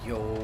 Yo.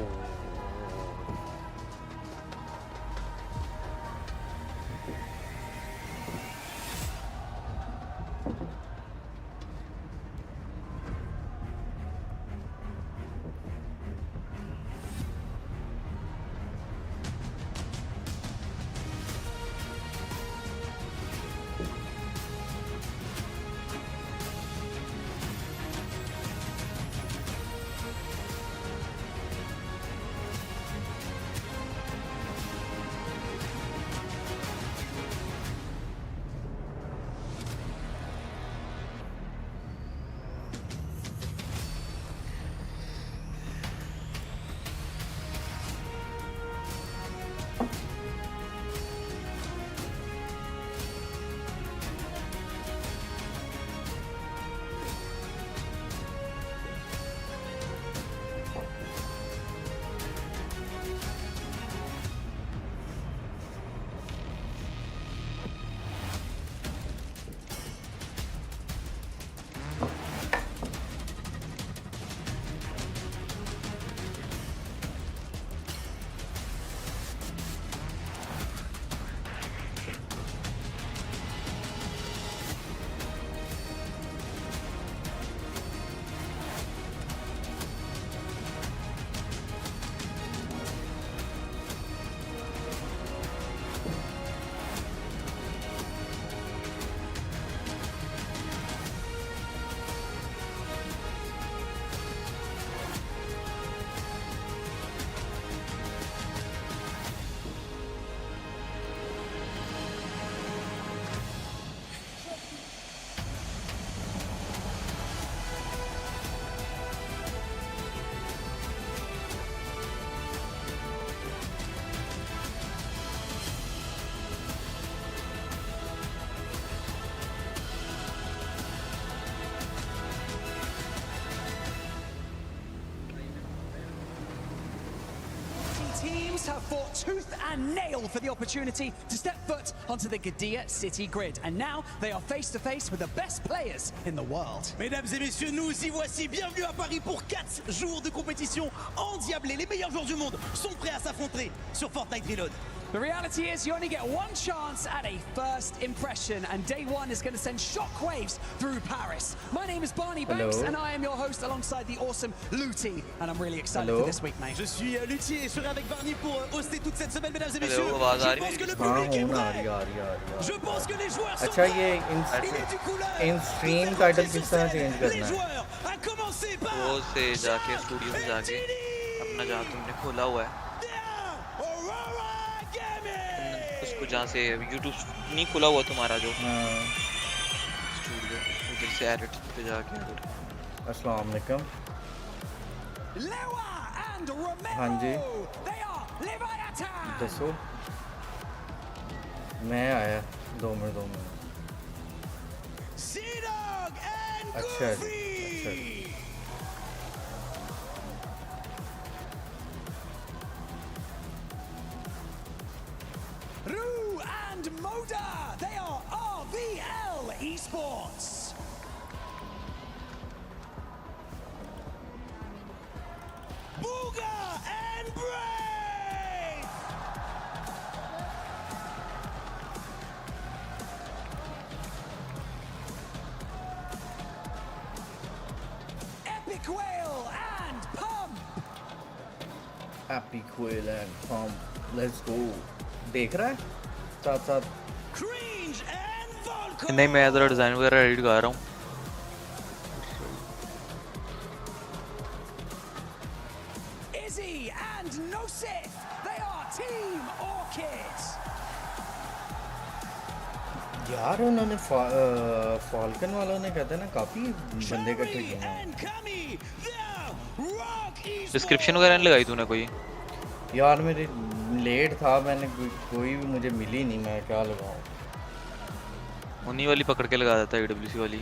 Teams have fought tooth and nail for the opportunity to step foot onto the Gdynia city grid, and now they are face to face with the best players in the world. Mesdames et messieurs, nous y voici. Bienvenue à Paris pour 4 jours de compétition endiablée. Les meilleurs joueurs du monde sont prêts à s'affronter sur Fortnite Reload. The reality is you only get one chance at a first impression, and day one is going to send shockwaves through Paris. My name is Barney Banks, and I am your host alongside the awesome Luti, and I'm really excited for this week, mate. Je suis Luti et je serai avec Barney pour hoster toute cette semaine, mesdames et messieurs. Je pense que le public est prêt. Je pense que les joueurs sont prêts. Il est du couleur. In stream title किस तरह change करना है? Les joueurs, à commencer par वो से जाके studio में जाके अपना जहाँ तुमने खोला हुआ है उसको जहाँ से यूट्यूब नहीं खुला हुआ तुम्हारा जो स्टूडियो उधर से एडिट पे जाके अस्सलाम वालेकुम। हाँ जी दसो। मैं आया 2 मिनट। अच्छा जी, अच्छा जी। Rue and Moda, they are RVL Esports. Booga and Brave. Epic Whale and Pump. Epic Whale and Pump. Let's go. देख रहा है साथ साथ। नहीं मैं इधर डिजाइन वगैरह एडिट कर रहा हूँ। Izzy and Nosith, they are Team Orchid. यार उन्होंने फाल्कन वालों ने कहते हैं ना काफी बंदे इकट्ठे किए हैं। डिस्क्रिप्शन वगैरह नहीं लगाई तूने कोई? यार मेरे लेट था, मैंने कोई भी मुझे मिली नहीं, मैं क्या लगाऊं? उन्हीं वाली पकड़ के लगा देता है EWC वाली।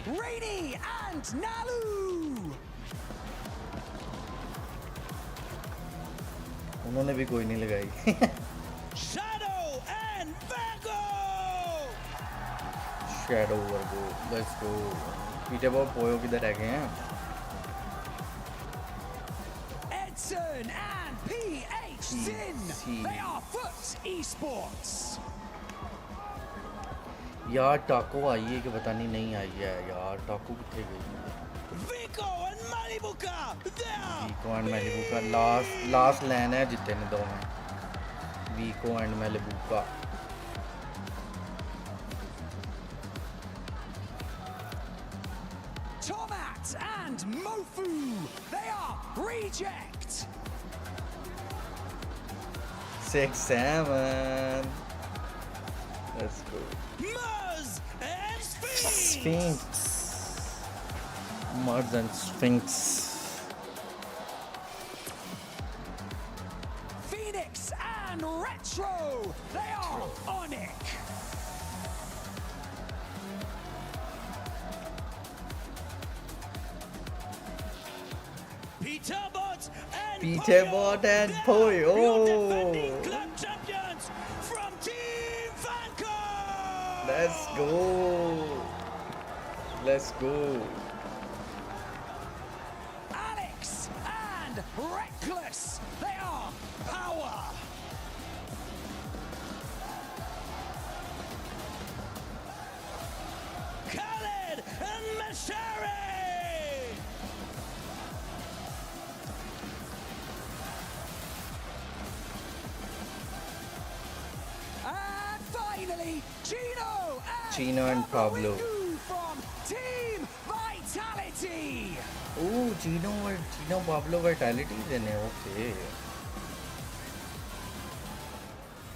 उन्होंने भी कोई नहीं लगाई। Shadow Virgo, let's go. पीछे बहुत पोयो किधर रह गए हैं? Jason and PH Zin. They are Foot Esports. यार टाको आई है कि पता नहीं आई है यार टाको कितने गई Vico and Malibuka there. Vico and Malibuka last lane है जितने ने दो में Vico and Malibuka Tomat and Mofu. They are Reject. 6-7 let's go Muzz and Sphinx. Sphinx Muzz and Sphinx Phoenix and Retro. They are Onyx. Peterbot and Peterbot and Poyo. Your defending club champions from Team Falcon. Let's go Alex and Reckless. They are Power. Khaled and Mashari. And finally, Chino and Pablo. from Team Vitality. Oh Chino Pablo Vitality then okay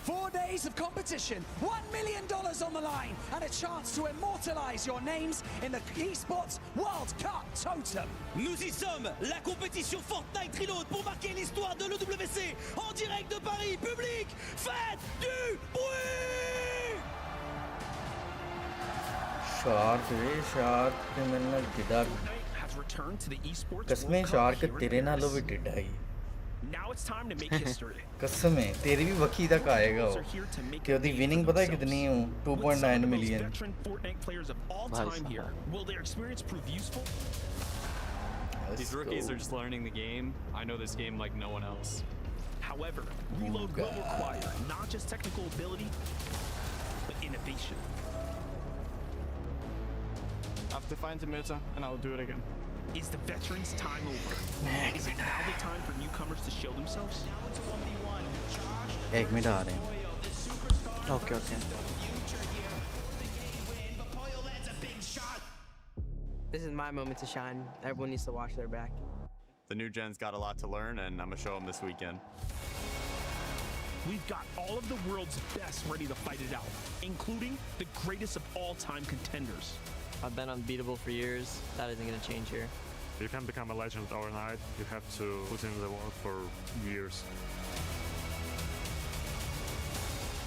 4 days of competition, $1 million on the line, and a chance to immortalize your names in the eSports World Cup Totem. Nous y sommes, la compétition Fortnite Reload pour marquer l'histoire de l'EWC en direct de Paris, public, faites du bruit! Shark के मैंने गिदा has returned to the esports Kasmein World Cup shark here in तेरे Paris. नालों भी टिड्डा ही Now it's time to make history. कसम है तेरी भी वकी तक आएगा वो कि उसकी विनिंग पता है कितनी है 2.9 million Veteran Fortnite players of all time here. Will their experience prove useful? These rookies are just learning the game. I know this game like no one else. However, Reload will require not just technical ability, but innovation. I have to find the meta and I'll do it again. Is the veterans' time over? Is it now the time for newcomers to show themselves? एक minute आ रहे हैं Okay. This is my moment to shine. Everyone needs to watch their back. The new gen's got a lot to learn and I'm gonna show them this weekend. We've got all of the world's best ready to fight it out, including the greatest of all-time contenders. I've been unbeatable for years. That isn't going to change here. You can become a legend overnight. You have to put in the work for years.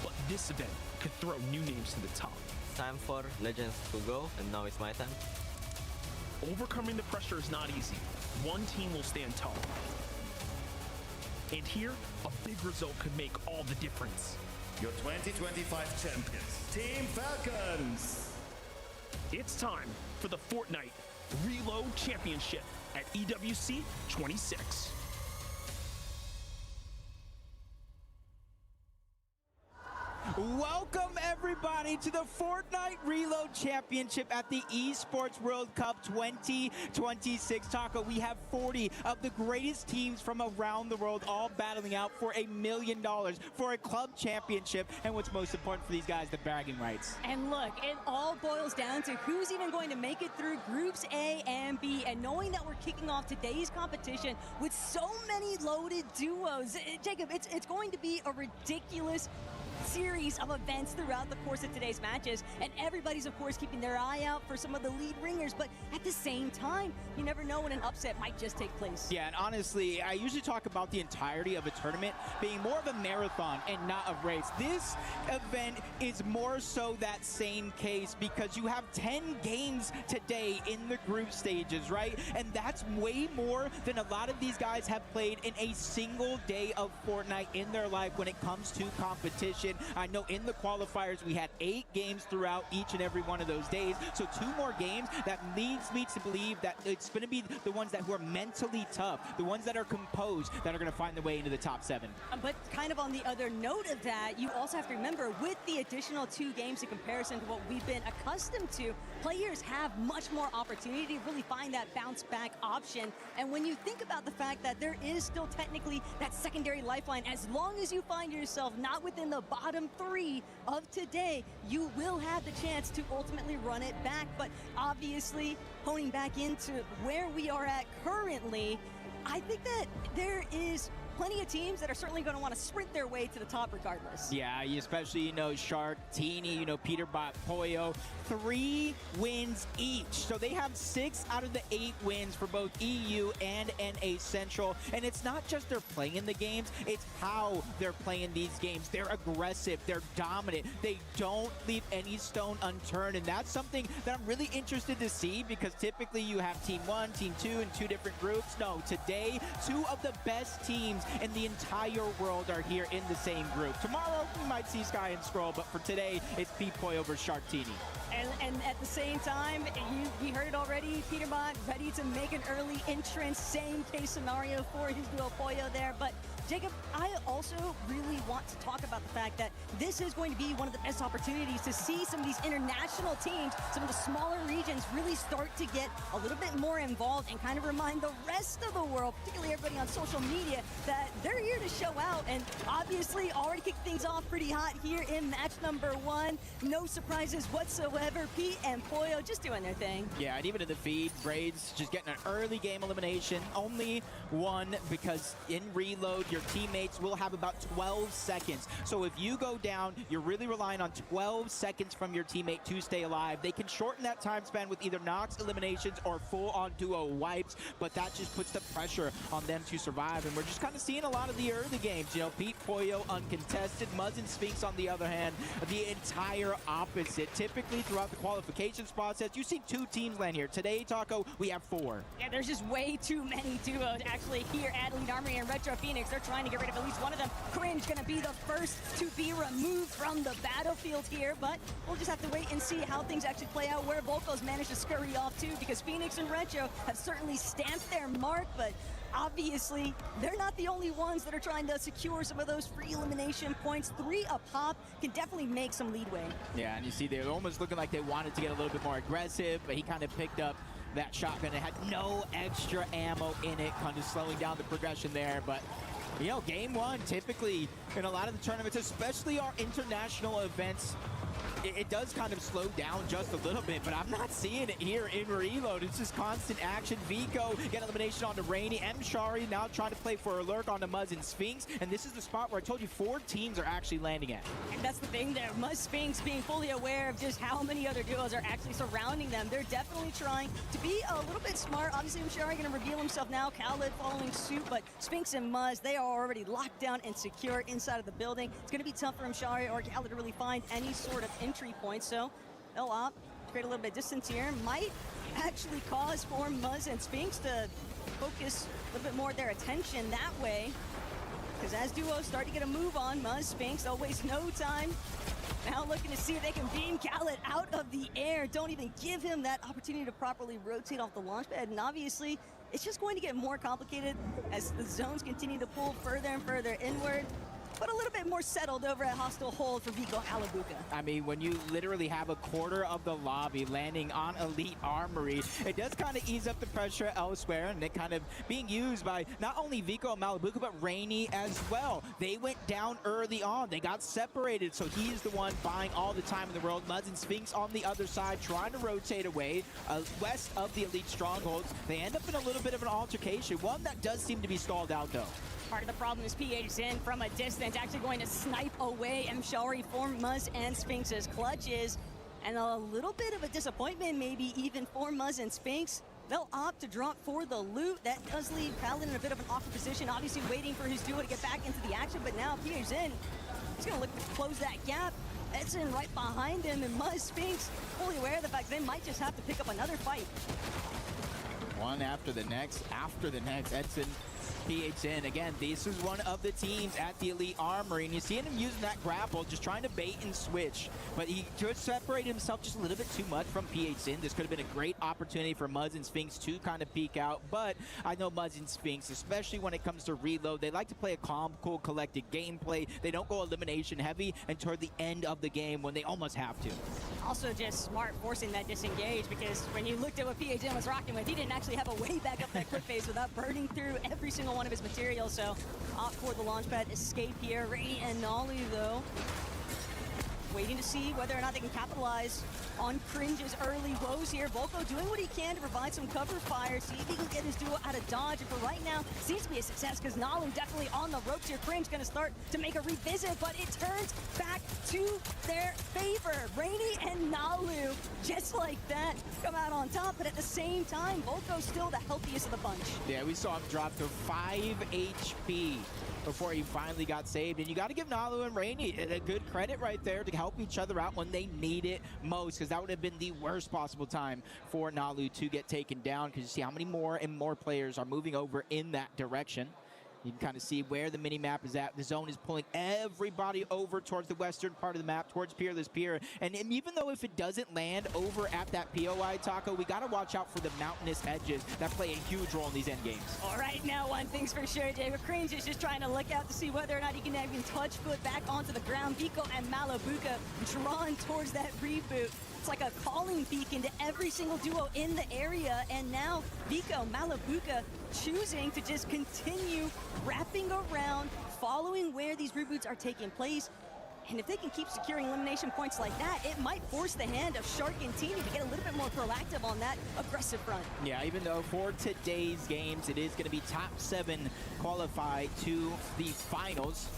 But this event could throw new names to the top. Time for legends to go, and now it's my time. Overcoming the pressure is not easy. One team will stand tall. And here, a big result could make all the difference. Your 2025 champions, Team Falcons! It's time for the Fortnite Reload Championship at EWC 26. Welcome everybody to the Fortnite Reload Championship at the Esports World Cup 2026. Taco, we have 40 of the greatest teams from around the world all battling out for $1 million for a club championship, and what's most important for these guys, the bragging rights. And look, it all boils down to who's even going to make it through groups A and B, and knowing that we're kicking off today's competition with so many loaded duos. Jacob, it's going to be a ridiculous series of events throughout the course of today's matches, and everybody's of course keeping their eye out for some of the lead ringers, but at the same time, you never know when an upset might just take place. Yeah, and honestly, I usually talk about the entirety of a tournament being more of a marathon and not a race. This event is more so that same case because you have 10 games today in the group stages, right? And that's way more than a lot of these guys have played in a single day of Fortnite in their life when it comes to competition. competition. I know in the qualifiers we had 8 games throughout each and every one of those days, so 2 more games. That leads me to believe that it's going to be the ones that who are mentally tough, the ones that are composed, that are going to find their way into the top 7. But kind of on the other note of that, you also have to remember, with the additional 2 games in comparison to what we've been accustomed to, players have much more opportunity to really find that bounce back option. And when you think about the fact that there is still technically that secondary lifeline, as long as you find yourself not within the bottom 3 of today, you will have the chance to ultimately run it back. But obviously, honing back into where we are at currently, I think that there is plenty of teams that are certainly going to want to sprint their way to the top regardless. Yeah, especially, Shark, Teeny, Peterbot, Poyo, 3 wins each. So they have 6 out of the 8 wins for both EU and NA Central. And it's not just they're playing the games, it's how they're playing these games. They're aggressive, they're dominant, they don't leave any stone unturned. And that's something that I'm really interested to see, because typically you have Team 1, Team 2, and 2 different groups. No, today, 2 of the best teams in the entire world are here in the same group. Tomorrow, we might see Sky and Scroll, but for today, it's P-Poi over Shark Teeny. And at the same time, we heard it already, Peterbot ready to make an early entrance. Same case scenario for his duo Poyo there. But Jacob, I also really want to talk about the fact that this is going to be one of the best opportunities to see some of these international teams, some of the smaller regions, really start to get a little bit more involved and kind of remind the rest of the world, particularly everybody on social media, that they're here to show out. And obviously already kicked things off pretty hot here in match number 1. No surprises whatsoever. Pete and Poyo just doing their thing. Yeah, and even in the feed, Braids just getting an early game elimination. Only 1, because in reload, your teammates will have about 12 seconds. So if you go down, you're really relying on 12 seconds from your teammate to stay alive. They can shorten that time span with either Nox eliminations or full-on duo wipes, but that just puts the pressure on them to survive. And we're just kind of seeing a lot of the early games. Pete, Poyo, uncontested. Muzz and Sphinx, on the other hand, the entire opposite. Typically, throughout the qualifications process, you see 2 teams land here. Today, Taco, we have 4. Yeah, there's just way too many duos actually here at Elite Armory and Retro Phoenix. They're trying to get rid of at least one of them. Cringe gonna be the first to be removed from the battlefield here, but we'll just have to wait and see how things actually play out, where Volko's managed to scurry off to, because Phoenix and Retro have certainly stamped their mark, but obviously, they're not the only ones that are trying to secure some of those free elimination points. 3 a pop can definitely make some leadway. Yeah, and you see they're almost looking like they wanted to get a little bit more aggressive, but he kind of picked up that shotgun. It had no extra ammo in it, kind of slowing down the progression there. But game 1, typically in a lot of the tournaments, especially our international events, it does kind of slow down just a little bit, but I'm not seeing it here in Reload. It's just constant action. Vico get elimination onto Rainy. Shari now trying to play for a lurk onto Muzz and Sphinx, and this is the spot where I told you 4 teams are actually landing at. And that's the thing there. Muzz Sphinx being fully aware of just how many other duos are actually surrounding them. They're definitely trying to be a little bit smart. Obviously, Shari going to reveal himself now. Khaled following suit, but Sphinx and Muzz, they are already locked down and secure inside of the building. It's going to be tough for Shari or Khaled to really find any sort of entry point, so they'll opt to create a little bit of distance here. Might actually cause for Muzz and Sphinx to focus a little bit more of their attention that way, because as duos start to get a move on, Muzz, Sphinx, they'll waste no time. Now looking to see if they can beam Khaled out of the air. Don't even give him that opportunity to properly rotate off the launch pad, and obviously it's just going to get more complicated as the zones continue to pull further and further inward. But a little bit more settled over at Hostile Hold for Vico Halabuka. I mean, when you literally have a quarter of the lobby landing on Elite Armory, it does kind of ease up the pressure elsewhere, and it kind of being used by not only Vico and Malabuka, but Rainy as well. They went down early on. They got separated, so he's the one buying all the time in the world. Muzz and Sphinx on the other side, trying to rotate away west of the Elite Strongholds. They end up in a little bit of an altercation, one that does seem to be stalled out, though. Part of the problem is PH in from a distance, actually going to snipe away Mshari for Muzz and Sphinx's clutches. And a little bit of a disappointment, maybe even for Muzz and Sphinx. They'll opt to drop for the loot. That does leave Khaled in a bit of an awkward position, obviously waiting for his duo to get back into the action. But now PH in, he's going to look to close that gap. Edson right behind him, and Muzz, Sphinx fully aware of the fact they might just have to pick up another fight. One after the next, Edson PHN, again, this is one of the teams at the Elite Armory, and you see him using that grapple, just trying to bait and switch. But he just separated himself just a little bit too much from PHN. This could have been a great opportunity for Muzz and Sphinx to kind of peek out, but I know Muzz and Sphinx, especially when it comes to reload, they like to play a calm, cool, collected gameplay. They don't go elimination heavy and toward the end of the game when they almost have to. Also just smart forcing that disengage, because when you looked at what PHN was rocking with, he didn't actually have a way back up that quick phase without burning through every single one of his materials. So opt for the launch pad escape here. Rainy and Nolly, though, waiting to see whether or not they can capitalize on Cringe's early woes here. Volko doing what he can to provide some cover fire, see if he can get his duo out of dodge. And for right now, seems to be a success, because Nalu definitely on the ropes here. Cringe gonna start to make a revisit, but it turns back to their favor. Rainy and Nalu, just like that, come out on top, but at the same time, Volko's still the healthiest of the bunch. Yeah, we saw him drop to 5 HP before he finally got saved. And you got to give Nalu and Rainy a good credit right there to help each other out when they need it most, because that would have been the worst possible time for Nalu to get taken down, because you see how many more and more players are moving over in that direction. You can kind of see where the mini-map is at. The zone is pulling everybody over towards the western part of the map, towards Peerless Pier. And even though if it doesn't land over at that POI, Taco, we got to watch out for the mountainous edges that play a huge role in these end games. All right, now one thing's for sure, Jay. Cringe is just trying to look out to see whether or not he can even touch foot back onto the ground. Vico and Malabuka drawn towards that reboot. It's like a calling beacon to every single duo in the area, and now Vico, Malabuka choosing to just continue wrapping around, following where these reboots are taking place. And if they can keep securing elimination points like that, it might force the hand of Shark and Teeny to get a little bit more proactive on that aggressive front. Yeah, even though for today's games, it is going to be top 7 qualify to the finals.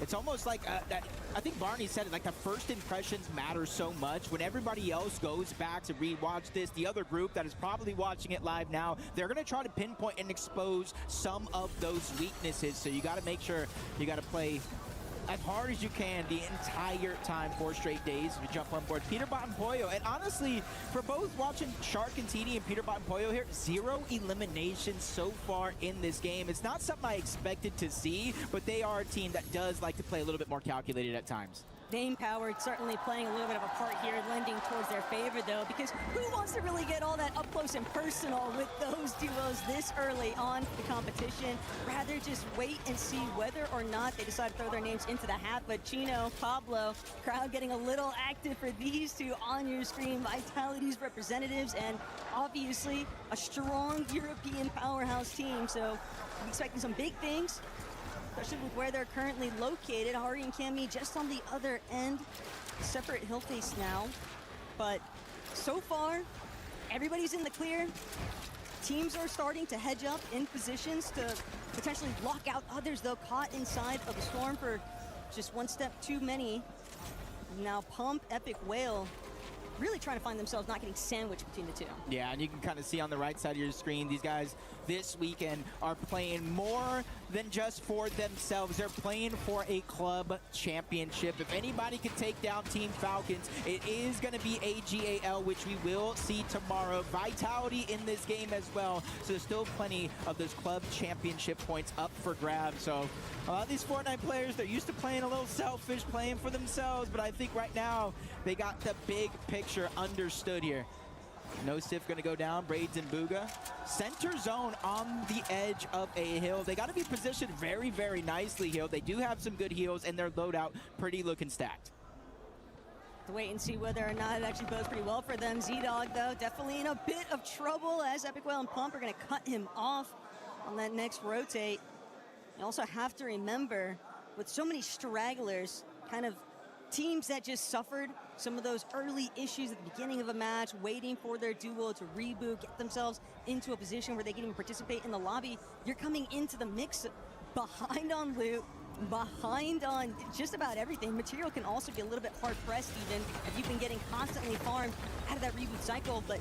It's almost like, I think Barney said it, like the first impressions matter so much. When everybody else goes back to rewatch this, the other group that is probably watching it live now, they're going to try to pinpoint and expose some of those weaknesses. So you got to make sure you got to play as hard as you can the entire time, 4 straight days to jump on board. Peterbot and Pollo, and honestly, for both watching Shark and Teeny and Peterbot and Pollo here, 0 eliminations so far in this game. It's not something I expected to see, but they are a team that does like to play a little bit more calculated at times. Name power certainly playing a little bit of a part here, lending towards their favor, though, because who wants to really get all that up close and personal with those duos this early on the competition? Rather just wait and see whether or not they decide to throw their names into the hat. But Chino, Pablo, crowd getting a little active for these two on your screen. Vitality's representatives, and obviously a strong European powerhouse team. So I'm expecting some big things, especially with where they're currently located. Hari and Cammy just on the other end, separate hill face now. But so far, everybody's in the clear. Teams are starting to hedge up in positions to potentially lock out others, though, caught inside of the storm for just one step too many. Now Pump, Epic Whale, really trying to find themselves not getting sandwiched between the two. Yeah, and you can kind of see on the right side of your screen, these guys this weekend are playing more than just for themselves. They're playing for a club championship. If anybody can take down Team Falcons, it is going to be AGAL, which we will see tomorrow. Vitality in this game as well. So there's still plenty of those club championship points up for grabs. So a lot of these Fortnite players, they're used to playing a little selfish, playing for themselves, but I think right now they got the big picture understood here. No Sif gonna go down, Braids and Booga. Center zone on the edge of a hill. They gotta be positioned very, very nicely here. They do have some good heals and their loadout pretty looking stacked. To wait and see whether or not it actually bodes pretty well for them. Z-Dog, though, definitely in a bit of trouble, as Epic Whale and Pump are gonna cut him off on that next rotate. You also have to remember, with so many stragglers, kind of teams that just suffered some of those early issues at the beginning of a match, waiting for their duo to reboot, get themselves into a position where they can even participate in the lobby. You're coming into the mix behind on loot, behind on just about everything. Material can also be a little bit hard pressed even if you've been getting constantly farmed out of that reboot cycle. But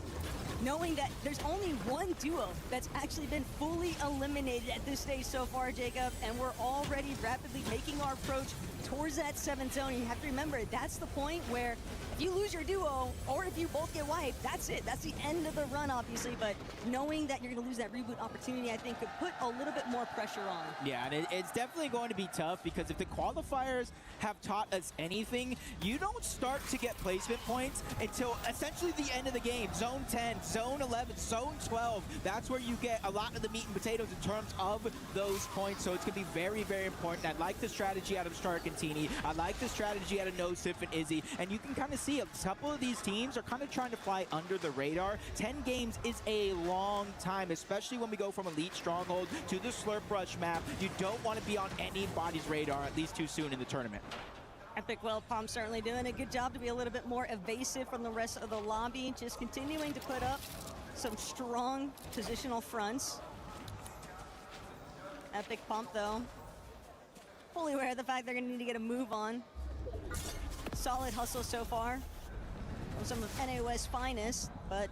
knowing that there's only one duo that's actually been fully eliminated at this stage so far, Jacob, and we're already rapidly making our approach towards that 7th zone. You have to remember, that's the point where if if you lose your duo, or if you both get wiped, that's it. That's the end of the run, obviously. But knowing that you're going to lose that reboot opportunity, I think could put a little bit more pressure on. Yeah, and it's definitely going to be tough because if the qualifiers have taught us anything, you don't start to get placement points until essentially the end of the game. Zone 10, Zone 11, Zone 12. That's where you get a lot of the meat and potatoes in terms of those points. So it's going to be very, very important. I like the strategy out of Stark and Teeny. I like the strategy out of Nosif and Izzy. And you can kind of see a couple of these teams are kind of trying to fly under the radar. 10 games is a long time, especially when we go from Elite Stronghold to the Slurp Rush map. You don't want to be on anybody's radar, at least too soon in the tournament. Epic Well Palm certainly doing a good job to be a little bit more evasive from the rest of the lobby. Just continuing to put up some strong positional fronts. Epic Pump, though, fully aware of the fact they're going to need to get a move on. Solid hustle so far from some of NAOS finest, but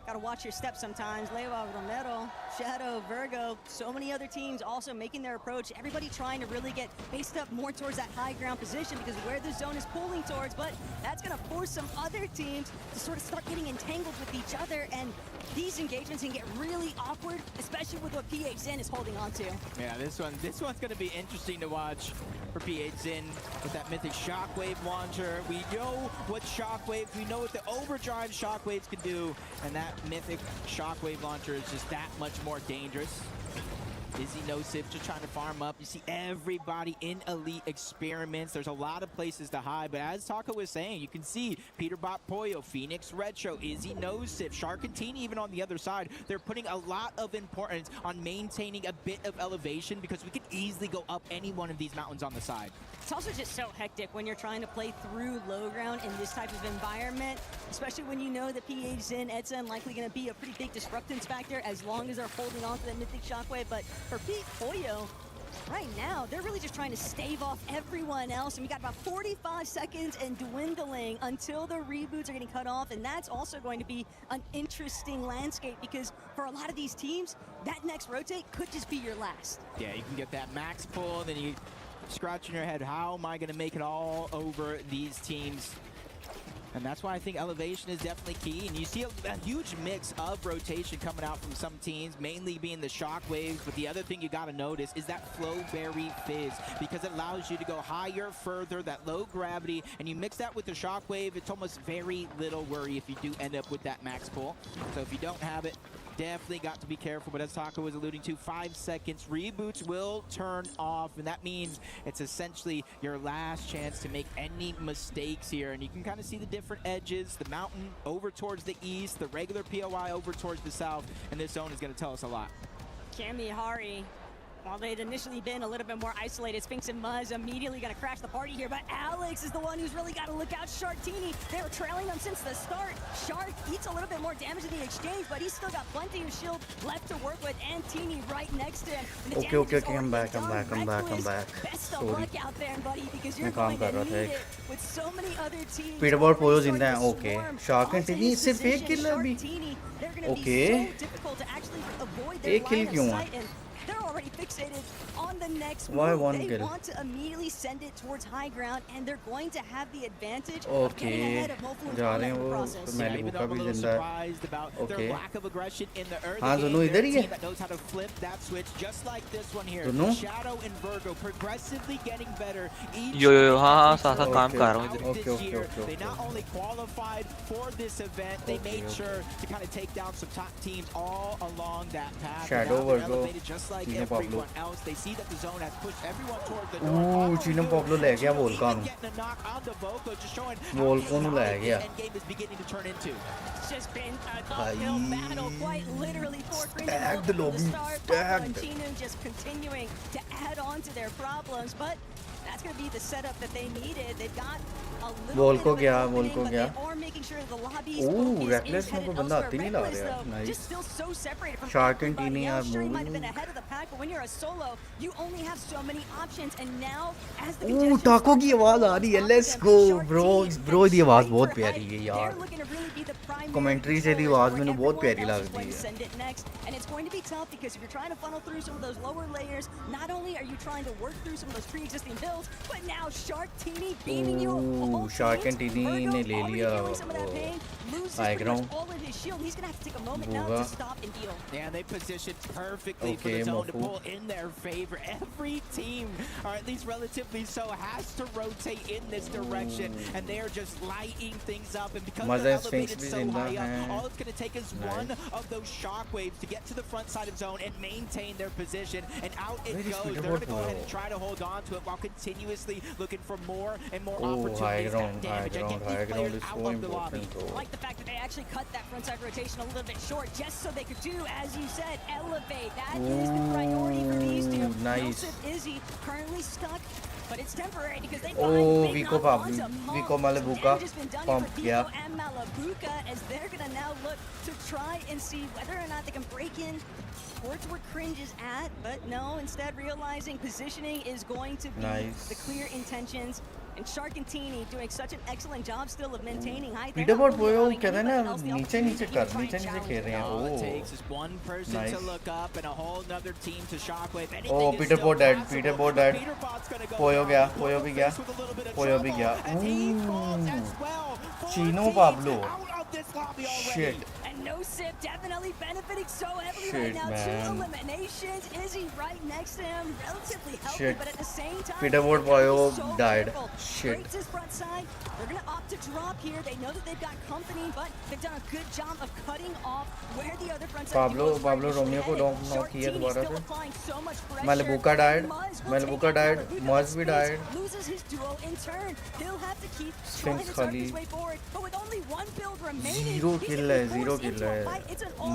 gotta watch your steps sometimes. Lewa, Romero, Shadow, Virgo, so many other teams also making their approach. Everybody trying to really get based up more towards that high ground position because where the zone is pulling towards, but that's gonna force some other teams to sort of start getting entangled with each other, and these engagements can get really awkward, especially with what PH Zen is holding on to. Yeah, this one's gonna be interesting to watch for PH Zen with that mythic Shockwave launcher. We know what Shockwaves, we know what the overdrive Shockwaves can do, and that mythic Shockwave launcher is just that much more dangerous. Izzy Nosif just trying to farm up. You see everybody in Elite Experiments. There's a lot of places to hide, but as Taka was saying, you can see Peterbot Poyo, Phoenix Retro, Izzy Nosif, Shark and Teeny even on the other side. They're putting a lot of importance on maintaining a bit of elevation because we could easily go up any one of these mountains on the side. It's also just so hectic when you're trying to play through low ground in this type of environment, especially when you know that PH Zen, Edson likely going to be a pretty big disruptance factor as long as they're holding on to the mythic Shockwave. But for Pete Poyo, right now, they're really just trying to stave off everyone else. And we got about 45 seconds and dwindling until the reboots are getting cut off. And that's also going to be an interesting landscape because for a lot of these teams, that next rotate could just be your last. Yeah, you can get that max pull, then you scratching your head, how am I going to make it all over these teams? And that's why I think elevation is definitely key. And you see a huge mix of rotation coming out from some teams, mainly being the Shockwaves. But the other thing you got to notice is that Flowberry Fizz, because it allows you to go higher, further, that low gravity. And you mix that with the Shockwave, it's almost very little worry if you do end up with that max pull. So if you don't have it, definitely got to be careful, but as Taka was alluding to, 5 seconds, reboots will turn off, and that means it's essentially your last chance to make any mistakes here. And you can kind of see the different edges, the mountain over towards the east, the regular POI over towards the south, and this zone is going to tell us a lot. Kami Hari, while they'd initially been a little bit more isolated, Sphinx and Muzz immediately going to crash the party here, but Alex is the one who's really got to look out. Sharktini, they were trailing them since the start. Shark eats a little bit more damage in the exchange, but he's still got plenty of shield left to work with, and Teeny right next to him. Okay, I'm back. Best of luck out there, buddy, because you're going to need it with so many other teams. Peterbot Poyo zinda hai, okay. Shark and Teeny sirf ek kill hai abhi. Okay. Ek kill kyun hai? They're already fixated on the next Why move. one They kill? want to immediately send it towards high ground, and they're going to have the advantage of Okay. getting ahead of Mofu and जा Kong रहे in हैं the वो process. मैंने Even भूखा though I'm a भी little जिंदा है. surprised about Okay. their lack of aggression in the early हाँ, game. दोनों They're इधर ही a है. team that knows how to flip that switch, just like this one here. दोनों? Shadow and Virgo progressively getting better. Each Yo, हाँ, episode साथ-साथ काम कर रहा हूँ out इधर. this Okay, year, okay. They not only qualified for this event, they made sure to kind of take down some top teams all along that path. Shadow, Now they're Virgo, elevated just like Chino Pablo. everyone else. They see that the zone has pushed everyone towards the Ooh, north. Chino Pablo ले गया Volcan. Getting a knock on the Volco, just showing how Volcan chaotic ले गया. this endgame is beginning to turn into. It's just been an uphill battle, quite literally for Stacked the from the lobby, start. Papa and stacked. Chino just continuing to add on to their problems, but that's going to be the setup that they needed. They've got a little Volco bit of गया, an opening, Volco but गया. they are making sure the lobby's Ooh, focus Reckless is में headed कोई बंदा elsewhere. हाथ ही नहीं ला Reckless, रहा है. though, Nice. just still so separated from Shark and everybody Teeny else. are Sure, he might have moving. been ahead of the pack, back, but when you're a solo, you only have so many options. And now, as the टाको की आवाज आ रही है. Let's go, bro दी आवाज बहुत प्यारी है यार. कमेंट्री से दी आवाज मैंने बहुत प्यारी लगती है. And it's going to be tough because if you're trying to funnel through some of those lower layers, not only are you trying to work through some of those pre-existing builds, but now Sharktini beaming you. Sharktini ने ले लिया high ground. All of his shield. He's going to have to take a moment now to stop and deal. Yeah, they positioned perfectly for the zone to pull in their favor. Every team, or at least relatively so, has to rotate in this direction, and they are just lighting things up. And because they're elevated so high up, all it's going to take is one of those shockwaves to get to the front side of zone and maintain their position. And out it goes. They're going to go ahead and try to hold on to it while continuously looking for more and more opportunities at damage and get these players out of the lobby. Like the fact that they actually cut that frontside rotation a little bit short just so they could do, as you said, elevate. That is the priority for these two. Nice. Izzy currently stuck, but it's temporary because they Vico Malabuka pump, yeah. And Malabuka, as they're gonna now look to try and see whether or not they can break in towards where Cringe is at, but no, instead realizing positioning is going to be the clear intentions. And Sharktini doing such an excellent job still of maintaining height. Peterboard boyo कहते ना नीचे खेल रहे हैं. All it takes is one person to look up and a whole other team to shockwave. Oh, Peterboard dead. Poyo भी गया. Chino Pablo. Shit. And no sip definitely benefiting so heavily right now. Man. 2 eliminations. Izzy right next to him, relatively healthy, but at the same time, Peterboard boyo died. Shit. Breaks his front side. They're gonna opt to drop here. They know that they've got company, but they've done a good job of cutting off where the other front side. Pablo Romeo को knock किया दोबारा से. Malabuka died. Muz भी died. Loses his duo in turn. He'll have to keep Sphinx खाली. his way forward, but with only one build remaining, Zero kill है.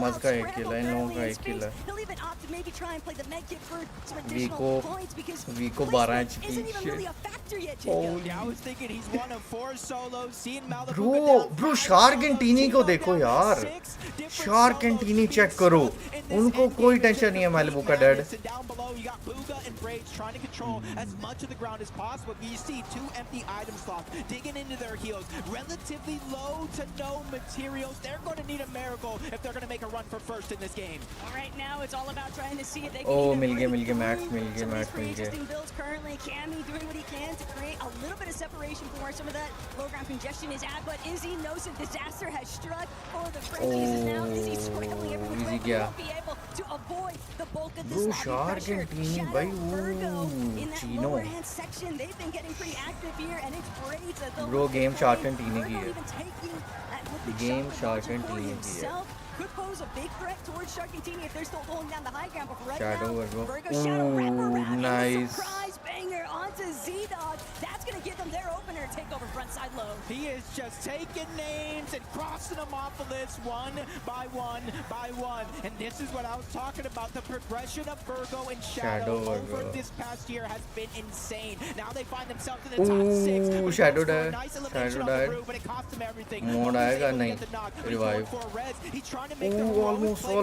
Muz का 1 kill है. इन लोगों का 1 kill है. He'll even opt to maybe try and play the med kit for some additional points because Vico 12 HP. isn't even really a factor yet, Jacob. Yeah, I was thinking he's one of 4 solos. Seeing Malabuka Bro, Sharktini को देखो यार. Sharktini check करो. उनको कोई tension नहीं है. Malabuka dead. Down below, you got Booga and Braids trying to control as much of the ground as possible. You see 2 empty item slots digging into their heels. Relatively low to no materials. They're going to need a miracle if they're going to make a run for first in this game. Right now, it's all about trying to see if they can. Oh, मिल गए Max मिल गए. Existing builds currently. Cammy doing what he can to create a little bit of separation from where some of that low ground congestion is at. But Izzy knows that disaster has struck for the Frenchies. Now Izzy scrambling everywhere. Easy He won't be able to avoid the bulk of this lobby pressure. Sharktini भाई in that lower hand section, they've been getting pretty active here, and it's Braids at the Bro, game Sharktini की है. Game Sharktini की है. Could pose a big threat towards Sharktini if they're still holding down the high ground. But right Shadow now, Virgo. Shadow wraparound, Nice. Surprise banger onto Z-Dog. That's going to give them their opener to take over frontside low. He is just taking names and crossing them off the list one by one. And this is what I was talking about. The progression of Virgo and Shadow over this past year has been insane. Now they find themselves in the top 6. Shadow died. But it cost them everything. Mod आएगा नहीं. Revive. He's trying to make them almost. He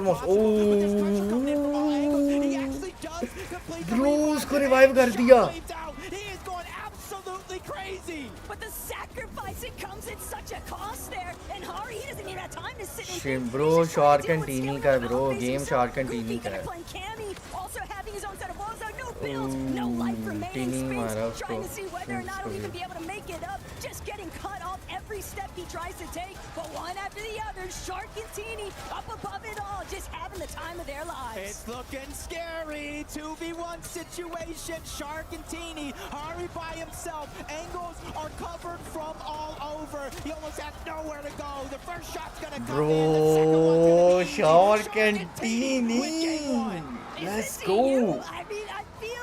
actually does complete Bro, उसको revive कर दिया. He is going absolutely crazy. But the sacrifice, it comes at such a cost there. And Hari, he doesn't even have time to sit in. Shit, bro, Sharktini का है, bro. Game Sharktini का है. Cammy also having his own set of walls. No builds, no life remaining. Sphinx trying to see whether or not he'll even be able to make it up. Just getting cut off every step he tries to take. But one after the other, Sharktini up above it all, just having the time of their lives. It's looking scary. 2v1 situation. Sharktini, Hari by himself. Angles are covered from all over. He almost has nowhere to go. The first shot's gonna come in. Bro, Sharktini. Let's go.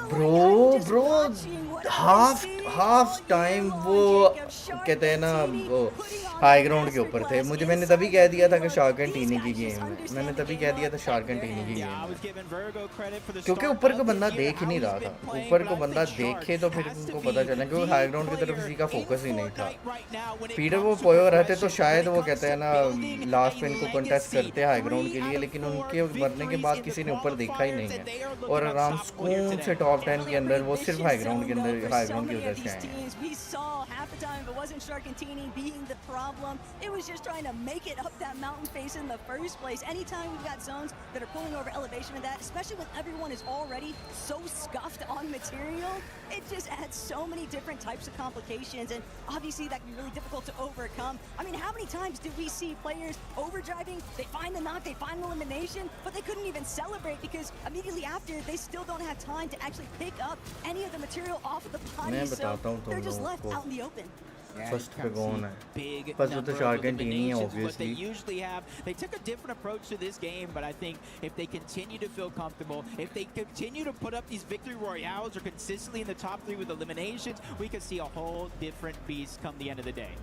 Bro, half time वो कहते हैं ना वो high ground के ऊपर थे मुझे मैंने तभी कह दिया था कि शार्क एंड टीनी की गेम है मैंने तभी कह दिया था शार्क एंड टीनी की गेम है क्योंकि ऊपर को बंदा देख ही नहीं रहा था ऊपर को बंदा देखे तो फिर उनको पता चला क्योंकि हाई ग्राउंड की तरफ किसी का फोकस ही नहीं था पीटर वो पोयो रहते तो शायद वो कहते हैं ना लास्ट में इनको कंटेस्ट करते हैं हाई ग्राउंड के लिए लेकिन उनके मरने के बाद किसी ने ऊपर देखा ही नहीं है और आराम सुकून से टॉप 10 के अंदर वो सिर्फ हाई ग्राउंड के अंदर हाई ग्राउंड की वजह से आए हैं We saw half the time it wasn't Sharkantini being the problem. It was just trying to make it up that mountain face in the first place. Anytime we've got zones that are pulling over elevation of that, especially when everyone is already so scuffed on material, it just adds so many different types of complications, and obviously that can be really difficult to overcome. I mean, how many times did we see players overdriving, they find the knock, they find the elimination, but they couldn't even celebrate because immediately after they still don't have time to actually pick up any of the material off of the body, so they're just left out in the open. First पे कौन है Big first तो number of shark and tiny है eliminations, what they obviously usually have. They took a different approach to this game, but I think if they continue to feel comfortable, if they continue to put up these victory royales or consistently in the top 3 with eliminations, we could see a whole different beast come the end of the day.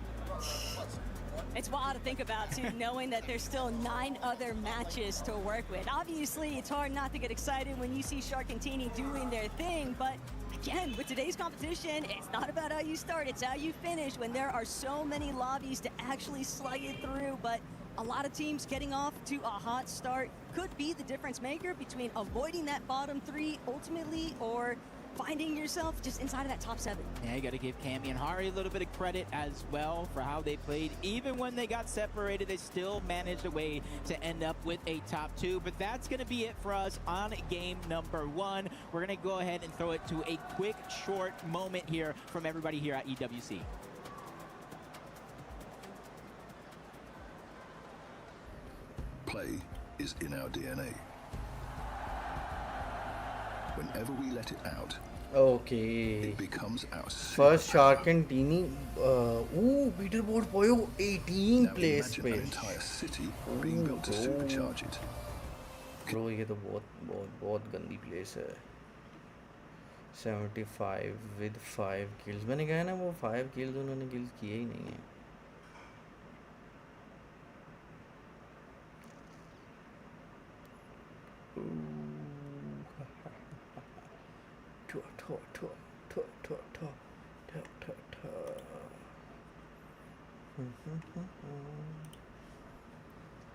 It's wild to think about, too, knowing that there's still 9 other matches to work with. Obviously, it's hard not to get excited when you see Sharkantini doing their thing, but again, with today's competition, it's not about how you start, it's how you finish when there are so many lobbies to actually slide it through. But a lot of teams getting off to a hot start could be the difference maker between avoiding that bottom 3 ultimately or finding yourself just inside of that top 7. Yeah, you got to give Cammy and Hari a little bit of credit as well for how they played. Even when they got separated, they still managed a way to end up with a top 2. But that's going to be it for us on game number 1. We're going to go ahead and throw it to a quick, short moment here from everybody here at EWC. Play is in our DNA. Whenever we let it out, okay it becomes our first shark and tiny Peter board पोयो 18 place पे an entire city being built to supercharge it. Bro ये तो बहुत गंदी place है 75 with 5 kills मैंने कहा ना वो 5 किल्स उन्होंने किल्स किए ही नहीं है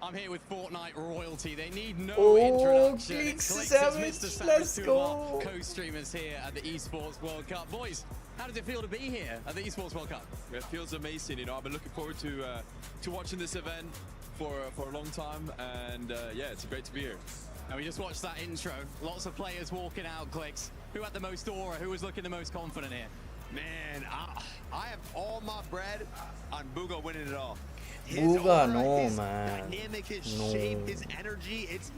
I'm here with Fortnite royalty. They need no introduction. Clicks Savage, Mr. Savage, let's two go. of our co-streamers here at the Esports World Cup. Boys, how does it feel to be here at the Esports World Cup? It feels amazing. You know, I've been looking forward to watching this event for a long time, and yeah, it's great to be here. And we just watched that intro. Lots of players walking out. Clicks. Who had the most aura? Who was looking the most confident here? Man, I have all my bread on Booga winning it all. Booga, no man. Dynamic, his shape, his energy, it's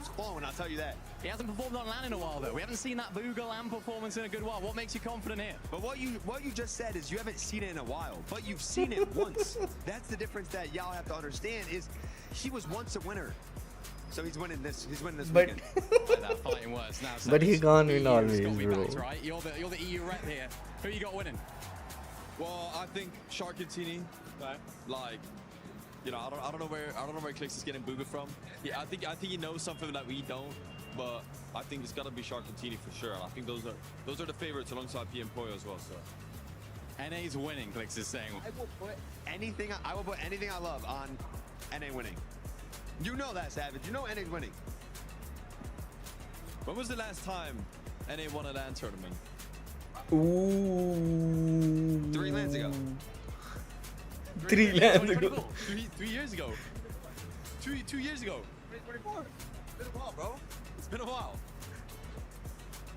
flowing, I'll tell you that. He hasn't performed on LAN in a while though. We haven't seen that Booga LAN performance in a good while. What makes you confident here? But what you just said is you haven't seen it in a while, but you've seen it once. That's the difference that y'all have to understand is he was once a winner. So he's winning this weekend. Like that fighting words now. But he can't win always, bro. Backed, right? You're the EU rep here. Who you got winning? Well, I think Sharkantini, like, you know, I don't know where Clicks is getting Booga from. Yeah, I think he knows something that we don't, but I think it's got to be Sharkantini for sure. I think those are the favorites alongside PM Poyo as well. So NA's winning, Clicks is saying. I will put anything I love on NA winning. You know that, Savage. You know NA's winning. When was the last time NA won a LAN tournament? Ooh. 3 lands ago. 3 lands ago. 3 years ago. 2 years ago. 2024. It's been a while, bro. It's been a while.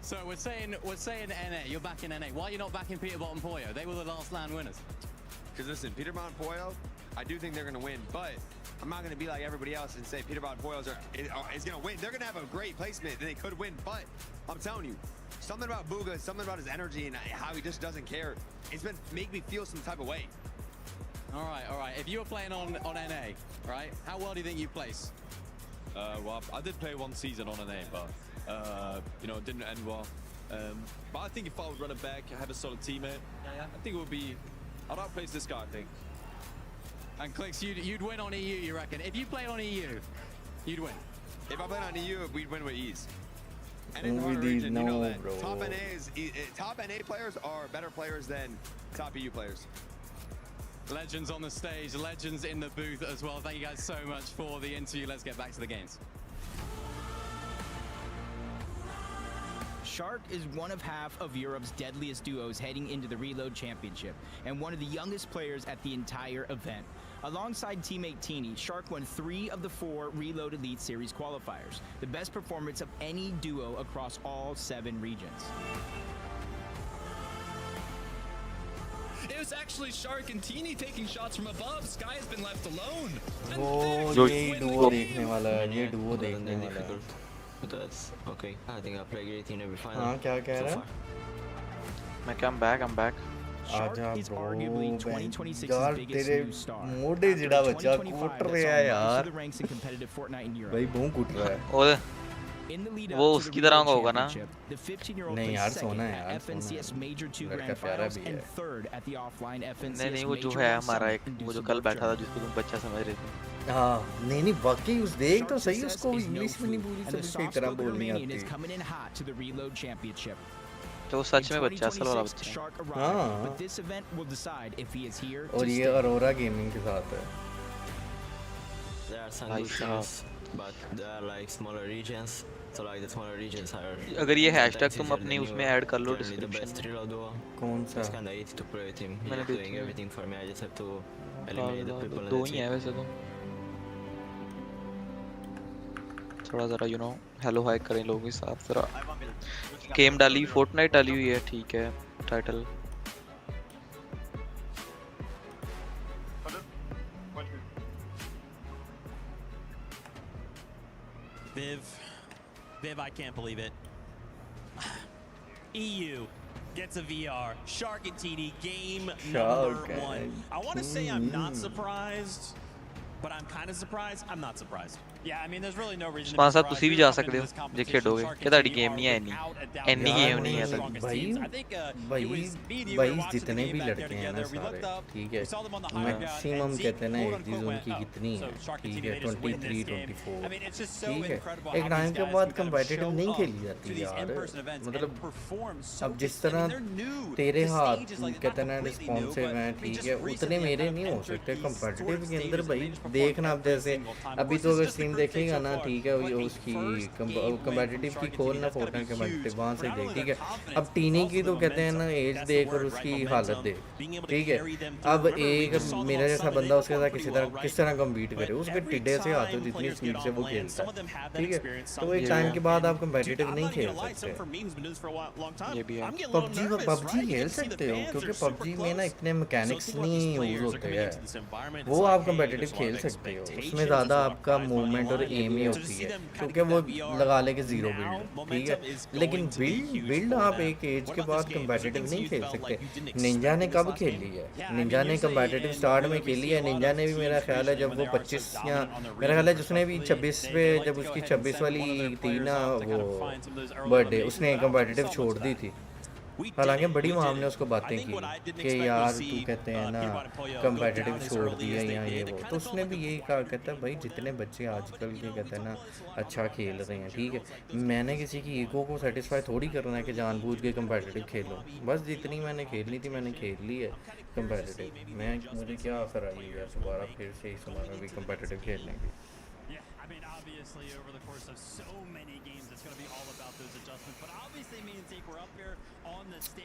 So we're saying NA. You're back in NA. Why are you not backing Peterbot and Poyo? They were the last LAN winners. Because listen, Peterbot and Poyo, I do think they're going to win, but I'm not going to be like everybody else and say Peterbot and Poyo is going to win. They're going to have a great placement and they could win, but I'm telling you, something about Booga, something about his energy and how he just doesn't care. It's been making me feel some type of way. All right. If you were playing on NA, right? How well do you think you place? Well, I did play 1 season on NA, but you know, it didn't end well. But I think if I would run it back, have a solid teammate, I think it would be. I'd outplace this guy, I think. And Clicks, you'd win on EU, you reckon? If you played on EU, you'd win. If I played on EU, we'd win with ease. And Who in the with Hunter these? region, you know No, that bro. top NA players are better players than top EU players. Legends on the stage, legends in the booth as well. Thank you guys so much for the interview. Let's get back to the games. Shark is one of half of Europe's deadliest duos heading into the Reload Championship, and one of the youngest players at the entire event. Alongside teammate Teeny, Shark won 3 of the 4 Reload Elite Series qualifiers, the best performance of any duo across all 7 regions. It was actually Shark and Teeny taking shots from above. Sky has been left alone. वो ये duo देखने वाला है, ये duo देखने वाला है. That's okay. I think I play great in every final. हाँ क्या कह रहा है? I'm back. आजा bro, यार तेरे मोटे जिड़ा बच्चा कूट रहा है यार. भाई बहुत कूट रहा है. और वो उसकी तरह का होगा ना? नहीं यार सोना है यार, सोना. लड़का प्यारा भी है. नहीं वो जो है हमारा एक वो जो कल बैठा था जिसको तुम बच्चा समझ रहे थे. हाँ नहीं वाकई उस देख तो सही उसको इंग्लिश में नहीं पूरी सही तरह बोलनी आती. तो वो सच में बच्चा असल वाला बच्चा. हाँ. और ये अरोरा गेमिंग के साथ है. There are some good teams, but there are like smaller regions. So like the smaller regions are. अगर ये हैशटैग तुम अपनी उसमें ऐड कर लो डिस्क्रिप्शन में. कौन सा? It's kind of easy to play with him. He's doing everything for me. I just have to eliminate the people. दो ही है वैसे तो. थोड़ा ज़रा you know हेलो हाय करें लोगों के साथ ज़रा. गेम डाली फोर्टनाइट डाली हुई है ठीक है title. Viv, I can't believe it. EU gets a VR. Shark and Teeny, game number 1. I want to say I'm not surprised, but I'm kind of surprised. I'm not surprised. Yeah, I mean, there's really no reason to be surprised. तुसी भी जा सकते हो जे खेलोगे कि ताड़ी game नहीं है एनी गेम नहीं है भाई जितने भी लड़के हैं ना सारे ठीक है मैक्सिमम कहते हैं ना एज उनकी कितनी है ठीक है 23 24 ठीक है एक टाइम के बाद कंपेटिटिव नहीं खेली जाती यार. मतलब अब जिस तरह तेरे हाथ कहते हैं ना रिस्पॉन्सिव हैं ठीक है उतने मेरे नहीं हो सकते कंपेटिटिव के अंदर. भाई देखना अब जैसे अभी तो अगर स्ट्रीम देखेगा ना ठीक है उसकी कंपेटिटिव की खोल ना फोर्टनाइट कंपेटिटिव वहाँ से देख ठीक है. अब टीनी की तो कहते हैं ना एज देख और उसकी हालत देख ठीक है. अब एक मेरा जैसा बंदा उसके साथ किस तरह कम्पीट करे उसके टिड्डे से हाथों जितनी स्पीड से वो खेलता है ठीक है. तो एक टाइम के बाद आप कंपेटिटिव नहीं खेल सकते. पबजी खेल सकते हो क्योंकि पबजी में ना इतने मैकेनिक्स नहीं यूज होते हैं. वो आप कंपेटिटिव खेल सकते हो उसमें ज़्यादा आपका मूवमेंट और एम ही होती है क्योंकि वो लगा लेके 0 बिल्ड ठीक है. लेकिन बिल्ड आप एक एज के बाद कंपेटिटिव नहीं खेल सकते. निंजा ने कब खेली है? निंजा ने कंपेटिटिव स्टार्ट में खेली है. निंजा ने भी मेरा ख्याल है जब वो 25 या मेरा ख्याल है जिसने भी 26 पे जब उसकी 26 वाली थी ना वो बर्थडे उसने कंपेटिटिव छोड़ दी थी. हालांकि बड़ी माम ने उसको बातें की कि यार तू कहते हैं ना कंपेटिटिव छोड़ दिया या ये वो. तो उसने भी यही कहा कहता है भाई जितने बच्चे आजकल के कहते हैं ना अच्छा खेल रहे हैं ठीक है. मैंने किसी की ईगो को सेटिस्फाई थोड़ी करना है कि जानबूझ के कंपेटिटिव खेलो. बस जितनी मैंने खेलनी थी मैंने खेल ली है कंपेटिटिव. मुझे क्या असर आई है दोबारा फिर से इस बार भी कंपेटिटिव खेलने की.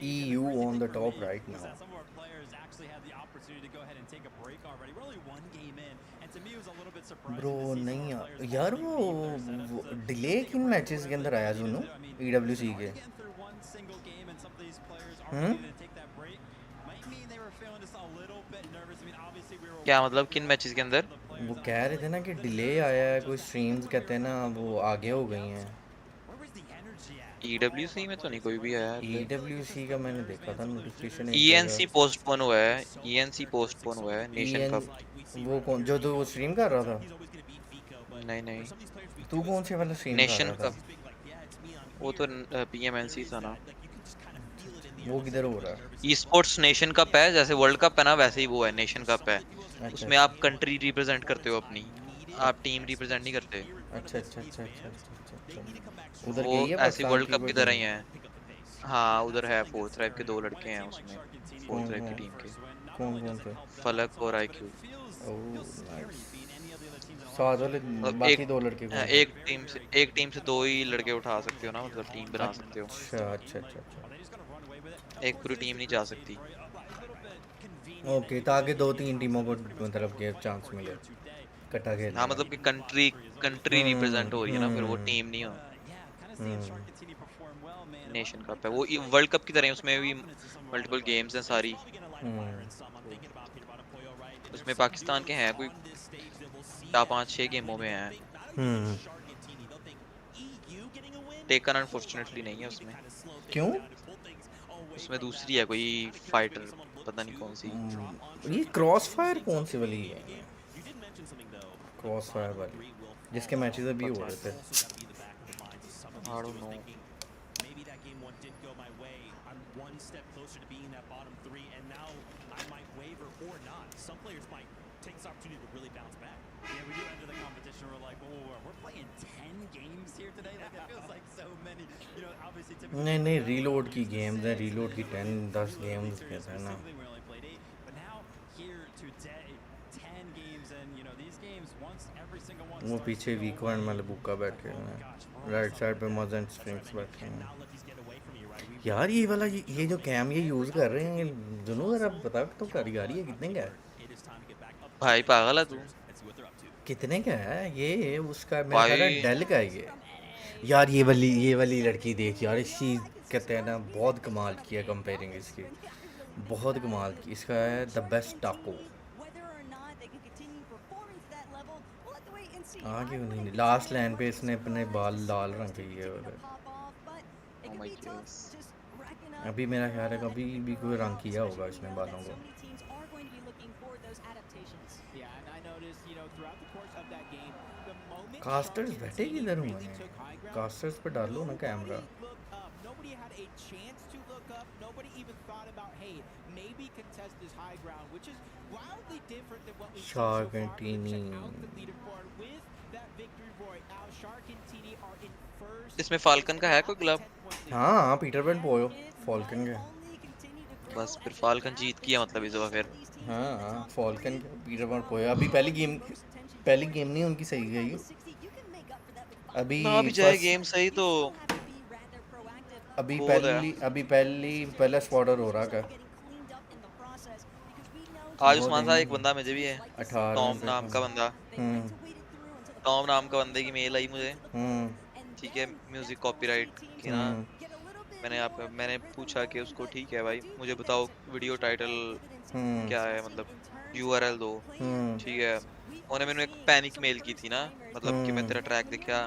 EU on the top right now. Some of our players actually had the opportunity to go ahead and take a break already. We're only 1 game in, and to me it was a little bit surprising. Bro नहीं यार वो delay किन matches के अंदर आया जुनू EWC के. क्या मतलब किन मैचेस के अंदर? वो कह रहे थे ना कि डिले आया है कोई स्ट्रीम्स कहते हैं ना वो आगे हो गई हैं. EWC में तो नहीं कोई भी आया. EWC का मैंने देखा था नोटिफिकेशन. ENC पोस्टपोन हुआ है. ENC पोस्टपोन हुआ है नेशन कप. वो कौन जो तो वो स्ट्रीम कर रहा था? नहीं तू कौन से वाला स्ट्रीम नेशन कप? वो तो PMNC था ना. वो किधर हो रहा है? ई स्पोर्ट्स नेशन कप है जैसे वर्ल्ड कप है ना वैसे ही वो है नेशन कप है. उसमें आप कंट्री रिप्रेजेंट करते हो अपनी, आप टीम रिप्रेजेंट नहीं करते। अच्छा अच्छा अच्छा अच्छा अच्छा अच्छा। उधर वो गई है ऐसे पाकिस्तान वर्ल्ड की कप कोई की तरह टीम? ही है। हाँ उधर है, फोर्थ ट्राइब के 2 लड़के हैं उसमें, फोर्थ कौन ट्राइब की कौन टीम के, कौन कौन से? फलक और आईक्यू। Oh nice. साथ वाले मतलब बाकी दो लड़के कौन से? एक टीम से 2 ही लड़के उठा सकते हो ना, मतलब टीम बना सकते हो, अच्छा अच्छा अच्छा अच्छा। एक पूरी टीम नहीं जा सकती। ओके, ताकि दो तीन टीमों को मतलब के चांस मिले इकट्ठा हाँ खेलने का। मतलब कि कंट्री रिप्रेजेंट हो रही है ना, फिर वो टीम नहीं हो। हम्म। नेशन कप है वो, वर्ल्ड कप की तरह है, उसमें भी मल्टीपल गेम्स हैं सारी। उसमें पाकिस्तान के हैं कोई 4-5-6 गेमों में हैं, हम्म। टेकन अनफॉर्चुनेटली नहीं है उसमें। क्यों? उसमें दूसरी है कोई फाइटर, पता नहीं कौन सी। ये क्रॉस फायर कौन सी वाली है? क्रॉस फायर वाली जिसके मैचेस अभी हो पता रहे थे। I don't know. नहीं नहीं, रीलोड की गेम्स हैं, रीलोड की 10-10 गेम्स है ना। वो पीछे वीक वन में बुक्का बैठे हैं, राइट साइड पे मजन स्ट्रिंग्स बैठे हैं। यार ये वाला ये जो कैम ये यूज़ कर रहे हैं दोनों, अगर आप बताओ तो कारीगरी है कितने का है? भाई पागल है तू कितने का है ये? उसका मेरा ख्याल है भाई। डेल का है ये। यार ये वाली लड़की देख यार, इसी कहते हैं ना बहुत कमाल किया कंपेयरिंग इसकी, बहुत कमाल की। इसका है द बेस्ट टाको। आगे नहीं, लास्ट लाइन पे इसने अपने बाल लाल रंग के किए हुए थे। Oh my God. अभी मेरा ख्याल है कभी भी कोई रंग किया होगा इसने बालों को। कास्टर्स बैठे किधर हुए हैं? कास्टर्स पे डालो ना कैमरा। शार्कटीनी। इसमें फाल्कन का है कोई क्लब? हाँ पीटर पैन पोयो फॉल्कन के। बस फिर फाल्कन जीत किया मतलब इस बार फिर। हाँ फॉल्कन के पीटर पैन पोयो। अभी पहली गेम नहीं उनकी सही गई अभी। ना भी जाए फर्स्ट गेम सही तो अभी बहुत है। पहला स्पॉटर हो रहा का आज वो उस्मान दिन साहब एक बंदा मुझे भी है, 18 टॉम पे। नाम का बंदा। टॉम नाम का बंदे की मेल आई मुझे, ठीक है, म्यूजिक कॉपीराइट की ना। मैंने पूछा कि उसको ठीक है भाई मुझे बताओ वीडियो टाइटल क्या है, मतलब यूआरएल दो, ठीक है। उन्होंने मैंने एक पैनिक मेल की थी ना, मतलब कि मैं तेरा ट्रैक देखा,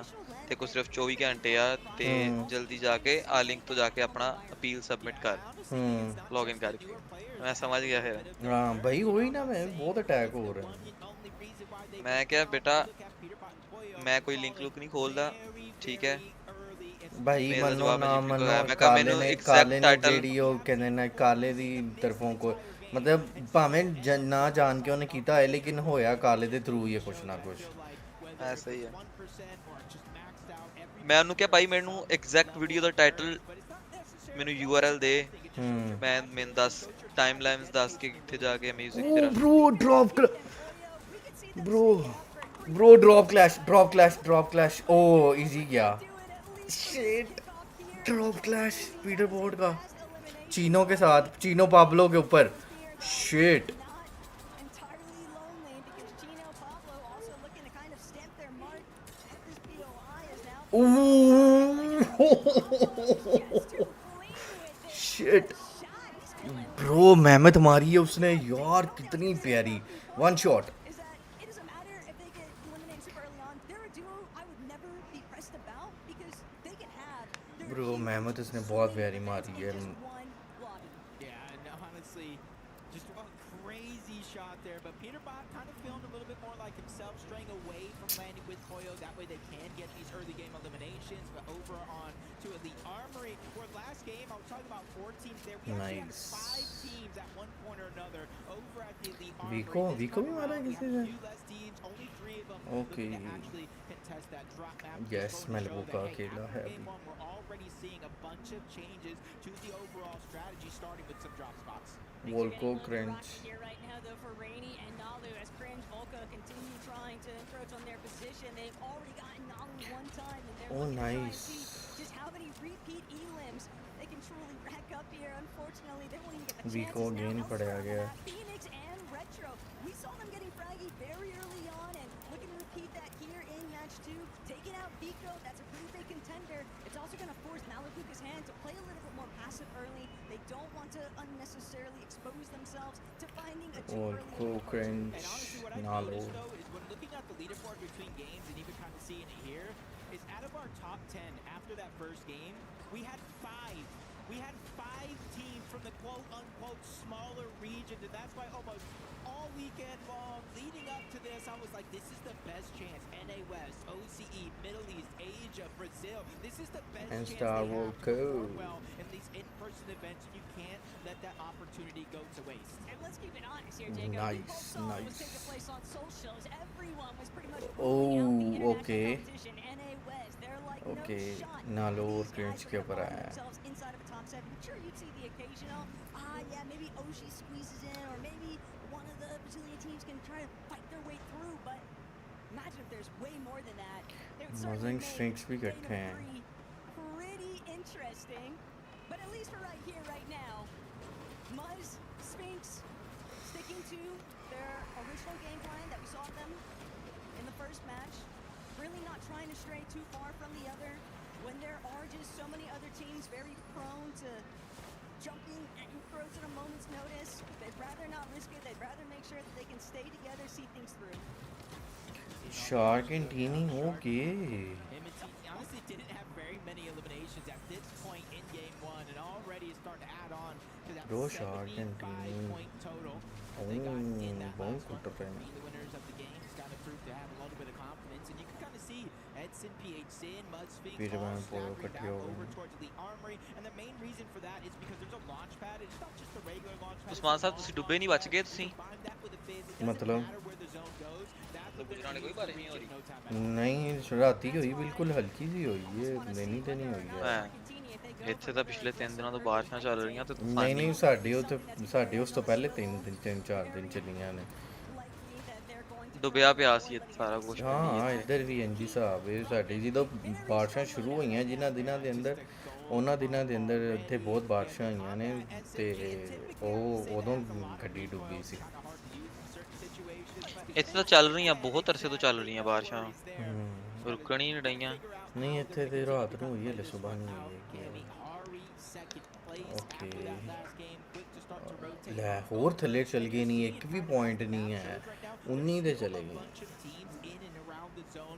तेरे को सिर्फ 24 घंटे या ते जल्दी जाके आ लिंक तो जाके अपना अपील सबमिट कर लॉगिन करके। मैं समझ गया है। हाँ भाई वही ना, मैं बहुत अटैक हो रहे हैं। मैं क्या बेटा, मैं कोई लिंक लुक नहीं खोलता, ठीक है। भाई मेल का मनो जवाब ना मैं यूट्यूब मनो का, मैं कहा काले मैंने ने एग्जैक्ट टाइटल। जेडी ਉਹ ਕਹਿੰਦੇ ਨੇ ਕਾਲੇ ਦੀ ਤਰਫੋਂ ਕੋ मतलब ਭਾਵੇਂ ਨਾ ਜਾਣ ਕੇ ਉਹਨੇ ਕੀਤਾ ਹੈ लेकिन होया काले ਦੇ थ्रू ही कुछ ना कुछ ऐसा ही है। मैं ਉਹਨੂੰ ਕਿਹਾ ਭਾਈ ਮੈਨੂੰ ਐਗਜ਼ੈਕਟ ਵੀਡੀਓ ਦਾ ਟਾਈਟਲ, ਮੈਨੂੰ ਯੂਆਰਐਲ ਦੇ, ਮੈਨੂੰ ਦੱਸ ਟਾਈਮਲਾਈਨਸ ਦੱਸ ਕੇ ਕਿੱਥੇ ਜਾ ਕੇ ਮਿਊਜ਼ਿਕ ਤੇਰਾ। ब्रो ड्रॉप क्लैश ओ इजी गया। Shit drop clash Peter board का चीनो के साथ, चीनो पाब्लो के ऊपर। शिट शिट ब्रो मेहनत मारी है उसने यार, कितनी प्यारी वन शॉट। ब्रो मेहनत उसने बहुत प्यारी मारी है। crazy shot there, but Peterbot kind of feeling a little bit more like himself, straying away from landing with Poyo. That way they can get these early game eliminations, but over on to Elite Armory, where last game I was talking about 4 teams there. We actually had 5 teams at one point or another over at the Elite Armory. Vico भी मारा किसी ने? less teams, only 3 of them Okay. looking to actually contest that drop map. Yes, Just मैं goes to show लोगों का that, hey, अकेला after है game अभी. 1, we're already seeing a bunch of changes to the overall strategy, starting with some drop spots. Volko Cringe. Here right now, though, for Rainy and Nalu, as Cringe Volca continue trying to encroach on their position. They've already gotten Nalu one time, and they're Oh, looking to try and nice. see just how many repeat elims they can truly rack up here. Unfortunately, they won't even get the Vico chances now. again Elsewhere पड़ on गया. that, Phoenix and Retro. We saw them getting fraggy very early on, and looking to repeat that here in match 2. Taking out Vico, that's a pretty big contender. It's also going to force Malabuka's hand to play a little bit more passive early. They don't want to unnecessarily expose themselves to finding a too early Volko Cringe. And honestly, what I Nalo. noticed though is when looking at the leaderboard between games and even kind of seeing it here, is out of our top 10 after that first game, we had 5. We had 5 teams from the quote-unquote smaller region, and that's why almost all weekend long leading up to this, I was like, this is the best chance. NA West, OCE, Middle East, Asia, Brazil. This is the best And chance Star they have World to perform Code. well in these in-person events. You can't let that opportunity go to waste. And let's keep it honest here, Jacob. Nice, Both songs was nice. taking place on socials. Everyone was pretty much Oh, rolling out the international okay. competition. NA West, they're like Okay, no shot. Nalo और These Cringe guys के are ऊपर gonna आया find है. themselves inside of a top 7. Sure, you'd see the occasional, yeah, maybe Oshi squeezes in, or maybe one of the Brazilian teams can try to fight their way through, but imagine if there's way more than that. They would certainly Mozing make Sphinx भी game इकट्ठे हैं. 3 pretty interesting. But at least for right here, right now, Muzz, Sphinx, sticking to their original game plan that we saw them in the first match. Really not trying to stray too far from the other. When there are just so many other teams very prone to jumping at encroach at a moment's notice, they'd rather not risk it. They'd rather make sure that they can stay together, see things through. Shark and Teeny, okay. Honestly didn't have very many eliminations at this point in game 1, and already is starting to add on to that Bro, Shark and 75-point total. Oh, They got in that बहुत last one. कुट रहे हैं. Being the winners of the game has got to prove to have a little bit of confidence, and you can kind of see Edson, PHC, and Mud Sphinx Peter all Van Poel staggering इकट्ठे back हो गए over हैं. towards the armory, and the main reason for that is because there's a launch pad. It's not just a regular launch pad. Usman साहब ਤੁਸੀਂ ਡੁੱਬੇ ਨਹੀਂ ਬਚ ਗਏ ਤੁਸੀਂ मतलब बुझाने कोई बात नहीं हो रही नहीं राती हुई बिल्कुल हल्की सी हुई है नहीं तो नहीं हुई है ਇੱਥੇ ਤਾਂ ਪਿਛਲੇ 3 ਦਿਨਾਂ ਤੋਂ ਬਾਰਿਸ਼ਾਂ ਚੱਲ ਰਹੀਆਂ ਤੇ ਨਹੀਂ ਨਹੀਂ ਸਾਡੇ ਉਸ ਤੋਂ ਪਹਿਲੇ 3-4 ਦਿਨ ਚੱਲੀਆਂ ਨੇ ਡੁੱਬਿਆ ਪਿਆ ਸੀ ਇੱਥੇ ਸਾਰਾ ਕੁਝ ਹਾਂ ਇੱਧਰ ਵੀ ਇੰਜੀ ਹਿਸਾਬ ਹੈ ਸਾਡੇ ਜਦੋਂ ਬਾਰਿਸ਼ਾਂ ਸ਼ੁਰੂ ਹੋਈਆਂ ਜਿਨ੍ਹਾਂ ਦਿਨਾਂ ਦੇ ਅੰਦਰ ਉਹਨਾਂ ਦਿਨਾਂ ਦੇ ਅੰਦਰ ਇੱਥੇ ਬਹੁਤ ਬਾਰਿਸ਼ਾਂ ਹੋਈਆਂ ਨੇ ਤੇ ਉਹ ਉਦੋਂ ਗੱਡੀ ਡੁੱਬੀ ਸੀ ਇੱਥੇ ਤਾਂ ਚੱਲ ਰਹੀਆਂ ਬਹੁਤ ਅਰਸੇ ਤੋਂ ਚੱਲ ਰਹੀਆਂ ਬਾਰਿਸ਼ਾਂ ਰੁਕਣ ਹੀ ਨਹੀਂ ਰਹੀਆਂ ਨਹੀਂ ਇੱਥੇ ਤੇ ਰਾਤ ਨੂੰ ਹੋਈ ਹੈ ਸਵੇਰ ਨੂੰ ਹੋਈ ਹੈ ਓਕੇ ਲੈ ਹੋਰ ਥੱਲੇ ਚਲ ਗਏ ਨਹੀਂ ਇੱਕ ਵੀ ਪੁਆਇੰਟ ਨਹੀਂ ਹੈ 19 ਦੇ ਚਲੇ ਗਏ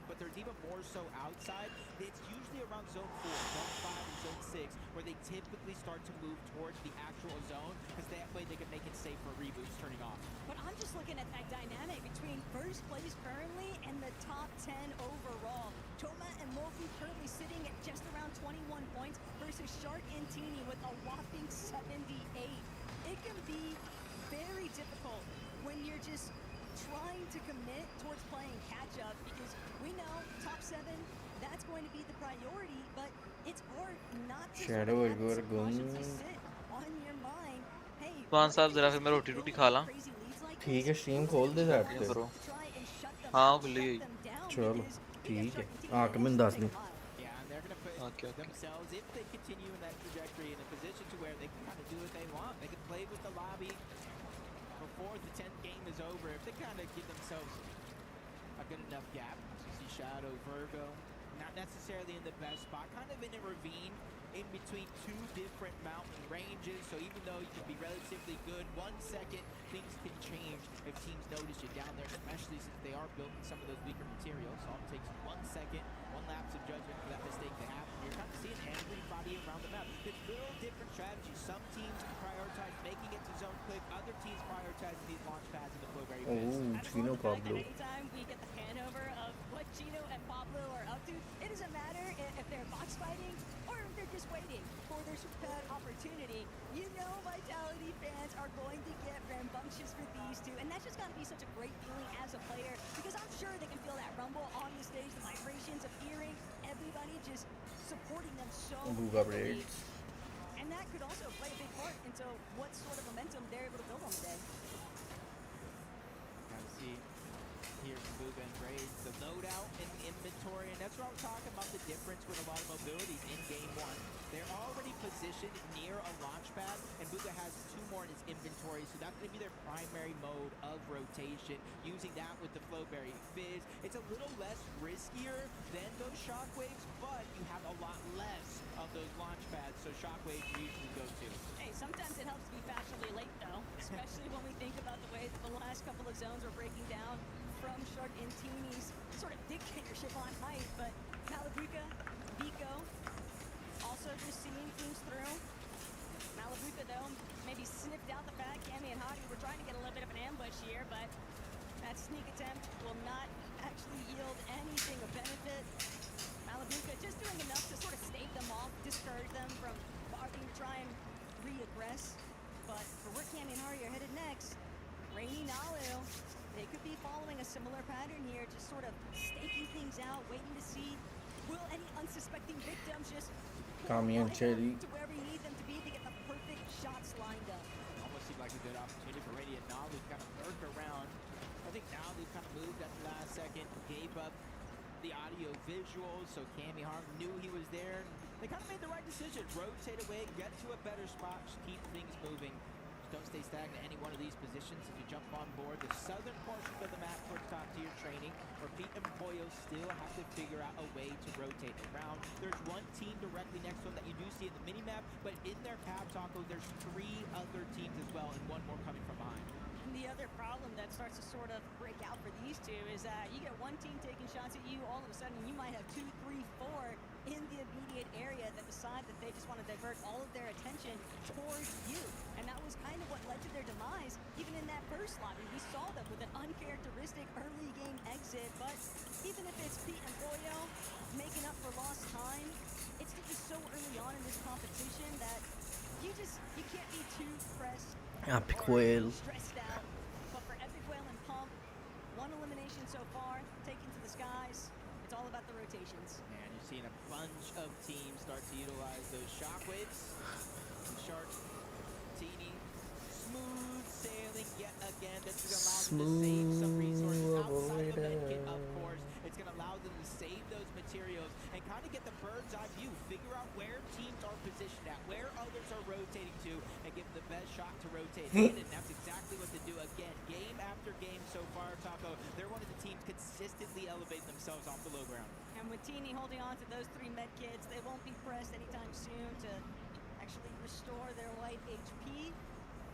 but there's even more so outside. It's usually around zone 4, zone 5, and zone 6 where they typically start to move towards the actual zone, because that way they can make it safe for reboots turning off. But I'm just looking at that dynamic between first place currently and the top 10 overall. Toma and Mofu currently sitting at just around 21 points versus Shark and Teeny with a whopping 78. It can be very difficult when you're just trying to commit towards playing catch up, because we know top 7, that's going to be the priority, but it's hard not to Shadow sort of have Edgar some Gun caution sit on your mind. Hey, पान साहब जरा फिर मैं रोटी रोटी खा ला ठीक है stream खोल दे side पे करो हाँ खुली हुई चलो ठीक है आके मैं दस दिन Okay, okay. Themselves, if they continue in that trajectory in a position to where they can kind of do what they want, they can play with the lobby before the 10th game is over. If they kind of give themselves a good enough gap, so you see Shadow, Virgo, not necessarily in the best spot, kind of in a ravine in between two different mountain ranges. So even though you can be relatively good, 1 second things can change if teams notice you down there, especially since they are building some of those weaker materials. So it takes 1 second, 1 lapse of judgment for that mistake to happen. You're kind of seeing everybody around the map. There's little different strategies. Some teams prioritize making it to zone quick, other teams prioritizing these long Chino Pablo. Anytime we get the hanover of what Chino and Pablo are up to, it doesn't matter if they're box fighting or if they're just waiting for their super opportunity. You know Vitality fans are going to get rambunctious for these two, and that's just got to be such a great feeling as a player, because I'm sure they can feel that rumble on the stage, the vibrations of hearing everybody just supporting them so heavily. And that could also play a big part into what sort of momentum they're able to build on the day. Now see here from Booga and Braid, the loadout and the inventory, and that's what I'm talking about, the difference with a lot of mobilities in game one. They're already positioned near a launch pad, and Booga has 2 more in his inventory, so that's going to be their primary mode of rotation, using that with the Flowberry Fizz. It's a little less riskier than those shockwaves, but you have a lot less of those launch pads, so shockwaves usually go to. Hey, sometimes it helps to be fashionably late, though, especially when we think about the way that the last couple of zones were breaking down from Shark and Teeny's sort of dictatorship on height, but Malabuka, Vico, also just seeing things through. Malabuka, though, maybe sniffed out the fact Cammy and Hottie were trying to get a little bit of an ambush here, but that sneak attempt will not actually yield anything of benefit. Malabuka just doing enough to sort of stave them off, discourage them from barking to try and re-aggress. But for where Cammy and Hottie are headed next, Rainy Nalu, they could be following a similar pattern here, just sort of staking things out, waiting to see, will any unsuspecting victims just Kami and Cherry to wherever you need them to be to get the perfect shots lined up. Almost seemed like a good opportunity for Rainy and Nalu kind of lurk around. I think Nalu kind of moved at the last second, gave up the audio visuals, so Cammy Harm knew he was there. They kind of made the right decision, rotate away, get to a better spot, just keep things moving. Don't stay stagnant at any one of these positions as you jump on board the southern portion of the map towards top tier training, where Pete and Pollo still have to figure out a way to rotate around. There's one team directly next to them that you do see in the mini-map, but in their path, Taco, there's 3 other teams as well, and 1 more coming from behind. And the other problem that starts to sort of break out for these two is that you get one team taking shots at you, all of a sudden you might have 2, 3, 4 in the immediate area that decide that they just want to divert all of their attention towards you. And that was kind of what led to their demise, even in that first lobby. We saw them with an uncharacteristic early game exit, but even if it's Pete and Pollo making up for lost time, it's just so early on in this competition that you can't be too pressed Epic Whale. stressed out. But for Epic Whale and Pump, 1 elimination so far, taken to the skies. It's all about the rotations. And you're seeing a bunch of teams start to utilize those shockwaves. Shark, Teeny, smooth sailing yet again. That's going to allow them to save some resources outside of the medkit, of course. It's going to allow them to save those materials and kind of get the bird's eye view, figure out where teams are positioned at, where others are rotating to, and give them the best shot to rotate in. And that's exactly what they do again. Game after game so far, Taco, they're one of the teams consistently elevating themselves off the low ground. And with Teeny holding on to those 3 med kits, they won't be pressed anytime soon to actually restore their white HP.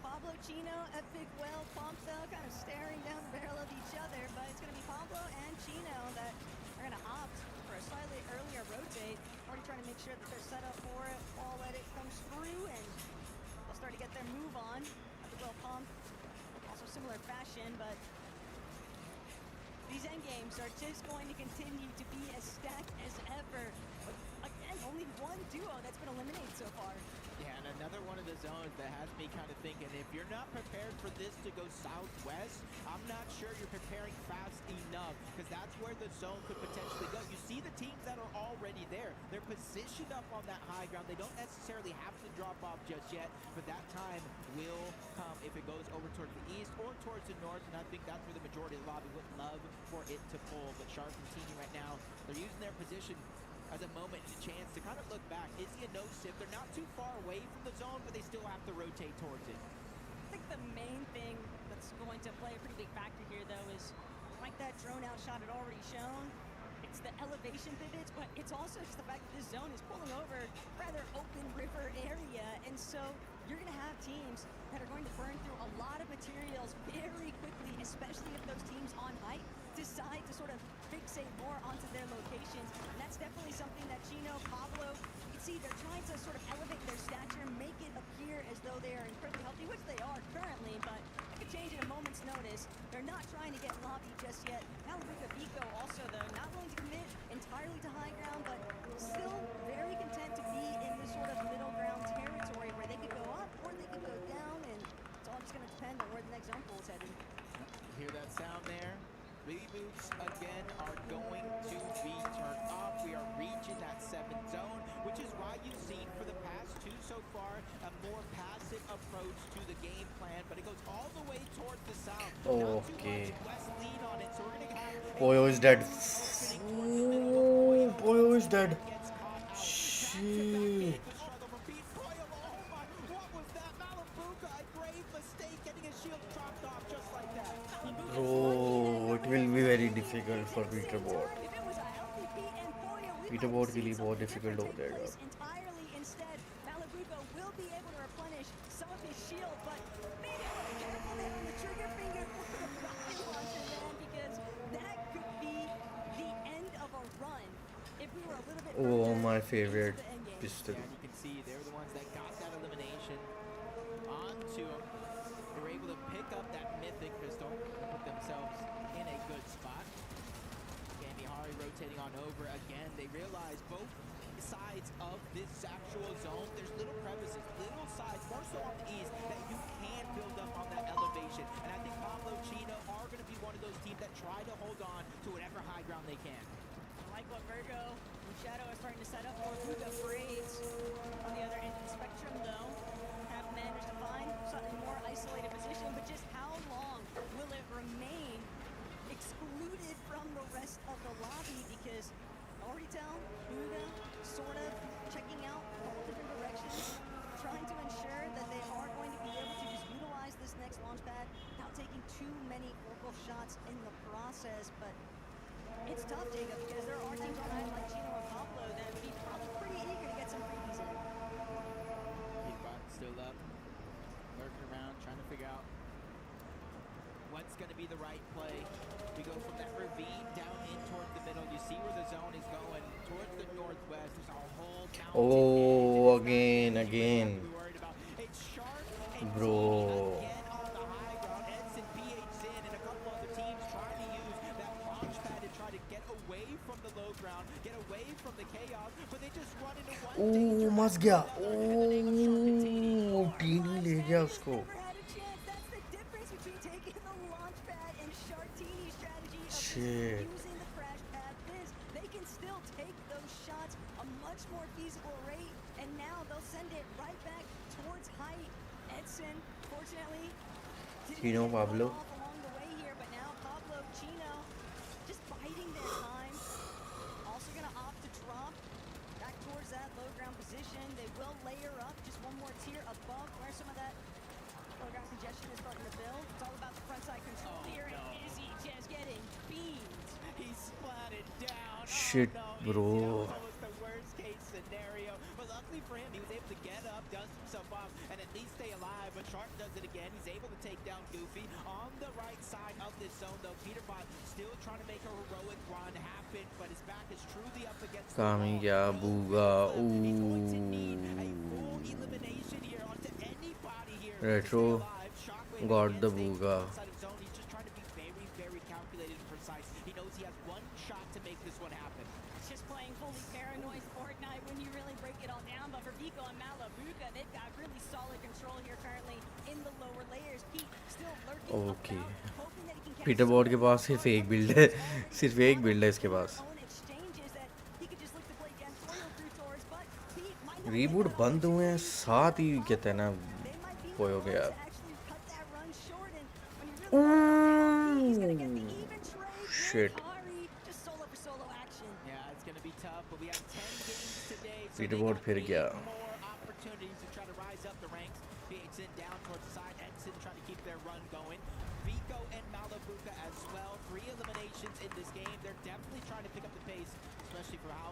Pablo, Chino, Epic Whale, Pump, though, kind of staring down the barrel of each other, but it's going to be Pablo and Chino that are going to opt for a slightly earlier rotate. Already trying to make sure that they're set up for it. All let it comes through, and they'll start to get their move on. Epic Whale, Pump, also similar fashion, but these end games are just going to continue to be as stacked as ever. But again, only 1 duo that's been eliminated so far. Yeah, and another one of the zones that has me kind of thinking, if you're not prepared for this to go southwest, I'm not sure you're preparing fast enough, because that's where the zone could potentially go. You see the teams that are already there. They're positioned up on that high ground. They don't necessarily have to drop off just yet, but that time will come if it goes over towards the east or towards the north, and I think that's where the majority of the lobby would love for it to pull. But Shark and Teeny right now, they're using their position as a moment and a chance to kind of look back. Izzy and no-sip, they're not too far away from the zone, but they still have to rotate towards it. I think the main thing that's going to play a pretty big factor here, though, is like that drone-out shot had already shown, it's the elevation pivots, but it's also just the fact that this zone is pulling over rather open river area, and so you're going to have teams that are going to burn through a lot of materials very quickly, especially if those teams on height decide to sort of fixate more onto their locations. And that's definitely something that Chino, Pablo, you can see they're trying to sort of elevate their stature, make it appear as though they are incredibly healthy, which they are currently, but it could change in a moment's moment's notice. They're not trying to get lobby just yet. Malabuka Vico also, though, not willing to commit entirely to high ground, but still very content to be in this sort of middle ground territory where they could go up or they could go down, and it's all just going to depend on where the next zone pool is heading. Hear that sound there? Reboots again are going to be turned off. We are reaching that 7th zone, which is why you've seen for the past 2 so far a more passive approach to the game plan, but it goes all the way towards the south. Okay. West lead on it, so we're going to have Poyo is dead. Ooh, Poyo is dead. Shit. Bro, it will be very difficult for Peterbot. Peterbot के लिए बहुत difficult हो जाएगा. Entirely instead, Malabuka will be able to replenish some of his shield, but maybe a little careful there on the trigger finger for the rocket launcher, man, because that could be the end of a run if we were a little bit Oh, my favorite pistol. And you can see they're the ones that got that elimination onto him. They were able to pick up that mythic pistol and put themselves in a good spot. Gamihari rotating on over again. They realize both sides of this actual zone, there's little crevices, little sides, more so on the east, that you can build up on that elevation. And I think Pablo Chino are going to be one of those teams that try to hold on to whatever high ground they can. I like what Virgo and Shadow are starting to set up for Buka Braids. On the other end of the spectrum, though, have managed to find slightly more isolated position, but just how long will it remain excluded from the rest of the lobby? Because I already tell Buka sort of checking out all different directions, trying to ensure that they are going to be able to just utilize this next launch pad without taking too many orbital shots in the process. But it's tough, Jacob, because there are teams on island like Chino and Pablo that would be probably pretty eager to get some freebies in. Peterbot still up, lurking around, trying to figure out what's going to be the right play. We go from that ravine down in towards the middle. You see where the zone is going towards the northwest. There's a whole mountain. Oh, again. We worried about. It's Shark and Bro. again on the high ground. Edson, BH in, and a couple other teams trying to use that launch pad to try to get away from the low ground, get away from the chaos, but they just run into one. Oh, मस गया. Oh, tiny ले गया उसको. Shit. Using the crash pad, they can still take those shots a much more feasible rate, and now they'll send it right back towards height. Edson, fortunately, Chino, Pablo. along the way here, but now Pablo, Chino, just biding their time. Also gonna opt to drop back towards that low ground position. They will layer up just one more tier above where some of that low ground congestion is starting to build. It's all about the front side control here, and Izzy just getting beamed. He splatted down. Shit, bro. That was the worst case scenario. But luckily for him, he was able to get up, dust himself off, and at least stay alive. But Shark does it again. He's able to take down Goofy on the right side of this zone, though. Peterbot still trying to make a heroic run happen, but his back is truly up against the wall. Kamiya Booga. Retro got the Booga. He's just trying to be very, very calculated and precise. He knows he has one shot to make this one happen. It's just playing fully paranoid Fortnite when you really break it all down. But for Vico and Malabuka, they've got really solid control here currently in the lower layers. Pete still lurking Okay. about, hoping that he can catch पीटरबॉट के पास सिर्फ एक build है. सिर्फ एक build है इसके पास. exchanges that he could just look to play janitorial through tours, but Pete might not reboot बंद हुए हैं साथ ही कहते हैं ना पोयो के यार. actually cut that run short, and when you really he's gonna get the even trade. Shit. Ari, just solo for solo action. Yeah, it's gonna be tough, but we have 10 games today, so पीटरबॉट फिर गया. more opportunities to try to rise up the ranks. Edson down towards the side. Edson trying to keep their run going. Vico and Malabuka as well. 3 eliminations in this game. They're definitely trying to pick up the pace, especially for how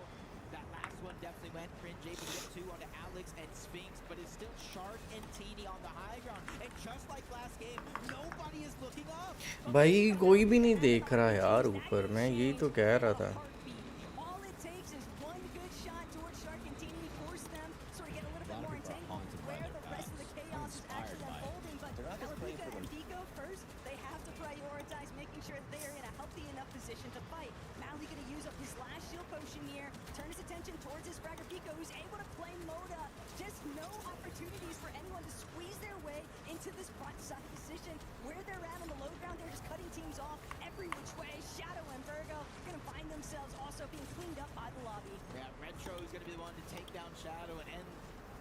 that last one definitely went. Cringe able to get 2 onto Alex and Sphinx, but it's still Shark and Teeny on the high ground. And just like last game, nobody is looking up. भाई कोई भी नहीं देख रहा यार ऊपर. मैं यही तो कह रहा था. All it takes is one good shot towards Shark and Teeny, force them sort of get a little bit more entangled where the rest of the chaos is actually unfolding. But Malabuka and Vico first, they have prioritize making sure they are in a healthy enough position to fight. Mally going to use up his last shield potion here, turn his attention towards his Fragger Pico, who's able to play Moda. Just no opportunities for anyone to squeeze their way into this front side position. Where they're at on the low ground, they're just cutting teams off every which way. Shadow and Virgo going to find themselves also being cleaned up by the lobby. Yeah, Retro is going to be the one to take down Shadow and end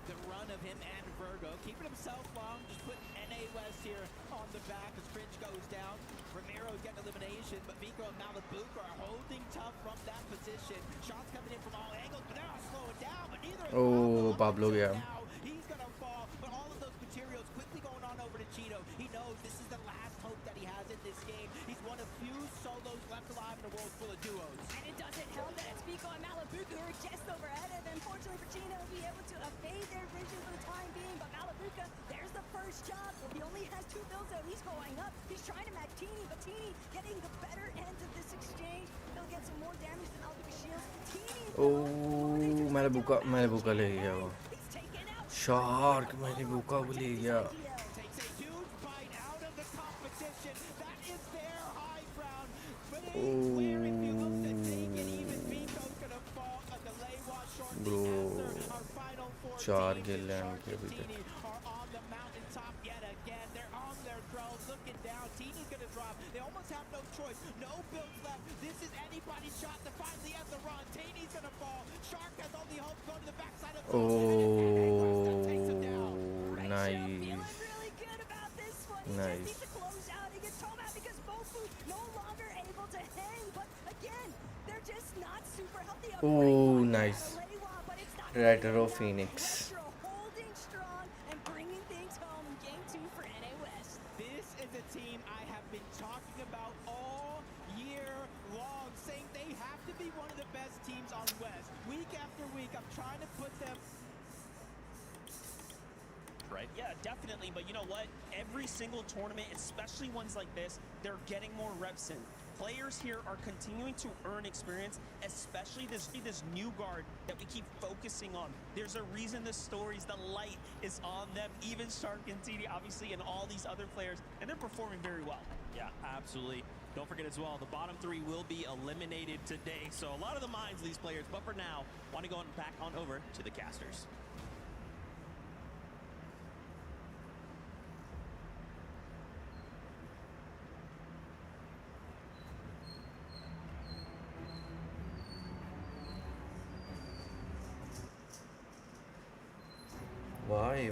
the run of him and Virgo. Keeping himself long, just putting NA West here on the back as Cringe goes down. Ramiro's getting elimination, but Vico and Malibuca are holding tough from that position. Shots coming in from all angles, but they're all slowing down, but neither is Pablo गया. now. He's going to fall, but all of those materials quickly going on over to Cheeto. He knows this is the last hope that he has in this game. He's one of few solos left alive in a world full of duos. And it doesn't help that it's Vico and Malibuca who are just over ahead. Unfortunately for Chino, he'll be able to evade their vision for the time being, but Malibuca, there's the first job. He only has 2 builds though. He's going up. He's trying to match Teeny, but Teeny getting the better end of this exchange. He'll get some more damage than Malibuca shields. Teeny, Malibuca ले गया वो. Shark Malibuca को ले गया. Takes a huge bite out of the competition. That is their high ground. But it Oh. is where if you look to take it, even Vico's gonna fall. A delay was shortly Bro, after our final 4 4 teams. kill हैं Shark उनके and अभी तक. Teeny are on the mountaintop yet again. They're on their drones, looking down. Teeny's gonna drop. They almost have no choice. No builds left. This is anybody's shot to finally end the run. Teeny's gonna fall. Shark has only hope going to the backside of the Oh, nice. feeling really good about this one. He Nice. just needs to close out and get Tom out because Mofu no longer able to hang. But again, they're just not super healthy. A Oh, great nice. shot out of Leiwa, but it's not Retro enough. Phoenix. Retro holding strong and bringing things home in game 2 for NA West. This is a team I have been talking about all year long, saying they have to be one of the best teams on West. Week after week, I'm trying to put them. Right? Yeah, definitely. But you know what? Every single tournament, especially ones like this, they're getting more reps in. Players here are continuing to earn experience, especially this new guard that we keep focusing on. There's a reason the stories, the light is on them, even Shark and TD, obviously, and all these other players, and they're performing very well. Yeah, absolutely. Don't forget as well, the bottom 3 will be eliminated today. So a lot of the minds of these players, but for now, want to go back on over to the casters. Why?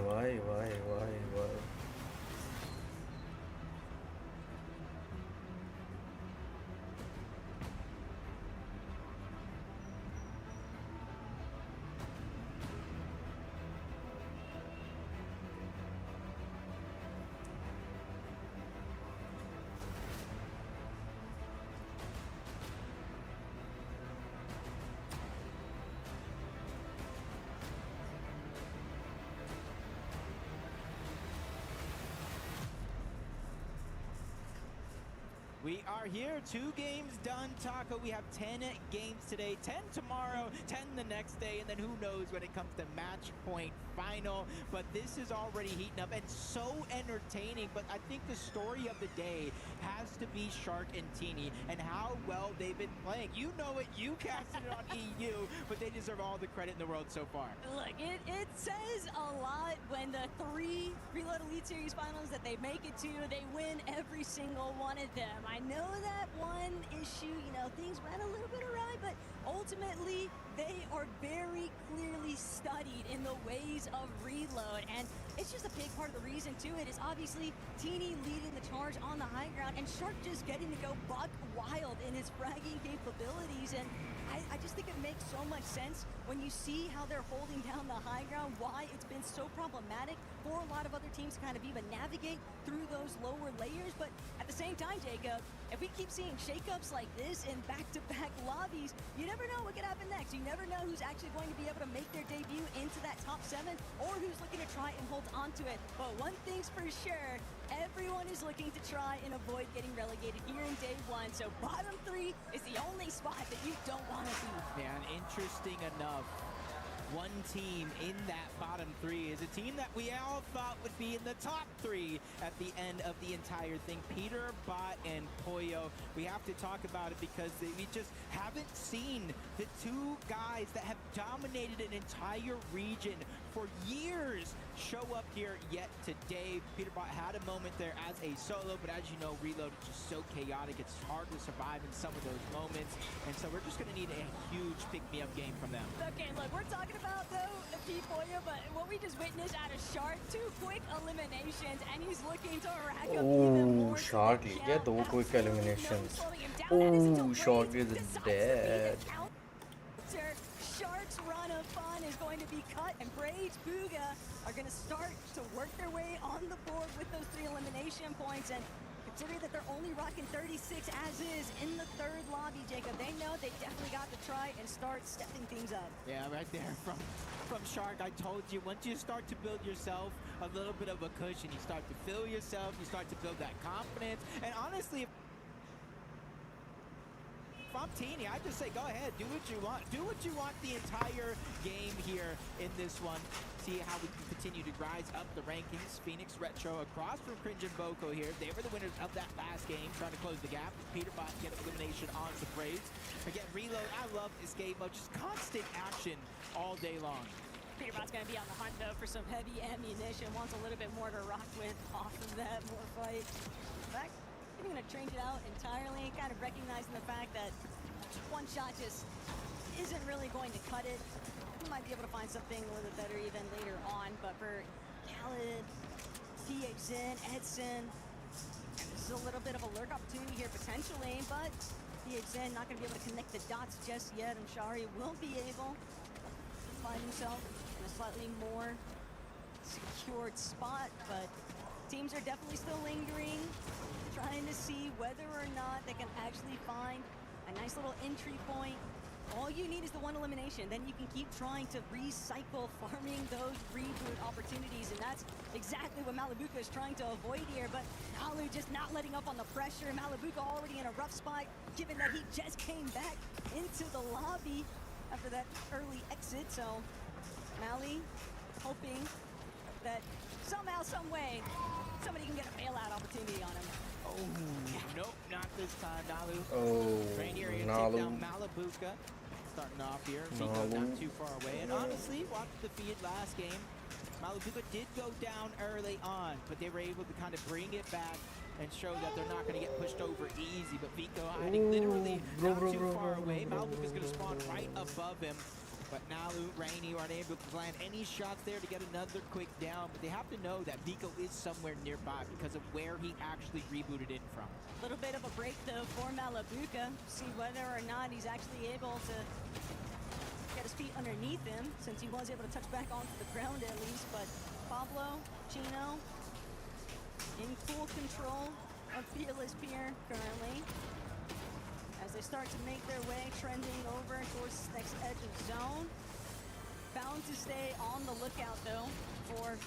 We are here, 2 games done, Taco. We have 10 games today, 10 tomorrow, 10 the next day, and then who knows when it comes to match point final. But this is already heating up and so entertaining. But I think the story of the day has to be Shark and Teeny and how well they've been playing. You know it, you casted it on EU, but they deserve all the credit in the world so far. Look, it says a lot when the 3 Reload Elite Series finals that they make it to, they win every single one of them. I know that one issue, you know, things went a little bit awry, but ultimately they are very clearly studied in the ways of Reload, and it's just a big part of the reason to it is obviously Teeny leading the charge on the high ground and Shark just getting to go buck wild in his fragging capabilities. And I just think it makes so much sense when you see how they're holding down the high ground, why it's been so problematic for a lot of other teams to kind of even navigate through those lower layers. But at the same time, Jacob, if we keep seeing shakeups like this in back-to-back lobbies, you never know what could happen next. You never know who's actually going to be able to make their debut into that top 7 or who's looking to try and hold on to it. But one thing's for sure, everyone is looking to try and avoid getting relegated here in day 1. So bottom 3 is the only spot that you don't want to be. Man, interesting enough. one team in that bottom three is a team that we all thought would be in the top three at the end of the entire thing. Peter, Bot, and Pollo. We have to talk about it because we just haven't seen the two guys that have dominated an entire region for years show up here yet today. Peter Bot had a moment there as a solo, but as you know, Reload is just so chaotic. It's hard to survive in some of those moments, and so we're just going to need a huge pick-me-up game from them. Okay, look, we're talking about, though, Pollo, but what we just witnessed out of Shark, 2 quick eliminations, and he's looking to rack up even more. Shark ले गया 2 quick eliminations. Oh, Shark is dead. Shark's run of fun is going to be cut, and Braids, Booga are going to start to work their way on the board with those 3 elimination points. And considering that they're only rocking 36 as is in the 3rd lobby, Jacob, they know they definitely got to try and start stepping things up. Yeah, right there from Shark. I told you, once you start to build yourself a little bit of a cushion, you start to feel yourself, you start to build that confidence. And honestly, if I'm Teeny, I just say go ahead, do what you want. Do what you want the entire game here in this one. See how we can continue to rise up the rankings. Phoenix Retro across from Cringe and Boko here. They were the winners of that last game, trying to close the gap. Peter Bot get elimination on the Braids. Again, Reload, I love escape mode, just constant action all day long. Peter Bot's going to be on the hunt, though, for some heavy ammunition. Wants a little bit more to rock with off of that, more fight. In fact, I'm going to change it out entirely, kind of recognizing the fact that one shot just isn't really going to cut it. We might be able to find something a little bit better even later on, but for Khaled, THZen, Edson, and this is a little bit of a lurk opportunity here potentially, but THZen not going to be able to connect the dots just yet, and Shari will be able to find himself in a slightly more secured spot, but teams are definitely still lingering, trying to see whether or not they can actually find a nice little entry point. All you need is the 1 elimination. Then you can keep trying to recycle, farming those reboot opportunities. And that's exactly what Malibuka is trying to avoid here. But Nalu just not letting up on the pressure. Malibuka already in a rough spot, given that he just came back into the lobby after that early exit. So Mali hoping that somehow, some way, somebody can get a bailout opportunity on him. Oh, nope, not this time, Nalu. Oh, Rainier here to take down Malibuka. Starting off here, Vico not too far away. And honestly, watched the feed last game. Malibuka did go down early on, but they were able to kind of bring it back and show that they're not going to get pushed over easy. But Vico hiding literally not too far away. Malibuka's going to spawn right above him. But Nalu, Rainy aren't able to land any shots there to get another quick down. But they have to know that Vico is somewhere nearby because of where he actually rebooted in from. A little bit of a break, though, for Malibuka. See whether or not he's actually able to get his feet underneath him, since he was able to touch back onto the ground at least. But Pablo, Chino, in full control of Fearless Pier currently, as they start to make their way, trending over towards this next edge of zone. Bound to stay on the lookout, though, for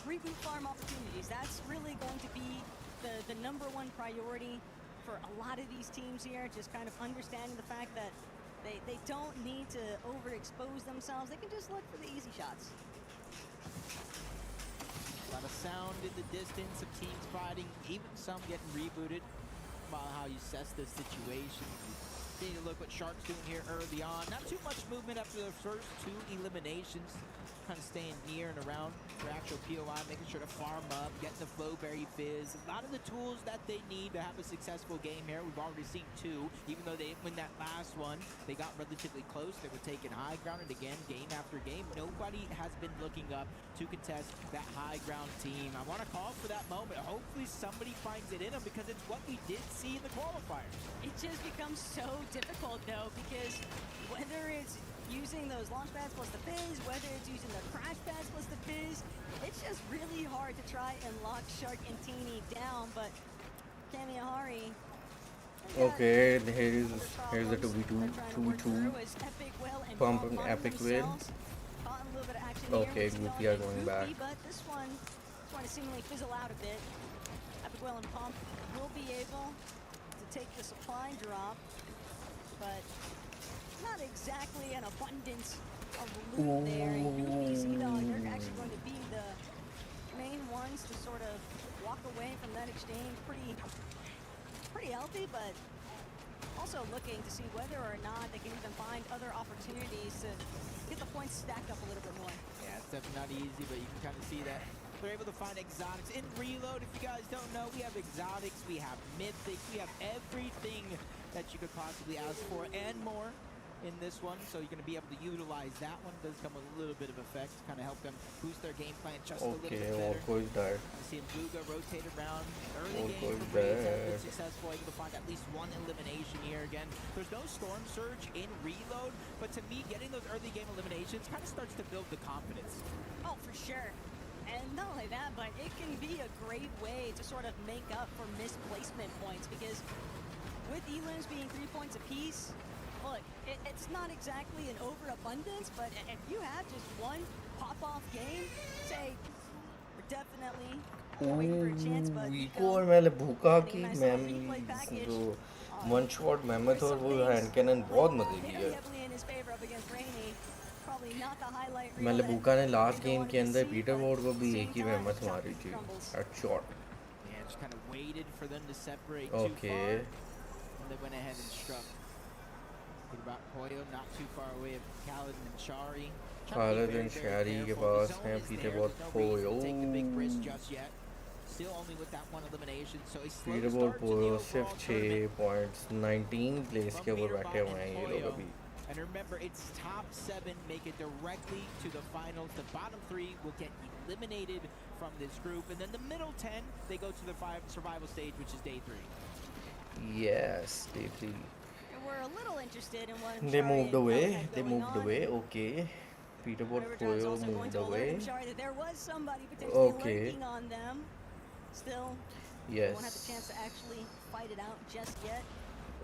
reboot farm opportunities. That's really going to be the #1 priority for a lot of these teams here. Just kind of understanding the fact that they don't need to overexpose themselves. They can just look for the easy shots. A lot of sound in the distance of teams fighting, even some getting rebooted. About how you assess this situation. Need to look what Shark's doing here early on. Not too much movement after the first 2 eliminations. Kind of staying near and around their actual POI, making sure to farm up, getting the Flowberry Fizz. A lot of the tools that they need to have a successful game here. We've already seen 2. Even though they didn't win that last one, they got relatively close. They were taking high ground, and again, game after game, nobody has been looking up to contest that high ground team. I want to call for that moment. Hopefully somebody finds it in them, because it's what we did see in the qualifiers. It just becomes so difficult, though, because whether it's using those launch pads plus the Fizz, whether it's using the crash pads plus the Fizz, it's just really hard to try and lock Shark and Teeny down. But Kamihari, okay, here's the 2v2 pumping Epic Will. Okay, Goofy are going back. But this one to seemingly fizzle out a bit. Epic Will and Pump will be able to take the supply drop, but not exactly an abundance of move there, and UWC, though, they're actually going to be the main ones to sort of walk away from that exchange pretty healthy, but also looking to see whether or not they can even find other opportunities to get the points stacked up a little bit more. Yeah, it's definitely not easy, but you can kind of see that they're able to find exotics in reload. If you guys don't know, we have exotics, we have mythics, we have everything that you could possibly ask for and more in this one. So you're going to be able to utilize that one. It does come with a little bit of effect to kind of help them boost their game plan just a little bit better. Goes that. I see Booga rotate around early All game goes for Braves have been that. successful, able to find at least one elimination here again. There's no Storm Surge in reload, but to me, getting those early game eliminations kind of starts to build the confidence. Oh, for sure. And not only that, but it can be a great way to sort of make up for misplacement points, because with elims being 3 points apiece, look, it's not exactly an overabundance, but if you have just one pop-off game, say, we're definitely waiting for a chance, but वीको और मैंने भूखा की ma'am जो one shot Mehmed और वो hand cannon बहुत मजे की है। मैंने भूखा ने लास्ट गेम के अंदर पीटर वॉर्ड को भी एक ही मेहमद मारी थी headshot. Yeah, just kind of waited for them to separate Okay. too far, and they went ahead and struck. Think about Pollo, not too far away of Khaled and Shari. Khaled and Shari के पास हैं Peter ward पोयो। Take the big risk just yet. Still only with that one elimination, so a slow Peter start ward to the पोयो overall सिर्फ 6 tournament. Points 19 place के ऊपर बैठे हुए हैं ये लोग अभी। And remember, it's top 7 make it directly to the finals. The bottom 3 will get eliminated from this group, and then the middle 10 they go to the survival stage, which is day 3. Yes, day 3. we're a little interested in what They Shari moved and away. Khaled have They going moved on. away. Okay. Peter River John's Portfolio also going moved to alert away. him, Shari, that there was somebody potentially Okay. lurking on them. Still, Yes. won't have the chance to actually fight it out just yet.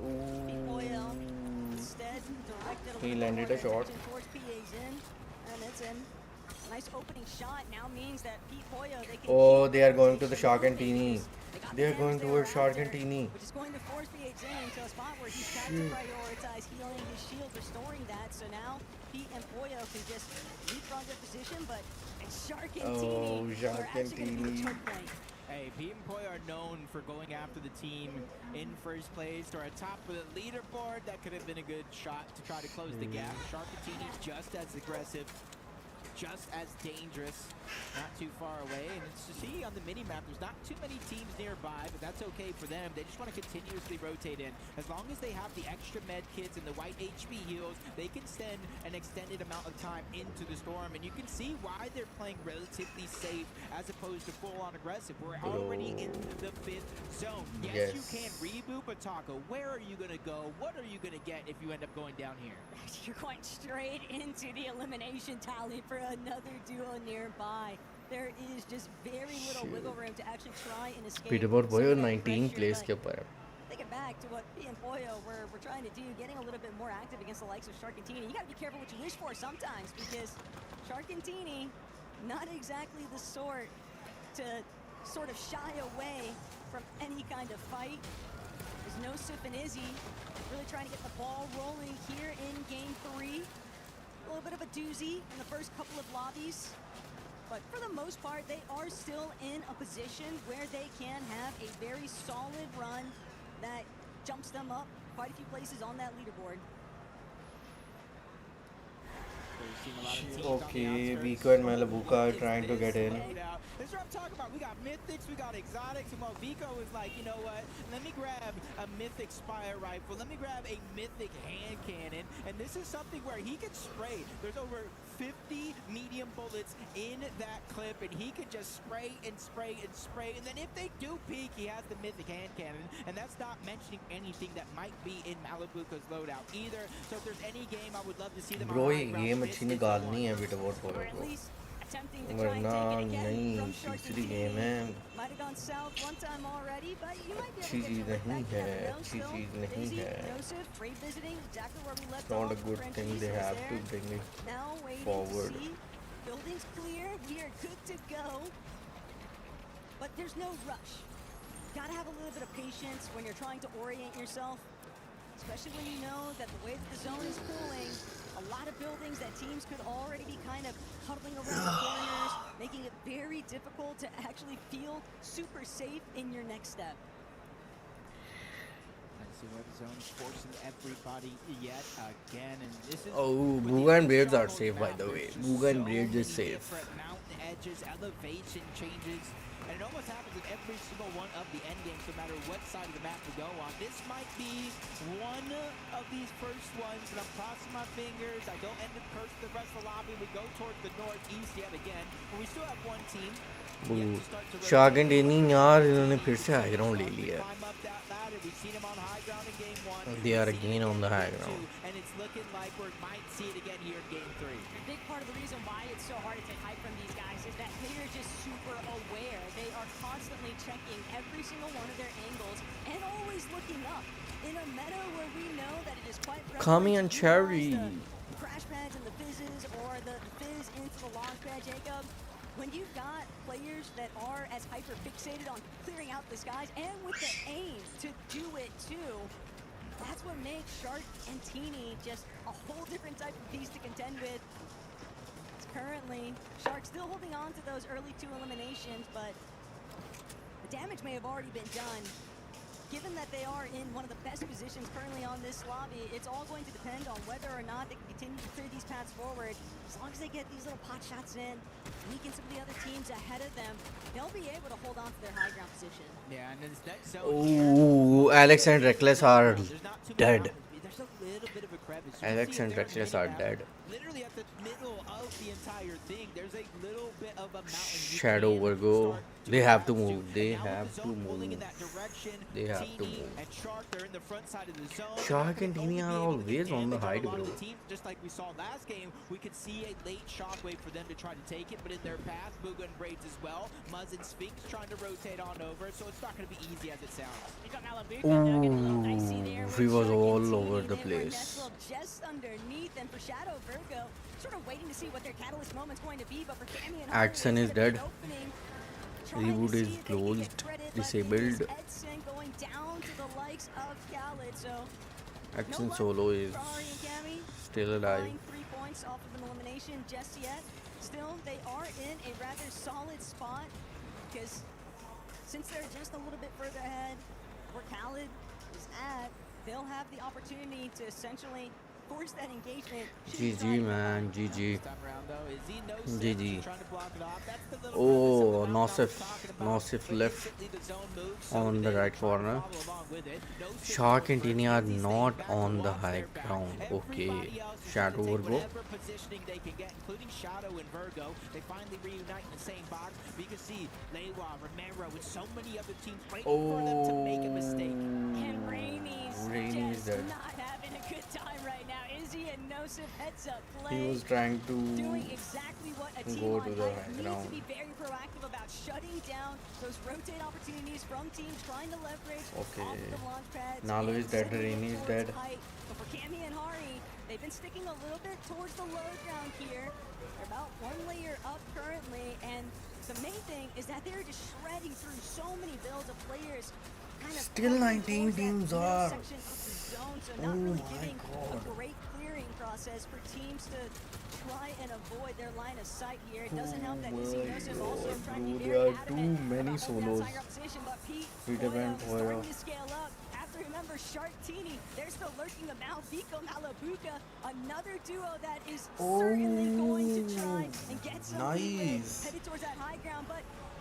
Ooh. Instead, directed a He little landed more a shot. attention towards PA's in, and it's in. A nice opening shot now means that Pete Pollo, they can Oh, keep they are going to the rotation Sharkantini. moving. They are going towards Sharkantini. Which is going to force PH in into a spot where he's got to prioritize healing his shield, restoring that. So now Pete and Pollo can just leapfrog their position, but it's Sharkantini. Oh, who are actually going to be the Sharkantini. choke point. Hey, Pete and Pollo are known for going after the team in first place or at top of the leaderboard. That could have been a good shot to try to close the gap. Sharkantini's just as aggressive, just as dangerous, not too far away. And it's to see on the mini-map, there's not too many teams nearby, but that's okay for them. They just want to continuously rotate in. As long as they have the extra med kits and the white HP heals, they can send an extended amount of time into the storm. And you can see why they're playing relatively safe as opposed to full-on aggressive. We're already in the 5th zone. Yes, you can reboot, but Taco, where are you going to go? What are you going to get if you end up going down here? You're going straight into the elimination tally for another duo nearby. There is just very little wiggle room to actually try and escape. Peter Portfolio some of that 19 pressure, place but के ऊपर है। thinking back to what P and Pollo were trying to do, getting a little bit more active against the likes of Sharkantini. You got to be careful what you wish for sometimes, because Sharkantini, not exactly the sort to sort of shy away from any kind of fight. There's no Sif and Izzy really trying to get the ball rolling here in game 3. A little bit of a doozy in the first couple of lobbies. But for the most part, they are still in a position where they can have a very solid run that jumps them up quite a few places on that leaderboard. Okay, Vico and Malabuka are trying to get in. This is what I'm talking about. We got mythics, we got exotics, and while Vico is like, you know what, let me grab a mythic spire rifle, let me grab a mythic hand cannon, and this is something where he can spray. There's over 50 medium bullets in that clip, and he can just spray and spray and spray, and then if they do peek, he has the mythic hand cannon, and that's not mentioning anything that might be in Malabuka's loadout either. So if there's any game, I would love to see them Bro, on ये high game ground. अच्छी निकालनी है Peter Portfolio को। वरना नहीं, तीसरी game है। Might have gone south one time already, but you might be able अच्छी to चीज get नहीं है, back अच्छी still. चीज नहीं Izzy, है। Joseph, trade visiting, exactly where we left Not a off. good thing. They Frenchies have is to there. bring it Now waiting forward. to see. Building's clear. We are good to go. But there's no rush. Gotta have a little bit of patience when you're trying to orient yourself, especially when you know that the way that the zone is pulling, A lot of buildings that teams could already be kind of huddling around the corners, making it very difficult to actually feel super safe in your next step. Where the zone's forcing everybody yet again, and this is Booga and Braids are safe, by the way. Booga and Braids is safe. Mountain edges, elevation changes, and it almost happens in every single one of the end games, no matter what side of the map we go on. This might be one of these first ones, and I'm crossing my fingers. I don't end up cursing the rest of the lobby. We go towards the northeast yet again, but we still have one team. Shark and Danny यार इन्होंने फिर से high ground ले लिया. They are again on the high ground. And it's looking like we might see it again here in game 3. A big part of the reason why it's so hard to take hype from these guys is that they are just super aware. They are constantly checking every single one of their angles and always looking up. In a meta where we know that it is quite Kami and Cherry. The crash pads and the fizzes, or the fizz into the launch pad, Jacob. When you've got players that are as hyper fixated on clearing out the skies and with the aim to do it too, that's what makes Shark and Teeny just a whole different type of beast to contend with. It's currently Shark still holding on to those early 2 eliminations, but the damage may have already been done. Given that they are in one of the best positions currently on this lobby, it's all going to depend on whether or not they can continue to clear these paths forward. As long as they get these little pot shots in, weaken some of the other teams ahead of them, they'll be able to hold on to their high ground position. Yeah, and this next zone Ooh, Alex and Reckless are dead. there's a little bit of a crevice. Alex and Reckless are dead. Literally at the middle of the entire thing, there's a little bit of a mountain. Shadow Virgo. They have to move. They have to move. They have to move. And Shark, they're in the front side of the zone. Shark and Teeny are always on the high ground. Just like we saw last game, we could see a late shockwave for them to try to take it, but in their path, Booga and Braids as well. Muzz and Sphinx trying to rotate on over, so it's not going to be easy as it sounds. Ooh, he was all over the place. Just underneath, and for Shadow Virgo, sort of waiting to see what their catalyst moment's going to be, but for Cammy and Action is dead. Reboot is closed, disabled. Going down to the likes of Khaled, so Action solo is still alive. 3 points off of an elimination just yet. Still, they are in a rather solid spot, because since they're just a little bit further ahead where Khaled is at, they'll have the opportunity to essentially force that engagement. GG man, GG. GG. Oh, Nosif left on the right corner. Shark and Teeny are not on the high ground. Okay. Shadow Virgo. They can get, including Shadow and Virgo. They finally reunite in the same box. We can see Lewa, Romero, with so many other teams waiting for them to make a mistake. And Rainy's dead. not having a good time right now. Izzy and Nosif heads up play. He was trying to doing exactly what a team go on to the hype high needs ground. to be very proactive about, shutting down those rotate opportunities from teams trying to leverage Okay. off the launch pads. Nalu and is dead, sending Rainy is towards dead. height. But for Cammy and Hari, they've been sticking a little bit towards the low ground here. They're about 1 layer up currently, and the main thing is that they're just shredding through so many builds of players. Kind of Still 19 teams are. section of the zone, so not Oh really my giving God. a great clearing process for teams to try and avoid their line of sight here. It doesn't help that Izzy Nosif also trying to be There very are too adamant many about holding solos. that higher up position, but Pete Peter Van starting Hoyer. to scale up. Have to remember Shark Teeny, they're still lurking about. Vico Malabuka, another duo that is certainly going to try and get some leeway, Nice. headed towards that high ground, but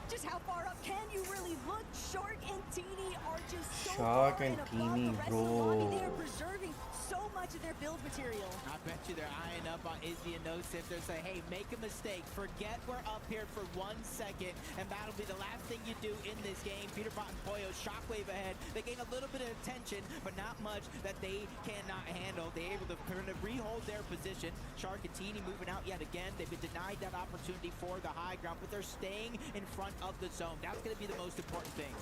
just how far up can you really look? Shark and Teeny are just so Shark far and above Teeny, the rest of the lobby. bro. They are preserving so much of their build material. I bet you they're eyeing up on Izzy and Nosif. They're saying, hey, make a mistake. Forget we're up here for 1 second, and that'll be the last thing you do in this game. Peter Bot and Poyo, shockwave ahead. They gain a little bit of attention, but not much that they cannot handle. They're able to kind of rehold their position. Shark and Teeny moving out yet again. They've been denied that opportunity for the high ground, but they're staying in front of the zone. That's going to be the most important thing.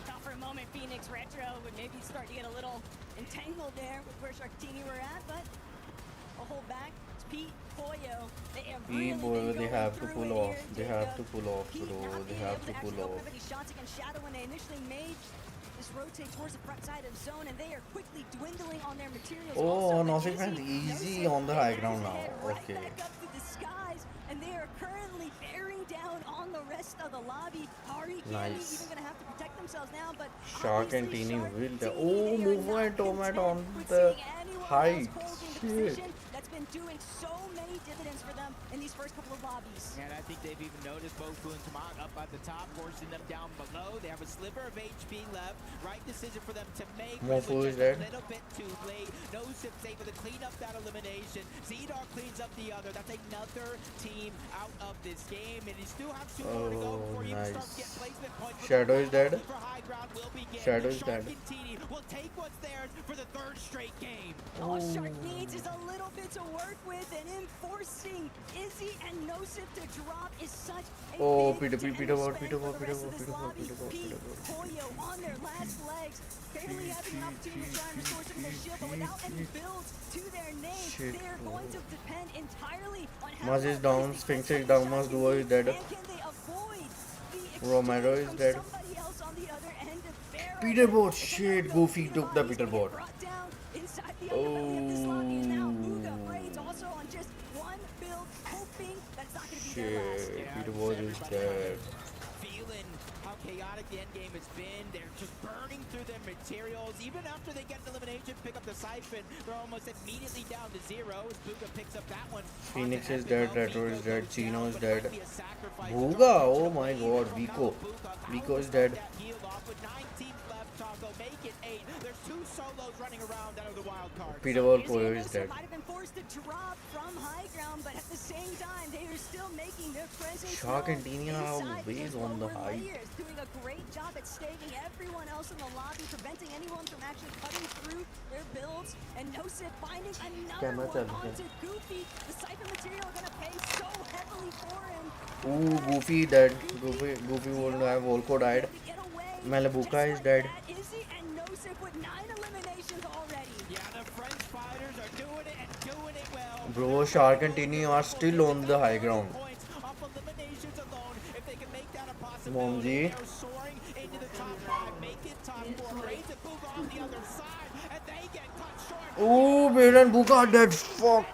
Thought for a moment Phoenix Retro would maybe start to get a little entangled there with where Sharktini were at, but a hold back. It's Pete, Poyo. They have really been They going have to through pull it off. here, They Jacob. have to pull off, Pete bro. not They being have able to actually pull open off. up any shots against Shadow when they initially made this rotate towards the front side of zone, and they are quickly dwindling on their materials. Oh, Nosif went easy on the high ground now. Okay. Back up to the skies, and they are currently bearing down on the rest of the lobby. Hari Nice. even gonna have to protect themselves now, but Shark and Teeny will. Oh, movement on the height. Shit. that's been doing so many dividends for them in these first couple of lobbies. And I think they've even noticed Bofu and Tamak up at the top, forcing them down below. They have a sliver of HP left. Right decision for them to make. Mofu is a dead. little bit too late. Nosip's able to clean up that elimination. Zedar cleans up the other. That's another team out of this game, and you still have 2 more to go before you even start to get placement points. Shadow is dead. For high ground will begin. Shadow is dead. Shark and Teeny will take what's theirs for the 3rd straight game. All Shark needs is a little bit to work with, and enforcing Izzy and Nosip to drop is such a big Peter Ward. Hoyo on their last legs, barely having an opportunity to try and restore some of their shield, but without any builds to their name, they are going to depend entirely on how Maz is down, Sphinx is down, Maz Duo is dead. Romero is dead. Peter Boat, shit, Goofy took the Peter Boat. Shit, Peter Boat is dead. Feeling how chaotic the end game has been. They're just burning through their materials. Even after they get an elimination, pick up the siphon, they're almost immediately down to 0 as Booga picks up that one. Phoenix is dead, Retro is dead, Chino is dead. Booga, oh my god, Vico is dead. Make it 8. There's 2 solos running around that are the wild cards. Peter Wall Poyo is dead. Might have been forced to drop from high ground, but at the same time, they are still making their presence Shark and Teeny are always on the high. Doing a great job at staging everyone else in the lobby, preventing anyone from actually cutting through their builds. And Nosip finding another one onto Goofy. The siphon material are gonna pay so heavily for him. Ooh, Goofy dead. Goofy won't have Volko died. Malabuka is dead. Izzy and Nosip with 9 eliminations already. Yeah, the French fighters are doing it and doing it well. Bro, Shark and Teeny are still on the high ground. Momji. Ooh, Baden Buka dead. Fuck.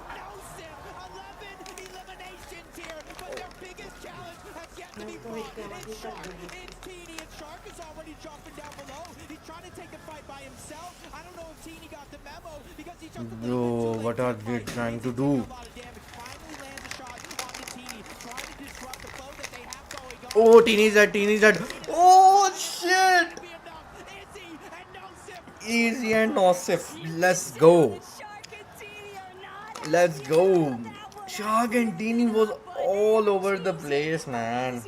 Bro, what are they trying to do? Oh, Teeny's dead. Oh, shit. Easy and Nosif. Let's go. Let's go. Shark and Teeny was all over the place, man.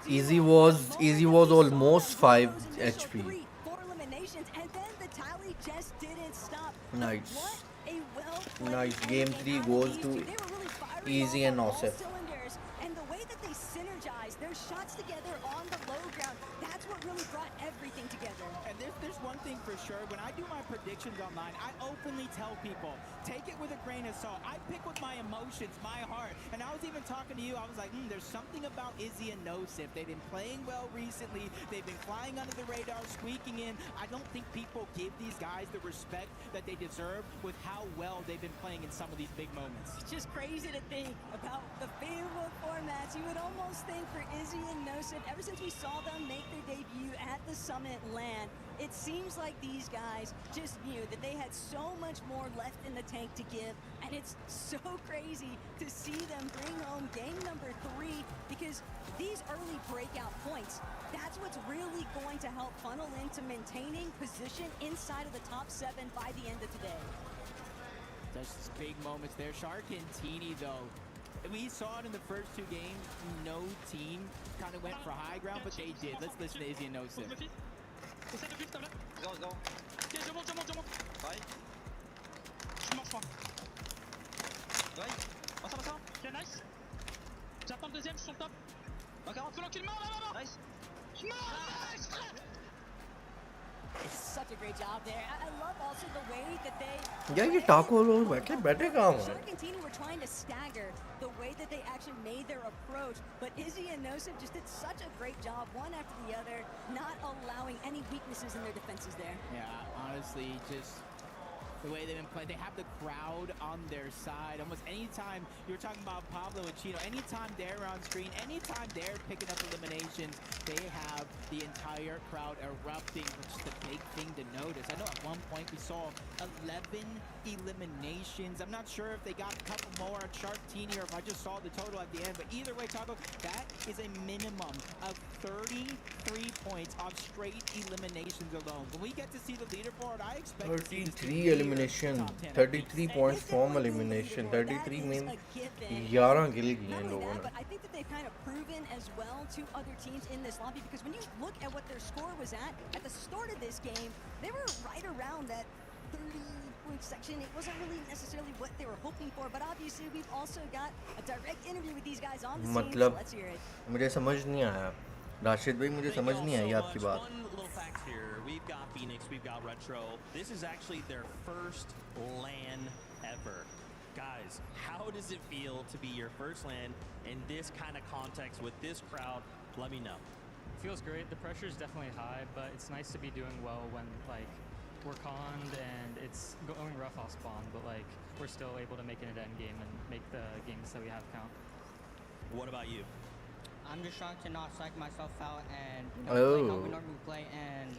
Easy was almost 5 HP. Nice. Nice. Game 3 goes to Easy and Nosif. And the way that they synergize their shots together on the low ground, that's what really brought everything together. And there's one thing for sure. When I do my predictions online, I openly tell people, take it with a grain of salt. I pick with my emotions, my heart. And I was even talking to you, I was like, there's something about Izzy and Nosip. They've been playing well recently. They've been flying under the radar, squeaking in. I don't think people give these guys the respect that they deserve with how well they've been playing in some of these big moments. It's just crazy to think about the favorable formats. You would almost think for Izzy and Nosip, ever since we saw them make their debut at the Summit LAN, it seems like these guys just knew that they had so much more left in the tank to give, and it's so crazy to see them bring home game number 3, because these early breakout points, that's what's really going to help funnel into maintaining position inside of the top 7 by the end of today. Just big moments there. Shark and Teeny, though, we saw it in the first 2 games. No team kind of went for high ground, but they did. Let's listen to Izzy and Nosip. Go. Ok, je monte. Ouais. Je marche pas. Ouais. Passe. Ok, nice. J'attends le deuxième, je suis sur le top. Ok, Faut l'enculer, mort, là. Nice. Nice, frère. Such a great job there. I love also the way that they. यार ये टाको लोग बैठे काम है. Argentina were trying to stagger the way that they actually made their approach, but Izzy and Nosip just did such a great job, one after the other, not allowing any weaknesses in their defenses there. Yeah, honestly, just the way they've been playing, they have the crowd on their side. Almost anytime you were talking about Pablo and Chino, anytime they're on screen, anytime they're picking up eliminations, they have the entire crowd erupting, which is the big thing to notice. I know at one point we saw 11 eliminations. I'm not sure if they got a couple more at Sharktini or if I just saw the total at the end, but either way, Taco, that is a minimum of 33 points of straight eliminations alone. When we get to see the leaderboard, I expect 33 elimination, 33 points from elimination. 33 mean 11 kill किए इन लोगों ने. But I think that they've kind of proven as well to other teams in this lobby, because when you look at what their score was at the start of this game, they were right around that 30-point section. It wasn't really necessarily what they were hoping for, but obviously we've also got a direct interview with these guys on the scene, so मतलब let's hear it. मुझे समझ नहीं आया राशिद भाई, मुझे समझ नहीं आई आपकी बात. We've got Phoenix, we've got Retro. This is actually their first LAN ever. Guys, how does it feel to be your first LAN in this kind of context with this crowd? Let me know. Feels great. The pressure is definitely high, but it's nice to be doing well when like we're conned and it's going rough off spawn, but like we're still able to make it an end game and make the games that we have count. What about you? I'm just trying to not psych myself out and Oh. play how we normally play and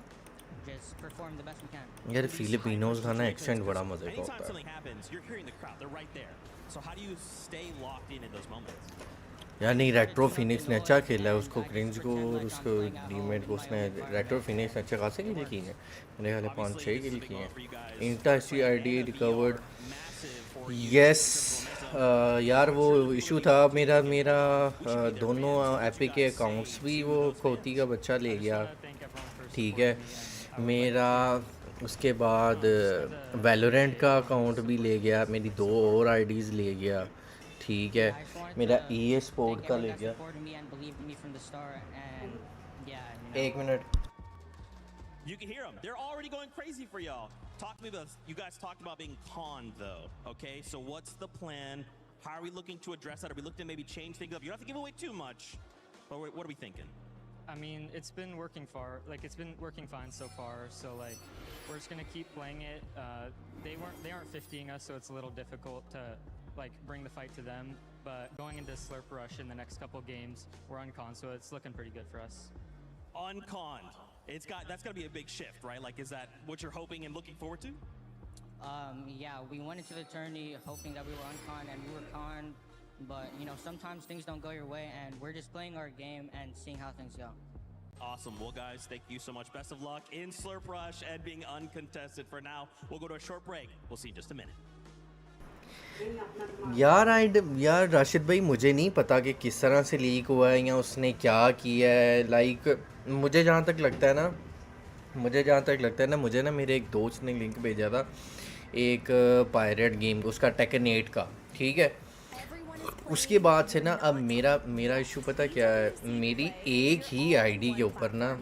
just perform the best we can. यार Filipinos का ना accent बड़ा मजे का Anytime होता है. something happens, you're hearing the crowd. They're right there. So how do you stay locked in those moments? यार नहीं, रेट्रो फिनिक्स ने अच्छा खेला है. उसको क्रिंज को और उसको टीममेट को उसने रेट्रो फिनिक्स ने अच्छे खासे किल किए हैं. मेरे ख्याल 5-6 किल किए हैं. इंटा CID रिकवर्ड. यस यार वो इशू था मेरा दोनों एपिक के अकाउंट्स भी वो खोती का बच्चा ले गया. ठीक है, मेरा उसके बाद वैलोरेंट का अकाउंट भी ले गया, मेरी 2 और आईडीज़ ले गया. ठीक है, मेरा EA स्पोर्ट का ले गया. एक minute. You can hear them. They're already going crazy for y'all. Talk to me about, you guys talked about being conned though, okay? So what's the plan? How are we looking to address that? Are we looking to maybe change things up? You don't have to give away too much, but what are we thinking? I mean, it's been working fine so far. So like, we're just gonna keep playing it. They aren't 50ing us, so it's a little difficult to like bring the fight to them. But going into Slurp Rush in the next couple games, we're unconned, so it's looking pretty good for us. Unconned. That's gotta be a big shift, right? Like, is that what you're hoping and looking forward to? Yeah, we went into the tourney hoping that we were unconned and we were conned, but you know, sometimes things don't go your way and we're just playing our game and seeing how things go. Awesome. Well, guys, thank you so much. Best of luck in Slurp Rush and being uncontested for now. We'll go to a short break. We'll see you in just a minute. यार राशिद भाई, मुझे नहीं पता कि किस तरह से leak हुआ है या उसने क्या किया है. लाइक मुझे जहाँ तक लगता है ना मुझे ना मेरे एक दोस्त ने लिंक भेजा था एक पायरेट गेम को, उसका टेकन 8 का. ठीक है, उसके बाद से ना अब मेरा इशू पता क्या है, मेरी एक ही आईडी के ऊपर ना,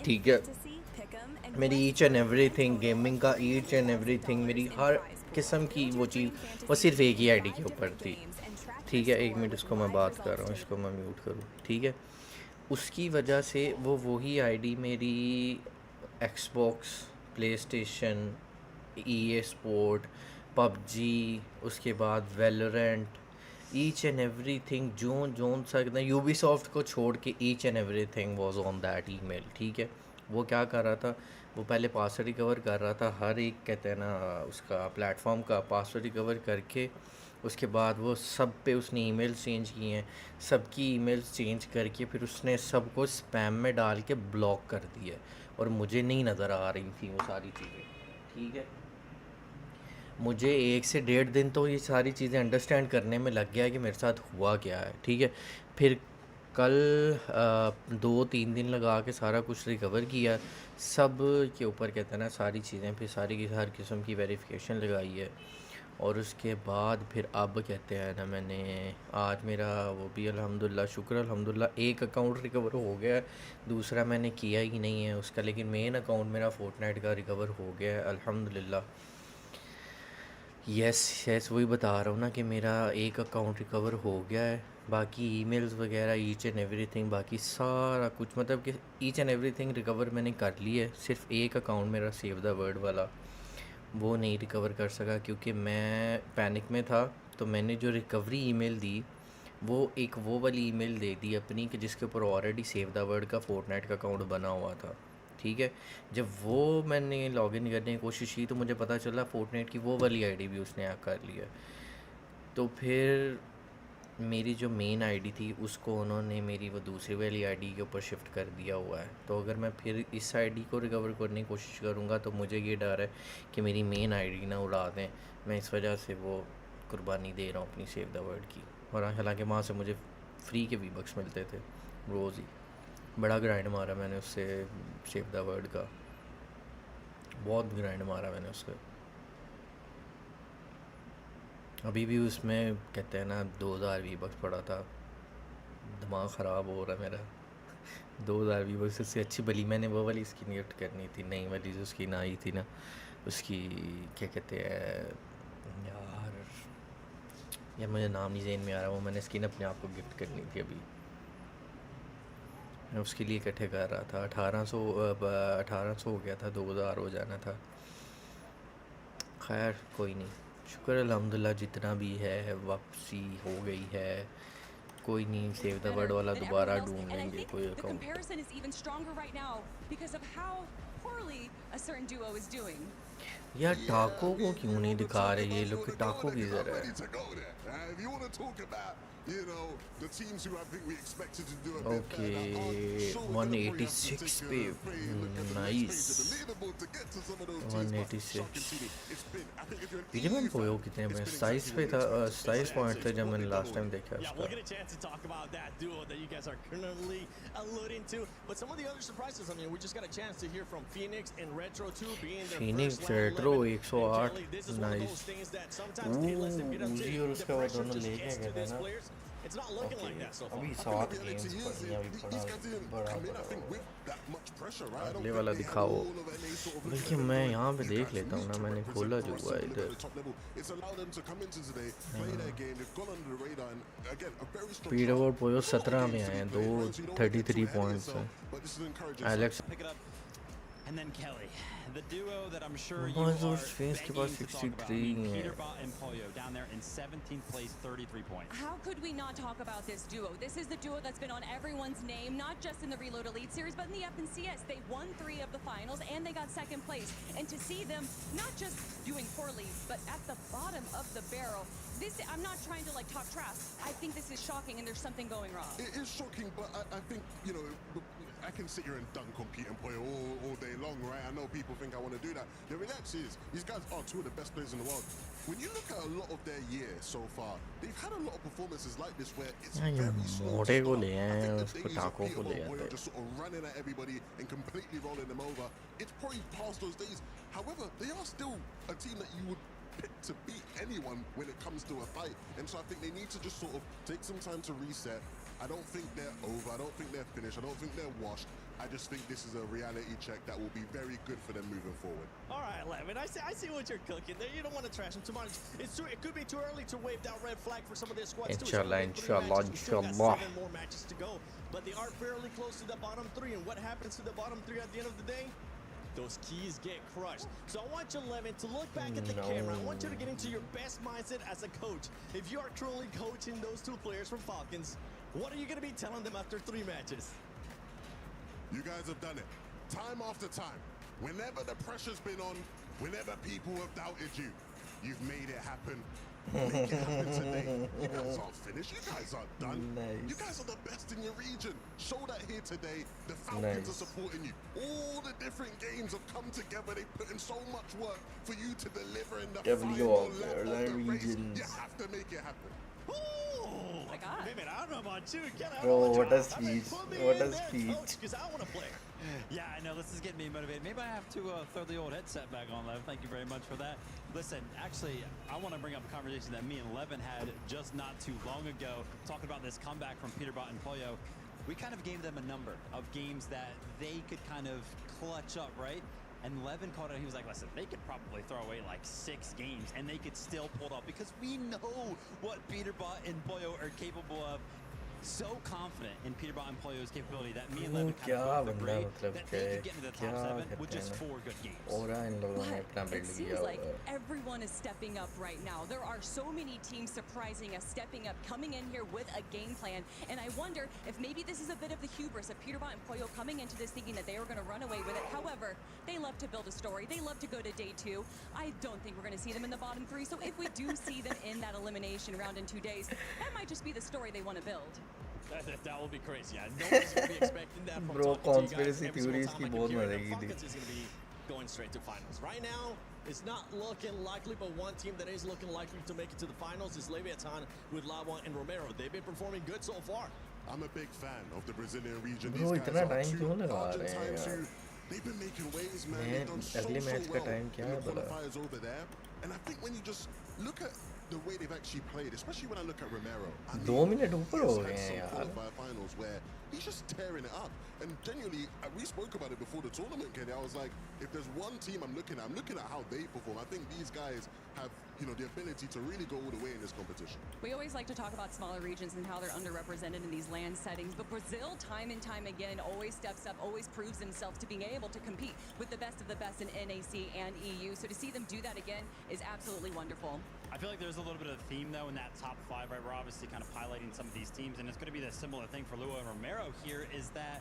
ठीक है, मेरी ईच एंड एवरीथिंग गेमिंग का ईच एंड एवरीथिंग, मेरी हर किस्म की वो चीज़ वो सिर्फ एक ही आईडी के ऊपर थी. ठीक है, एक मिनट, इसको मैं बात कर रहा हूँ, इसको मैं म्यूट करूँ. ठीक है, उसकी वजह से वही आईडी मेरी Xbox, PlayStation, EA sport, PUBG, उसके बाद Valorant, each and everything zone सकता है, यूबीसॉफ्ट को छोड़ के each and everything was on that email. ठीक है, वो क्या कर रहा था, वो पहले पासवर्ड रिकवर कर रहा था, हर एक कहते हैं ना उसका प्लेटफॉर्म का पासवर्ड रिकवर करके उसके बाद वो सब पे उसने ईमेल्स चेंज किए हैं, सबकी ईमेल्स चेंज करके फिर उसने सबको स्पैम में डाल के ब्लॉक कर दिया और मुझे नहीं नज़र आ रही थी वो सारी चीज़ें. ठीक है, मुझे 1 से 1.5 दिन तो ये सारी चीज़ें अंडरस्टैंड करने में लग गया कि मेरे साथ हुआ क्या है. ठीक है, फिर कल 2-3 दिन लगा के सारा कुछ रिकवर किया, सब के ऊपर कहते हैं ना सारी चीज़ें, फिर सारी की हर किस्म की वेरिफिकेशन लगाई है और उसके बाद फिर अब कहते हैं ना, मैंने आज मेरा वो भी अल्हम्दुलिल्लाह शुक्र अल्हम्दुलिल्लाह एक अकाउंट रिकवर हो गया है, दूसरा मैंने किया ही नहीं है उसका, लेकिन मेन अकाउंट मेरा फोर्टनाइट का रिकवर हो गया है अल्हम्दुलिल्लाह। यस वही बता रहा हूँ ना कि मेरा एक अकाउंट रिकवर हो गया है, बाकी ईमेल्स वगैरह ईच एंड एवरीथिंग, बाकी सारा कुछ मतलब कि ईच एंड एवरीथिंग रिकवर मैंने कर लिया है। सिर्फ एक अकाउंट मेरा सेव द वर्ड वाला वो नहीं रिकवर कर सका क्योंकि मैं पैनिक में था। तो मैंने जो रिकवरी ईमेल दी वो एक वो वाली ईमेल दे दी अपनी कि जिसके ऊपर ऑलरेडी सेव द वर्ड का फोर्टनाइट का अकाउंट बना हुआ था, ठीक है। जब वो मैंने लॉगिन करने की कोशिश की तो मुझे पता चला फोर्टनाइट की वो वाली आईडी भी उसने हैक कर लिया। तो फिर मेरी जो मेन आईडी थी उसको उन्होंने मेरी वो दूसरी वाली आईडी के ऊपर शिफ्ट कर दिया हुआ है। तो अगर मैं फिर इस आईडी को रिकवर करने की कोशिश करूँगा तो मुझे ये डर है कि मेरी मेन आईडी ना उड़ा दें। मैं इस वजह से वो कुर्बानी दे रहा हूँ अपनी सेव द वर्ड की। और हालांकि वहाँ से मुझे फ्री के वी-बक्स मिलते थे रोज़ ही। बड़ा ग्राइंड मारा मैंने उससे सेव द वर्ड का, बहुत ग्राइंड मारा मैंने उससे। अभी भी उसमें कहते हैं ना 2000 वी-बक्स पड़ा था, दिमाग ख़राब हो रहा है मेरा। 2000 वीबक्स से अच्छी भली मैंने वो वाली स्किन गिफ्ट करनी थी, नई वाली जो स्किन आई थी ना उसकी, क्या कहते हैं यार मुझे नाम नहीं ज़हन में आ रहा। वो मैंने स्किन अपने आप को गिफ्ट करनी थी, अभी मैं उसके लिए इकट्ठे कर रहा था। 1800 हो गया था, 2000 हो जाना था। खैर कोई नहीं, शुक्र अल्हम्दुलिल्लाह जितना भी है वापसी हो गई है। कोई नहीं, सेव द वर्ड वाला दोबारा ढूंढ लेंगे कोई अकाउंट। यार टाको को क्यों नहीं दिखा रहे ये लोग कि टाको किधर है? ओके 186 पे, नाइस 186। पीडीएम पोयो कितने में? 27 पे था, 27 पॉइंट थे जब मैंने लास्ट टाइम देखा उसका। Phoenix retro 108, nice. उजी और उसका वो दोनों लेके गए थे ना। अभी 7 गेम्स पड़ी, अभी बड़ा अगले वाला दिखाओ। बल्कि मैं यहाँ पे देख लेता हूँ ना, मैंने खोला जो हुआ इधर। पीडब्ल्यू और पोयो 17 में आए हैं, 233 पॉइंट्स हैं। Alex And then Kelly, the duo that I'm sure you Mazur are Sphinx के पास begging to talk 63 about. है। Peterbot and Pollo down there in 17th place, 33 points. How could we not talk about this duo? This is the duo that's been on everyone's name, not just in the Reload Elite Series, but in the FNCS. They won 3 of the finals, and they got 2nd place. And to see them not just doing poorly, but at the bottom of the barrel, this, I'm not trying to like talk trash. I think this is shocking, and there's something going wrong. It is shocking, but I think, you know, I can sit here and dunk on Pete and Pollo all day long, right? I know people think I want to do that. The reality is, these guys are 2 of the best players in the world. When you look at a lot of their year so far, they've had a lot of performances like this where it's very slow to मोटे को start. ले I आए हैं, think the उसको days of टाको Pete को ले and Pollo आते just sort of running at everybody and completely rolling them over, it's probably past those days. However, they are still a team that you would pick to beat anyone when it comes to a fight. And so I think they need to just sort of take some time to reset. I don't think they're over. I don't think they're finished. I don't think they're washed. I just think this is a reality check that will be very good for them moving forward. All right, Levin, I see what you're cooking there. You don't want to trash them too much. It could be too early to wave that red flag for some of their squads too. Inshallah, inshallah, inshallah. 7 more matches to go, but they are fairly close to the bottom 3. And what happens to the bottom 3 at the end of the day? Those keys get crushed. So I want you, Levin, to look back at the camera. I want you to get into your best mindset as a coach. If you are currently coaching those 2 players from Falcons, what are you going to be telling them after 3 matches? You guys have done it. Time after time. Whenever the pressure's been on, whenever people have doubted you, you've made it happen. Make it happen today. You guys aren't finished. You guys aren't done. Nice. You guys are the best in your region. Show that here today. The Falcons are supporting you. All the different games have come together. They put in so much work for you to deliver in the final lap of the race. You have to make it happen. Oh my God! I don't know about you. Bro, what a speech! What a speech! Because I want to play. Yeah, I know, this is getting me motivated. Maybe I have to throw the old headset back on, Lev. Thank you very much for that. Listen, actually, I want to bring up a conversation that me and Levin had just not too long ago, talking about this comeback from Peterbot and Pollo. We kind of gave them a number of games that they could kind of clutch up, right? And Levin called it, he was like, listen, they could probably throw away like 6 games and they could still pull it off because we know what Peterbot and Pollo are capable of. So confident in Peterbot and Pollo's capability that me and Levin kind of both agreed that they could get into the top 7 with just 4 good games. But it seems like everyone is stepping up right now. There are so many teams surprising us, stepping up, coming in here with a game plan. And I wonder if maybe this is a bit of the hubris of Peterbot and Pollo coming into this thinking that they were going to run away with it. However, they love to build a story. They love to go to day 2. I don't think we're going to see them in the bottom 3. So if we do see them in that elimination round in 2 days, that might just be the story they want to build. That will be crazy. Yeah, no one's going to be expecting that from Bro, conspiracy theories की बहुत मजेगी थी. Is going to be going straight to finals. Right now, it's not looking likely, but one team that is looking likely to make it to the finals is Leviathan with Lava and Romero. They've been performing good so far. I'm a big fan of the Brazilian region. Bro, इतना time क्यों लगा रहे हैं यार? They've been making waves, man. They've done so well in the qualifiers over there. And I think when you just look at the way they've actually played, especially when I look at Romero. 2 minute ऊपर हो गए हैं यार. Qualifier finals where he's just tearing it up. And genuinely, we spoke about it before the tournament, Kenny. I was like, if there's one team I'm looking at how they perform. I think these guys have, the ability to really go all the way in this competition. We always like to talk about smaller regions and how they're underrepresented in these land settings, but Brazil, time and time again, always steps up, always proves themselves to being able to compete with the best of the best in NAC and EU. So to see them do that again is absolutely wonderful. I feel like there's a little bit of a theme, though, in that top 5, right? We're obviously kind of highlighting some of these teams, and it's going to be the similar thing for Lua and Romero here is that,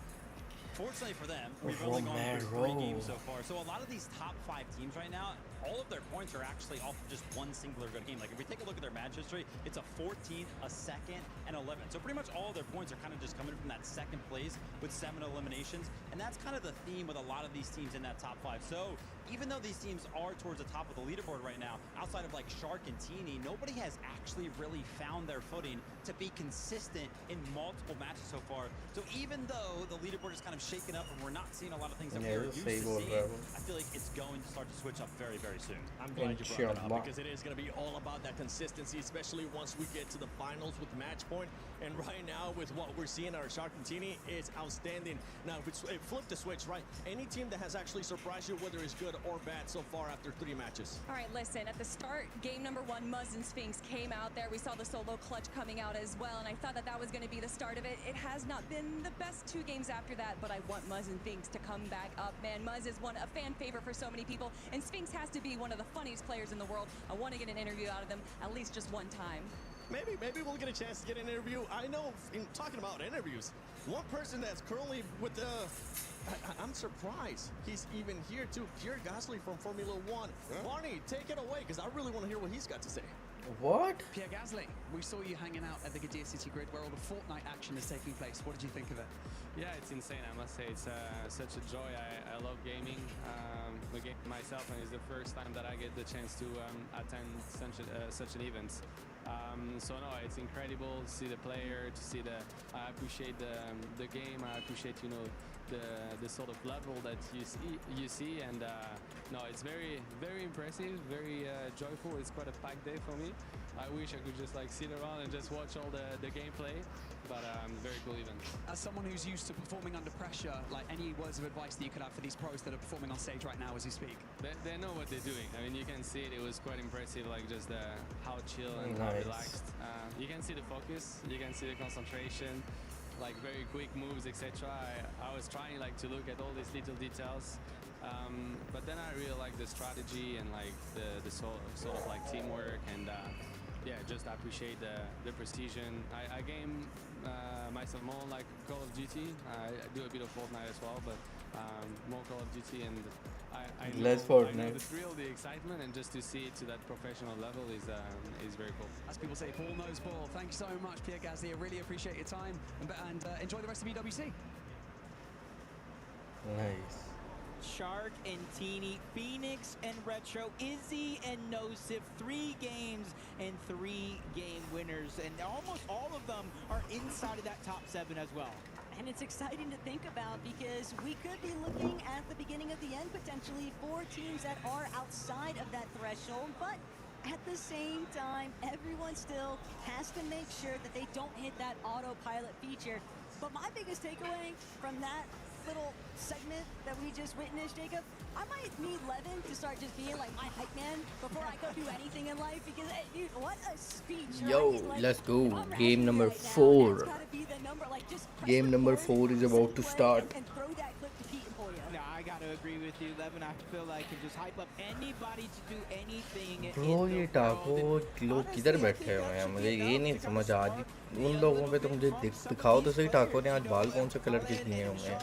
fortunately for them, we've only gone through 3 games so far. So a lot of these top 5 teams right now, all of their points are actually off of just one singular good game. Like, if we take a look at their match history, it's a 14, a 2nd, and 11. So pretty much all of their points are kind of just coming from that 2nd place with 7 eliminations. And that's kind of the theme with a lot of these teams in that top 5. So even though these teams are towards the top of the leaderboard right now, outside of like Shark and Teeny, nobody has actually really found their footing to be consistent in multiple matches so far. So even though the leaderboard is kind of shaken up and we're not seeing a lot of things that we're used to seeing, I feel like it's going to start to switch up very, very soon. I'm glad you brought it up because it is going to be all about that consistency, especially once we get to the finals with match point. And right now, with what we're seeing, our Sharkantini is outstanding. Now, if it's flip the switch, right? Any team that has actually surprised you, whether it's good or bad so far after 3 matches. All right, listen, at the start, game number 1, Muzz and Sphinx came out there. We saw the solo clutch coming out as well, and I thought that was going to be the start of it. It has not been the best 2 games after that, but I want Muzz and Sphinx to come back up, man. Muzz is a fan favorite for so many people, and Sphinx has to be one of the funniest players in the world. I want to get an interview out of them at least just one time. Maybe we'll get a chance to get an interview. I know, in talking about interviews, one person that's currently with the... I'm surprised he's even here too. Pierre Gasly from Formula 1. Barney, take it away, because I really want to hear what he's got to say. What? Pierre Gasly, we saw you hanging out at the Gadir City Grid where all the Fortnite action is taking place. What did you think of it? Yeah, it's insane, I must say. It's such a joy. I love gaming. Again, myself, and it's the first time that I get the chance to attend such an event. So no, it's incredible to see the player, to see I appreciate the game. I appreciate, the sort of level that you see, and no, it's very, very impressive, very joyful. It's quite a packed day for me. I wish I could just like sit around and just watch all the gameplay, but very cool event. As someone who's used to performing under pressure, like any words of advice that you could have for these pros that are performing on stage right now as you speak? They know what they're doing. I mean, you can see it. It was quite impressive, like just how chill and how relaxed. You can see the focus, you can see the concentration, like very quick moves, etc. I was trying like to look at all these little details, but then I really like the strategy and like the sort of like teamwork, and yeah, just appreciate the precision. I game myself more like Call of Duty. I do a bit of Fortnite as well, but more Call of Duty, and I know the thrill, the excitement, and just to see it to that professional level is very cool. As people say, ball knows ball. Thank you so much, Pierre Gasly. I really appreciate your time, and enjoy the rest of EWC. Nice. Shark and Teeny, Phoenix and Retro, Izzy and Nosif, 3 games and 3 game winners, and almost all of them are inside of that top 7 as well. And it's exciting to think about because we could be looking at the beginning of the end potentially for teams that are outside of that threshold, but at the same time, everyone still has to make sure that they don't hit that autopilot feature. But my biggest takeaway from that little segment that we just witnessed, Jacob, I might need Levin to start just being like my hype man before I go do anything in life because, hey, dude, what a speech. Yo, right? Like, let's go. I'm Game happy number right now. 4. That's gotta be the number. Like, just press Game number record, 4 is about to play, start. and throw that clip to Pete and Pollo. No, I gotta agree with you, Levin. I feel like can just hype up anybody to do anything. Bro ये टाको लोग किधर बैठे हुए हैं मुझे ये नहीं समझ आज उन लोगों पे तो मुझे दिखाओ तो सही टाको ने आज बाल कौन से कलर के किए हुए हैं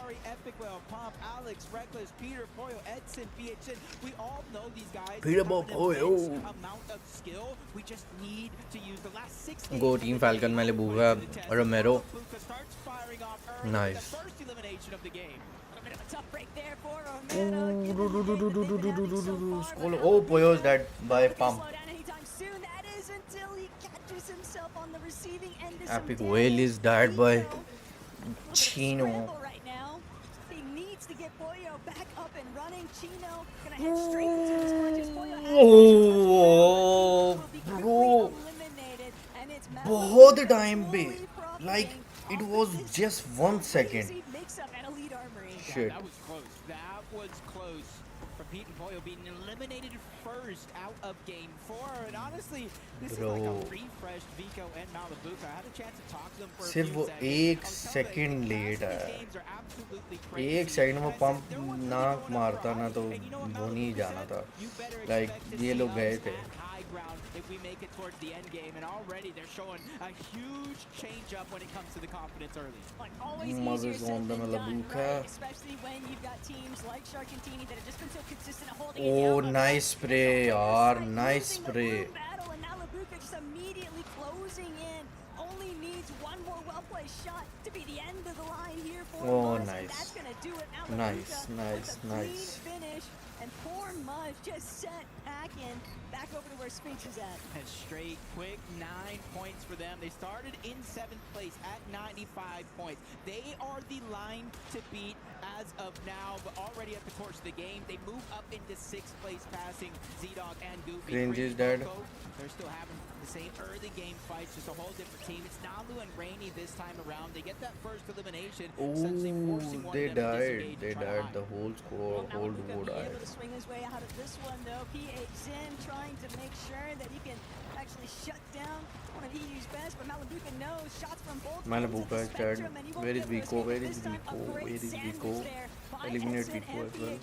गो टीम फैल्कन मैंने बुगा Romero nice Oh, Poyo's dead by pump. Epic whale is dead by Chino. He needs to get Pollo back up and running. Chino gonna head straight into his punches. Pollo Oh, bro. बहुत time पे like it was just 1 second. Shit. That was close. That was close. For Pete and Pollo being eliminated first out of game 4. And honestly, this is like a refreshed Vico and Malibuca. I had a chance to talk to them for a सिर्फ few वो seconds. 1 second late आया 1 second में pump ना मारता ना तो वो नहीं जाना था लाइक ये लोग गए थे If we make it towards the end game, and already they're showing a huge change up when it comes to the confidence early. Like always easier said than done, right? Especially when you've got teams like Sharkantini that have just been so consistent at holding it Oh, down. nice spray, yaar, nice spray. Battle, and now Labuca just immediately closing in. Only needs one more well-placed shot to be the end of the line here for Oh, Muzz, nice. and that's gonna do it. Now Nice, Labuca nice, with a nice. clean finish, and poor Muzz just sent packing back over to where Sphinx is at. A straight, quick 9 points for them. They started in 7th place at 95 points. They are the line to beat as of now, but already at the course of the game, they move up into 6th place, passing Z-Dog and Goofy. Cringe is dead. They're still having the same early game fights, just a whole different team. It's Nalu and Rainy this time around. They get that first elimination. Oh, they died. They died. The whole score, whole duo died. Able to swing his way out of this one though. PH Zim trying to make sure that he can actually shut down one of EU's best, but Malibuca knows shots from both. Malibuca is dead. Where is Vico? Where is Vico? Where is Vico? Eliminate Vico as well.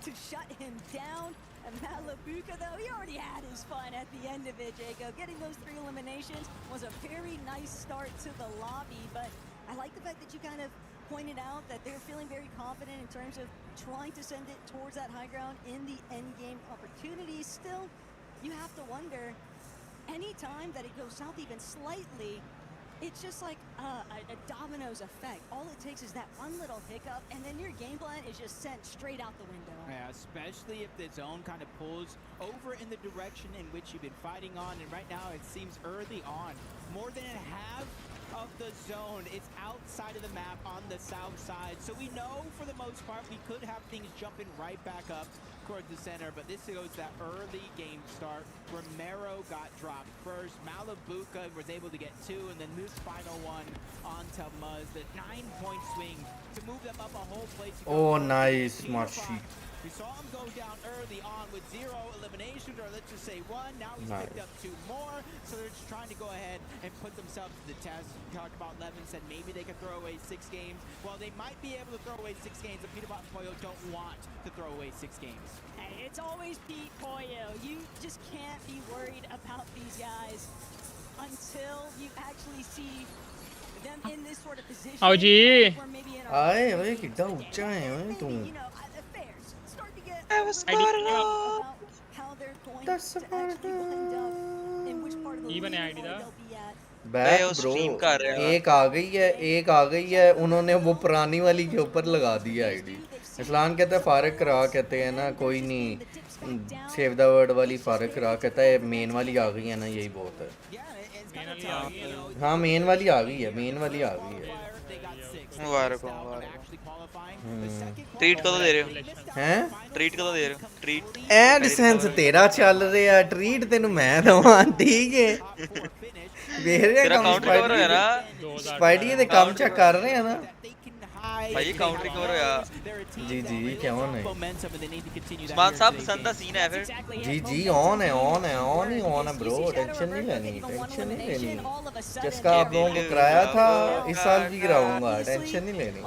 To shut him down. And Malibuca, though, he already had his fun at the end of it, Jacob. Getting those 3 eliminations was a very nice start to the lobby, but I like the fact that you kind of pointed out that they're feeling very confident in terms of trying to send it towards that high ground in the end game opportunities. Still, you have to wonder, any time that it goes south even slightly, it's just like a dominoes effect. All it takes is that one little hiccup, and then your game plan is just sent straight out the window. Yeah, especially if the zone kind of pulls over in the direction in which you've been fighting on. And right now, it seems early on, more than half of the zone is outside of the map on the south side. So we know for the most part we could have things jumping right back up towards the center, but this goes that early game start. Romero got dropped first. Malibuca was able to get 2, and then this final one onto Muzz. The 9-point swing to move them up a whole place. Oh, nice, Machi. We saw him go down early on with 0 eliminations, or let's just say 1. Now he's Nice. picked up 2 more, so they're just trying to go ahead and put themselves to the test. We talked about Levin said maybe they could throw away 6 games. Well, they might be able to throw away 6 games, but Peter and Pollo don't want to throw away 6 games. Hey, it's always Pete Pollo. You just can't be worried about these guys until you actually see them in this sort of position. आओ जी आए ओए कितना ऊंचा है ओए तुम even ID दा back bro एक आ गई है उन्होंने वो पुरानी वाली के ऊपर लगा दी है आईडी इस्लान कहता है फारिग करा कहते हैं ना कोई नहीं सेव द वर्ड वाली फारक रहा कहता है मेन वाली आ गई है ना, यही बहुत है। हाँ मेन वाली आ गई है, मेन वाली आ गई है। मुबारक हो, मुबारक हो। ट्रीट कदों दे रहे हो? हैं? ट्रीट कदों दे रहे हो? ट्रीट एडसेंस तेरा चल रहा, ट्रीट तेनू मैं दवां, ठीक है? तेरा काउंटर कवर होया ना, स्पाइडी दे काम चेक कर रहे हैं ना भाई, काउंटर कवर होया। जी जी क्यों नहीं? उस्मान साहब पसंद का सीन है फिर? जी जी ऑन है, ऑन है, ऑन ही ऑन है ब्रो, टेंशन नहीं लेनी, टेंशन नहीं लेनी। जिसका आप लोगों को कराया था इस साल भी कराऊंगा, टेंशन नहीं लेनी।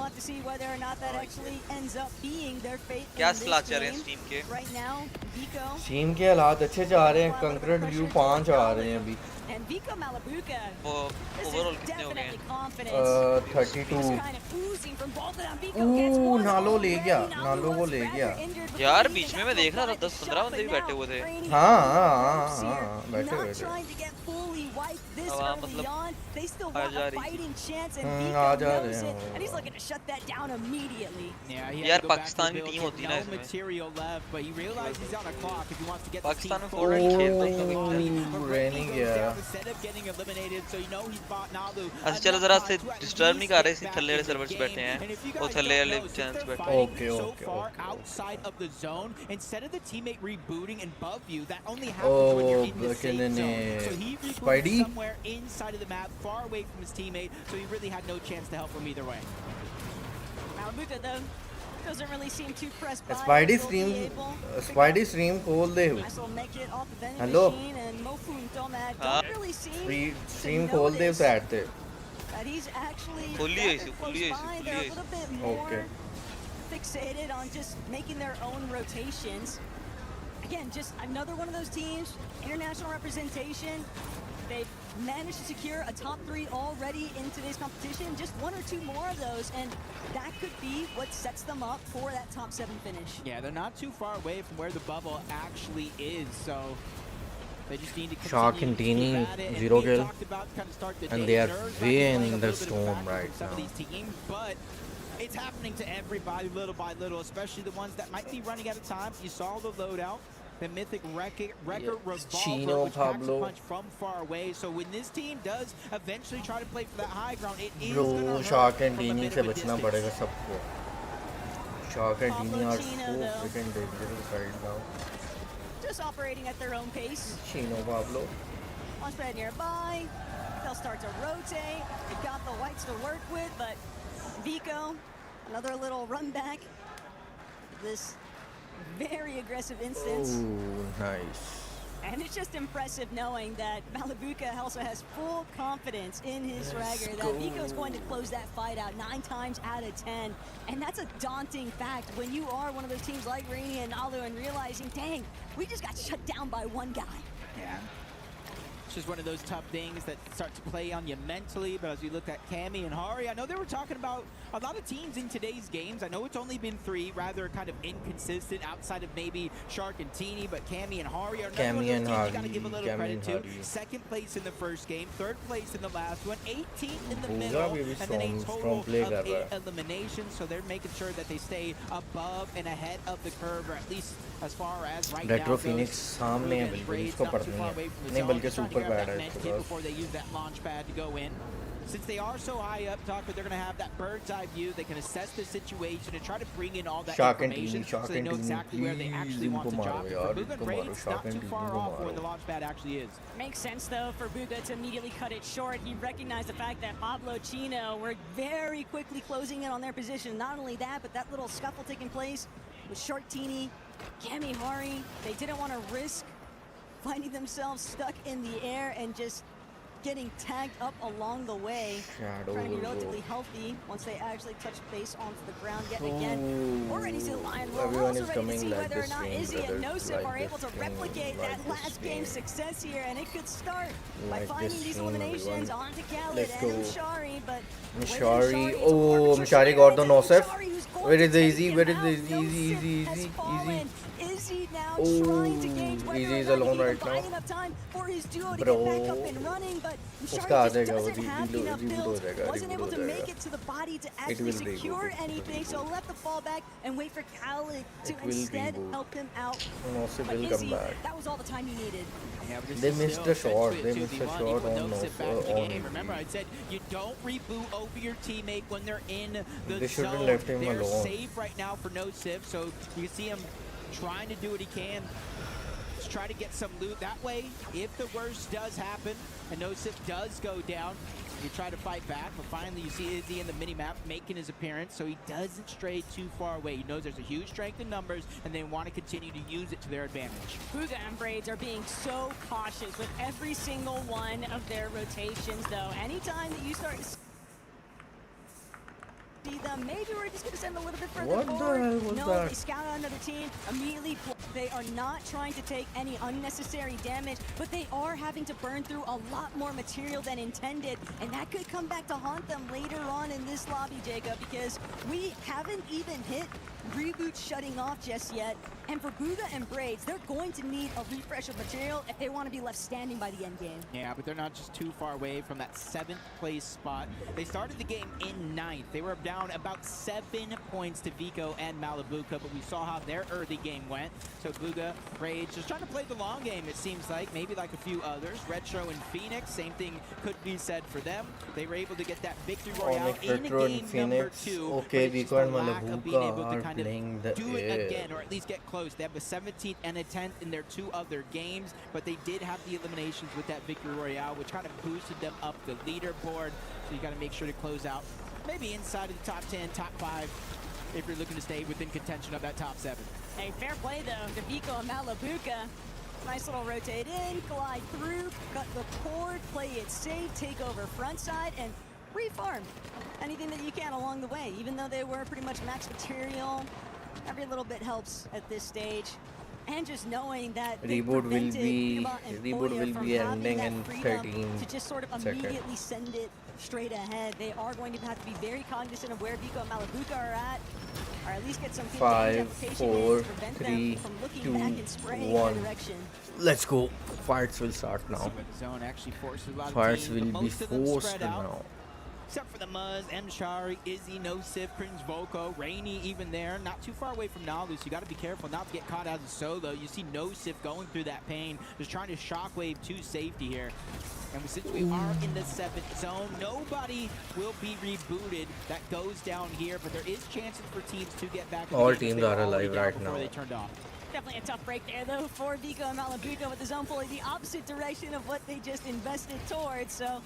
क्या हालात चल रहे हैं स्टीम के? स्टीम के हालात अच्छे जा रहे हैं, कंकरेंट व्यू 5 आ रहे हैं अभी। वो ओवरऑल कितने हो गए हैं? 32। नालो ले गया, नालो को ले गया यार। बीच में मैं देख रहा था 10-15 बंदे भी बैठे हुए थे। हाँ बैठे हुए थे। मतलब आ जा रही, आ जा रहे हैं। यार पाकिस्तान की टीम होती ना इसमें, पाकिस्तान में फोर्टनाइट खेलते हैं नहीं गया। अच्छा चलो जरा से डिस्टर्ब नहीं कर रहे, इस थल्ले वाले सर्वर्स बैठे हैं, वो थल्ले वाले चैनल्स बैठे हैं। Okay okay okay. Spidey spidey stream खोल दे। हेलो स्ट्रीम खोल दे साइड पे। खुली है इसी, खुली है इसी, खुली है इसी। Okay fixated on just making their own rotations. Again, just another one of those teams, international representation. They've managed to secure a top 3 already in today's competition. Just 1 or 2 more of those, and that could be what sets them up for that top 7 finish. Yeah, they're not too far away from where the bubble actually is, so they just need to Shark and Dini 0 kill, and they are way in the storm right now. But it's happening to everybody little by little, especially the ones that might be running out of time. You saw the loadout, the mythic record revolver, which packs a punch from far away. So when this team does eventually try to play for that high ground, it is going to hurt. Shark and Dini से बचना पड़ेगा सबको। Shark and Dini are so freaking dangerous right now. Just operating at their own pace. Chino Pablo. Launch pad nearby. They'll start to rotate. They've got the whites to work with, but Vico, another little run back. This very aggressive instance. Ooh, nice. And it's just impressive knowing that Malibuca also has full confidence in his swagger, that Vico's going to close that fight out 9 times out of 10. And that's a daunting fact when you are one of those teams like Rainy and Nalu and realizing, dang, we just got shut down by one guy. Yeah. It's just one of those tough things that start to play on you mentally. But as we look at Cammy and Hari, I know they were talking about a lot of teams in today's games. I know it's only been 3, rather kind of inconsistent outside of maybe Shark and Teeny, but Cammy and Hari are another one of those teams you got to give a little credit to. Second place in the first game, third place in the last one, 18th in the middle, and then a total of 8 eliminations. So they're making sure that they stay above and ahead of the curve, or at least as far as right Retro now Phoenix सामने है बिल्कुल, इसको पढ़नी है नहीं बल्कि super bad है इसके पास। before they use that launch pad to go in. Since they are so high up, Tucker, they're going to have that bird's eye view. They can assess the situation and try to bring in all that information so they know exactly where they actually want to drop it. For Buga and Raids, not too far off where the launch pad actually is. Makes sense, though, for Buga to immediately cut it short. He recognized the fact that Pablo Chino were very quickly closing in on their position. Not only that, but that little scuffle taking place with Shark Teeny, Cammy Hari. They didn't want to risk finding themselves stuck in the air and just getting tagged up along the way. Trying to be relatively healthy once they actually touch base onto the ground yet again. Already see the Lion roll. Everyone Also is ready to coming see like whether or this not game, Izzy and brothers, Nosip like are able this to game, replicate like that this last game. game success here, and it could start by Like finding this these game, eliminations everyone. onto Khaled Let's and go. Mshari, but Mshari, oh Mshari got the Nosef. Where is the easy? Where is the easy? Easy. Izzy now Ooh, trying to gauge whether Izzy or is not alone he can right buy now. enough time for his duo to Bro, get back up and running, but उसका आ Shari just जाएगा, वो doesn't have enough reboot हो builds, जाएगा, wasn't reboot able हो to जाएगा. make it to the body to It actually will reboot, secure it will anything, so reboot. let the fall back and wait for Khaled to It will instead reboot. help him out. Nosif But will come Izzy, back. that was all the time he needed. Yeah, but this They is missed still the shot. essentially They a missed the 2v1, shot even on though sit back in the on game. Remember, I said you don't reboot over your teammate when they're in the They shouldn't zone. left him They're alone. safe right now for no sip, so you can see him trying to do what he can. Just try to get some loot. That way, if the worst does happen and no sip does go down, you try to fight back, but finally you see Izzy in the mini-map making his appearance, so he doesn't stray too far away. He knows there's a huge strength in numbers, and they want to continue to use it to their advantage. Bugha and Braids are being so cautious with every single one of their rotations, though. Anytime that you start to see them, maybe we're just going to send a little bit further What the forward. hell was No, that? they scout out another team, immediately they are not trying to take any unnecessary damage, but they are having to burn through a lot more material than intended, and that could come back to haunt them later on in this lobby, Jacob, because we haven't even hit reboot shutting off just yet, and for Bugha and Braids, they're going to need a refresh of material if they want to be left standing by the end game. Yeah, but they're not just too far away from that 7th place spot. They started the game in 9th. They were down about 7 points to Vico and Malibuca, but we saw how their early game went. So Bugha, Braids, just trying to play the long game, it seems like, maybe like a few others. Retro and Phoenix, same thing could be said for them. They were able to get that victory royale in Retro game and number Phoenix. 2. Okay, but it's just Vico the and lack of being able to Malibuca are kind of playing the do it air. again, or at least get close. They have a 17th and a 10th in their 2 other games, but they did have the eliminations with that victory royale, which kind of boosted them up the leaderboard. So you got to make sure to close out maybe inside of the top 10, top 5, if you're looking to stay within contention of that top 7. Hey, fair play though to Vico and Malibuca. Nice little rotate in, glide through, cut the cord, play it safe, take over front side, and refarm anything that you can along the way. Even though they were pretty much max material, every little bit helps at this stage. And just knowing that Reboot will be ending in 13 to just sort of seconds. immediately send it straight ahead. They are going to have to be very cognizant of where Vico and Malibuca are at, or at least get some good 5, damage application 4, in to prevent 3, them from looking back and spraying in 1. their direction. Let's go. Fights will start now. The zone actually forces a lot of Fights teams, will but be most of them forced spread out. now. Except for the Muzz, Mshari, Izzy, Nosif, Prince Voko, Rainy even there. Not too far away from Nalu, so you got to be careful not to get caught as a solo. You see Nosif going through that pain, just trying to shockwave to safety here. And since we are in the 7th zone, nobody will be rebooted. That goes down here, but there is chances for teams to get back. All teams are alive right now. They turned off. Definitely a tough break there, though, for Vico and Malibuca, with the zone pulling the opposite direction of what they just invested towards. So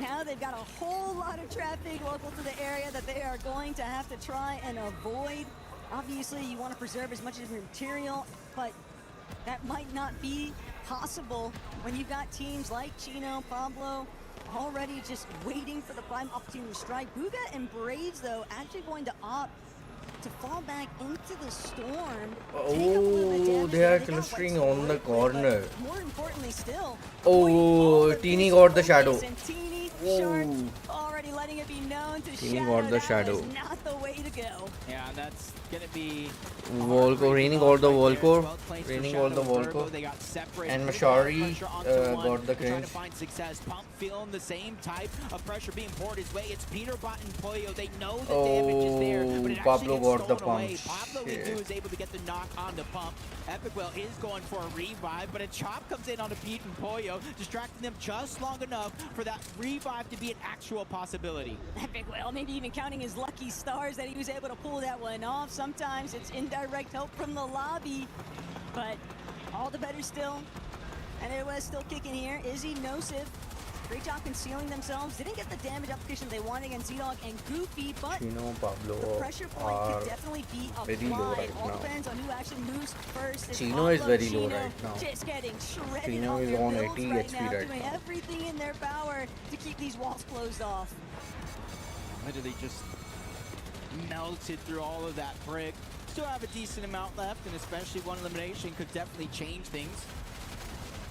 now they've got a whole lot of traffic local to the area that they are going to have to try and avoid. Obviously, you want to preserve as much of your material, but that might not be possible when you've got teams like Chino, Pablo, already just waiting for the prime opportunity to strike. Bugha and Braids, though, actually going to opt to fall back into the storm. Oh, they are clustering on the corner. More importantly still, Oh, Teeny got the shadow. Teeny Oh. already letting it be known to Teeny got the shadow. is not the way to go. Yeah, that's gonna be Volko, Raining got the Volko. Raining got the Volko. They got separated. And Mashari got got the trying cringe. to find success. Pump feeling the same type of pressure being poured his way. It's Peter Bot and Pollo. They know the damage is there, but it Pablo actually gets got the stolen away. pump. Pablo Ligu is able to get the knock on the pump. Epicwell is going for a revive, but a chop comes in on a Pete and Pollo, distracting them just long enough for that revive to be an actual possibility. Epicwell maybe even counting his lucky stars that he was able to pull that one off. Sometimes it's indirect help from the lobby, but all the better still. And it was still kicking here. Izzy, Nosif, great job concealing themselves. Didn't get the damage application they wanted against Z-Dog and Goofy, but Chino, the Pablo pressure point are could definitely be very low applied. right All now. depends on who actually moves first. It's Chino is Pablo, very low Chino right now. just getting shredded Chino on is their on builds 80 right HP now, right doing now. everything in their power to keep these walls closed off. Literally just melted through all of that brick. Still have a decent amount left, and especially one elimination could definitely change things.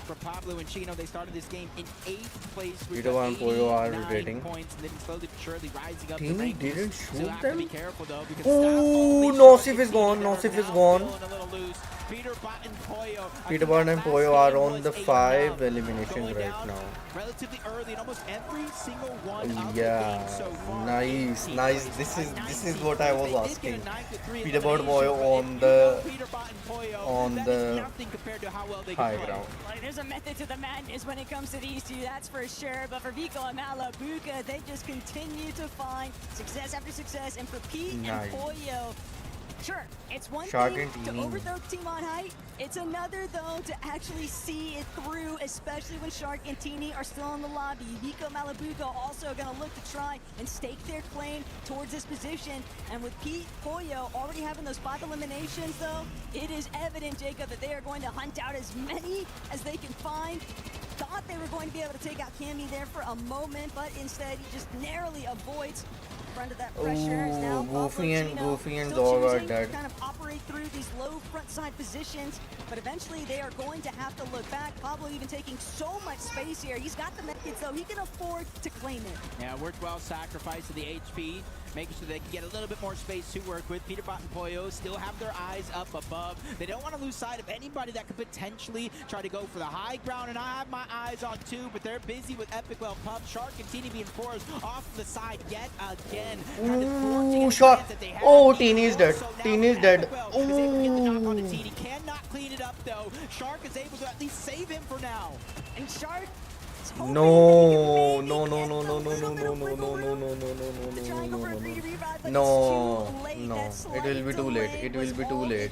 for Pablo and Chino. They started this game in 8th place. Peter and Poyo are rotating. Points, and then slowly but surely rising up. Team didn't shoot them. Be careful though, because Oh, Nosif is gone. Nosif is gone. Peter and Poyo are on the 5 eliminations right now. Relatively early in almost every single one. Yeah, nice. This is what I was asking. Peter Poyo on the high ground. Like, there's a method to the madness when it comes to these two, that's for sure. But for Vico and Malabuka, they just continue to find success after success. And for Pete and Poyo, sure, it's one thing to overthrow the team on height. It's another, though, to actually see it through, especially when Shark and Teeny are still in the lobby. Vico Malabuka also going to look to try and stake their claim towards this position. And with Pete, Poyo already having those 5 eliminations, though, it is evident, Jacob, that they are going to hunt out as many as they can find. Thought they were going to be able to take out Cammy there for a moment, but instead he just narrowly avoids front of that pressure. Now Goofy and Dog are dead. Kind of operate through these low front side positions, but eventually they are going to have to look back. Pablo even taking so much space here. He's got the medkits though. He can afford to claim it. Yeah, worked well, sacrificing the HP, making sure they can get a little bit more space to work with. Peter and Poyo still have their eyes up above. They don't want to lose sight of anybody that could potentially try to go for the high ground, and I have my eyes on 2, but they're busy with Epic Well Pup. Shark and Teeny being forced off the side yet again. Ooh, shot. Oh, Teeny is dead. Teeny is dead. Ooh. Cannot clean it up though. Shark is able to at least save him for now. And Shark, no, it will be too late. It will be too late.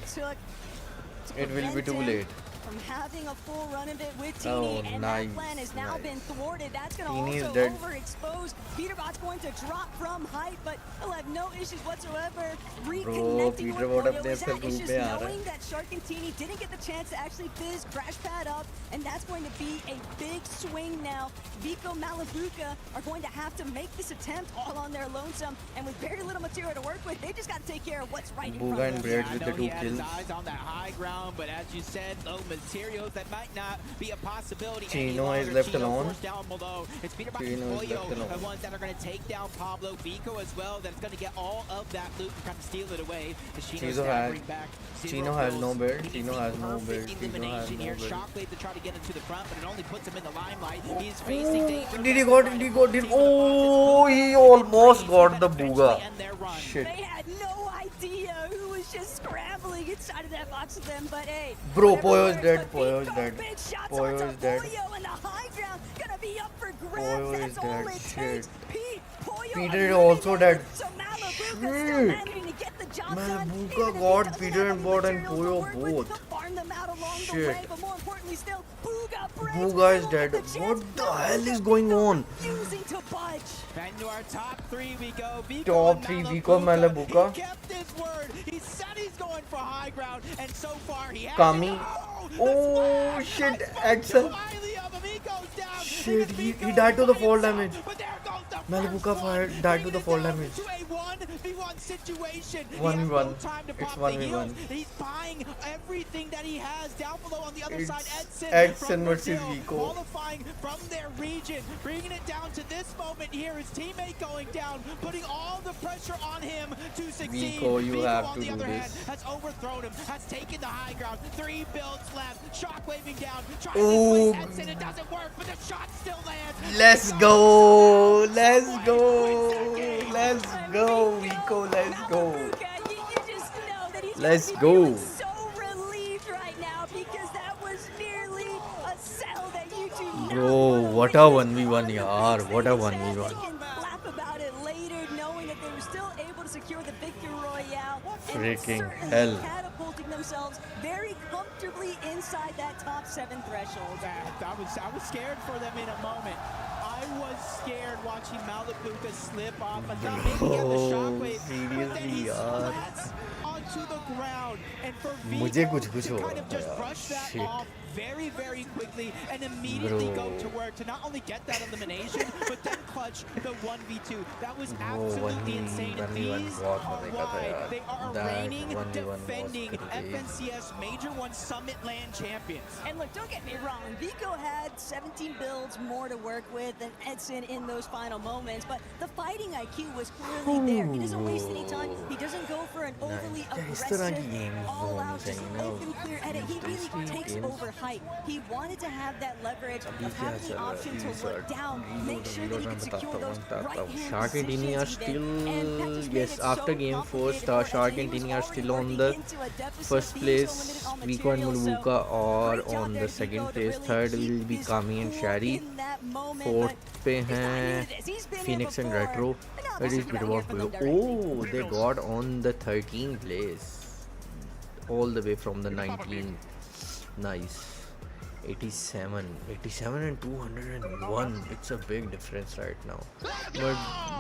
It will be too late. From having a full run of it with Teeny, and that plan has now been thwarted. That's going to also overexpose. Peterbot's going to drop from height, but he'll have no issues whatsoever reconnecting with Poyo. Is that it's just knowing that Shark and Teeny didn't get the chance to actually fizz crash pad up, and that's going to be a big swing now. Vico Malabuka are going to have to make this attempt all on their lonesome, and with very little material to work with, they just got to take care of what's right in front of them. Booga and Brad with the 2 kills. Eyes on that high ground, but as you said, low materials, that might not be a possibility. Chino is left alone. Down below. It's Peter and Poyo, the ones that are going to take down Pablo. Vico as well, that's going to get all of that loot and kind of steal it away. Chino has no build. Chino has no build. Shockwave to try to get into the front, but it only puts him in the limelight. He's facing danger. Did he got it? Oh, he almost got the Booga. Shit. They had no idea who was just scrambling inside of that box with them, but hey. Bro, Poyo is dead. Poyo is dead. Poyo is dead. Poyo in the high ground, gonna be up for grabs. Poyo That's is all dead. it Shit. takes. Poyo Peter is also dead. So Malabuka still managing to get the job done. Malabuka got Peter and Bot and Poyo both. Farm them out along Shit. the way, but more importantly still, Booga is dead. What the hell is going on? Using to budge. And to our top 3 we go. Top 3 Vico Malabuka. He kept his word. He said he's going for high ground, and so far he has. Kami. Oh shit, Edson. Shit, he died to the fall damage. Malabuka died to the fall damage. 1v1. It's 1v1. He's buying everything that he has down below on the other side. Edson versus Vico. Qualifying from their region, bringing it down to this moment here. His teammate going down, putting all the pressure on him to succeed. Vico, you have on to the do other hand, this. has overthrown him, has taken the high ground. 3 builds left, shockwaving down, trying Ooh. to place Edson. It doesn't work, but the shot still lands. Let's go. Let's go. Let's go, Vico. Let's go. Let's go. So relieved right now because that was nearly a cell that you two Bro, what a 1v1 yaar. What a 1v1. laugh about it later, knowing that they were still able to secure the victory royale. Freaking hell. Catapulting themselves very comfortably inside that top 7 threshold. I was scared for them in a moment. I was scared watching Malabuka slip off. I thought maybe he had the shockwave, but then he splats onto the ground. And for Vico to kind of just brush that off very, very quickly and immediately go to work to not only get that elimination, but then clutch the 1v2. That was absolutely insane. These are why they are reigning, defending FNCS Major 1 Summit Land champions. And look, don't get me wrong, Vico had 17 builds more to work with than Edson in those final moments, but the fighting IQ was clearly there. He doesn't waste any time. He doesn't go for an overly aggressive, all-out, just open, clear edit. He really takes over height. He wanted to have that leverage of having the option to look down, make sure that he could secure those right-hand Shark and Tini are still, yes, after game 4, Shark and Tini are still on the first place, Vico and Mulbuka are on the second place, third will be Kami and Shari, fourth पे हैं Phoenix and Retro, it is Bitterbox. Oh, they got on the 13th place, all the way from the 19th, nice. 87 and 201, it's a big difference right now,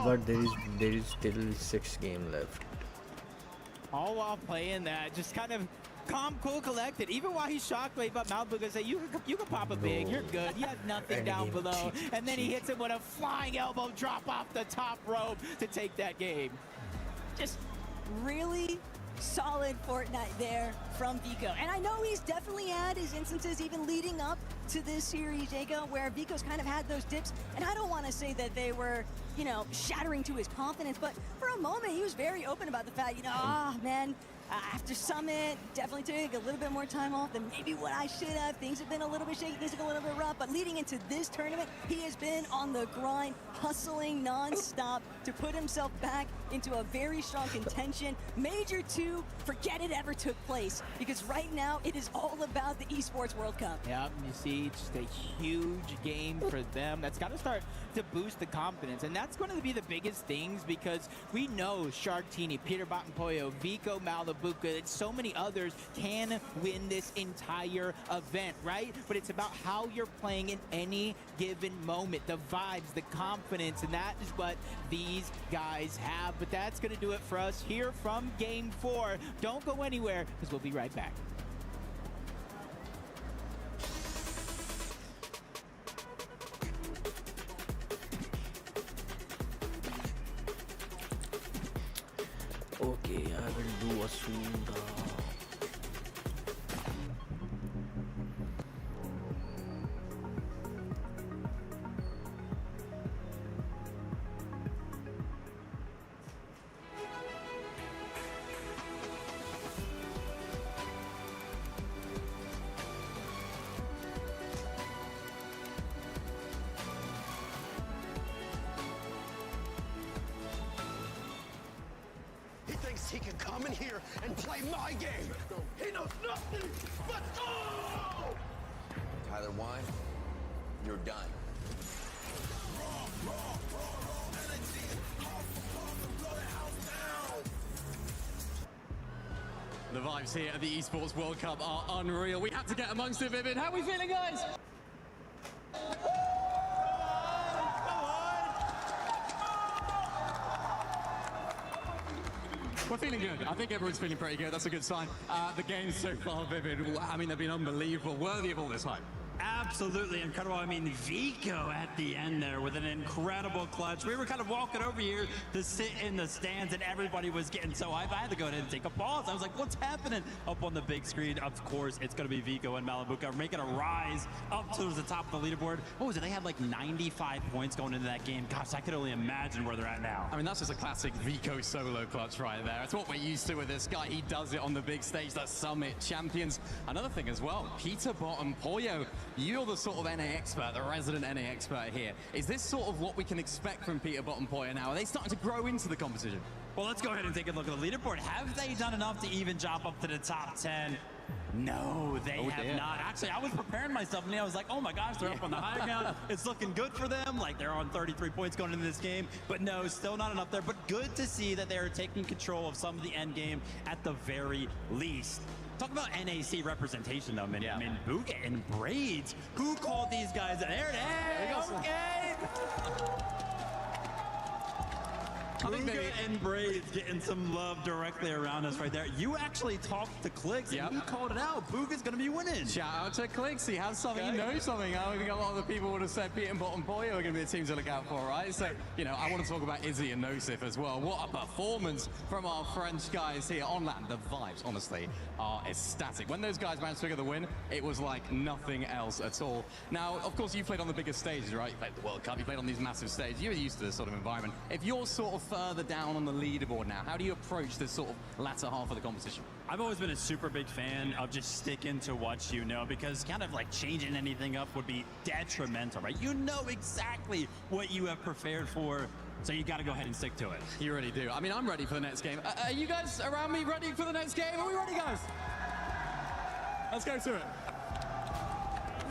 but there is still 6 games left. All while playing that, just kind of calm, cool, collected. Even while he's shockwave up, Malbuga say, you can pop a big, you're good, you have nothing down below. And then he hits him with a flying elbow drop off the top rope to take that game. Just really solid Fortnite there from Vico. And I know he's definitely had his instances even leading up to this series, Jacob, where Vico's kind of had those dips. And I don't want to say that they were, you know, shattering to his confidence, but for a moment he was very open about the fact, you know, man, after Summit, definitely took a little bit more time off than maybe what I should have. Things have been a little bit shaky, things have been a little bit rough, but leading into this tournament, he has been on the grind, hustling non-stop to put himself back into a very strong contention. Major 2, forget it ever took place, because right now it is all about the Esports World Cup. Yep, you see, just a huge game for them. That's got to start to boost the confidence, and that's going to be the biggest things, because we know Sharktini, Peter Bottenpoyo, Vico, Malabuka, and so many others can win this entire event, right? But it's about how you're playing in any given moment, the vibes, the confidence, and that is what these guys have. But that's going to do it for us here from Game 4. Don't go anywhere, because we'll be right back. Okay, I will do a Sunda. He can come in here and play my game. He knows nothing but go! Tyler Wine, you're done. The vibes here at the Esports World Cup are unreal. We have to get amongst it, Vivid. How are we feeling, guys? We're feeling good. I think everyone's feeling pretty good. That's a good sign. The games so far, Vivid, I mean, they've been unbelievable, worthy of all this hype. Absolutely incredible. I mean, Vico at the end there with an incredible clutch. We were kind of walking over here to sit in the stands and everybody was getting so hyped. I had to go ahead and take a pause. I was like, what's happening up on the big screen? Of course, it's going to be Vico and Malabuka making a rise up towards the top of the leaderboard. What was it? They had like 95 points going into that game. Gosh, I could only imagine where they're at now. I mean, that's just a classic Vico solo clutch right there. It's what we're used to with this guy. He does it on the big stage, the Summit Champions. Another thing as well, Peter Bottenpoyo, you're the sort of NA expert, the resident NA expert here. Is this sort of what we can expect from Peter Bottenpoyo now? Are they starting to grow into the competition? Well, let's go ahead and take a look at the leaderboard. Have they done enough to even jump up to the top 10? No, they have not. Actually, I was preparing myself, and I was like, oh my gosh, they're up on the high ground. It's looking good for them. Like, they're on 33 points going into this game. But no, still not enough there. But good to see that they're taking control of some of the end game at the very least. Talk about NAC representation, though, man. I mean, Booga and Braids. Who called these guys? There it is. Okay. Booga and Braids getting some love directly around us right there. You actually talked to Clicks and you called it out. Booga's going to be winning. Shout out to Clicks. He has something, he knows something. I think a lot of the people would have said Pete and Bottom Boy are going to be a team to look out for, right? So, you know, I want to talk about Izzy and Nosif as well. What a performance from our French guys here on land. The vibes, honestly, are ecstatic. When those guys managed to figure the win, it was like nothing else at all. Now, of course, you played on the biggest stages, right? You played the World Cup, you played on these massive stages. You're used to this sort of environment. If you're sort of further down on the leaderboard now, how do you approach this sort of latter half of the competition? I've always been a super big fan of just sticking to what you know, because kind of like changing anything up would be detrimental, right? You know exactly what you have prepared for, so you got to go ahead and stick to it. You really do. I mean, I'm ready for the next game. Are you guys around me ready for the next game? Are we ready, guys? Let's go to it.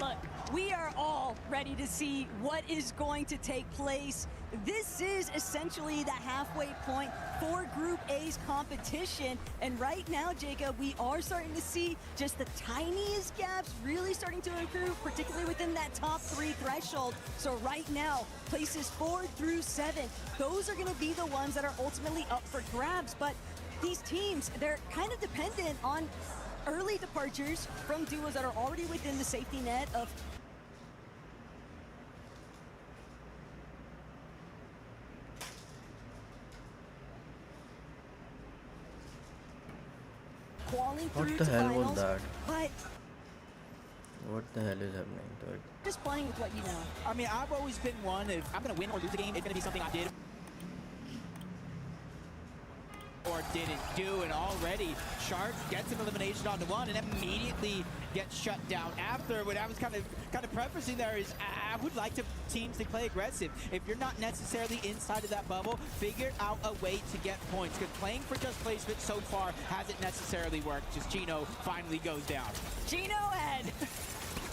Look, we are all ready to see what is going to take place. This is essentially the halfway point for Group A's competition. And right now, Jacob, we are starting to see just the tiniest gaps really starting to improve, particularly within that top 3 threshold. So right now, places 4 through 7, those are going to be the ones that are ultimately up for grabs. But these teams, they're kind of dependent on early departures from duos that are already within the safety net of crawling through What the to hell was finals, that? but What the hell is happening to it? just playing with what you know. I mean, I've always been one, if I'm going to win or lose a game, it's going to be something I did or didn't do, and already Shark gets an elimination onto one and immediately gets shut down after. What I was kind of prefacing there is I would like teams to play aggressive. If you're not necessarily inside of that bubble, figure out a way to get points, because playing for just placement so far hasn't necessarily worked. Just Gino finally goes down. Gino and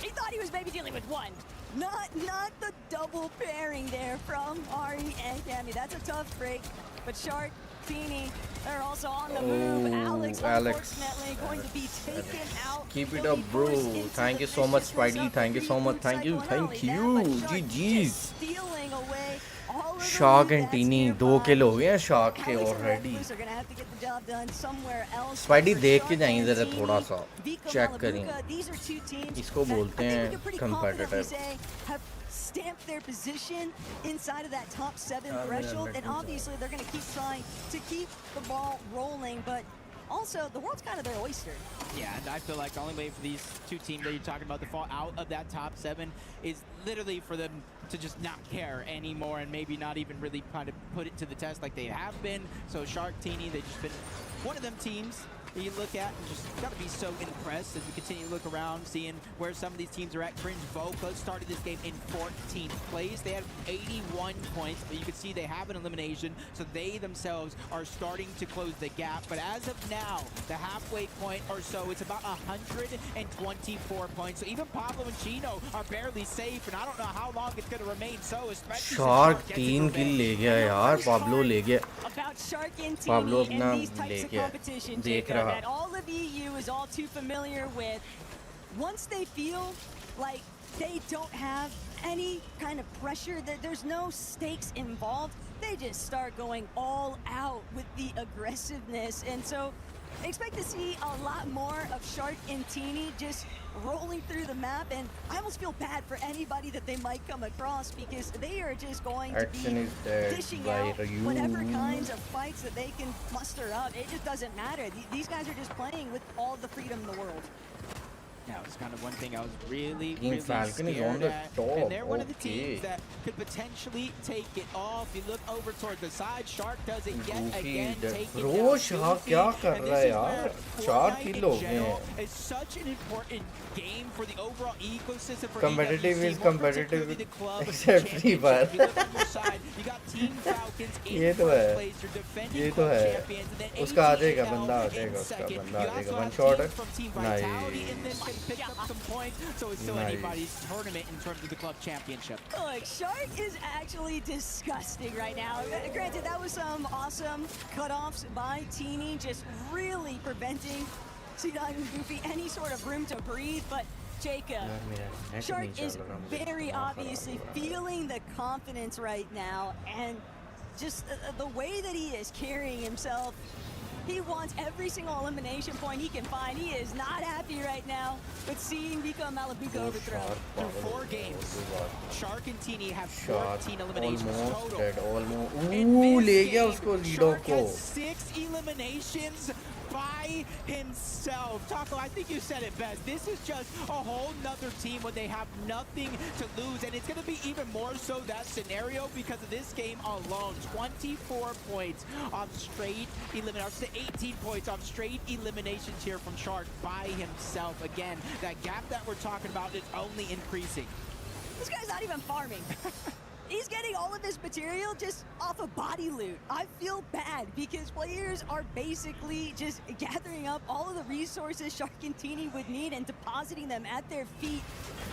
he thought he was maybe dealing with one. Not the double pairing there from Ari and Cammy. That's a tough break. But Shark, Teeny, they're also on the move. Alex, unfortunately, going to be taken out. Keep it up, bro. Thank you so much, Spidey. Thank you so much. Thank you. GG's. Stealing away all of Shark and Teeny 2 kill हो गए हैं Shark के already. Spidey देख के जाएंगे जरा थोड़ा सा चेक करें. इसको बोलते हैं competitive. Stamp their position inside of that top 7 threshold, and obviously they're going to keep trying to keep the ball rolling, but also the world's kind of their oyster. Yeah, and I feel like the only way for these two teams that you're talking about to fall out of that top 7 is literally for them to just not care anymore and maybe not even really kind of put it to the test like they have been. So Shark, Teeny, they've just been one of them teams that you look at and just got to be so impressed as we continue to look around, seeing where some of these teams are at. Cringe Voca started this game in 14th place. They had 81 points, but you can see they have an elimination, so they themselves are starting to close the gap. But as of now, the halfway point or so, it's about 124 points. So even Pablo and Chino are barely safe, and I don't know how long it's going to remain so, especially Shark 3 kill ले गया यार. Pablo ले गया. About Shark and Pablo Teeny अपना and these types of लेके competition, देख Jacob, रहा. that all of EU is all too familiar with. Once they feel like they don't have any kind of pressure, that there's no stakes involved, they just start going all out with the aggressiveness. And so expect to see a lot more of Shark and Teeny just rolling through the map, and I almost feel bad for anybody that they might come across, because they are just going to be dishing out whatever kinds of fights that they can muster up. It just doesn't matter. These guys are just playing with all the freedom in the world. That was kind of one thing I was really Falcon is scared on the at. top. And they're one of the teams that could potentially take it off. You look over toward the side, Shark does it yet again, taking Bro, Shark क्या कर रहा है यार? 4 kill हो गए हैं. It's such an important game for the overall ecosystem for Competitive EWC, is more competitive particularly the club except Free Fire. championship. You look on your side, you got Team Falcons ये in तो first है. place, you're defending ये तो club है. champions, and then उसका आ जाएगा, ATL बंदा आ in जाएगा, उसका second. बंदा आ You जाएगा. also One have shot teams from Team Vitality in this can pick up some points, so it's still Nice. anybody's tournament in terms of the club championship. Look, Shark is actually disgusting right now. Granted, that was some awesome cutoffs by Teeny, just really preventing C9 and Goofy any sort of room to breathe, but Jacob, Shark is very obviously feeling the confidence right now, and just the way that he is carrying himself. He wants every single elimination point he can find. He is not happy right now with seeing Vico Malabuka overthrow. Through 4 games, Shark and Tini have Shark 14 eliminations almost total. dead, almost. In this ले गया game, उसको ludo Shark को. has 6 eliminations by himself. Taco, I think you said it best. This is just a whole nother team when they have nothing to lose, and it's going to be even more so that scenario because of this game alone. 24 points on straight eliminations, 18 points on straight eliminations here from Shark by himself. Again, that gap that we're talking about is only increasing. This guy's not even farming. He's getting all of his material just off of body loot. I feel bad because players are basically just gathering up all of the resources Shark and Tini would need and depositing them at their feet.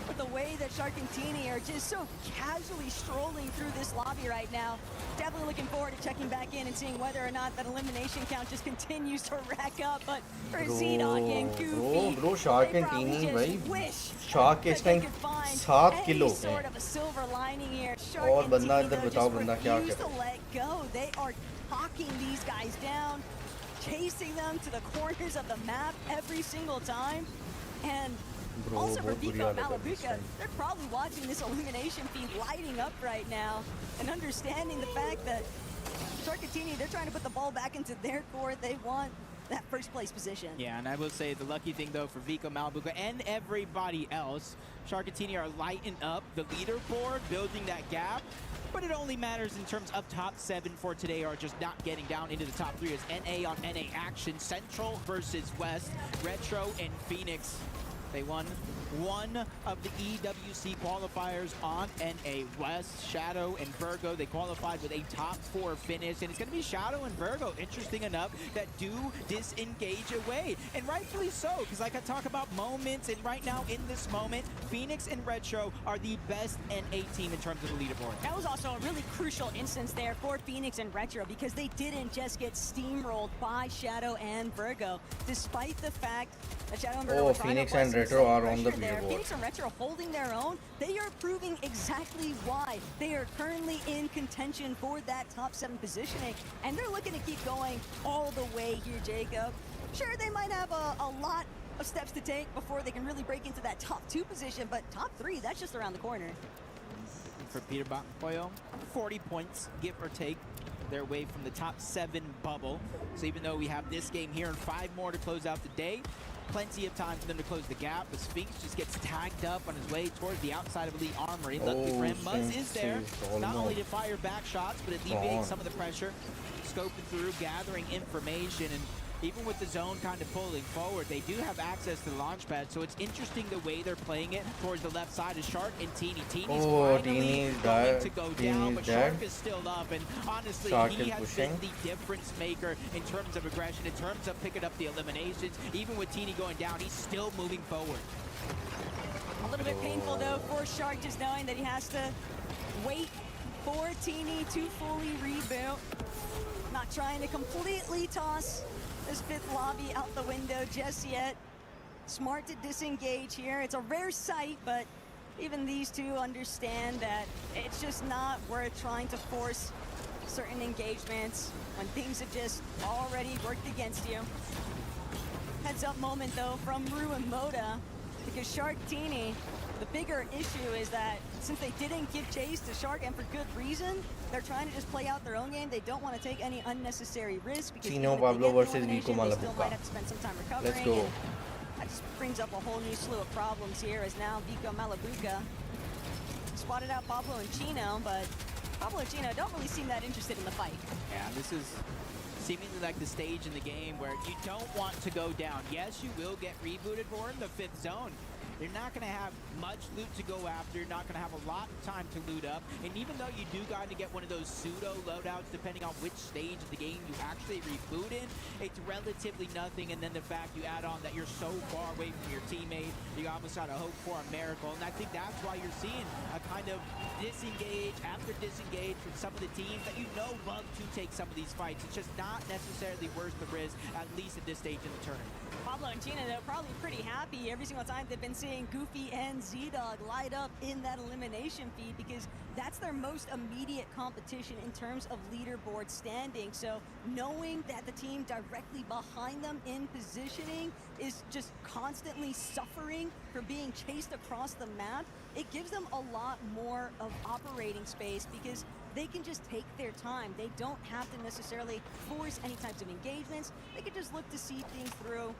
But the way that Shark and Tini are just so casually strolling through this lobby right now, definitely looking forward to checking back in and seeing whether or not that elimination count just continues to rack up. But for Z-Dog and Goofy, bro, Shark they and probably Tini, just भाई, wish Shark that इस they time could find 7 kilo any sort of a silver lining here. Shark और and बंदा Tini, इधर though, बताओ just बंदा क्या refuse करे. to let go. They are talking these guys down, chasing them to the corners of the map every single time. And Bro, also for बहुत बुरी Vico हालत है इस Malabuka, time. they're probably watching this elimination feed lighting up right now and understanding the fact that Shark and Tini, they're trying to put the ball back into their court. They want that first place position. Yeah, and I will say the lucky thing though for Vico Malabuka and everybody else, Shark and Tini are lighting up the leaderboard, building that gap. But it only matters in terms of top 7 for today are just not getting down into the top 3 as NA on NA action. Central versus West, Retro and Phoenix. They won one of the EWC qualifiers on NA West. Shadow and Virgo, they qualified with a top 4 finish. And it's going to be Shadow and Virgo, interesting enough, that do disengage away. And rightfully so, because like I talk about moments, and right now in this moment, Phoenix and Retro are the best NA team in terms of the leaderboard. That was also a really crucial instance there for Phoenix and Retro because they didn't just get steamrolled by Shadow and Virgo, despite the fact that Shadow and Virgo were trying Phoenix to apply and some Retro are pressure on the there. leaderboard. Phoenix and Retro holding their own. They are proving exactly why they are currently in contention for that top 7 positioning, and they're looking to keep going all the way here, Jacob. Sure, they might have a lot of steps to take before they can really break into that top 2 position, but top 3, that's just around the corner. For Peter Boyo, 40 points, give or take, their way from the top 7 bubble. So even though we have this game here and 5 more to close out the day, plenty of time for them to close the gap. But Sphinx just gets tagged up on his way towards the outside of Elite Armory. Luckily for him, Muzz is there, not only to fire back shots, but alleviate some of the pressure, scoping through, gathering information, and even with the zone kind of pulling forward, they do have access to the launch pad, so it's interesting the way they're playing it towards the left side of Shark and Tini. Tini's finally going to go down, but Shark is still up, and honestly, he has been the difference maker in terms of aggression, in terms of picking up the eliminations. Even with Tini going down, he's still moving forward. A little bit painful, though, for Shark, just knowing that he has to wait for Tini to fully reboot. Not trying to completely toss this 5th lobby out the window just yet. Smart to disengage here. It's a rare sight, but even these two understand that it's just not worth trying to force certain engagements when things have just already worked against you. Heads up moment though from Rue and Moda, because Shark Tini, the bigger issue is that since they didn't give chase to Shark, and for good reason, they're trying to just play out their own game. They don't want to take any unnecessary risk because Chino Pablo versus Vico they still might Malabuka. have to spend some time recovering. Let's go. That just brings up a whole new slew of problems here as now Vico Malabuka spotted out Pablo and Chino, but Pablo and Chino don't really seem that interested in the fight. Yeah, this is seemingly like the stage in the game where you don't want to go down. Yes, you will get rebooted, but we're in the 5th zone. You're not going to have much loot to go after. You're not going to have a lot of time to loot up. And even though you do kind of get one of those pseudo loadouts, depending on which stage of the game you actually reboot in, it's relatively nothing. And then the fact you add on that you're so far away from your teammate, you almost got to hope for a miracle. And I think that's why you're seeing a kind of disengage after disengage from some of the teams that you know love to take some of these fights. It's just not necessarily worth the risk, at least at this stage in the tournament. Pablo and Chino, they're probably pretty happy every single time they've been seeing seeing Goofy and Z-Dog light up in that elimination feed because that's their most immediate competition in terms of leaderboard standing. So knowing that the team directly behind them in positioning is just constantly suffering for being chased across the map, it gives them a lot more of operating space because they can just take their time. They don't have to necessarily force any types of engagements. They can just look to see things through.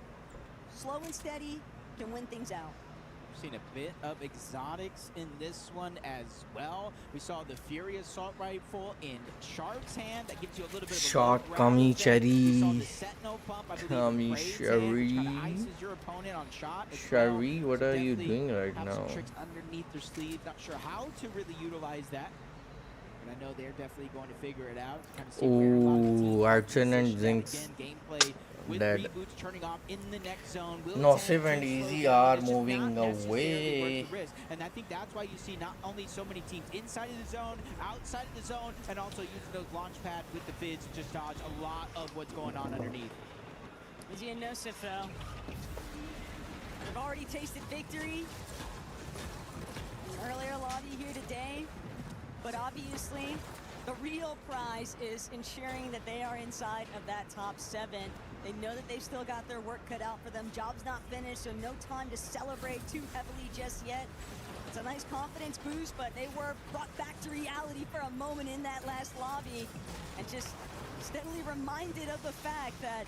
Slow and steady can win things out. Seen a bit of exotics in this one as well. We saw the Fury assault rifle in Shark's hand. That gives you a little bit of Shark, a Kami, Cherry. We saw the Sentinel pump, I believe, Kami, in Braid's Sherry. hand, trying to ices your opponent on shot as Sherry, well. what So are you definitely doing right have now? some tricks underneath their sleeve. Not sure how to really utilize that. But I know they're definitely going to figure it out. Kind of see where a lot of the teams Ooh, are Archon and positioned. Zinx. Again, gameplay with Dead. reboots turning off in the next zone. Will Nociv attempt and to slow Easy down, are but it's just moving not necessarily away. worth the risk. And I think that's why you see not only so many teams inside of the zone, outside of the zone, and also using those launch pads with the vids to just dodge a lot of what's going on underneath. Easy and Nosif though. They've already tasted victory. Earlier lobby here today, but obviously the real prize is ensuring that they are inside of that top 7. They know that they've still got their work cut out for them. Job's not finished, so no time to celebrate too heavily just yet. It's a nice confidence boost, but they were brought back to reality for a moment in that last lobby and just steadily reminded of the fact that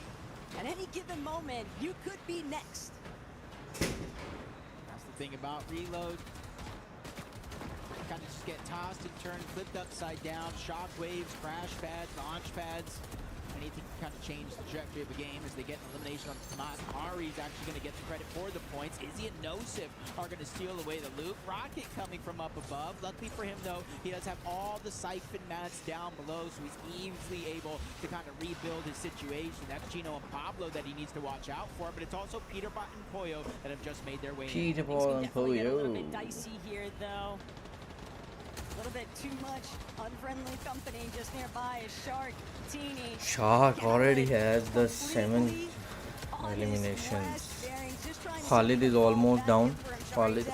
at any given moment, you could be next. That's the thing about reload. Kind of just get tossed and turned, flipped upside down, shock waves, crash pads, launch pads. Anything can kind of change the trajectory of a game as they get an elimination on Tomas. Ari's actually going to get the credit for the points. Izzy and Nosif are going to steal away the loop. Rocket coming from up above. Luckily for him, though, he does have all the siphon mats down below, so he's easily able to kind of rebuild his situation. That's Gino and Pablo that he needs to watch out for, but it's also Peterbot and Pollo that have just made their way in. Peterbot and Definitely get a little Pollo. bit dicey here, though. A little bit too much unfriendly company just nearby is Shark, Teeny. Shark already has the 7 eliminations. Khalid is almost down. Khalid.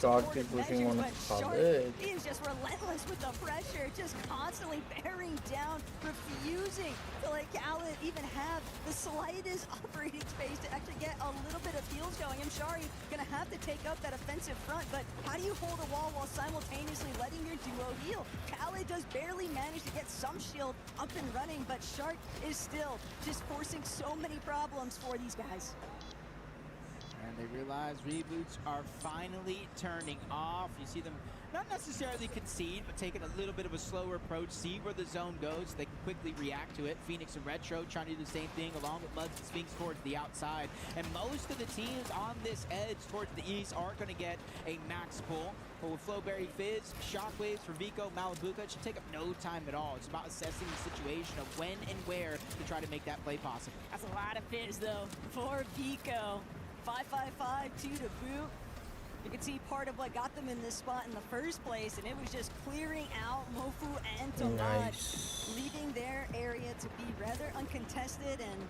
Shark is pushing on Khalid. He is just relentless with the pressure, just constantly bearing down, refusing to let Khalid even have the slightest operating space to actually get a little bit of heals going. I'm sorry, gonna have to take up that offensive front, but how do you hold a wall while simultaneously letting your duo heal? Khalid does barely manage to get some shield up and running, but Shark is still just forcing so many problems for these guys. And they realize reboots are finally turning off. You see them not necessarily concede, but taking a little bit of a slower approach, see where the zone goes, so they can quickly react to it. Phoenix and Retro trying to do the same thing, along with Muds and Sphinx towards the outside. And most of the teams on this edge towards the east are going to get a max pull. But with Flowberry Fizz, Shockwaves for Vico, Malabuka, it should take up no time at all. It's about assessing the situation of when and where to try to make that play possible. That's a lot of Fizz, though, for Vico. 5-5-5, 2 to boot. You can see part of what got them in this spot in the first place, and it was just clearing out Mofu and Tomat, leaving their area to be rather uncontested, and,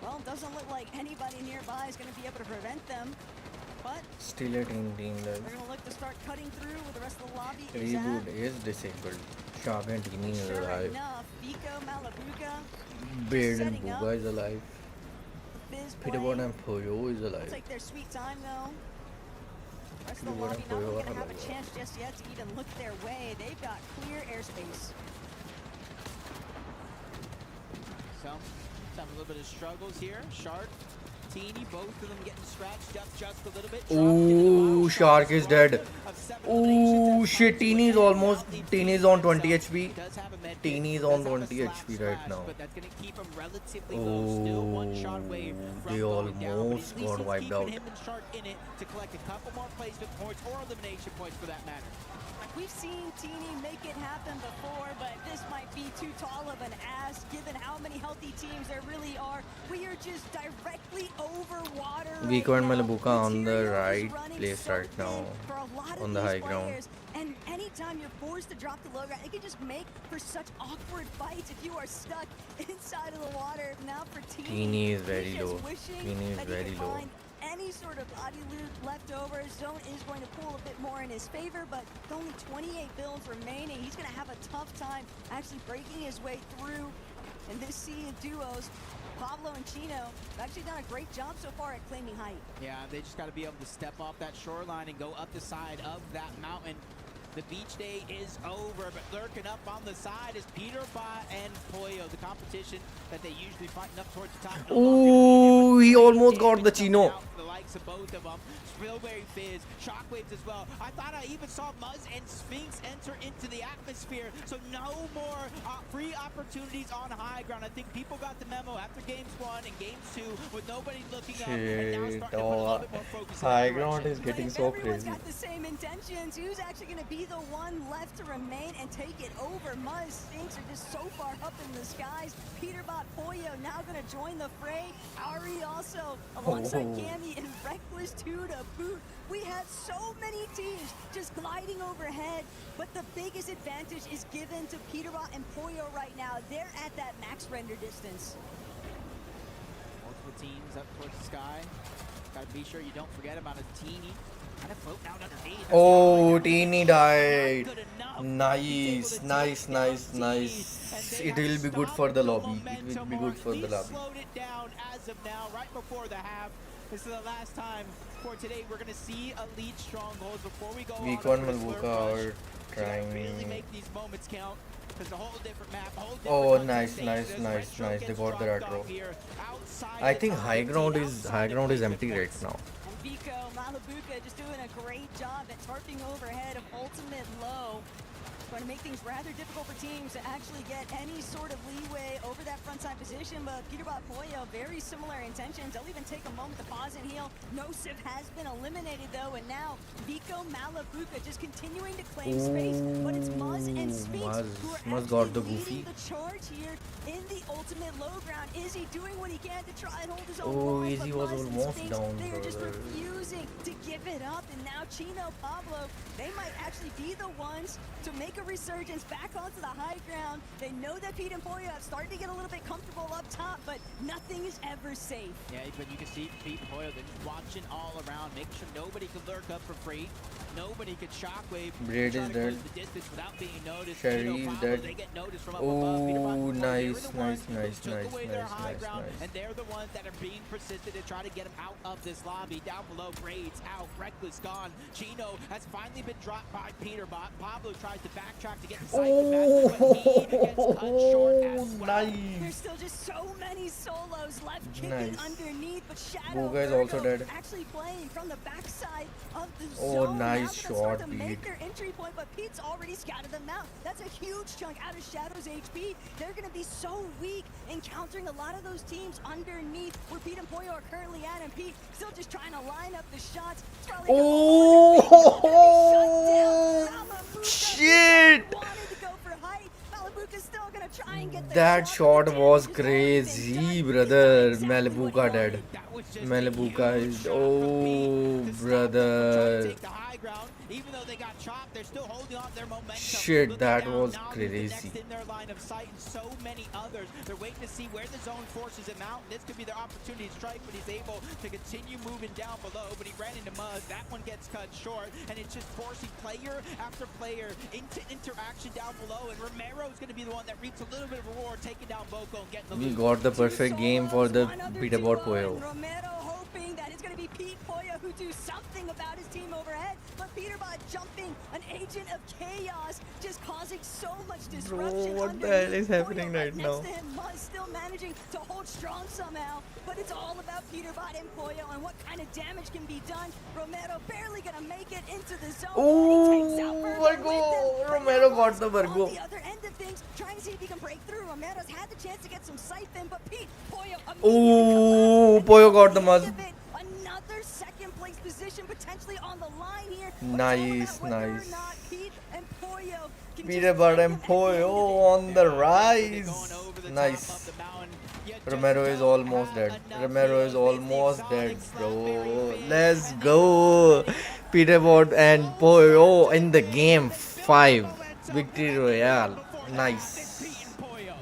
well, it doesn't look like anybody nearby is going to be able to prevent them. But Still a team they're going to look to start cutting through with the rest of the lobby. Reboot is disabled. Shark and Teeny is Sure alive. enough, Vico, Malabuka, Beard and setting up. Buga is alive. Fizz Peterbot playing. and Pollo is They'll alive. take their sweet time, though. Rest of the Peterbot lobby and not Pollo going to are have a alive. chance just yet to even look their way. They've got clear airspace. So, let's have a little bit of struggles here. Shark, Teeny, both of them getting scratched up just a little bit. Ooh, Shark is dead. Ooh, shit, Teeny is almost, Teeny is on 20 HP. Teeny is on 20 HP right now. But that's going to keep him relatively low. Still one shot away from They going down, but almost at least got he's wiped keeping out. him and Shark in it to collect a couple more placement points or elimination points for that matter. We've seen Teeny make it happen before, but this might be too tall of an ask given how many healthy teams there really are. We are just directly over water. Vico and Malabuka on the Material is right running place so right now. thin for a lot of On the these high ground. players. And anytime you're forced to drop the low ground, it can just make for such awkward fights if you are stuck inside of the water. Now for Teeny, Teeny is very he's just low. wishing Teeny is that he very could low. find any sort of body loot left over. Zone is going to pull a bit more in his favor, but with only 28 builds remaining, he's going to have a tough time actually breaking his way through. And this sea of duos, Pablo and Chino have actually done a great job so far at claiming height. Yeah, they just got to be able to step off that shoreline and go up the side of that mountain. The beach day is over, but lurking up on the side is Peterbot and Pollo, the competition that they usually fighting up towards the top. Oh, he almost got the Chino. The likes of both of them. Spillberry Fizz, Shockwaves as well. I thought I even saw Muzz and Sphinx enter into the atmosphere, so no more free opportunities on high ground. I think people got the memo after games 1 and games 2 with nobody looking up, and now starting to put a little bit more focus in High that ground direction. is getting so Everyone's crazy. got the same intentions. Who's actually going to be the one left to remain and take it over? Muzz, Sphinx are just so far up in the skies. Peterbot, Pollo now going to join the fray. Ari also alongside Cammy and Reckless 2 to boot. We have so many teams just gliding overhead, but the biggest advantage is given to Peterbot and Pollo right now. They're at that max render distance. Multiple teams up towards the sky. Gotta be sure you don't forget about a teeny. Kind of floating out underneath. Oh, Teeny died. Nice, nice, nice, nice. It will be good for the lobby. It will be good for the lobby. Slowed it down as of now, right before the half. This is the last time for today. We're gonna see Elite Strongholds before we go Week on 1 Malbuka are trying. really make these moments count. It's a whole different map, whole different Oh, hunting nice, stage. nice, There's nice, Retro nice. They gets got the dropped retro. off here outside I the think top high 15, ground is empty right now. And Vico, Malabuka just doing a great job at tarping overhead of ultimate low. Going to make things rather difficult for teams to actually get any sort of leeway over that frontside position, but Peterbot, Pollo, very similar intentions. They'll even take a moment to pause and heal. Nosif has been eliminated though, and now Vico, Malabuka just continuing to claim space, but it's Muzz and Sphinx who are Muzz actually got the leading goofy. the charge here in the ultimate low ground. Is he doing what he can to try and hold his own Oh, line? Easy But was Muzz and almost Sphinx, down, they are just brother. refusing to give it up, and now Chino, Pablo, they might actually be the ones to make a resurgence back onto the high ground. They know that Pete and Pollo have started to get a little bit comfortable up top, but nothing is ever safe. Yeah, but you can see Pete and Pollo, they're just watching all around, making sure nobody can lurk up for free. Nobody can shockwave. Braid try is to dead. close the distance without being noticed. Sherry Chino, is Pablo, dead. they get noticed from up above. Peter Bot Oh, and Pollo, they're nice, the nice, ones who nice, took nice, away their nice, high nice, ground, nice. and they're the ones that are being persistent to try to get him out of this lobby. Down below, Braids out, Reckless gone. Chino has finally been dropped by Peter Bot. Pablo tries to backtrack to get the sight back, but he gets cut short as well. There's still just so many solos left kicking Nice. underneath, but Shadow Boga is also Virgo dead. actually playing from the backside of the Oh, zone. nice Now they're gonna start shot, to make Pete. their entry point, but Pete's already scouted them out. That's a huge chunk out of Shadow's HP. They're going to be so weak encountering a lot of those teams underneath where Pete and Pollo are currently at, and Pete still just trying to line up the shots. It's probably gonna Oh, shit! wanted to go for height. Malabuka's still going to try and get the That shot was crazy, brother. Malabuka dead. Malabuka is. Oh, brother. Even though they got chopped, they're still holding on their momentum. Shit, Looking that down was now to the next crazy. in their line of sight, and so many others. They're waiting to see where the zone forces him out. This could be their opportunity to strike, but he's able to continue moving down below. But he ran into Muzz. That one gets cut short, and it's just forcing player after player into interaction down below. And Romero's going to be the one that reaps a little bit of reward, taking down Boko and getting the We loot. got the perfect game for the Peterbot Pollo. Romero hoping that it's going to be Pete Pollo who do something about his team overhead, but Peterbot jumping, an agent of chaos, just causing so much disruption. what the hell is happening right next now? to him, Muzz still managing to hold strong somehow, but it's all about Peterbot and Pollo and what kind of damage can be done. Romero barely going to make it into the zone. Oh, Virgo! Romero got the Virgo. On the other end of things, trying to see if he can break through. Romero's had the chance to get some siphon, but Pete Pollo Oh, Pollo got the Muzz. another second place position potentially on the line here. Nice, nice. Pete and Pollo can Peterbot and Pollo on the rise. Nice. Romero is almost dead. Romero is almost dead, bro. Let's go. Peterbot and Pollo in the game 5. Victory Royale. Nice.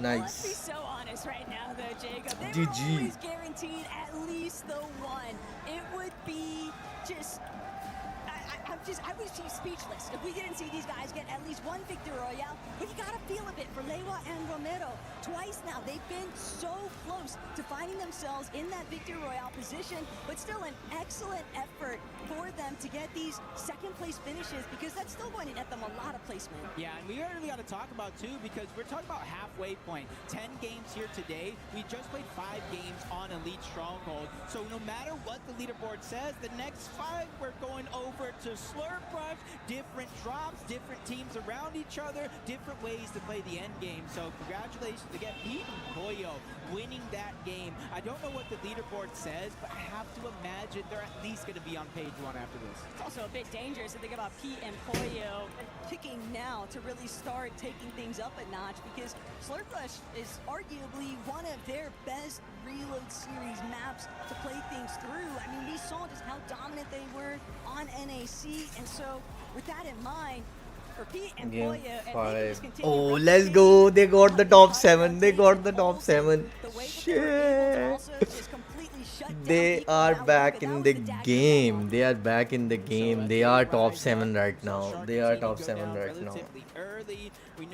Nice. be so honest right now, though, Jacob. They GG. were always guaranteed at least the one. It would I would be speechless if we didn't see these guys get at least one victory royale. But you gotta feel a bit for Lewa and Romero. Twice now, they've been so close to finding themselves in that victory royale position, but still an excellent effort for them to get these second place finishes, because that's still going to net them a lot of placement. Yeah, and we really got to talk about too, because we're talking about halfway point. 10 games here today. We just played 5 games on Elite Stronghold. So no matter what the leaderboard says, the next 5 we're going over to Slurp Rush. Different drops, different teams around each other, different ways to play the end game. So congratulations to get Pete and Pollo winning that game. I don't know what the leaderboard says, but I have to imagine they're at least going to be on page 1 after this. It's also a bit dangerous to think about Pete and Pollo picking now to really start taking things up a notch, because Slurp Rush is arguably one of their best Reload Series maps to play things through. I mean, we saw just how dominant they were on NAC, and so with that in mind, for Pete and Pollo, and they can just continue. Oh, let's go. They got the top 7. They got the top 7. Shit. They are back in the game. They are back in the game. They are top 7 right now. They are top 7 right now.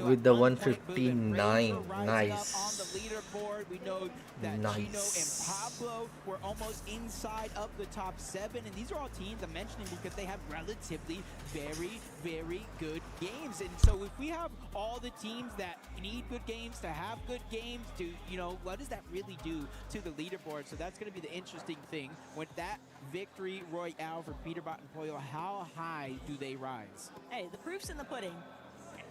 With the 159. Nice. On the leaderboard, we know that Chino and Pablo were almost inside of the top 7, and these are all teams I'm mentioning because they have relatively very, very good games. And so if we have all the teams that need good games to have good games, to, you know, what does that really do to the leaderboard? So that's going to be the interesting thing. With that victory royale for Peterbot and Pollo, how high do they rise? Hey, the proof's in the pudding.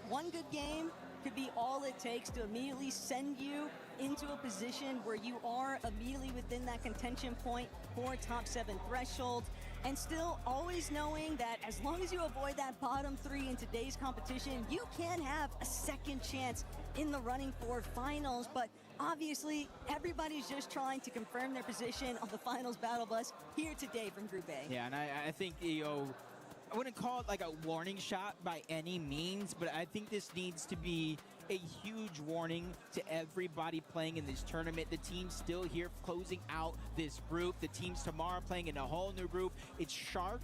One good game could be all it takes to immediately send you into a position where you are immediately within that contention point for top 7 threshold, and still always knowing that as long as you avoid that bottom 3 in today's competition, you can have a second chance in the running for finals. But obviously everybody's just trying to confirm their position on the finals battle bus here today from Group A. Yeah, and I think, you know, I wouldn't call it like a warning shot by any means, but I think this needs to be a huge warning to everybody playing in this tournament. The teams still here closing out this group. The teams tomorrow playing in a whole new group. It's Shark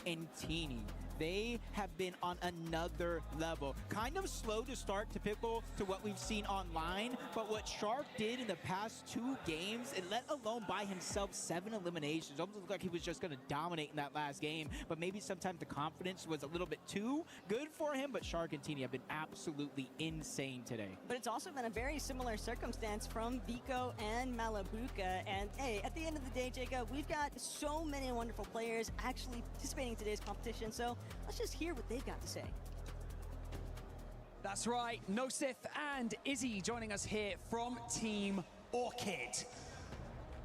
and Teeny. They have been on another level. Kind of slow to start, typical to what we've seen online, but what Shark did in the past 2 games, and let alone by himself 7 eliminations, almost looked like he was just going to dominate in that last game, but maybe sometimes the confidence was a little bit too good for him. But Shark and Teeny have been absolutely insane today. But it's also been a very similar circumstance from Vico and Malabuka. And hey, at the end of the day, Jacob, we've got so many wonderful players actually participating in today's competition, so let's just hear what they've got to say. That's right, Nosif and Izzy joining us here from Team Orchid.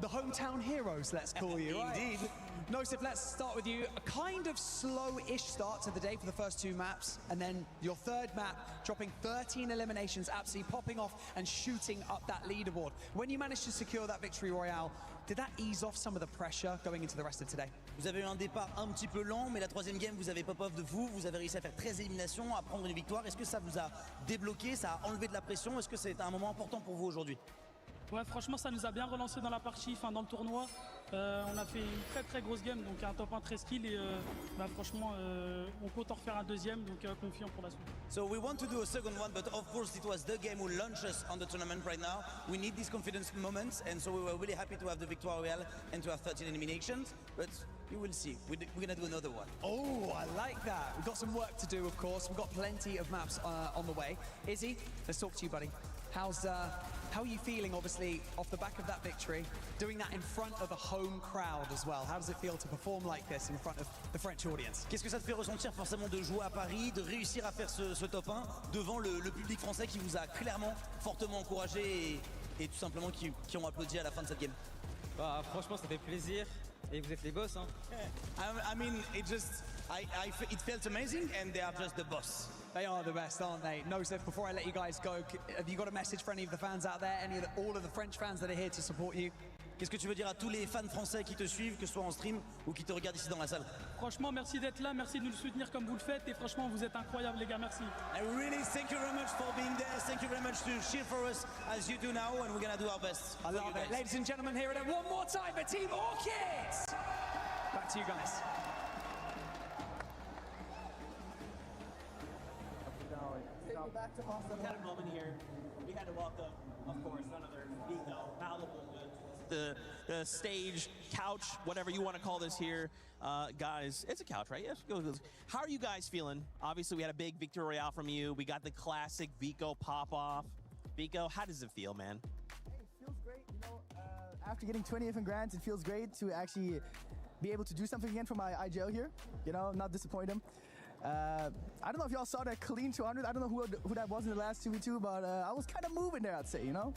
The hometown heroes, let's call you, right? Indeed. Nosif, let's start with you. A kind of slow-ish start to the day for the first 2 maps, and then your 3rd map, dropping 13 eliminations, absolutely popping off and shooting up that leaderboard. When you managed to secure that victory royale, did that ease off some of the pressure going into the rest of today? Vous avez eu un départ un petit peu lent, mais la 3e game, vous avez pop-off de vous avez réussi à faire 13 éliminations, à prendre une victoire. Est-ce que ça vous a débloqué, ça a enlevé de la pression? Est-ce que c'est un moment important pour vous aujourd'hui? Ouais, franchement, ça nous a bien relancé dans la partie, dans le tournoi. On a fait une très grosse game, donc un top 1 très skill, et franchement, on compte en refaire un 2e, donc confiant pour la suite. So we want to do a second one, but of course it was the game who launched us on the tournament right now. We need these confidence moments, and so we were really happy to have the victoire royale and to have 13 eliminations, but you will see. We're going to do another one. Oh, I like that. We've got some work to do, of course. We've got plenty of maps on the way. Izzy, let's talk to you, buddy. How are you feeling, obviously, off the back of that victory, doing that in front of a home crowd as well? How does it feel to perform like this in front of the French audience? Qu'est-ce que ça te fait ressentir forcément de jouer à Paris, de réussir à faire ce top 1 devant le public français qui vous a clairement, fortement encouragé et tout simplement qui ont applaudi à la fin de cette game? Bah, franchement, ça fait plaisir et vous êtes les boss, hein. I mean, it felt amazing, and they are just the boss. They are the best, aren't they? Nosif, before I let you guys go, have you got a message for any of the fans out there, all of the French fans that are here to support you? Qu'est-ce que tu veux dire à tous les fans français qui te suivent, que ce soit en stream ou qui te regardent ici dans la salle? Franchement, merci d'être là, merci de nous soutenir comme vous le faites, et franchement, vous êtes incroyables, les gars, merci. I really thank you very much for being there. Thank you very much to cheer for us as you do now, and we're gonna do our best. I love it. Ladies and gentlemen, here it is one more time for Team Orchid. Back to you guys. back to Hostile. We had a moment here. We had to welcome, of course, none other Vico, Malibu, the stage, couch, whatever you want to call this here. Guys, it's a couch, right? Yes. How are you guys feeling? Obviously, we had a big victory royale from you. We got the classic Vico pop-off. Vico, how does it feel, man? Hey, it feels great. You know, after getting 20th in Grants, it feels great to actually be able to do something again for my IGL here. You know, not disappoint him. I don't know if y'all saw that clean 200. I don't know who that was in the last 2v2, but I was kind of moving there, I'd say, you know?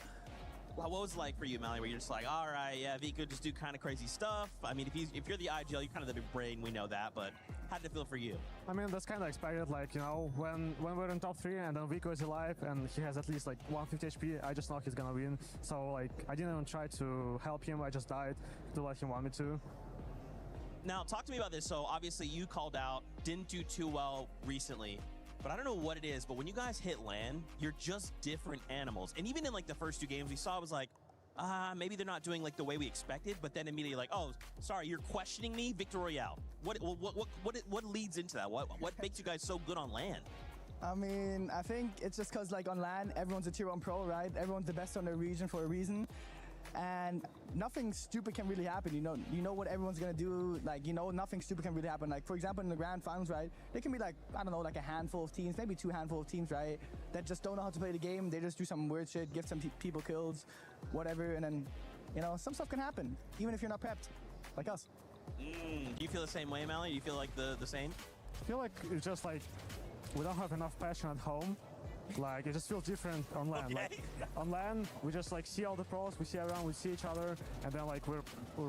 What was it like for you, Mally, where you're just like, all right, yeah, Vico just do kind of crazy stuff? I mean, if you're the IGL, you're kind of the big brain, we know that, but how did it feel for you? I mean, that's kind of expected, like, you know, when we're in top 3 and then Vico is alive and he has at least like 150 HP, I just know he's gonna win. So, like, I didn't even try to help him, I just died to let him want me to. Now, talk to me about this. So, obviously, you called out, didn't do too well recently. But I don't know what it is, but when you guys hit LAN, you're just different animals. And even in like the first 2 games we saw, it was like, maybe they're not doing like the way we expected, but then immediately like, oh, sorry, you're questioning me, Victor Royale. What leads into that? What makes you guys so good on LAN? I mean, I think it's just because like on LAN, everyone's a tier 1 pro, right? Everyone's the best on their region for a reason. And nothing stupid can really happen. You know what everyone's gonna do. Like, you know, nothing stupid can really happen. Like, for example, in the grand finals, right? There can be like, I don't know, like a handful of teams, maybe 2 handful of teams, right? That just don't know how to play the game. They just do some weird shit, give some people kills, whatever, and then, you know, some stuff can happen, even if you're not prepped, like us. Do you feel the same way, Mally? Do you feel like the same? I feel like it's just like we don't have enough passion at home. Like, it just feels different on LAN. Okay. Like, on LAN, we just like see all the pros, we see around, we see each other, and then like we're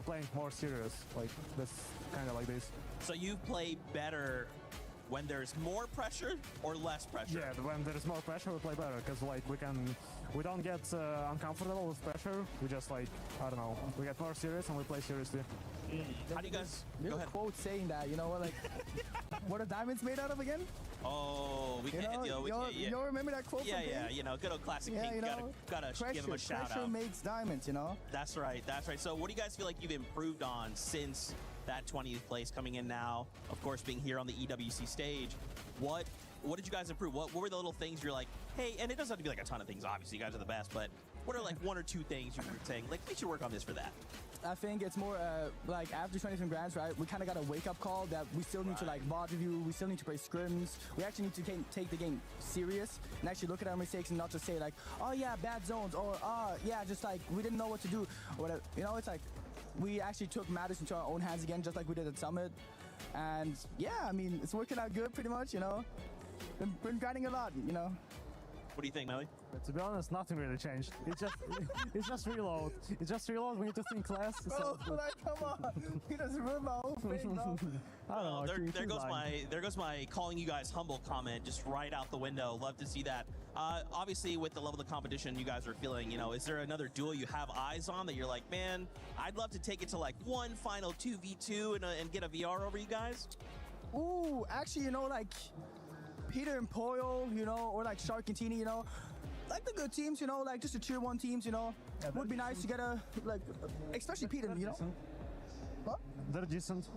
playing more serious. Like, that's kind of like this. So you play better when there's more pressure or less pressure? Yeah, when there's more pressure, we play better because like we don't get uncomfortable with pressure. We just like, I don't know, we get more serious and we play seriously. How do you guys? There's a quote saying that, you know what, like, what are diamonds made out of again? Oh, we can't, you don't remember that quote? Yeah, yeah, you know, good old classic Pink. You know, gotta give him a shout out. Pressure makes diamonds, you know? That's right, that's right. So what do you guys feel like you've improved on since that 20th place coming in now? Of course, being here on the EWC stage. What did you guys improve? What were the little things you're like, hey, and it doesn't have to be like a ton of things, obviously, you guys are the best, but what are like 1 or 2 things you were saying, like, we should work on this for that? I think it's more like after 20th Grands, right? We kind of got a wake-up call that we still need to like VOD review, we still need to play scrims. We actually need to take the game serious and actually look at our mistakes and not just say like, oh yeah, bad zones, or oh yeah, just like we didn't know what to do, or whatever. You know, it's like we actually took matters into our own hands again, just like we did at Summit. And yeah, I mean, it's working out good pretty much, you know. Been grinding a lot, you know. What do you think, Melly? To be honest, nothing really changed. It's just reload. It's just reload. We need to think less. Bro, like, come on. You just ruined my whole thing, bro. I don't know. There goes my calling you guys humble comment just right out the window. Love to see that. Obviously, with the level of competition you guys are feeling, you know, is there another duo you have eyes on that you're like, man, I'd love to take it to like one final 2v2 and get a VR over you guys? Ooh, actually, you know, like Peter and Poyo, you know, or like Shark and Tini, you know, like the good teams, you know, like just the tier 1 teams, you know, would be nice to get a, like, especially Peter, you know. What? They're decent.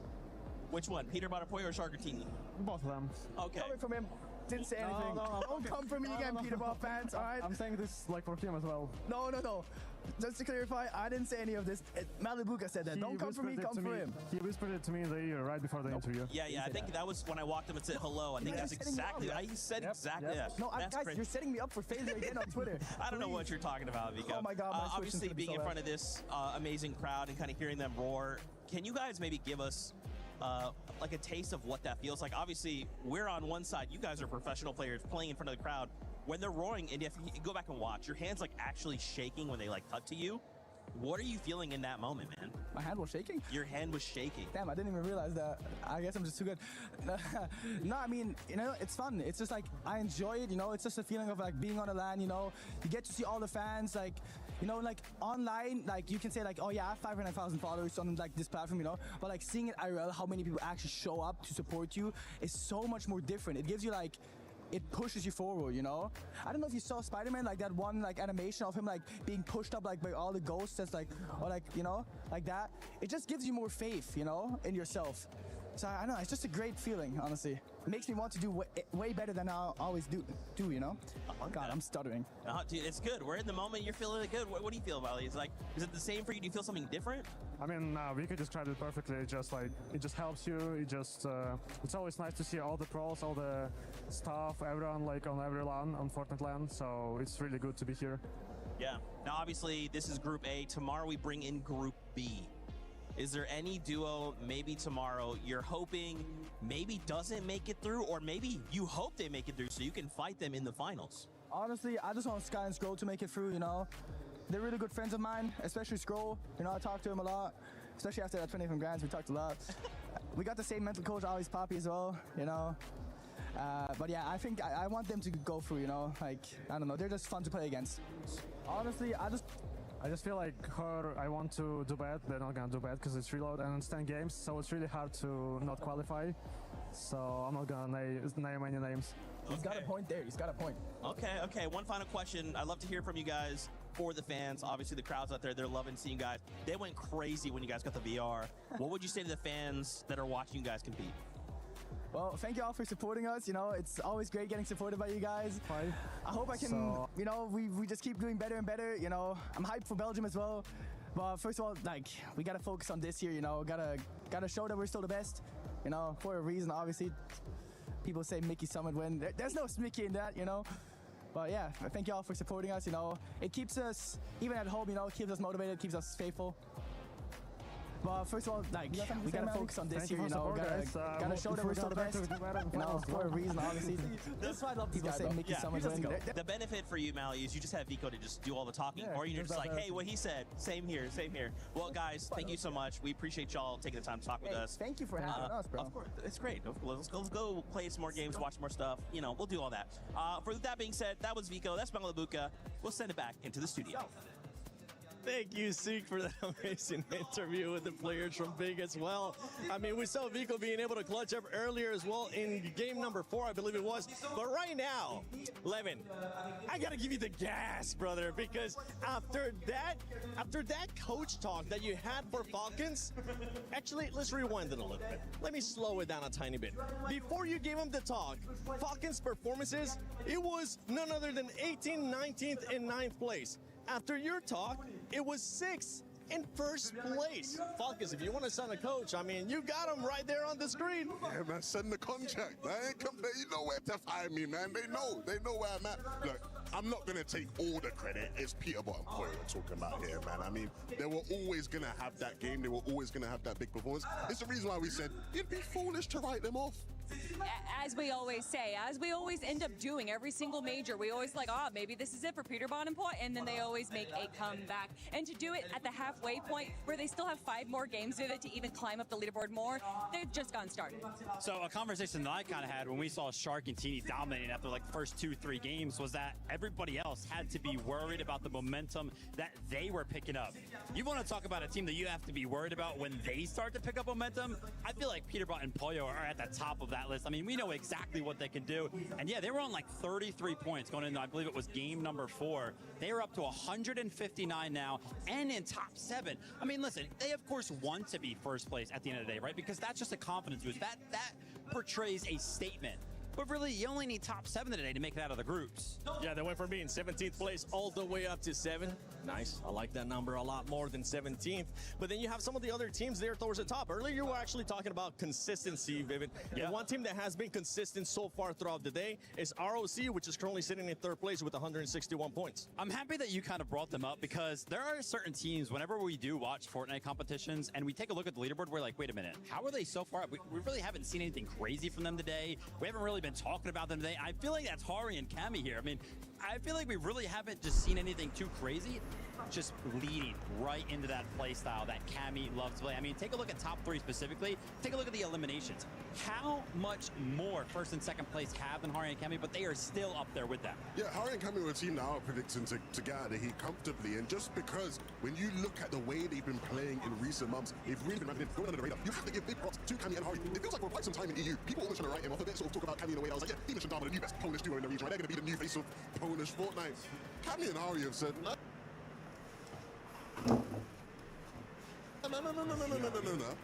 Which one, Peter Poyo or Shark or Tini? Both of them. Okay. Coming from him, didn't say anything. No. Don't come for me again, Peter Ball fans, all right? I'm saying this like for him as well. No. Just to clarify, I didn't say any of this. Malibuka said that. Don't come for me, come for him. He whispered it to me in the ear right before the interview. Yeah, I think that was when I walked him and said hello. I think that's exactly what he said. Exactly that. No, guys, you're setting me up for failure again on Twitter. I don't know what you're talking about, Vico. Oh my God, obviously, being in front of this amazing crowd and kind of hearing them roar, can you guys maybe give us like a taste of what that feels like? Obviously, we're on one side. You guys are professional players playing in front of the crowd. When they're roaring, and if you go back and watch, your hand's like actually shaking when they like cut to you. What are you feeling in that moment, man? My hand was shaking? Your hand was shaking. Damn, I didn't even realize that. I guess I'm just too good. No, I mean, you know, it's fun. It's just like, I enjoy it, you know? It's just a feeling of like being on a LAN, you know? You get to see all the fans, like, you know, like online, like you can say like, oh yeah, I have 500,000 followers on like this platform, you know? But like seeing it IRL, how many people actually show up to support you is so much more different. It gives you like, it pushes you forward, you know? I don't know if you saw Spider-Man, like that one like animation of him like being pushed up like by all the ghosts, that's like, or like, you know, like that. It just gives you more faith, you know, in yourself. So I don't know, it's just a great feeling, honestly. makes me want to do way better than I always do, you know? Oh, God, I'm stuttering. Dude, it's good. We're in the moment. You're feeling it good. What do you feel about it? It's like, is it the same for you? Do you feel something different? I mean, we could describe it perfectly. Just like, it just helps you. It just, it's always nice to see all the pros, all the stuff, everyone like on every LAN, on Fortnite LAN. So it's really good to be here. Yeah. Now, obviously, this is Group A. Tomorrow we bring in Group B. Is there any duo maybe tomorrow you're hoping maybe doesn't make it through, or maybe you hope they make it through so you can fight them in the finals? Honestly, I just want Sky and Scroll to make it through, you know? They're really good friends of mine, especially Scroll. You know, I talk to him a lot, especially after that 20 from Grands, we talked a lot. We got the same mental coach, always Poppy as well, you know? But yeah, I think I want them to go through, you know? Like, I don't know, they're just fun to play against. Honestly, I just feel like I want to do bad. They're not gonna do bad because it's reload and it's 10 games, so it's really hard to not qualify. So I'm not gonna name any names. He's got a point there. He's got a point. Okay. One final question. I'd love to hear from you guys for the fans. Obviously, the crowds out there, they're loving seeing you guys. They went crazy when you guys got the VR. What would you say to the fans that are watching you guys compete? Well, thank you all for supporting us. You know, it's always great getting supported by you guys. Hi. I hope I can, you know, we just keep doing better and better. You know, I'm hyped for Belgium as well. But first of all, like, we gotta focus on this year. You know, gotta show that we're still the best. You know, for a reason, obviously. People say Mickey Summit win. There's no Mickey in that, you know. But yeah, thank you all for supporting us. You know, it keeps us, even at home, you know, it keeps us motivated, keeps us faithful. But first of all, like, we gotta focus on this year, you know. Gotta show that we're still the best. You know, for a reason, obviously. That's why I love people say Mickey Summit win. The benefit for you, Mally, is you just have Vico to just do all the talking, or you're just like, hey, what he said, same here. Well, guys, thank you so much. We appreciate y'all taking the time to talk with us. Thank you for having us, bro. Of course, it's great. Let's go play some more games, watch more stuff. You know, we'll do all that. For that being said, that was Vico. That's Malabuka. We'll send it back into the studio. Thank you, Seek, for that amazing interview with the players from Big as well. I mean, we saw Vico being able to clutch up earlier as well in game number 4, I believe it was. But right now, Levin, I gotta give you the gas, brother, because after that coach talk that you had for Falcons, actually, let's rewind it a little bit. Let me slow it down a tiny bit. Before you gave him the talk, Falcons' performances, it was none other than 18th, 19th, and 9th place. After your talk, it was 6th in 1st place. Falcons, if you want to sign a coach, I mean, you got him right there on the screen. Yeah, man, send the contract, man. You know where to find me, man. They know where I'm at. Look, I'm not going to take all the credit. It's Peter Bottom Boy we're talking about here, man. I mean, they were always going to have that game. They were always going to have that big performance. It's the reason why we said it'd be foolish to write them off. As we always say, as we always end up doing every single major, we always like, maybe this is it for Peter Bottom Point, and then they always make a comeback. And to do it at the halfway point, where they still have 5 more games with it to even climb up the leaderboard more, they've just gotten started. So a conversation that I kind of had when we saw Shark and Teeny dominating after like the first 2-3 games was that everybody else had to be worried about the momentum that they were picking up. You want to talk about a team that you have to be worried about when they start to pick up momentum? I feel like Peterbot and Pollo are at the top of that list. I mean, we know exactly what they can do. And yeah, they were on like 33 points going into, I believe it was game number 4. They are up to 159 now and in top 7. I mean, listen, they of course want to be first place at the end of the day, right? Because that's just a confidence boost. That portrays a statement. But really, you only need top 7 today to make it out of the groups. Yeah, they went from being 17th place all the way up to 7. Nice. I like that number a lot more than 17th. But then you have some of the other teams there towards the top. Earlier, you were actually talking about consistency, Vivid. Yeah. And one team that has been consistent so far throughout the day is ROC, which is currently sitting in 3rd place with 161 points. I'm happy that you kind of brought them up because there are certain teams, whenever we do watch Fortnite competitions and we take a look at the leaderboard, we're like, wait a minute, how are they so far up? We really haven't seen anything crazy from them today. We haven't really been talking about them today. I feel like that's Hari and Cammy here. I mean, I feel like we really haven't just seen anything too crazy, just leading right into that play style that Cammy loves to play. I mean, take a look at top 3 specifically. Take a look at the eliminations. How much more 1st and 2nd place have than Hari and Cammy, but they are still up there with them. Yeah, Hari and Cammy were a team now predicting to get out of the heat comfortably, and just because when you look at the way they've been playing in recent months, they've really been going under the radar. You have to give big props to Cammy and Hari. It feels like for quite some time in EU, people always trying to write him off a bit, sort of talk about Cammy in a way that I was like, yeah, he mentioned Dama, the new best Polish duo in the region, right? They're going to be the new face of Polish Fortnite. Cammy and Hari have said, no, No.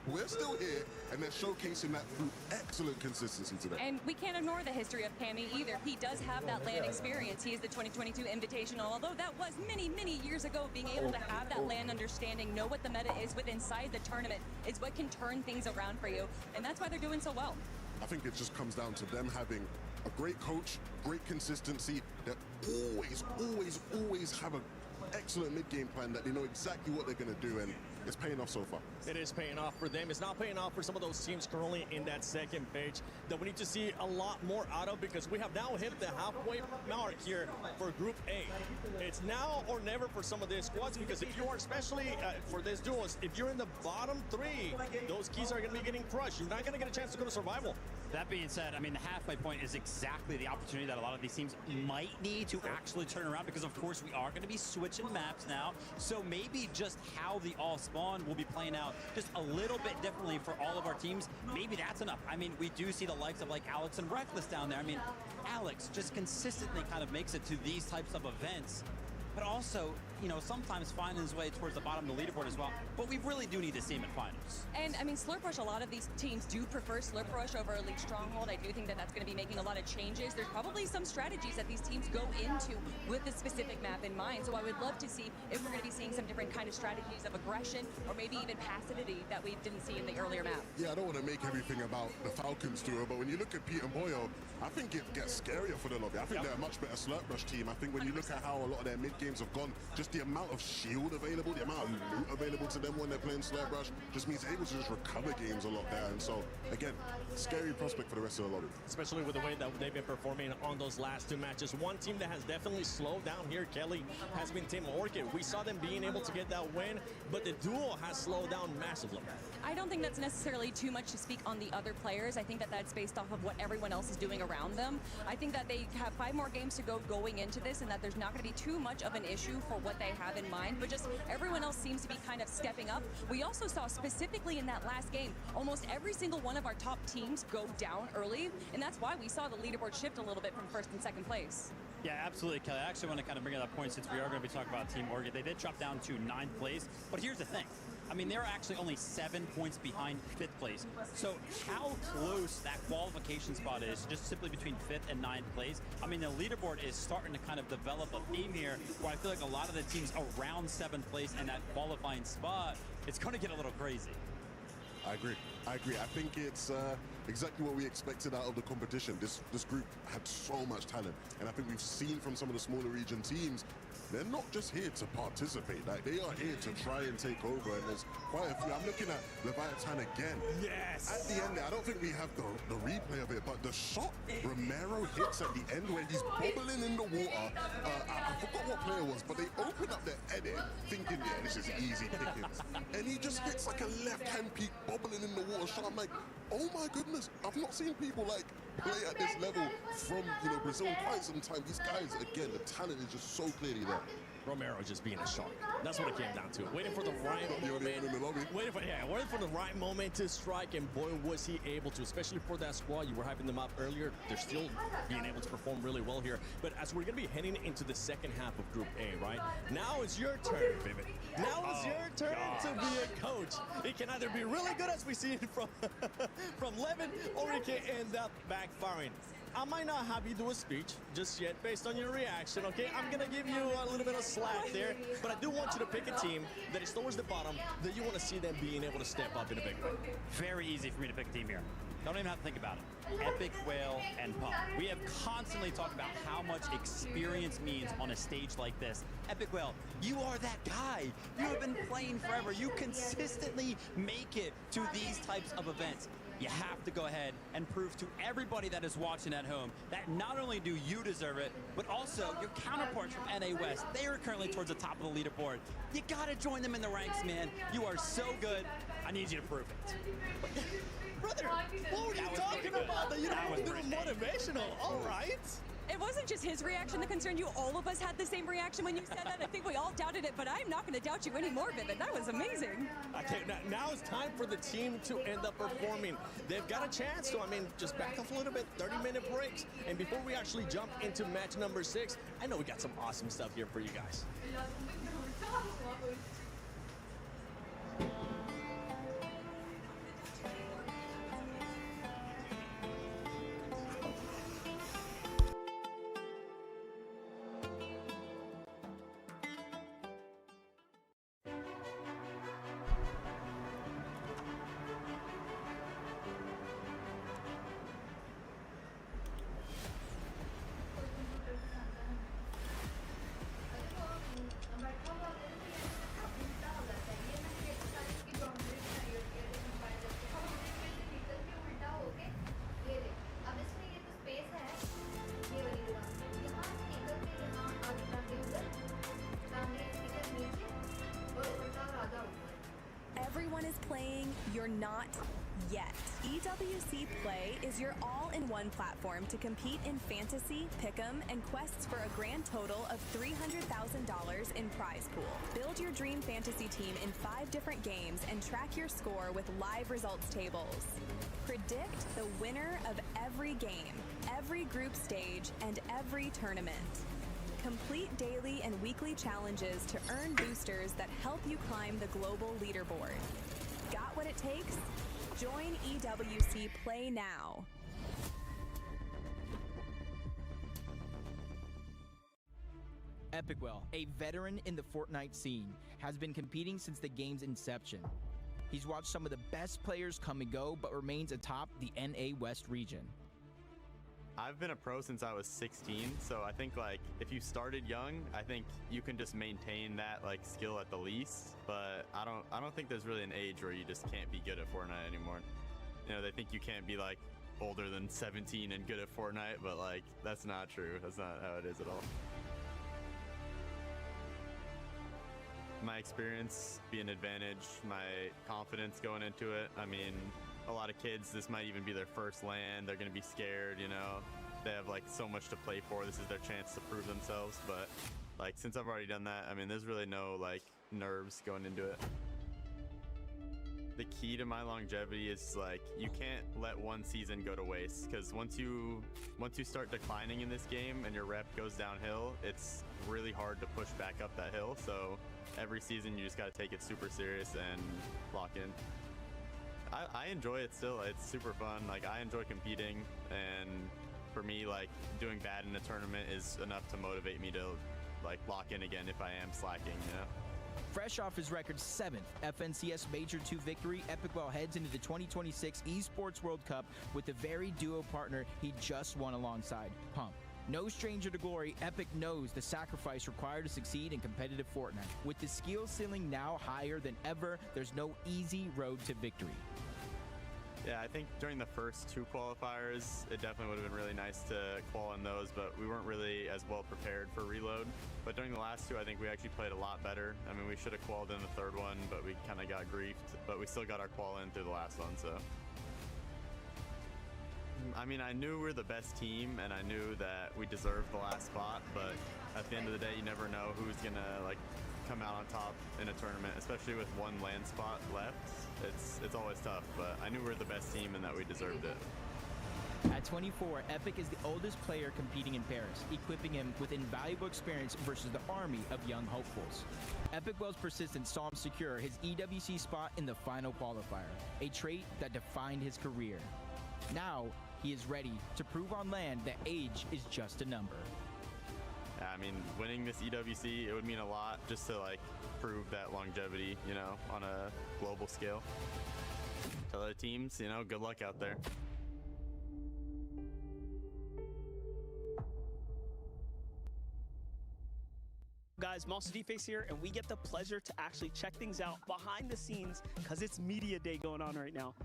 We're still here, and they're showcasing that through excellent consistency today. And we can't ignore the history of Cammy either. He does have that LAN experience. He is the 2022 Invitational, although that was many, many years ago. Being able to have that LAN understanding, know what the meta is inside the tournament is what can turn things around for you, and that's why they're doing so well. I think it just comes down to them having a great coach, great consistency. They always have an excellent mid-game plan that they know exactly what they're going to do, and it's paying off so far. It is paying off for them. It's not paying off for some of those teams currently in that second page that we need to see a lot more out of, because we have now hit the halfway mark here for Group A. It's now or never for some of these squads, because if you are, especially for these duos, if you're in the bottom three, those keys are going to be getting crushed. You're not going to get a chance to go to survival. That being said, I mean, the halfway point is exactly the opportunity that a lot of these teams might need to actually turn around, because, of course, we are going to be switching maps now. So maybe just how the all spawn will be playing out just a little bit differently for all of our teams. Maybe that's enough. I mean, we do see the likes of, like, Alex and Reckless down there. I mean, Alex just consistently kind of makes it to these types of events, but also, you know, sometimes finding his way towards the bottom of the leaderboard as well. But we really do need to see him in finals. And I mean, Slurp Rush, a lot of these teams do prefer Slurp Rush over Elite Stronghold. I do think that that's going to be making a lot of changes. There's probably some strategies that these teams go into with the specific map in mind. So I would love to see if we're going to be seeing some different kind of strategies of aggression, or maybe even passivity that we didn't see in the earlier map. Yeah, I don't want to make everything about the Falcons duo, but when you look at Pete and Boyo, I think it gets scarier for the lobby. I think they're a much better Slurp Rush team. I think when you look at how a lot of their mid games have gone, just the amount of shield available, the amount of loot available to them when they're playing Slurp Rush just means they're able to just recover games a lot there. And so, again, scary prospect for the rest of the lobby. Especially with the way that they've been performing on those last two matches. One team that has definitely slowed down here, Kelly, has been Team Orchid. We saw them being able to get that win, but the duo has slowed down massively. I don't think that's necessarily too much to speak on the other players. I think that that's based off of what everyone else is doing around them. I think that they have 5 more games to go going into this, and that there's not going to be too much of an issue for what they have in mind, but just everyone else seems to be kind of stepping up. We also saw specifically in that last game, almost every single one of our top teams go down early, and that's why we saw the leaderboard shift a little bit from first and second place. Yeah, absolutely, Kelly. I actually want to kind of bring up that point, since we are going to be talking about Team Orchid. They did drop down to 9th place, but here's the thing. I mean, they're actually only 7 points behind 5th place. So how close that qualification spot is, just simply between 5th and 9th place. I mean, the leaderboard is starting to kind of develop a theme here, where I feel like a lot of the teams around 7th place and that qualifying spot, it's going to get a little crazy. I agree. I think it's exactly what we expected out of the competition. This group had so much talent, and I think we've seen from some of the smaller region teams, they're not just here to participate. Like, they are here to try and take over, and there's quite a few. I'm looking at Leviathan again. Yes! At the end there, I don't think we have the replay of it, but the shot Romero hits at the end when he's bobbling in the water, I forgot what player it was, but they open up their edit thinking, yeah, this is easy pickings. And he just hits like a left-hand peak bobbling in the water shot. I'm like, oh my goodness, I've not seen people like play at this level from, you know, Brazil in quite some time. These guys, again, the talent is just so clearly there. Romero just being a shark. That's what it came down to. Waiting for the right moment. Waiting for the right moment to strike, and boy, was he able to, especially for that squad. You were hyping them up earlier. They're still being able to perform really well here. But as we're going to be heading into the second half of Group A, right? Now it's your turn, Vivid. Now it's your turn to be a coach. It can either be really good, as we see it from Levin, or it can end up backfiring. I might not have you do a speech just yet based on your reaction, okay? I'm going to give you a little bit of slack there, but I do want you to pick a team that is towards the bottom that you want to see them being able to step up in a big way. Very easy for me to pick a team here. Don't even have to think about it. Epic, Whale, and Pump. We have constantly talked about how much experience means on a stage like this. Epic Whale, you are that guy. You have been playing forever. You consistently make it to these types of events. You have to go ahead and prove to everybody that is watching at home that not only do you deserve it, but also your counterparts from NA West. They are currently towards the top of the leaderboard. You gotta join them in the ranks, man. You are so good. I need you to prove it. Brother, what were you talking about? That you don't want to do motivational, all right? It wasn't just his reaction that concerned you. All of us had the same reaction when you said that. I think we all doubted it, but I'm not going to doubt you anymore, Vivid. That was amazing. Okay, now it's time for the team to end up performing. They've got a chance to, just back off a little bit, 30-minute breaks. And before we actually jump into match number 6, I know we got some awesome stuff here for you guys. You're not yet. EWC Play is your all-in-one platform to compete in fantasy, pick'em, and quests for a grand total of $300,000 in prize pool. Build your dream fantasy team in 5 different games and track your score with live results tables. Predict the winner of every game, every group stage, and every tournament. Complete daily and weekly challenges to earn boosters that help you climb the global leaderboard. Got what it takes? Join EWC Play now. Epicwell, a veteran in the Fortnite scene, has been competing since the game's inception. He's watched some of the best players come and go, but remains atop the NA West region. I've been a pro since I was 16, so I think like if you started young, I think you can just maintain that like skill at the least. But I don't think there's really an age where you just can't be good at Fortnite anymore. You know, they think you can't be like older than 17 and good at Fortnite, but like that's not true. That's not how it is at all. My experience be an advantage, my confidence going into it. I mean, a lot of kids, this might even be their first LAN. They're going to be scared, you know. They have like so much to play for. This is their chance to prove themselves. But like since I've already done that, I mean, there's really no like nerves going into it. The key to my longevity is like you can't let one season go to waste, because once you start declining in this game and your rep goes downhill, it's really hard to push back up that hill. So every season you just got to take it super serious and lock in. I enjoy it still. It's super fun. Like I enjoy competing, and for me, like doing bad in a tournament is enough to motivate me to like lock in again if I am slacking, you know. Fresh off his record 7th FNCS Major 2 victory, Epicwell heads into the 2026 Esports World Cup with the very duo partner he just won alongside, Pump. No stranger to glory, Epic knows the sacrifice required to succeed in competitive Fortnite. With the skill ceiling now higher than ever, there's no easy road to victory. Yeah, I think during the first 2 qualifiers, it definitely would have been really nice to qual in those, but we weren't really as well prepared for reload. But during the last 2, I think we actually played a lot better. I mean, we should have qualled in the 3rd one, but we kind of got griefed. But we still got our qual in through the last one, so. I mean, I knew we were the best team, and I knew that we deserved the last spot, but at the end of the day, you never know who's gonna like come out on top in a tournament, especially with 1 LAN spot left. It's always tough, but I knew we were the best team and that we deserved it. At 24, Epic is the oldest player competing in Paris, equipping him with invaluable experience versus the army of young hopefuls. Epicwell's persistence saw him secure his EWC spot in the final qualifier, a trait that defined his career. Now, he is ready to prove on LAN that age is just a number. Yeah, I mean, winning this EWC, it would mean a lot just to like prove that longevity, you know, on a global scale. To other teams, you know, good luck out there. Guys, Monster D-Face here, and we get the pleasure to actually check things out behind the scenes because it's media day going on right now.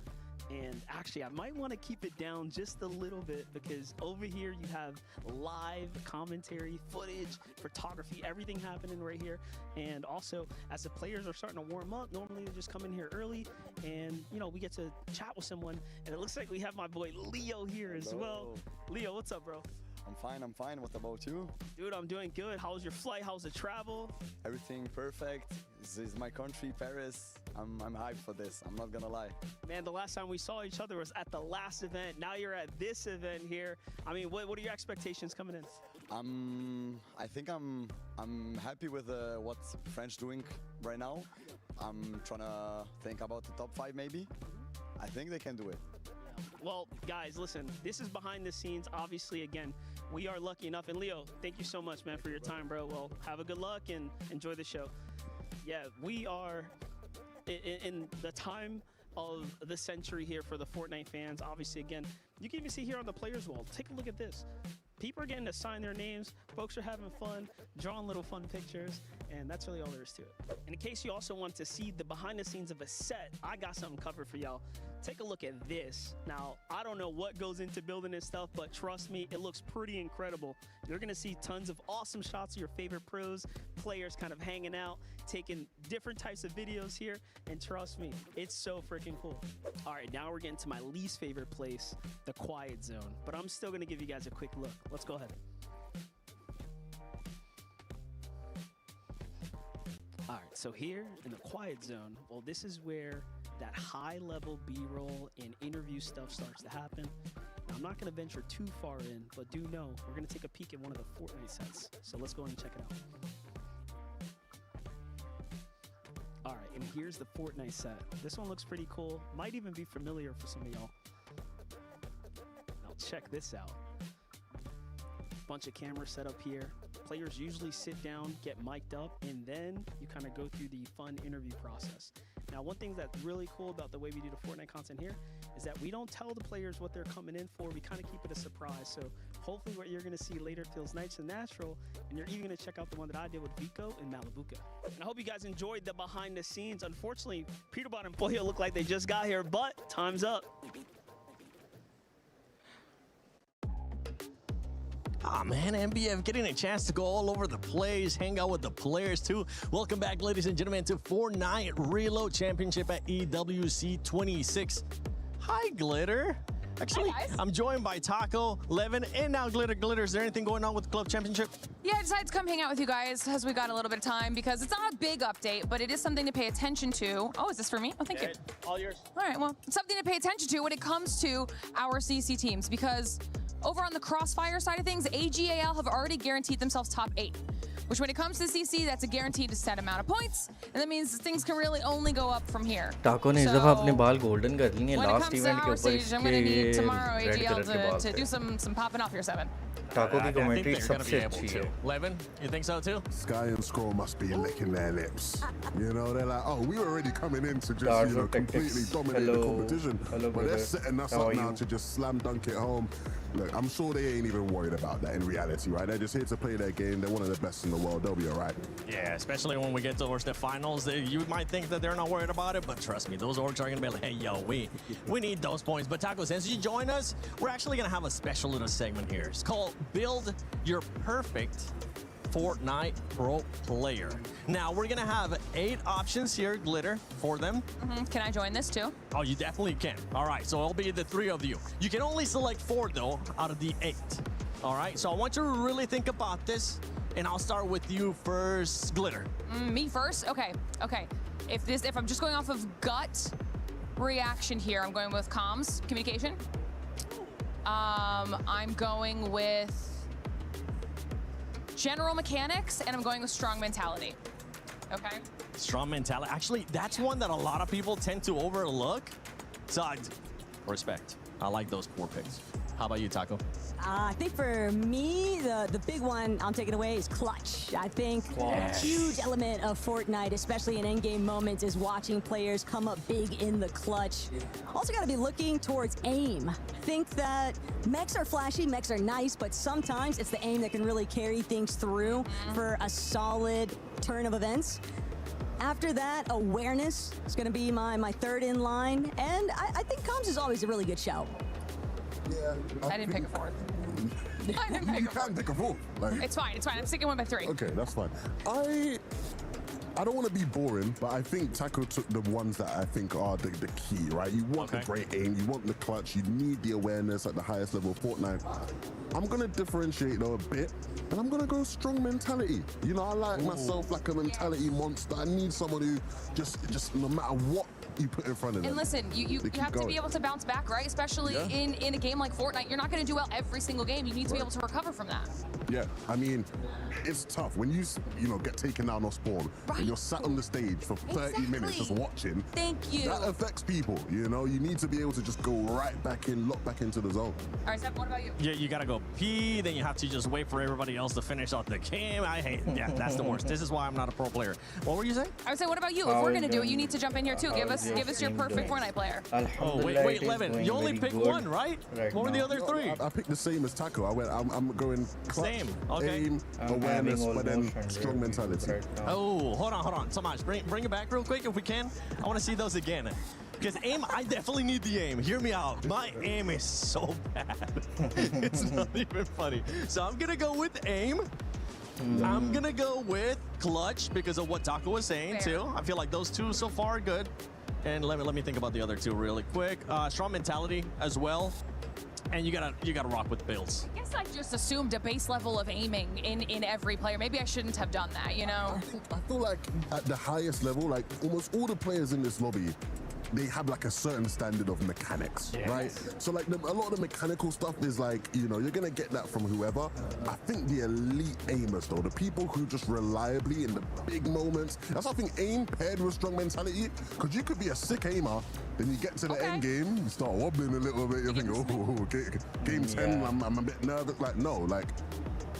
And actually, I might want to keep it down just a little bit because over here you have live commentary, footage, photography, everything happening right here. And also, as the players are starting to warm up, normally they just come in here early and, you know, we get to chat with someone. And it looks like we have my boy Leo here as well. Leo, what's up, bro? I'm fine. What about you? Dude, I'm doing good. How's your flight? How's the travel? Everything perfect. This is my country, Paris. I'm hyped for this. I'm not gonna lie. Man, the last time we saw each other was at the last event. Now you're at this event here. I mean, what are your expectations coming in? I think I'm happy with what French doing right now. I'm trying to think about the top 5 maybe. I think they can do it. Well, guys, listen, this is behind the scenes. Obviously, again, we are lucky enough. And Leo, thank you so much, man, for your time, bro. Well, have a good luck and enjoy the show. Yeah, we are in the time of the century here for the Fortnite fans. Obviously, again, you can even see here on the players wall. Take a look at this. people are getting to sign their names, folks are having fun, drawing little fun pictures, and that's really all there is to it. And in case you also want to see the behind the scenes of a set, I got something covered for y'all. Take a look at this. Now, I don't know what goes into building this stuff, but trust me, it looks pretty incredible. You're gonna see tons of awesome shots of your favorite pros, players kind of hanging out, taking different types of videos here, and trust me, it's so freaking cool. All right, now we're getting to my least favorite place, the quiet zone, but I'm still gonna give you guys a quick look. Let's go ahead. All right, so here in the quiet zone, well, this is where that high-level B-roll and interview stuff starts to happen. Now, I'm not going to venture too far in, but do know we're going to take a peek at one of the Fortnite sets. So let's go and check it out. All right, and here's the Fortnite set. This one looks pretty cool. Might even be familiar for some of y'all. Now check this out. Bunch of cameras set up here. Players usually sit down, get mic'd up, and then you kind of go through the fun interview process. Now, one thing that's really cool about the way we do the Fortnite content here is that we don't tell the players what they're coming in for. We kind of keep it a surprise. So hopefully what you're going to see later feels nice and natural, and you're even going to check out the one that I did with Vico and Malibuca. And I hope you guys enjoyed the behind the scenes. Unfortunately, Peterbot and Pollo look like they just got here, but time's up. Ah, man, MBF getting a chance to go all over the place, hang out with the players too. Welcome back, ladies and gentlemen, to Fortnite Reload Championship at EWC 26. Hi, Glitter. Actually, hi, guys. I'm joined by Taco, Levin, and now Glitter. Glitter, is there anything going on with the Club Championship? Yeah, I decided to come hang out with you guys as we got a little bit of time because it's not a big update, but it is something to pay attention to. Oh, is this for me? Oh, thank you. All yours. All right, well, it's something to pay attention to when it comes to our CC teams because over on the Crossfire side of things, AGAL have already guaranteed themselves top 8, which when it comes to CC, that's a guaranteed set amount of points, and that means things can really only go up from here. Taco ने इस दफा अपने बाल golden कर लिए last event के ऊपर stage, I'm gonna need tomorrow AGL to do some popping off your 7. Taco की I commentary think they're सबसे gonna be अच्छी able है. to. Levin, you think so too? Sky and Scroll must be licking their lips. You know, they're like, oh, we were already coming in to just, Dark you know, Tactics. completely dominate the competition. Hello, but they're brother. setting us How up are now you? to just slam dunk it home. Look, I'm sure they ain't even worried about that in reality, right? They're just here to play their game. They're one of the best in the world. They'll be all right. Yeah, especially when we get towards the finals. You might think that they're not worried about it, but trust me, those orgs are going to be like, hey, yo, we need those points. But Taco, since you join us, we're actually going to have a special little segment here. It's called Build Your Perfect Fortnite Pro Player. Now, we're going to have 8 options here, Glitter, for them. Can I join this too? Oh, you definitely can. All right, so it'll be the 3 of you. You can only select 4, though, out of the 8. All right, so I want you to really think about this, and I'll start with you first, Glitter. Me first? Okay. If I'm just going off of gut reaction here, I'm going with comms, communication. I'm going with general mechanics, and I'm going with strong mentality. Okay. Strong mentality. Actually, that's one that a lot of people tend to overlook. So, respect. I like those 4 picks. How about you, Taco? I think for me, the big one I'm taking away is clutch. I think a huge element of Fortnite, especially in endgame moments, is watching players come up big in the clutch. Also got to be looking towards aim. Think that mechs are flashy, mechs are nice, but sometimes it's the aim that can really carry things through for a solid turn of events. After that, awareness is going to be my 3rd in line, and I think comms is always a really good shout. Yeah, I didn't pick a 4th. I didn't pick You a 4th. can pick a 4th. Like, It's fine. I'm sticking with my 3. okay, that's fine. I don't want to be boring, but I think Taco took the ones that I think are the key, right? You want the great aim, you want the clutch, you need the awareness at the highest level of Fortnite. I'm going to differentiate though a bit, and I'm going to go strong mentality. You know, I like myself like a mentality monster. I need someone who just no matter what you put in front of them. And listen, you have to be able to bounce back, right? Especially in a game like Fortnite, you're not going to do well every single game. You need to be able to recover from that. Yeah, I mean, it's tough when you get taken down off spawn and you're sat on the stage for 30 minutes just watching. Thank you. That affects people. You need to be able to just go right back in, lock back into the zone. All right, Seth, what about you? Yeah, you gotta go pee, then you have to just wait for everybody else to finish out the game. I hate it. Yeah, that's the worst. This is why I'm not a pro player. What were you saying? I would say, what about you? If we're gonna do it, you need to jump in here too. Give us your perfect Fortnite player. Oh, wait, Levin, you only picked one, right? What were the other three? I picked the same as Taco. I'm going clutch, Same. Okay. aim, awareness, but then strong mentality. Oh, hold on. Samaj, bring it back real quick if we can. I want to see those again. Because aim, I definitely need the aim. Hear me out. My aim is so bad. It's not even funny. So I'm going to go with aim. I'm going to go with clutch because of what Taco was saying, too. I feel like those two so far are good. And let me think about the other two really quick. Strong mentality as well. And you gotta rock with builds. I guess I just assumed a base level of aiming in every player. Maybe I shouldn't have done that, I feel like at the highest level, like almost all the players in this lobby, they have like a certain standard of mechanics, right? So like a lot of the mechanical stuff is like, you're gonna get that from whoever. I think the elite aimers though, the people who just reliably in the big moments, that's why I think aim paired with strong mentality, because you could be a sick aimer, then you get to the end game, you start wobbling a little bit, you think, oh, okay, game 10, I'm a bit nervous. Like, no, like,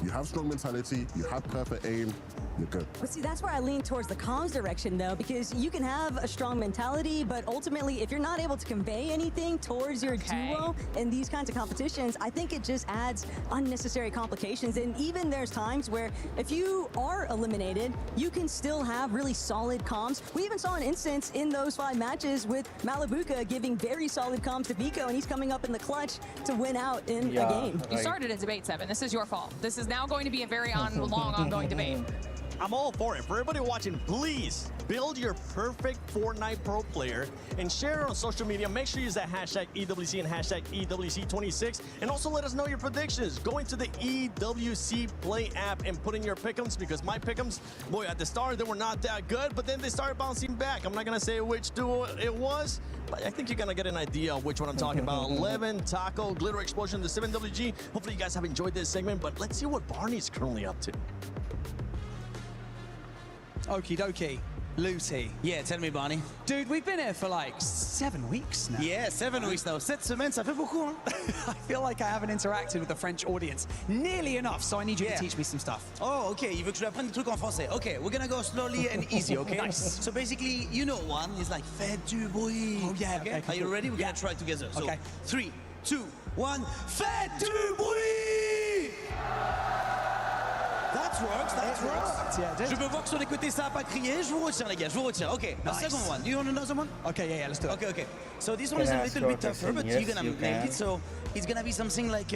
you have strong mentality, you have perfect aim, you're good. But see, that's where I lean towards the comms direction, though, because you can have a strong mentality, but ultimately, if you're not able to convey anything towards your duo in these kinds of competitions, I think it just adds unnecessary complications. And even there's times where if you are eliminated, you can still have really solid comms. We even saw an instance in those 5 matches with Malibuca giving very solid comms to Vico, and he's coming up in the clutch to win out in a game. You started a debate, Seven. This is your fault. This is now going to be a very long ongoing debate. I'm all for it. For everybody watching, please build your perfect Fortnite pro player and share it on social media. Make sure you use that hashtag EWC and hashtag EWC26. And also let us know your predictions. Go into the EWC Play app and put in your pick'ems, because my pick'ems, boy, at the start, they were not that good, but then they started bouncing back. I'm not going to say which duo it was, but I think you're going to get an idea of which one I'm talking about. Levin, Taco, Glitter Explosion, the 7WG. Hopefully you guys have enjoyed this segment, but let's see what Barney's currently up to. Okie dokie. Luty. Yeah, tell me, Barney. Dude, we've been here for like 7 weeks now. Yeah, 7 weeks now. 7 semaines, ça fait beaucoup, hein? I feel like I haven't interacted with the French audience nearly enough, so I need you to teach me some stuff. Oh, okay. Il veut que je lui apprenne des trucs en français. Okay, we're gonna go slowly and easy, okay? Nice. So basically, one is like faites du bruit. Oh, yeah. Okay. Are you ready? We're gonna try together. So, Okay. 3, 2, 1. Faites du bruit! That works. Yeah, Je veux voir que sur les côtés ça a pas crié. Je vous retiens, les gars. Je vous retiens. Okay. The second one. Do you want another one? Okay, yeah, let's do it. Okay. So this one is a little bit tougher, but you're gonna make it. So it's gonna be something like,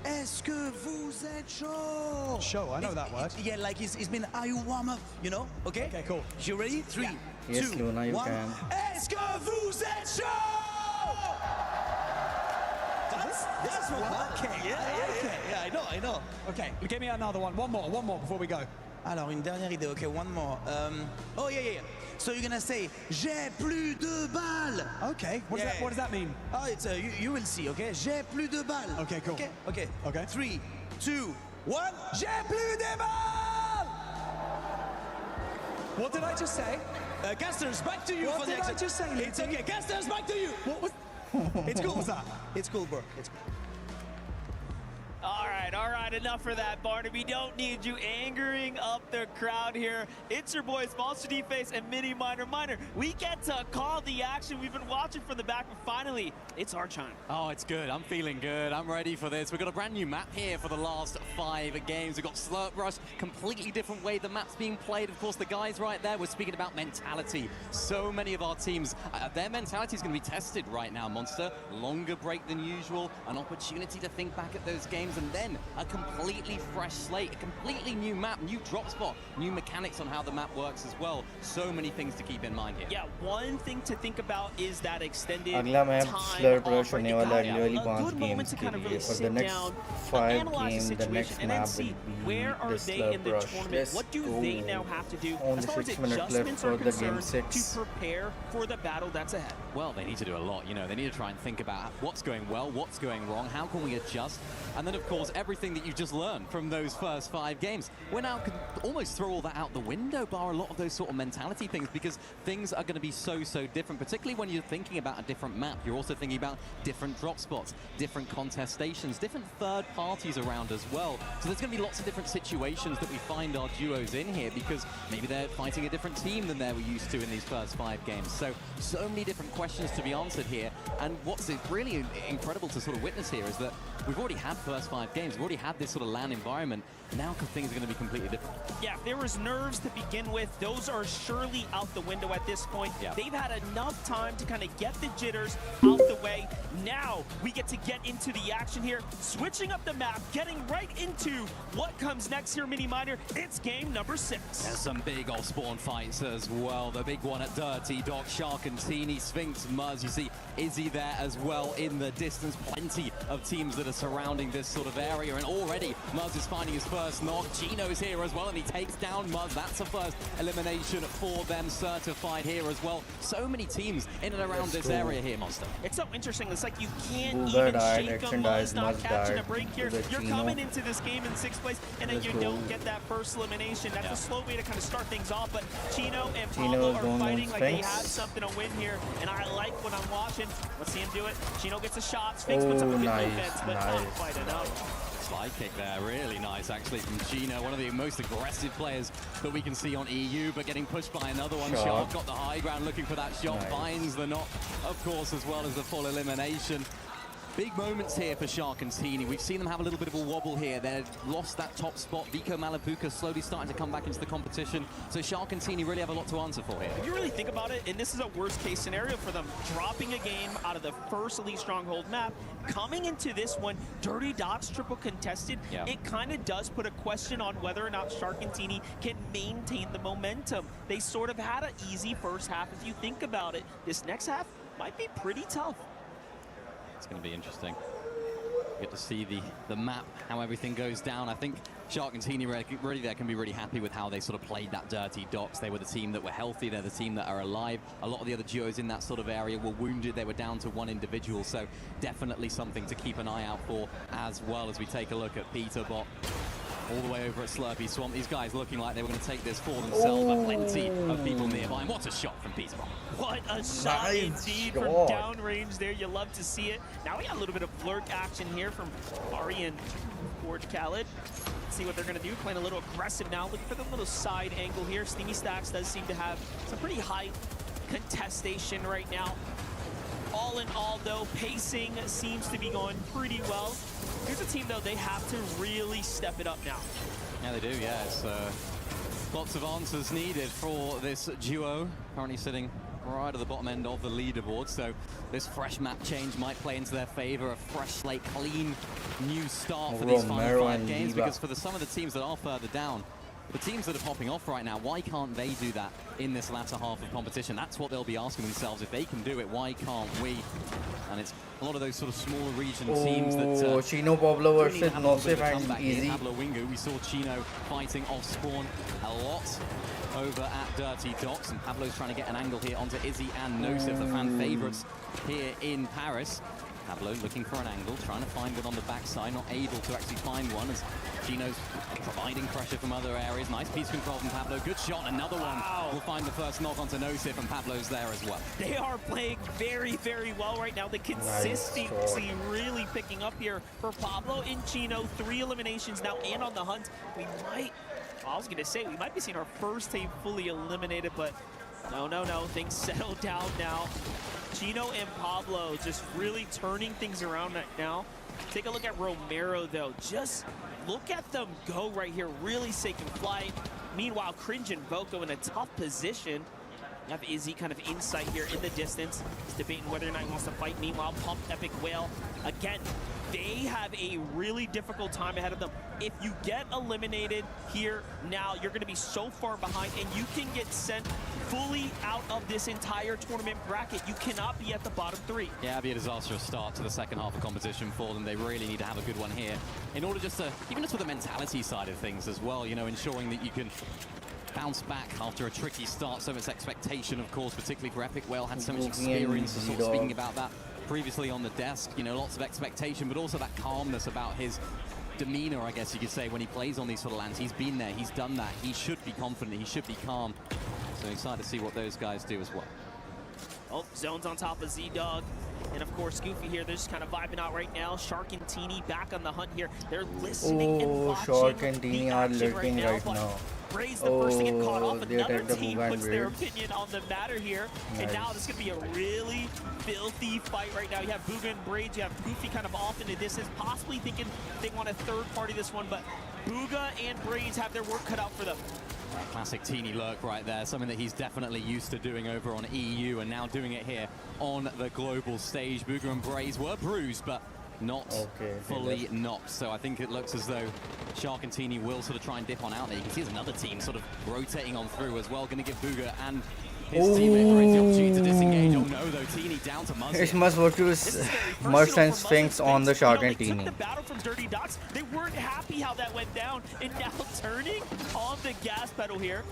Est-ce que vous êtes chaud? Show, I know that word. Yeah, like it's been, are you warm up? Okay? Okay, cool. You ready? 3, Yes, 2, Luna, you 1. can. Est-ce que vous êtes chaud? That's working. Yeah, I know. Okay, give me another one. One more before we go. Alors, une dernière idée. Okay, one more. Oh, yeah. So you're gonna say, j'ai plus de balles. Okay, what does that mean? Oh, it's you will see, okay? J'ai plus de balles. Okay, cool. Okay. Okay. 3, 2, 1. J'ai plus de balles. What did I just say? Casters, back to you What for the did I accent. just say, It's okay. Casters, back to you. What was? It's cool. What was that? It's cool, bro. It's cool. All right, enough for that, Barney. We don't need you angering up the crowd here. It's your boys, Monster D-Face and Mini Miner. We get to call the action. We've been watching from the back, but finally, it's our time. Oh, it's good. I'm feeling good. I'm ready for this. We've got a brand new map here for the last 5 games. We've got Slurp Rush, completely different way the map's being played. Of course, the guys right there were speaking about mentality. So many of our teams, their mentality is going to be tested right now, Monster. Longer break than usual, an opportunity to think back at those games, and then a completely fresh slate, a completely new map, new drop spot, new mechanics on how the map works as well. So many things to keep in mind here. Yeah, one thing to think about is that extended अगला map Slurp Rush time होने off वाला right अगली now. वाली A 5 good moment games to के kind of लिए. really For the sit next down, 5 analyze games, the the next situation, and then map see will where be are the they in Slurp the Rush. tournament. Let's What do go. they now have to do Only as far as 6 minutes left adjustments for are the game concerned 6. to prepare for the battle that's ahead? Well, they need to do a lot. They need to try and think about what's going well, what's going wrong, how can we adjust, and then of course everything that you just learned from those first 5 games. We're now can almost throw all that out the window, bar a lot of those sort of mentality things, because things are going to be so different, particularly when you're thinking about a different map. You're also thinking about different drop spots, different contestations, different third parties around as well. So there's going to be lots of different situations that we find our duos in here, because maybe they're fighting a different team than they were used to in these first 5 games. So many different questions to be answered here. And what's really incredible to sort of witness here is that we've already had first 5 games. We've already had this sort of LAN environment. Now things are going to be completely different. Yeah, if there was nerves to begin with, those are surely out the window at this point. Yeah. They've had enough time to kind of get the jitters out the way. Now we get to get into the action here, switching up the map, getting right into what comes next here, Mini Miner. It's game number 6. There's some big old spawn fights as well. The big one at Dirty Doc, Shark and Teeny, Sphinx, Muzz. You see Izzy there as well in the distance. Plenty of teams that are surrounding this sort of area, and already Muzz is finding his first knock. Chino's here as well, and he takes down Muzz. That's a first elimination for them certified here as well. So many teams in and around this area here, Monster. It's so interesting. It's like you can't Booger even died, shake them. Action Muzz died, not Muzz catching died. a break here. There's You're Chino. coming into this game in 6th place, and then Let's you go. don't get that first elimination. That's a slow way to kind of start things off, but Chino and Chino's Pablo going are on fighting like they Sphinx. have something to win here, and I like what I'm watching. Let's see him do it. Chino gets a shot. Sphinx puts up a good nice, defense, but not quite enough. Slide kick there, really nice actually from Chino, one of the most aggressive players that we can see on EU, but getting pushed by another one. Shot. Shark got the high ground looking for that shot, Nice. finds the knock, of course, as well as the full elimination. Big moments here for Shark and Teeny. We've seen them have a little bit of a wobble here. They've lost that top spot. Vico Malapuka slowly starting to come back into the competition. So Shark and Teeny really have a lot to answer for here. If you really think about it, and this is a worst case scenario for them, dropping a game out of the first Elite Stronghold map, coming into this one, Dirty Doc's triple contested, it kind of does put a question on whether or not Shark and Teeny can maintain the momentum. They sort of had an easy first half if you think about it. This next half might be pretty tough. It's going to be interesting. Get to see the map, how everything goes down. I think Shark and Teeny really there can be really happy with how they sort of played that Dirty Docks. They were the team that were healthy. They're the team that are alive. A lot of the other duos in that sort of area were wounded. They were down to one individual. So definitely something to keep an eye out for, as well as we take a look at Peterbot. All the way over at Slurpy Swamp. These guys looking like they were going to take this for themselves, but plenty of people nearby. And what a shot from Peterbot. What a shot indeed from downrange there. You love to see it. Now we got a little bit of flirt action here from Ari and Forge Khaled. Let's see what they're going to do. Playing a little aggressive now. Looking for the little side angle here. Steamy Stacks does seem to have some pretty high contestation right now. All in all, though, pacing seems to be going pretty well. Here's a team, though, they have to really step it up now. Yeah, they do, yeah. It's lots of answers needed for this duo. Currently sitting right at the bottom end of the leaderboard, so this fresh map change might play into their favor. A fresh slate, clean, new start for these final 5 games, because for some of the teams that are further down, the teams that are popping off right now, why can't they do that in this latter half of competition? That's what they'll be asking themselves. If they can do it, why can't we? And it's a lot of those sort of smaller region teams that... Chino Pablo versus Nosif and Easy. Pablo Wingu, we saw Chino fighting off spawn a lot over at Dirty Docks, and Pablo's trying to get an angle here onto Izzy and Nosif, the fan favorites here in Paris. Pablo looking for an angle, trying to find one on the backside, not able to actually find one as Chino's providing pressure from other areas. Nice piece of control from Pablo. Good shot. Another one will find the first knock onto Nosif, and Pablo's there as well. They are playing very, very well right now. The consistency really picking up here for Pablo and Chino. 3 eliminations now and on the hunt. We might, I was going to say, we might be seeing our first team fully eliminated, but no. Things settle down now. Chino and Pablo just really turning things around right now. Take a look at Romero, though. Just look at them go right here, really taking flight. Meanwhile, Cringe and Voco in a tough position. You have Izzy kind of insight here in the distance. He's debating whether or not he wants to fight. Meanwhile, Pump Epic Whale. Again, they have a really difficult time ahead of them. If you get eliminated here now, you're going to be so far behind, and you can get sent fully out of this entire tournament bracket. You cannot be at the bottom 3. Yeah, it'd be a disastrous start to the second half of competition for them. They really need to have a good one here in order just to, even just with the mentality side of things as well, you know, ensuring that you can bounce back after a tricky start. So much expectation, of course, particularly for Epic Whale. Had so much experience, sort of speaking about that previously on the desk. You know, lots of expectation, but also that calmness about his demeanor, I guess you could say, when he plays on these sort of lands. He's been there, he's done that. He should be confident, he should be calm. So excited to see what those guys do as well. Oh, Zone's on top of Z-Dog. And of course, Goofy here, they're just kind of vibing out right now. Shark and Teeny back on the hunt here. They're listening and watching. Shark and Teeny are lurking right now. Bray's the first to get caught off. Another team puts their opinion on the matter here. Nice. And now this is going to be a really filthy fight right now. You have Booga and Braids. You have Goofy kind of off in the distance, possibly thinking they want a third party this one. But Booga and Braids have their work cut out for them. Classic Teeny lurk right there, something that he's definitely used to doing over on EU and now doing it here on the global stage. Booga and Braids were bruised, but not fully knocked. So I think it looks as though Shark and Teeny will sort of try and dip on out there. You can see there's another team sort of rotating on through as well, going to give Booga and his teammate Braids the opportunity to disengage. Oh no, though, Teeny down to Muzz. It must work to Muzz and Sphinx on the Shark and Teeny. The battle from Dirty Dots, they weren't happy how that went down, and now turning on the gas pedal here.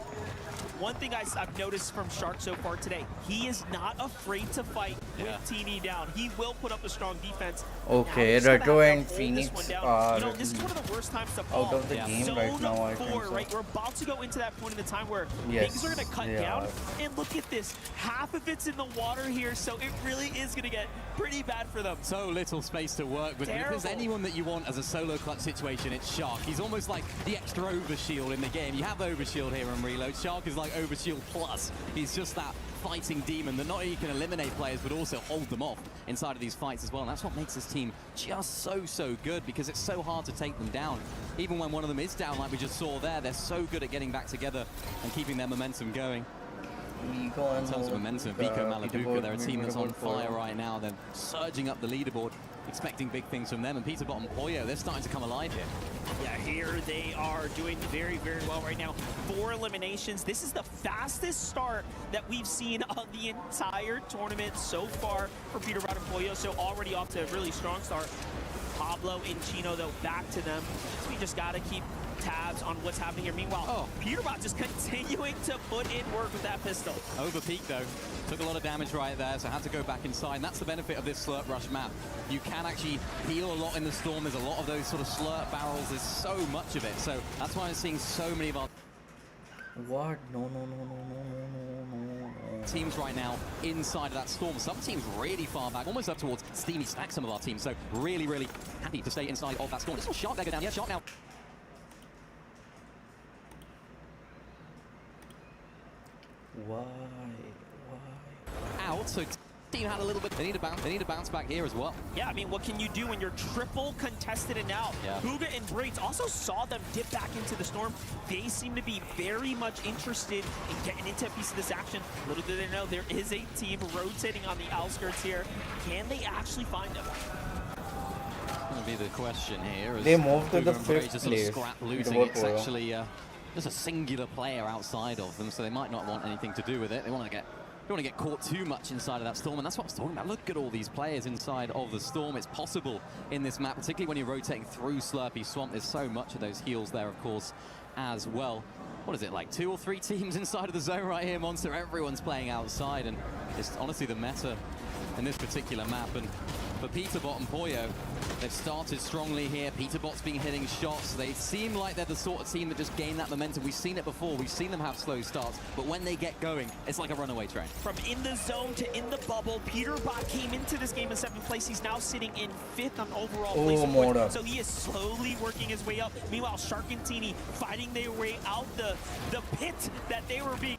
One thing I've noticed from Shark so far today, he is not afraid to fight with Teeny down. He will put up a strong defense. Okay, Retro and Phoenix are this is one of the worst times to fall. out of the game right now, I think so. Right? We're about to go into that point in the time where things are going to cut down. And look at this. Half of it's in the water here, so it really is going to get pretty bad for them. So little space to work with. If there's anyone that you want as a solo clutch situation, it's Shark. He's almost like the extra overshield in the game. You have overshield here on Reload. Shark is like overshield plus. He's just that fighting demon that not only can eliminate players but also hold them off inside of these fights as well. And that's what makes this team just so good, because it's so hard to take them down. Even when one of them is down, like we just saw there, they're so good at getting back together and keeping their momentum going. In terms of momentum, Vico Malabuka, they're a team that's on fire right now. They're surging up the leaderboard, expecting big things from them. And Peterbot and Poyo, they're starting to come alive here. Yeah, here they are doing very well right now. 4 eliminations. This is the fastest start that we've seen on the entire tournament so far for Peterbot and Poyo. So already off to a really strong start. Pablo and Chino, though, back to them. So we just got to keep tabs on what's happening here. Meanwhile, Peterbot just continuing to put in work with that pistol. Over peak though, took a lot of damage right there, so had to go back inside. And that's the benefit of this Slurp Rush map. You can actually heal a lot in the storm. There's a lot of those sort of Slurp barrels. There's so much of it. So that's why I'm seeing so many of our What? No. teams right now inside of that storm. Some teams really far back, almost up towards Steamy Stack, some of our teams. So really happy to stay inside of that storm. This little Shark there go down. Yeah, Shark now. Why? Out, so team had a little bit. They need a bounce back here as well. Yeah, I mean, what can you do when you're triple contested and out? Booga and Braids also saw them dip back into the storm. They seem to be very much interested in getting into a piece of this action. Little do they know, there is a team rotating on the outskirts here. Can they actually find them? That's going to be the question here. They moved to the 5th place. place. Scrap looting. It's actually just a singular player outside of them, so they might not want anything to do with it. They want to get. Don't want to get caught too much inside of that storm, and that's what I was talking about. Look at all these players inside of the storm. It's possible in this map, particularly when you're rotating through Slurpy Swamp. There's so much of those heals there, of course, as well. What is it, like 2 or 3 teams inside of the zone right here, Monster? Everyone's playing outside, and it's honestly the meta in this particular map. And for Peterbot and Poyo, they've started strongly here. Peterbot's been hitting shots. They seem like they're the sort of team that just gain that momentum. We've seen it before. We've seen them have slow starts, but when they get going, it's like a runaway train. From in the zone to in the bubble, Peterbot came into this game in 7th place. He's now sitting in 5th on overall placement point. So he is slowly working his way up. Meanwhile, Shark and Teeny fighting their way out the pit that they were being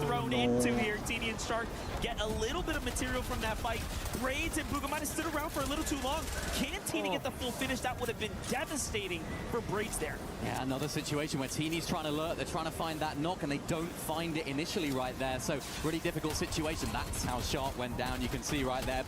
thrown into here. Teeny and Shark get a little bit of material from that fight. Braids and Booga might have stood around for a little too long. Can Teeny get the full finish? That would have been devastating for Braids there. Yeah, another situation where Teeny's trying to lurk. They're trying to find that knock, and they don't find it initially right there. So really difficult situation. That's how Shark went down. You can see right there.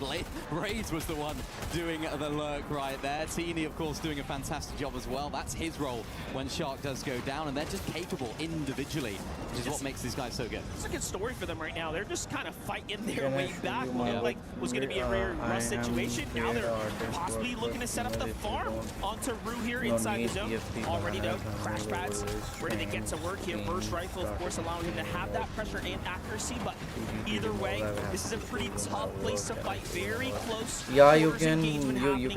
Braids was the one doing the lurk right there. Teeny, of course, doing a fantastic job as well. That's his role when Shark does go down, and they're just capable individually, which is what makes these guys guys so good. It's a good story for them right now. They're just kind of fighting their way back. What looked like was going to be a rare rust situation. Now they're possibly looking to set up the farm onto Rue here inside the zone. Already though, crash pads ready to get to work here. Burst rifle, of course, allowing him to have that pressure and accuracy. But either way, this is a pretty tough place to fight. Very close. Yeah, you can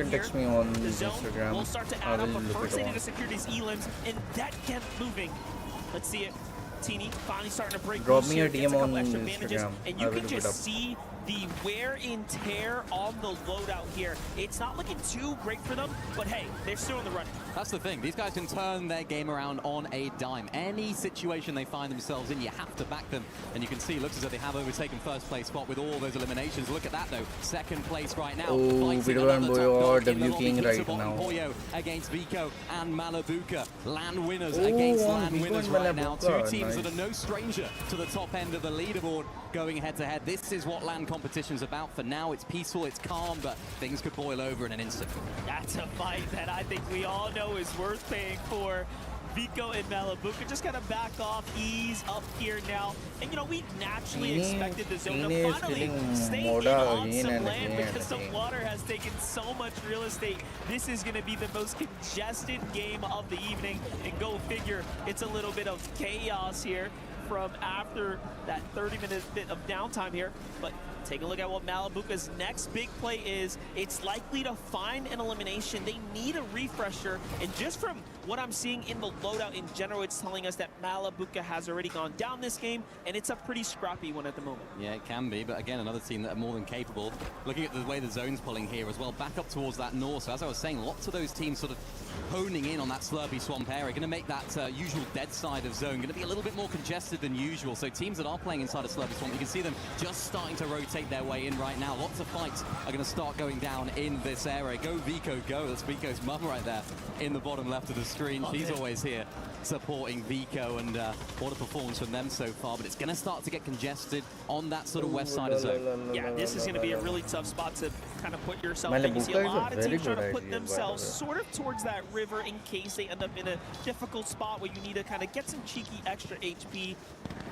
text me on Instagram. We'll start to add up, but first they need to secure these elims, and that kept moving. Let's see it. Teeny finally starting to break. Drop me a DM DM on Instagram. And you can just see the wear and tear on the loadout here. It's not looking too great for them, but hey, they're still in the running. That's the thing. These guys can turn their game around on a dime. Any situation they find themselves in, you have to back them. And you can see, looks as though they have overtaken first place spot with all those eliminations. Look at that, though. Second place right now. Oh, Peterbot and Poyo are W King right now. Poyo against Vico and Malabuka. Land winners against land winners right now. Two teams that are no stranger to the top end of the leaderboard going head-to-head. This is what land competition's about. For now, it's peaceful, it's calm, but things could boil over in an instant. That's a fight that I think we all know is worth paying for. Vico and Malabuka just gotta back off, ease up here now. And you know, we naturally expected the zone to finally stay in on some land because the water has taken so much real estate. This is gonna be the most congested game of the evening. And go figure, it's a little bit of chaos here from after that 30-minute bit of downtime here. But take a look at what Malabuka's next big play is. It's likely to find an elimination. They need a refresher. And just from what I'm seeing in the loadout in general, it's telling us that Malabuka has already gone down this game, and it's a pretty scrappy one at the moment. Yeah, it can be, but again, another team that are more than capable. Looking at the way the zone's pulling here as well, back up towards that north. So as I was saying, lots of those teams sort of honing in on that Slurpy Swamp area, going to make that usual dead side of zone going to be a little bit more congested than usual. So teams that are playing inside of Slurpy Swamp, you can see them just starting to rotate their way in right now. Lots of fights are going to start going down in this area. Go Vico, go. That's Vico's mum right there in the bottom left of the screen. She's always here supporting Vico, and what a performance from them so far. But it's going to start to get congested on that sort of west side of zone. Yeah, this is going to be a really tough spot to kind of put yourself in. You see a lot of teams trying to put themselves sort of towards that river in case they end up in a difficult spot where you need to kind of get some cheeky extra HP.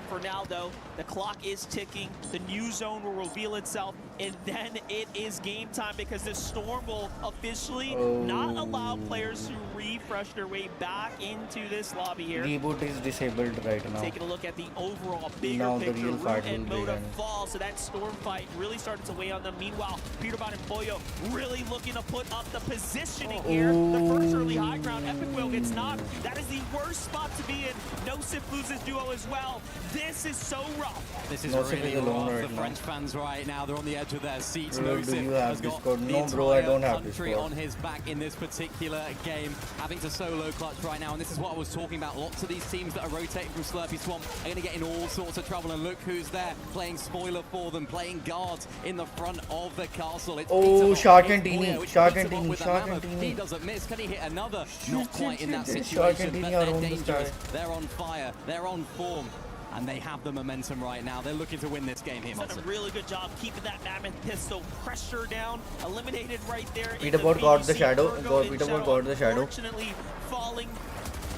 For now, though, the clock is ticking. The new zone will reveal itself, and then it is game time because the storm will officially not allow players to refresh their way back into this lobby here. Reboot is disabled right now. Taking a look at the overall bigger now picture, the real fight will Moda begin. fall, so that storm fight really started to weigh on them. Meanwhile, Peterbot and Poyo really looking to put up the positioning here. The first early high ground, Epic Whale gets knocked. That is the worst spot to be in. Nosif loses duo as well. This is so rough. This is Nosif really is alone rough. right The now. French fans right now, they're on the edge of their seats. Bro, do Nosif you have has got Discord? the No, bro, I don't entire have country Discord. on his back in this particular game, having to solo clutch right now. And this is what I was talking about. Lots of these teams that are rotating from Slurpy Swamp are going to get in all sorts of trouble. And look who's there, playing spoiler for them, playing guards in the front of the castle. It's Oh, Peterbot, Shark and it's Teeny, Poyo, it's Shark and Peterbot Teeny, with the Shark and mammoth. Teeny. He doesn't miss. Can he hit another? Not quite in that Shark situation, and Teeny but are they're on the dangerous. side. They're on fire. They're on form. And they have the momentum right now. They're looking to win this game here, He's done Monster. a really good job keeping that Mammoth pistol pressure down. Eliminated right there. Peterbot got the shadow. Peterbot got the shadow. Unfortunately, falling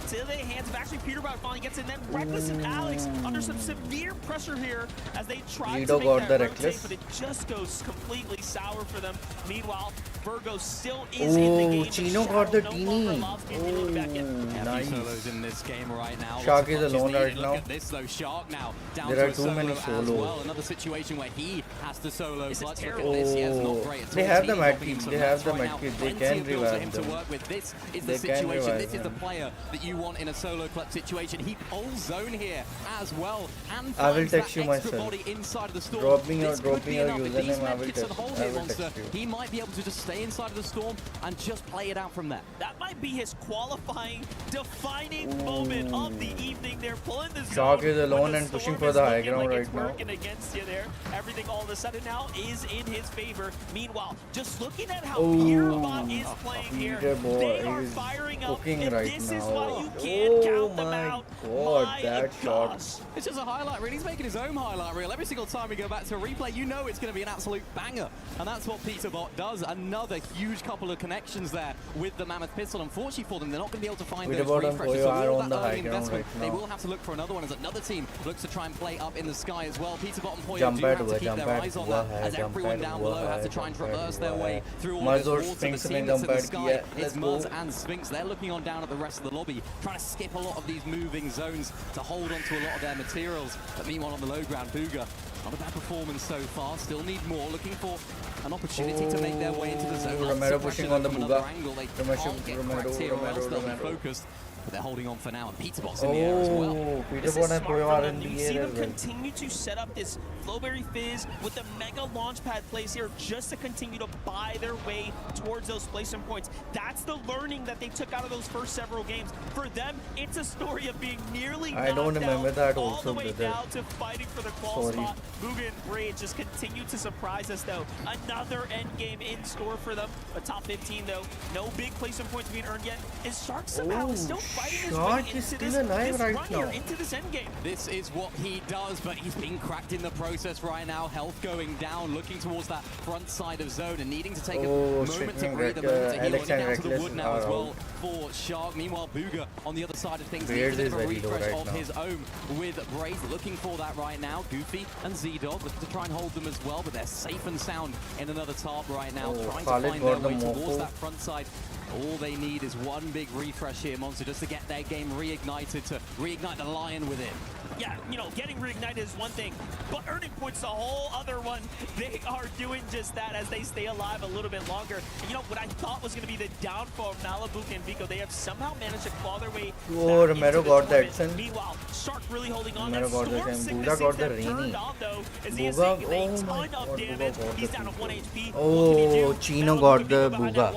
to the hands of actually Peterbot finally gets in. Then Reckless and Alex under some severe pressure here as they try Lido to got make the that Reckless. rotate, but it just goes completely sour for them. Meanwhile, Virgo still is in the game. Chino Shadow got the no Teeny. longer lost. Can't be looked back in. Nice. Solos in this game right now. Shark Lots of is punches alone needed. right Look now. at this though, Shark now down There to are a too solo many as solos. well. Another situation where he has to solo This is clutch. Look at terrible. this. Yeah, it's not great. They It's have the Teeny med dropping kit. into They the have mats the right med now. kit. They Plenty can of builds for revive him to them. work with. This is They the can situation. revive This is the them. player that you want in a solo clutch situation. He pulls zone here as well. And I will finds text that you extra myself. body inside of the storm. Drop me This your could be enough. If these username. I will medkits are text. hold I here, will Monster, text you. he might be able to just stay inside of the storm and just play it out from there. That might be his qualifying, defining moment of the evening. They're pulling the zone. Shark is when alone the and pushing storm for the is high looking ground like it's right now. working against you there. Everything all of a sudden now is in his favor. Meanwhile, just looking at how Peterbot is playing here, Peterbot they are is firing up. cooking And right this is why now. you can't count them out. God, that shot. It's just a highlight reel. He's making his own highlight reel. Every single time we go back to a replay, you know it's going to be an absolute banger. And that's what Peterbot does. Another huge couple of connections there with the Mammoth pistol. Unfortunately for them, they're not going to be able to find those refreshes. So all of that early investment, they will have to look for another one as another team looks to try and play up in the sky as well. Peterbot and Poyo do have to keep their eyes on that, as everyone down below has to try and traverse their way through all this water. The team that's in the sky is Muzz and Sphinx. They're looking on down at the rest of the lobby, trying to skip a lot of these moving zones to hold on to a lot of their materials. But meanwhile on the low ground, Booga, not a bad performance so far, still need more, looking for an opportunity to make their way into the zone. Romero pushing on the Booga. Romero focused. But they're holding on for now, and Peterbot's in the air as well. This is smart for them. You see them continue to set up this Flowberry Fizz with the mega launchpad plays here just to continue to buy their way towards those placement points. That's the learning that they took out of those first several games. For them, it's a story of being nearly knocked out all the way down to fighting for the qual spot. Booga and Braid just continue to surprise us, though. Another end game in store for them. A top 15, though. No big placement points being earned yet. Is Shark somehow still fighting his way into this run here, into this end game? This is what he does, but he's being cracked in the process right now. Health going down, looking towards that front side of zone and needing to take a moment to breathe, a moment to heal. Running down to the wood now as well for Shark. Meanwhile, Booga on the other side of things needs a bit of a refresh of his own with Braid looking for that right now. Goofy and Z-Dog looking to try and hold them as well, but they're safe and sound in another tarp right now, trying to find their way towards that front side. All they need is one big refresh here, Monster, just to get their game reignited, to reignite the lion within. Yeah, you know, getting reignited is one thing, but earning points a whole other one. They are doing just that as they stay alive a little bit longer. And you know, what I thought was going to be the downfall of Malibu and Vico, they have somehow managed to claw their way Oh, Romero got that. Meanwhile, Shark really holding on. Romero got that. Booga got the Rainy. Oh, Chino got the Booga.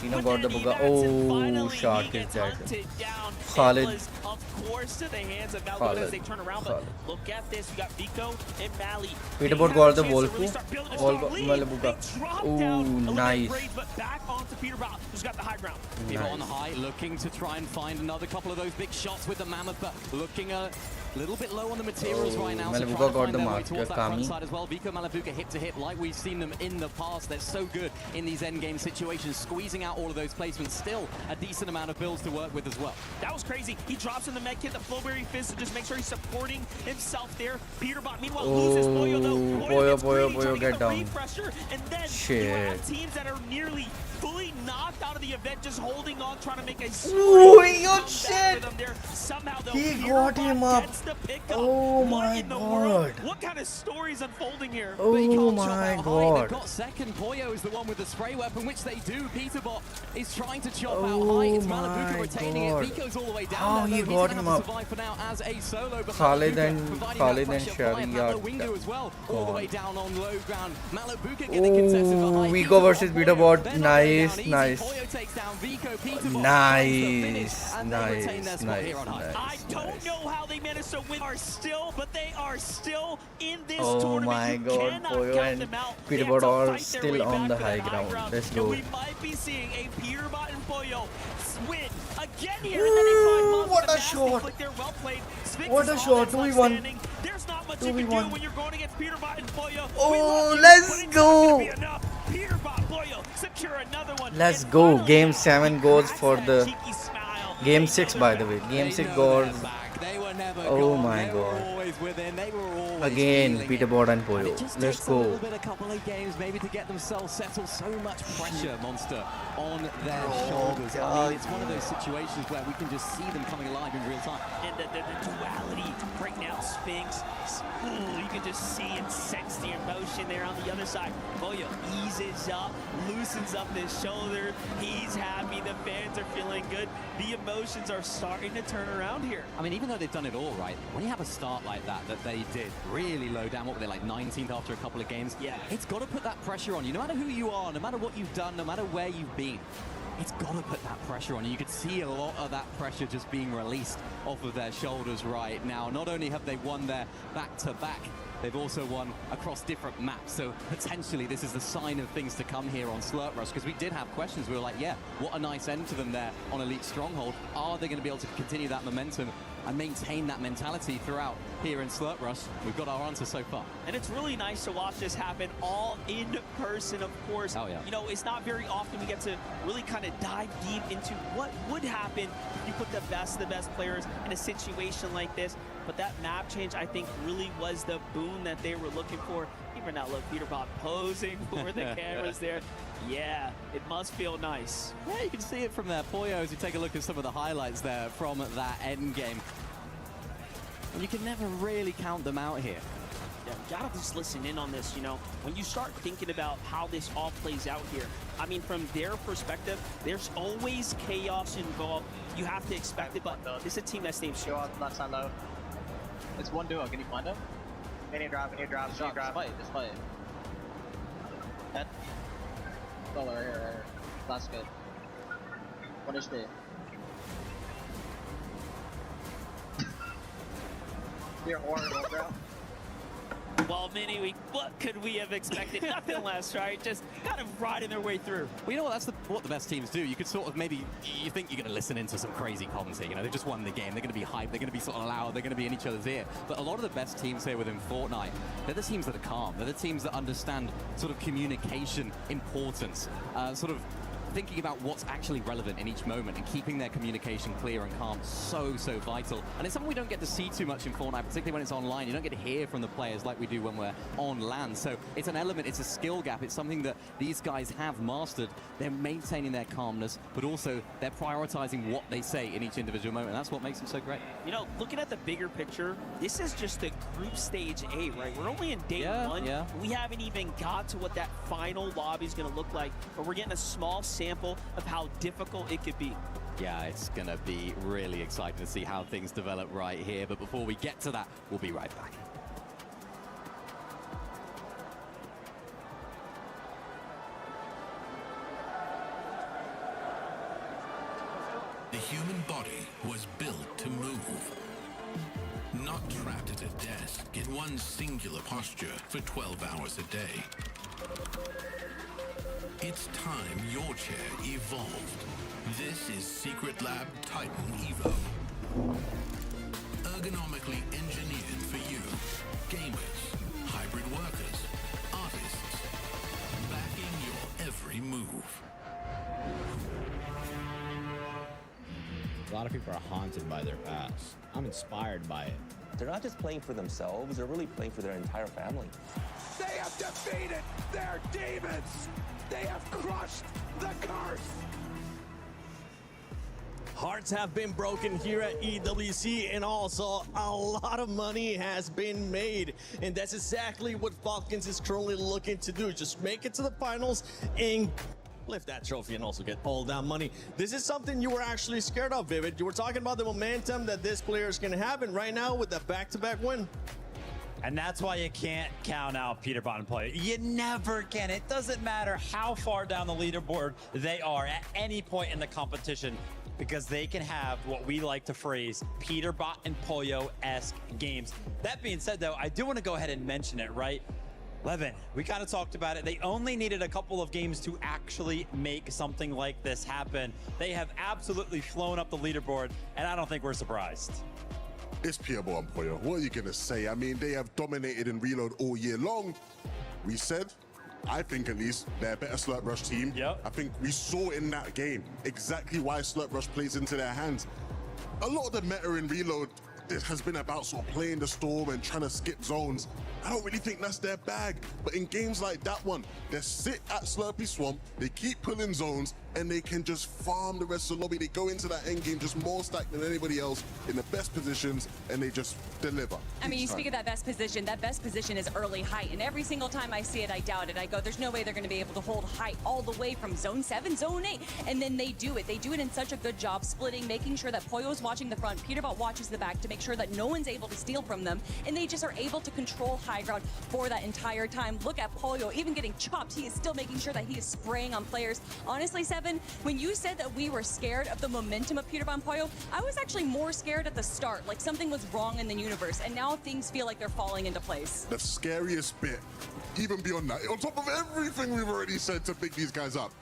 Chino got the Booga. Oh, Shark is dead. Khalid. Of course, to the hands of Malibu as they turn around. But look at this. You got Vico and Mali. Peterbot got the Wolfu. Malibu. Oh, nice. But back onto Peterbot, who's got the high ground. Peterbot on high, looking to try and find another couple of those big shots with the Mammoth, but looking a little bit low on the materials right now. Malibu so got the mark. Kami. Side as well. Vico, Malabuka hip to hip, like we've seen them in the past. They're so good in these end game situations, squeezing out all of those placements. Still a decent amount of builds to work with as well. That was crazy. He drops in the med kit, the Flowberry Fist, to just make sure he's supporting himself there. Peterbot, meanwhile, loses Poyo though. Poyo, get down. And then shit. You have teams that are nearly fully knocked out of the event, just holding on, trying to make a shit. For them there. Somehow though, He got him up. Oh my god. What kind of story is unfolding here? Oh my god. They've got second. Poyo is the one with the spray weapon, which they do. Peterbot is trying to chop out high. It's Malabuka retaining it. Vico's all the way down. How he got him up? For now as a solo, but Khalid and Shari Wingo as well, all the way down on low ground. Malabuka getting contested behind. Vico versus Peterbot. Nice. Poyo takes down Vico. Peterbot Nice. I don't know how they managed to win. But they are still in this tournament. Oh my god, Poyo and Peterbot are still on the high ground. Let's go. We might be seeing a Peterbot and Poyo win again here. And then they find what a shot! What a shot! 2v1. There's not much you can do when you're going against Peterbot and Poyo. Oh, let's go! Peterbot, Poyo, secure another one. Let's go. Game 7 goes for the Game 6, by the way. Game 6 goes. Oh my god. Again, Peterbot and Poyo. Let's go. A couple of games maybe to get themselves settled. So much pressure, Monster, on their shoulders. I mean, it's one of those situations where we can just see them coming alive in real time. And the duality right now, Sphinx. You can just see and sense the emotion there on the other side. Poyo eases up, loosens up his shoulder. He's happy. The fans are feeling good. The emotions are starting to turn around here. I mean, even though they've done it all right, when you have a start like that they did, really low down, what were they, like 19th after a couple of games? Yeah. It's got to put that pressure on you. No matter who you are, no matter what you've done, no matter where you've been, it's got to put that pressure on you. You could see a lot of that pressure just being released off of their shoulders right now. Not only have they won their back-to-back They've also won across different maps, so potentially this is the sign of things to come here on Slurp Rush, because we did have questions. We were like, yeah, what a nice end to them there on Elite Stronghold. Are they going to be able to continue that momentum and maintain that mentality throughout here in Slurp Rush? We've got our answer so far. And it's really nice to watch this happen all in person, of course. Oh, yeah. You know, it's not very often we get to really kind of dive deep into what would happen if you put the best players in a situation like this. But that map change, I think, really was the boon that they were looking for. Even now, look, Peterbot posing for the cameras there. Yeah, it must feel nice. Yeah, you can see it from there. Pollo, as you take a look at some of the highlights there from that end game. You can never really count them out here. Yeah, you gotta just listen in on this, you know. When you start thinking about how this all plays out here, I mean, from their perspective, there's always chaos involved. You have to expect it, but this is a team that's named Go up, left side low. It's one duo. Can you find him? We need to drop, Just fight. Head. Oh, right here. That's good. What is the? You're horrible, bro. Well, Mini, what could we have expected? Nothing less, right? Just kind of riding their way through. Well, you know what? That's what the best teams do. You could sort of maybe, you think you're going to listen into some crazy comms here. You know, they've just won the game. They're going to be hyped. They're going to be sort of loud. They're going to be in each other's ear. But a lot of the best teams here within Fortnite, they're the teams that are calm. They're the teams that understand sort of communication importance, sort of thinking about what's actually relevant in each moment and keeping their communication clear and calm so vital. And it's something we don't get to see too much in Fortnite, particularly when it's online. You don't get to hear from the players like we do when we're on land. So it's an element, it's a skill gap. It's something that these guys have mastered. They're maintaining their calmness, but also they're prioritizing what they say in each individual moment. And that's what makes them so great. You know, looking at the bigger picture, this is just the group stage A, right? We're only in day one. Yeah. We haven't even got to what that final lobby is going to look like, but we're getting a small sample of how difficult it could be. Yeah, it's going to be really exciting to see how things develop right here. But before we get to that, we'll be right back. The human body was built to move, not trapped at a desk in one singular posture for 12 hours a day. It's time your chair evolved. This is Secret Lab Titan Evo. Ergonomically engineered for you, gamers, hybrid workers, artists, backing your every move. A lot of people are haunted by their past. I'm inspired by it. They're not just playing for themselves, they're really playing for their entire family. They have defeated their demons! They have crushed the curse! Hearts have been broken here at EWC, and also a lot of money has been made. And that's exactly what Falcons is currently looking to do. Just make it to the finals and lift that trophy and also get all that money. This is something you were actually scared of, Vivid. You were talking about the momentum that this player is going to have, and right now with that back-to-back win. And that's why you can't count out Peterbot and Pollo. You never can. It doesn't matter how far down the leaderboard they are at any point in the competition, because they can have what we like to phrase Peterbot and Pollo-esque games. That being said, though, I do want to go ahead and mention it, right? Levin, we kind of talked about it. They only needed a couple of games to actually make something like this happen. They have absolutely flown up the leaderboard, and I don't think we're surprised. It's Peterbot and Pollo. What are you going to say? I mean, they have dominated in Reload all year long. We said, I think at least, they're a better Slurp Rush team. Yep. I think we saw in that game exactly why Slurp Rush plays into their hands. A lot of the meta in Reload has been about sort of playing the storm and trying to skip zones. I don't really think that's their bag. But in games like that one, they sit at Slurpy Swamp, they keep pulling zones, and they can just farm the rest of the lobby. They go into that end game just more stacked than anybody else in the best positions, and they just deliver. I mean, you speak of that best position is early height, and every single time I see it, I doubt it. I go, there's no way they're going to be able to hold height all the way from zone 7, zone 8, and then they do it. They do it in such a good job, splitting, making sure that Pollo's watching the front, Peterbot watches the back to make sure that no one's able to steal from them, and they just are able to control high ground for that entire time. Look at Pollo, even getting chopped, he is still making sure that he is spraying on players. Honestly, Seb, 7, when you said that we were scared of the momentum of Peter Von Pollo, I was actually more scared at the start, like something was wrong in the universe, and now things feel like they're falling into place. The scariest bit, even beyond that, on top of everything we've already said to pick these guys up,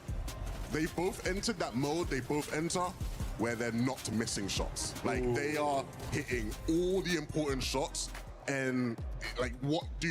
they both entered that mode, they both enter where they're not missing shots. Like, they are hitting all the important shots, and like,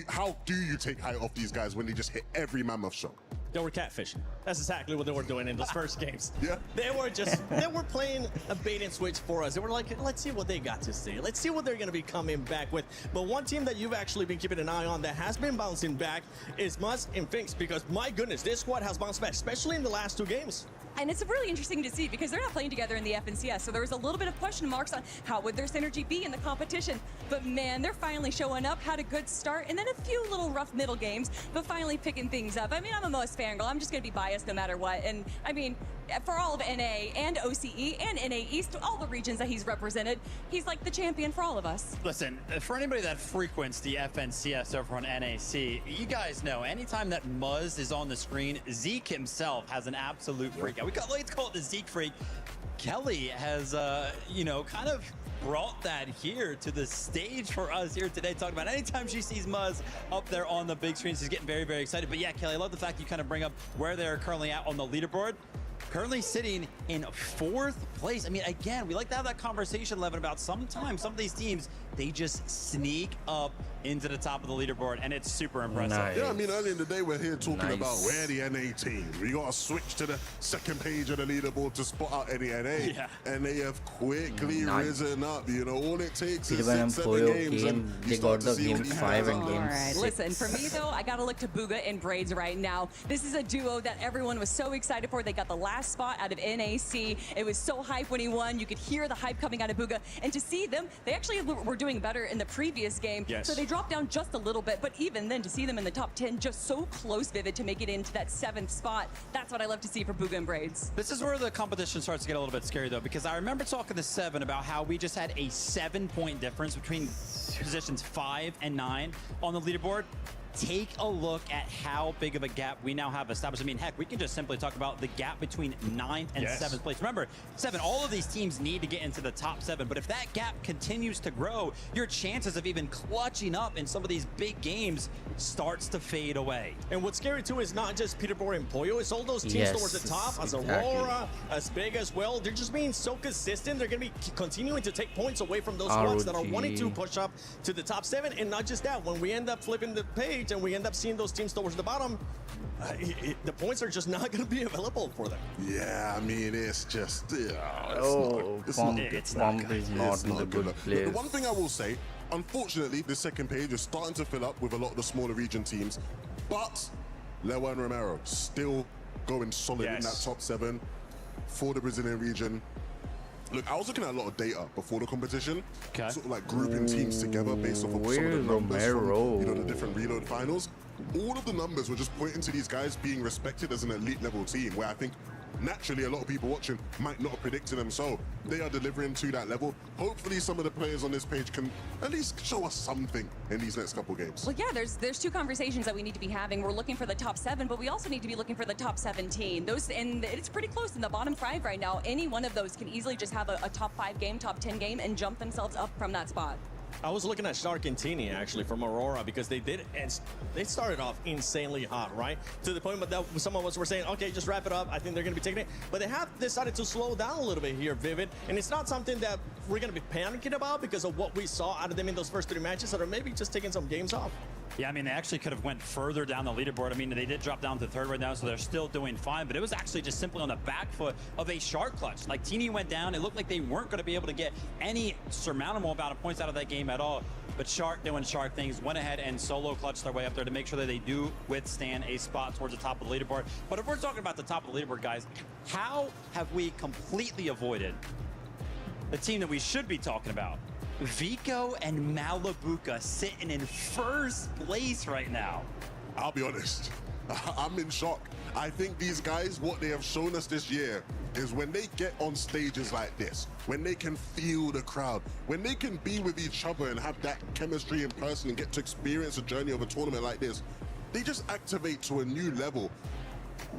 how do you take height off these guys when they just hit every mammoth shot? They were catfishing. That's exactly what they were doing in those first games. Yeah. They were playing a bait and switch for us. They were like, let's see what they got to say. Let's see what they're going to be coming back with. But one team that you've actually been keeping an eye on that has been bouncing back is Muzz and Finks, because my goodness, this squad has bounced back, especially in the last 2 games. And it's really interesting to see because they're not playing together in the FNCS, so there was a little bit of question marks on how would their synergy be in the competition. But man, they're finally showing up, had a good start, and then a few little rough middle games, but finally picking things up. I mean, I'm a Mo's fangirl. I'm just going to be biased no matter what. And I mean, for all of NA and OCE and NA East, all the regions that he's represented, he's like the champion for all of us. Listen, for anybody that frequents the FNCS over on NAC, you guys know anytime that Muzz is on the screen, Zeke himself has an absolute freak out. Let's call it the Zeke freak. Kelly has, you know, kind of brought that here to the stage for us here today, talking about anytime she sees Muzz up there on the big screen, she's getting very, very excited. But yeah, Kelly, I love the fact you kind of bring up where they're currently at on the leaderboard. Currently sitting in 4th place. I mean, again, we like to have that conversation, Levin, about sometimes some of these teams, they just sneak up into the top of the leaderboard, and it's super impressive. Nice. Yeah, I mean, earlier in the day, we're here talking about we're the NA team. We got to switch to the second page of the leaderboard to spot out any NA. Yeah. And they have quickly risen up. You know, all it takes is Peter 6-7 games. And they got the game 5 and game All right, 6. listen, for me though, I gotta look to Bugha and Braids right now. This is a duo that everyone was so excited for. They got the last spot out of NAC. It was so hype when he won. You could hear the hype coming out of Bugha. And to see them, they actually were doing better in the previous game. Yes. So they dropped down just a little bit, but even then to see them in the top 10, just so close, Vivid, to make it into that 7th spot. That's what I love to see for Bugha and Braids. This is where the competition starts to get a little bit scary though, because I remember talking to 7 about how we just had a 7-point difference between positions 5 and 9 on the leaderboard. Take a look at how big of a gap we now have established. I mean, heck, we can just simply talk about the gap between 9th and 7th place. Remember, 7, all of these teams need to get into the top 7, but if that gap continues to grow, your chances of even clutching up in some of these big games starts to fade away. And what's scary too is not just Peterborough and Pollo, it's all those teams towards the top, as Aurora, as big as well. They're just being so consistent. They're going to be continuing to take points away from those squads that are wanting to push up to the top 7. And not just that, when we end up flipping the page and we end up seeing those teams towards the bottom, the points are just not going to be available for them. Yeah, I mean, it's just, it's Pomp is not in the good place. The one thing I will say, unfortunately, the second page is starting to fill up with a lot of the smaller region teams, but Lewa and Romero still going solid in that top 7 for the Brazilian region. Look, I was looking at a lot of data before the competition, sort of like grouping teams together based off of some of the numbers from, you know, the different reload finals. All of the numbers were just pointing to these guys being respected as an elite level team, where I think naturally a lot of people watching might not have predicted them, so they are delivering to that level. Hopefully some of the players on this page can at least show us something in these next couple games. Well, yeah, there's 2 conversations that we need to be having. We're looking for the top 7, but we also need to be looking for the top 17. Those, and it's pretty close in the bottom 5 right now. Any one of those can easily just have a top 5 game, top 10 game, and jump themselves up from that spot. I was looking at Shark and Teeny actually from Aurora, because they started off insanely hot, right? To the point that some of us were saying, okay, just wrap it up. I think they're going to be taking it. But they have decided to slow down a little bit here, Vivid. And it's not something that we're going to be panicking about because of what we saw out of them in those first 3 matches, that are maybe just taking some games off. Yeah, I mean, they actually could have went further down the leaderboard. I mean, they did drop down to 3rd right now, so they're still doing fine. But it was actually just simply on the back foot of a Shark clutch. Like, Teeny went down. It looked like they weren't going to be able to get any surmountable amount of points out of that game at all. But Shark doing Shark things, went ahead and solo clutched their way up there to make sure that they do withstand a spot towards the top of the leaderboard. But if we're talking about the top of the leaderboard, guys, how have we completely avoided the team that we should be talking about? Vico and Malabuca sitting in 1st place right now. I'll be honest, I'm in shock. I think these guys, what they have shown us this year is when they get on stages like this, when they can feel the crowd, when they can be with each other and have that chemistry in person and get to experience a journey of a tournament like this, they just activate to a new level.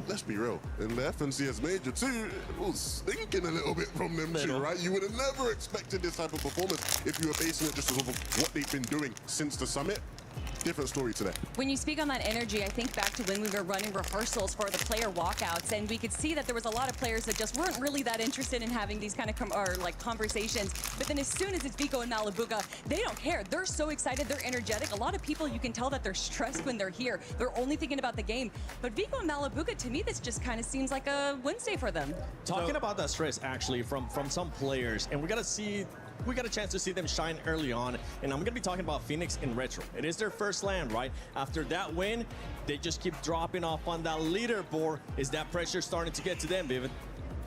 let's be real, in the FNCS Major 2, it was stinking a little bit from them two, right? You would have never expected this type of performance if you were basing it just off of what they've been doing since the summit. Different story today. When you speak on that energy, I think back to when we were running rehearsals for the player walkouts, and we could see that there was a lot of players that just weren't really that interested in having these kind of conversations. But then as soon as it's Vico and Malabuka, they don't care. They're so excited. They're energetic. A lot of people, you can tell that they're stressed when they're here. They're only thinking about the game. But Vico and Malabuka, to me, this just kind of seems like a Wednesday for them. Talking about that stress, actually, from some players, and we got a chance to see them shine early on, and I'm gonna be talking about Phoenix in Retro. It is their first land, right? After that win, they just keep dropping off on that leaderboard. Is that pressure starting to get to them, Vivian?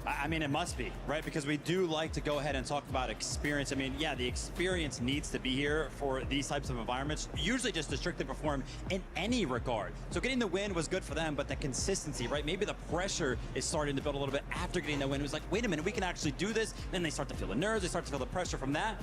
I mean, it must be, right? Because we do like to go ahead and talk about experience. I mean, yeah, the experience needs to be here for these types of environments, usually just to strictly perform in any regard. So getting the win was good for them, but the consistency, right? Maybe the pressure is starting to build a little bit after getting the win. It was like, wait a minute, we can actually do this. Then they start to feel the nerves, they start to feel the pressure from that.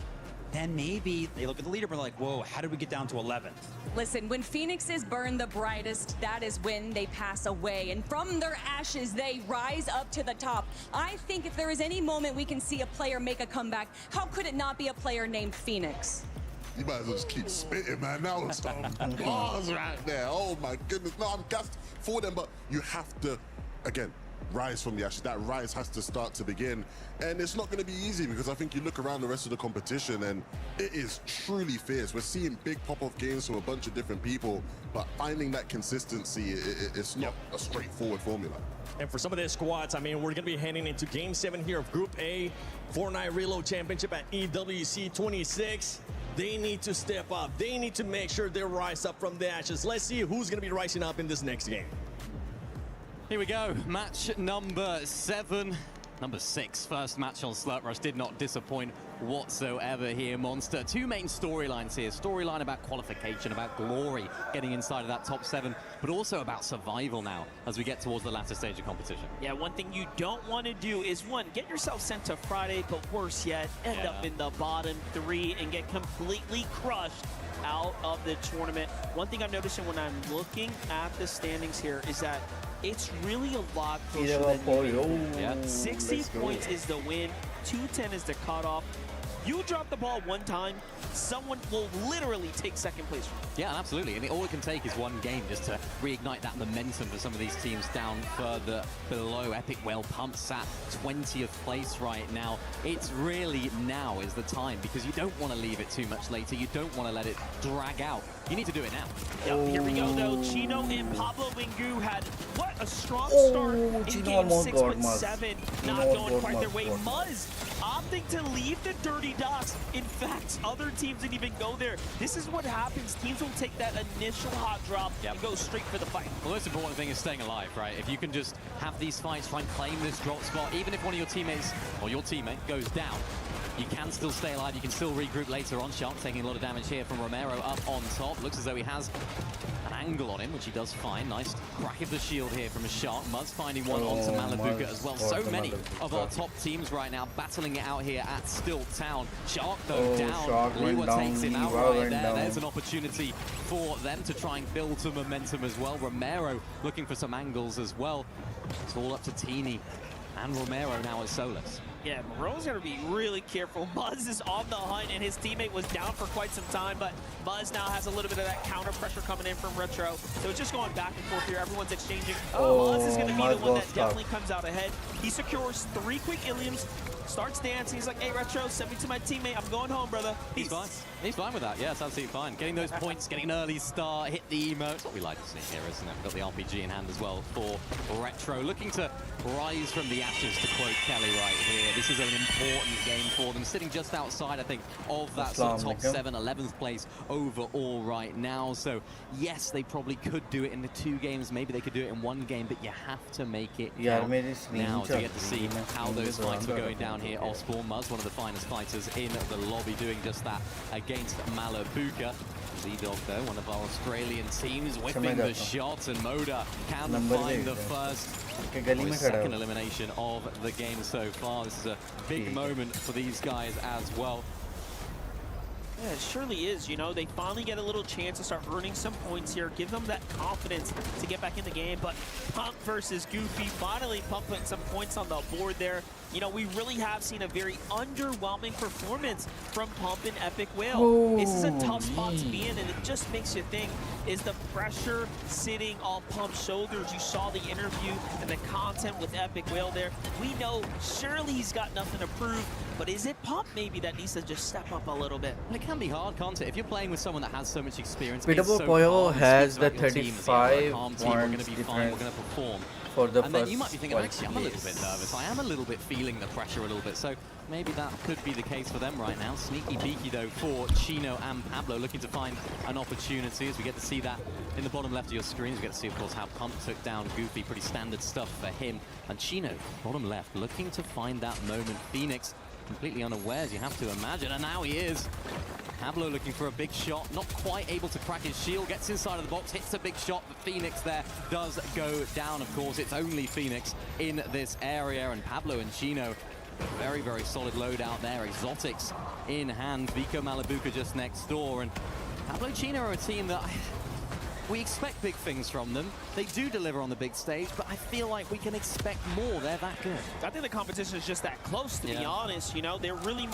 Then maybe they look at the leaderboard like, whoa, how did we get down to 11th? Listen, when Phoenix is burned the brightest, that is when they pass away. And from their ashes, they rise up to the top. I think if there is any moment we can see a player make a comeback, how could it not be a player named Phoenix? You might as well just keep spitting, man. That was some bars right there. Oh my goodness. No, I'm gassed for them, but you have to, again, rise from the ashes. That rise has to start to begin, and it's not going to be easy because I think you look around the rest of the competition and it is truly fierce. We're seeing big pop-off games from a bunch of different people, but finding that consistency, it's not a straightforward formula. And for some of their squads, I mean, we're going to be heading into Game 7 here of Group A, Fortnite Reload Championship at EWC 26. They need to step up. They need to make sure they rise up from the ashes. Let's see who's going to be rising up in this next game. Here we go, match number 7. Number 6, first match on Slurp Rush did not disappoint whatsoever here, Monster. Two main storylines here. Storyline about qualification, about glory, getting inside of that top 7, but also about survival now as we get towards the latter stage of competition. Yeah, one thing you don't want to do is, one, get yourself sent to Friday, but worse yet, end up in the bottom 3 and get completely crushed out of the tournament. One thing I'm noticing when I'm looking at the standings here is that it's really a lot closer than 60 points is the win, 210 is the cutoff. You drop the ball one time, someone will literally take second place from you. Yeah, absolutely. And all it can take is one game just to reignite that momentum for some of these teams down further below. Epic well pumped at 20th place right now. It's really now is the time because you don't want to leave it too much later. You don't want to let it drag out. You need to do it now. Yep, here we go though. Chino and Pablo Wingu had what a strong start in game 6, but 7 not going quite their way. Muzz opting to leave the dirty docks. In fact, other teams didn't even go there. This is what happens. Teams will take that initial hot drop and go straight for the fight. Well, the most important thing is staying alive, right? If you can just have these fights, try and claim this drop spot, even if one of your teammates or your teammate goes down, you can still stay alive. You can still regroup later on. Shark taking a lot of damage here from Romero up on top. Looks as though he has an angle on him, which he does fine. Nice crack of the shield here from a Shark. Muzz finding one onto Malabuka as well. So many of our top teams right now battling it out here at Stilt Town. Shark though down. Lua takes him out right there. There's an opportunity for them to try and build some momentum as well. Romero looking for some angles as well. It's all up to Teeny and Romero now as Solus. Yeah, Moreau's going to be really careful. Muzz is on the hunt, and his teammate was down for quite some time, but Muzz now has a little bit of that counter pressure coming in from Retro. So it's just going back and forth here. Everyone's exchanging. Muzz is going to be the one that definitely comes out ahead. He secures 3 quick Iliums, starts dancing. He's like, hey, Retro, send me to my teammate. I'm going home, brother. He's fine. He's fine with that. Yeah, it's absolutely fine. Getting those points, getting an early start, hit the emote. That's what we like to see here, isn't it? We've got the RPG in hand as well for Retro. Looking to rise from the ashes, to quote Kelly right here. This is an important game for them. Sitting just outside, I think, of that sort of top 7, 11th place overall right now. So, yes, they probably could do it in the 2 games. Maybe they could do it in 1 game, but you have to make it count now to get to see how those fights are going down here. Osborne Muzz, one of the finest fighters in the lobby, doing just that against Malabuka. Z-Dog, though, one of our Australian teams, whipping the shot, and Moda can find the first or second elimination of the game so far. This is a big moment for these guys as well. Yeah, it surely is. You know, they finally get a little chance to start earning some points here, give them that confidence to get back in the game. But Pump versus Goofy, finally Pump putting some points on the board there. You know, we really have seen a very underwhelming performance from Pump and Epic Whale. This is a tough spot to be in, and it just makes you think, is the pressure sitting on Pump's shoulders? You saw the interview and the content with Epic Whale there. We know surely he's got nothing to prove, but is it Pump maybe that needs to just step up a little bit? Well, it can be hard, can't it? If you're playing with someone that has so much experience, Poyo has the 35 points difference perform. For the and then you might be thinking, actually, I'm a little bit nervous. I am a little bit feeling the pressure a little bit. So maybe that could be the case for them right now. Sneaky peeky, though, for Chino and Pablo, looking to find an opportunity, as we get to see that in the bottom left of your screens. We get to see, of course, how Pump took down Goofy. Pretty standard stuff for him. And Chino, bottom left, looking to find that moment. Phoenix, completely unawares, you have to imagine. And now he is. Pablo looking for a big shot, not quite able to crack his shield, gets inside of the box, hits a big shot, but Phoenix there does go down. Of course, it's only Phoenix in this area, and Pablo and Chino, very, very solid loadout there. Exotics in hand, Vico Malabuca just next door, and Pablo Chino are a team that we expect big things from them. They do deliver on the big stage, but I feel like we can expect more. They're that good. I think the competition is just that close, to be honest. You know, they're really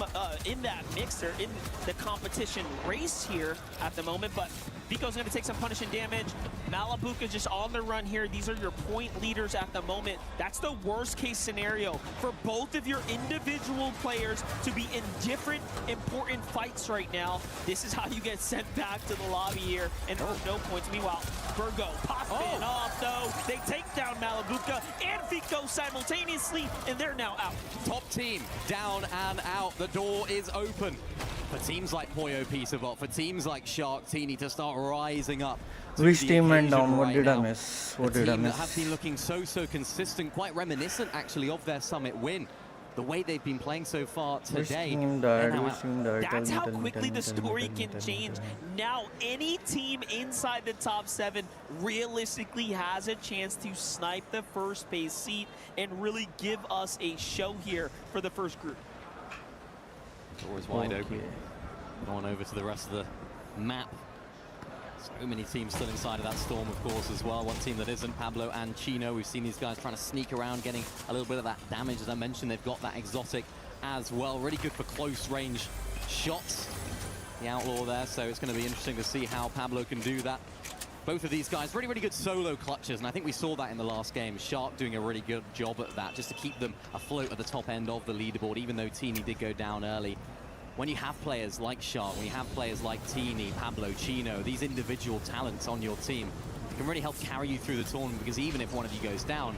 in that mix. They're in the competition race here at the moment, but Vico's going to take some punishing damage. Malabuca just on the run here. These are your point leaders at the moment. That's the worst case scenario for both of your individual players to be in different important fights right now. This is how you get sent back to the lobby here and no points. Meanwhile, Virgo popping off though. They take down Malabuca and Vico simultaneously, and they're now out. Top team down and out. The door is open for teams like Poyo Peterbot, for teams like Shark Teeny to start rising up. Which team went down? What did I miss? What did I miss? That have been looking so consistent, quite reminiscent actually of their Summit win. The way they've been playing so far today. That's how quickly the story can change. Now any team inside the top 7 realistically has a chance to snipe the first base seat and really give us a show here for the first group. Door is wide open. Going over to the rest of the map. So many teams still inside of that storm, of course, as well. One team that isn't, Pablo and Chino. We've seen these guys trying to sneak around, getting a little bit of that damage. As I mentioned, they've got that exotic as well. Really good for close range shots. The Outlaw there, so it's going to be interesting to see how Pablo can do that. Both of these guys, really good solo clutches, and I think we saw that in the last game. Shark doing a really good job at that, just to keep them afloat at the top end of the leaderboard, even though Teeny did go down early. When you have players like Shark, when you have players like Teeny, Pablo, Chino, these individual talents on your team, it can really help carry you through the tournament, because even if one of you goes down,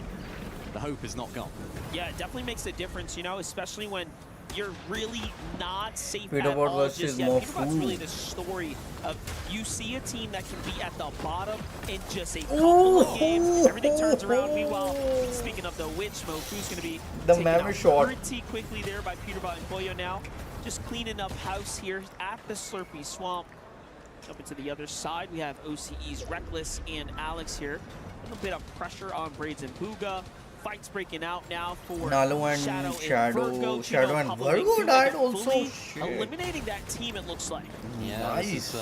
the hope is not gone. Yeah, it definitely makes a difference, you know, especially when you're really not safe Peter at all versus just yet. more Peterbot's food. really the story of you see a team that can be at the bottom in just a couple of games. Everything turns around. Meanwhile, speaking of the witch, Mofu's going to be taken out pretty quickly there by Peterbot and Poyo now. Just cleaning up house here at the Slurpee Swamp. Up into the other side, we have OCE's Reckless and Alex here. A little bit of pressure on Braids and Booga. Fights breaking out now for Nalu and Shadow. Shadow and Virgo died also. Eliminating that team, it looks like. Yeah, nice.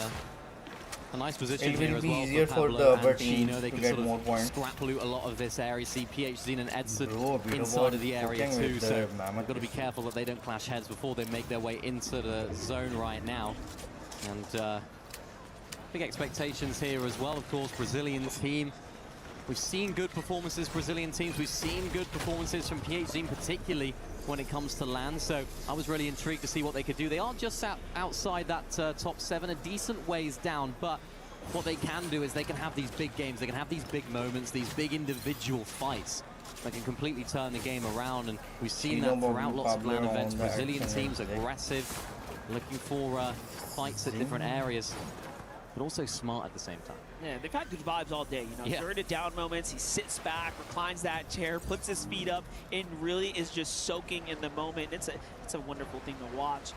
A nice position it here will as be well easier for the other team They to can get sort more of points. scrap loot a lot of this area. See PhD and Edson inside of the area too, so we've got to be careful that they don't clash heads before they make their way into the zone right now. And big expectations here as well, of course. Brazilian team. We've seen good performances, Brazilian teams. We've seen good performances from PhD, particularly when it comes to land. So I was really intrigued to see what they could do. They are just outside that top 7, a decent ways down, but what they can do is they can have these big games, they can have these big moments, these big individual fights that can completely turn the game around. And we've seen that throughout lots of LAN events. Brazilian teams aggressive, looking for fights at different areas, but also smart at the same time. Yeah, they've had good vibes all day. You know, during the down moments, he sits back, reclines that chair, puts his feet up, and really is just soaking in the moment. It's a wonderful thing to watch.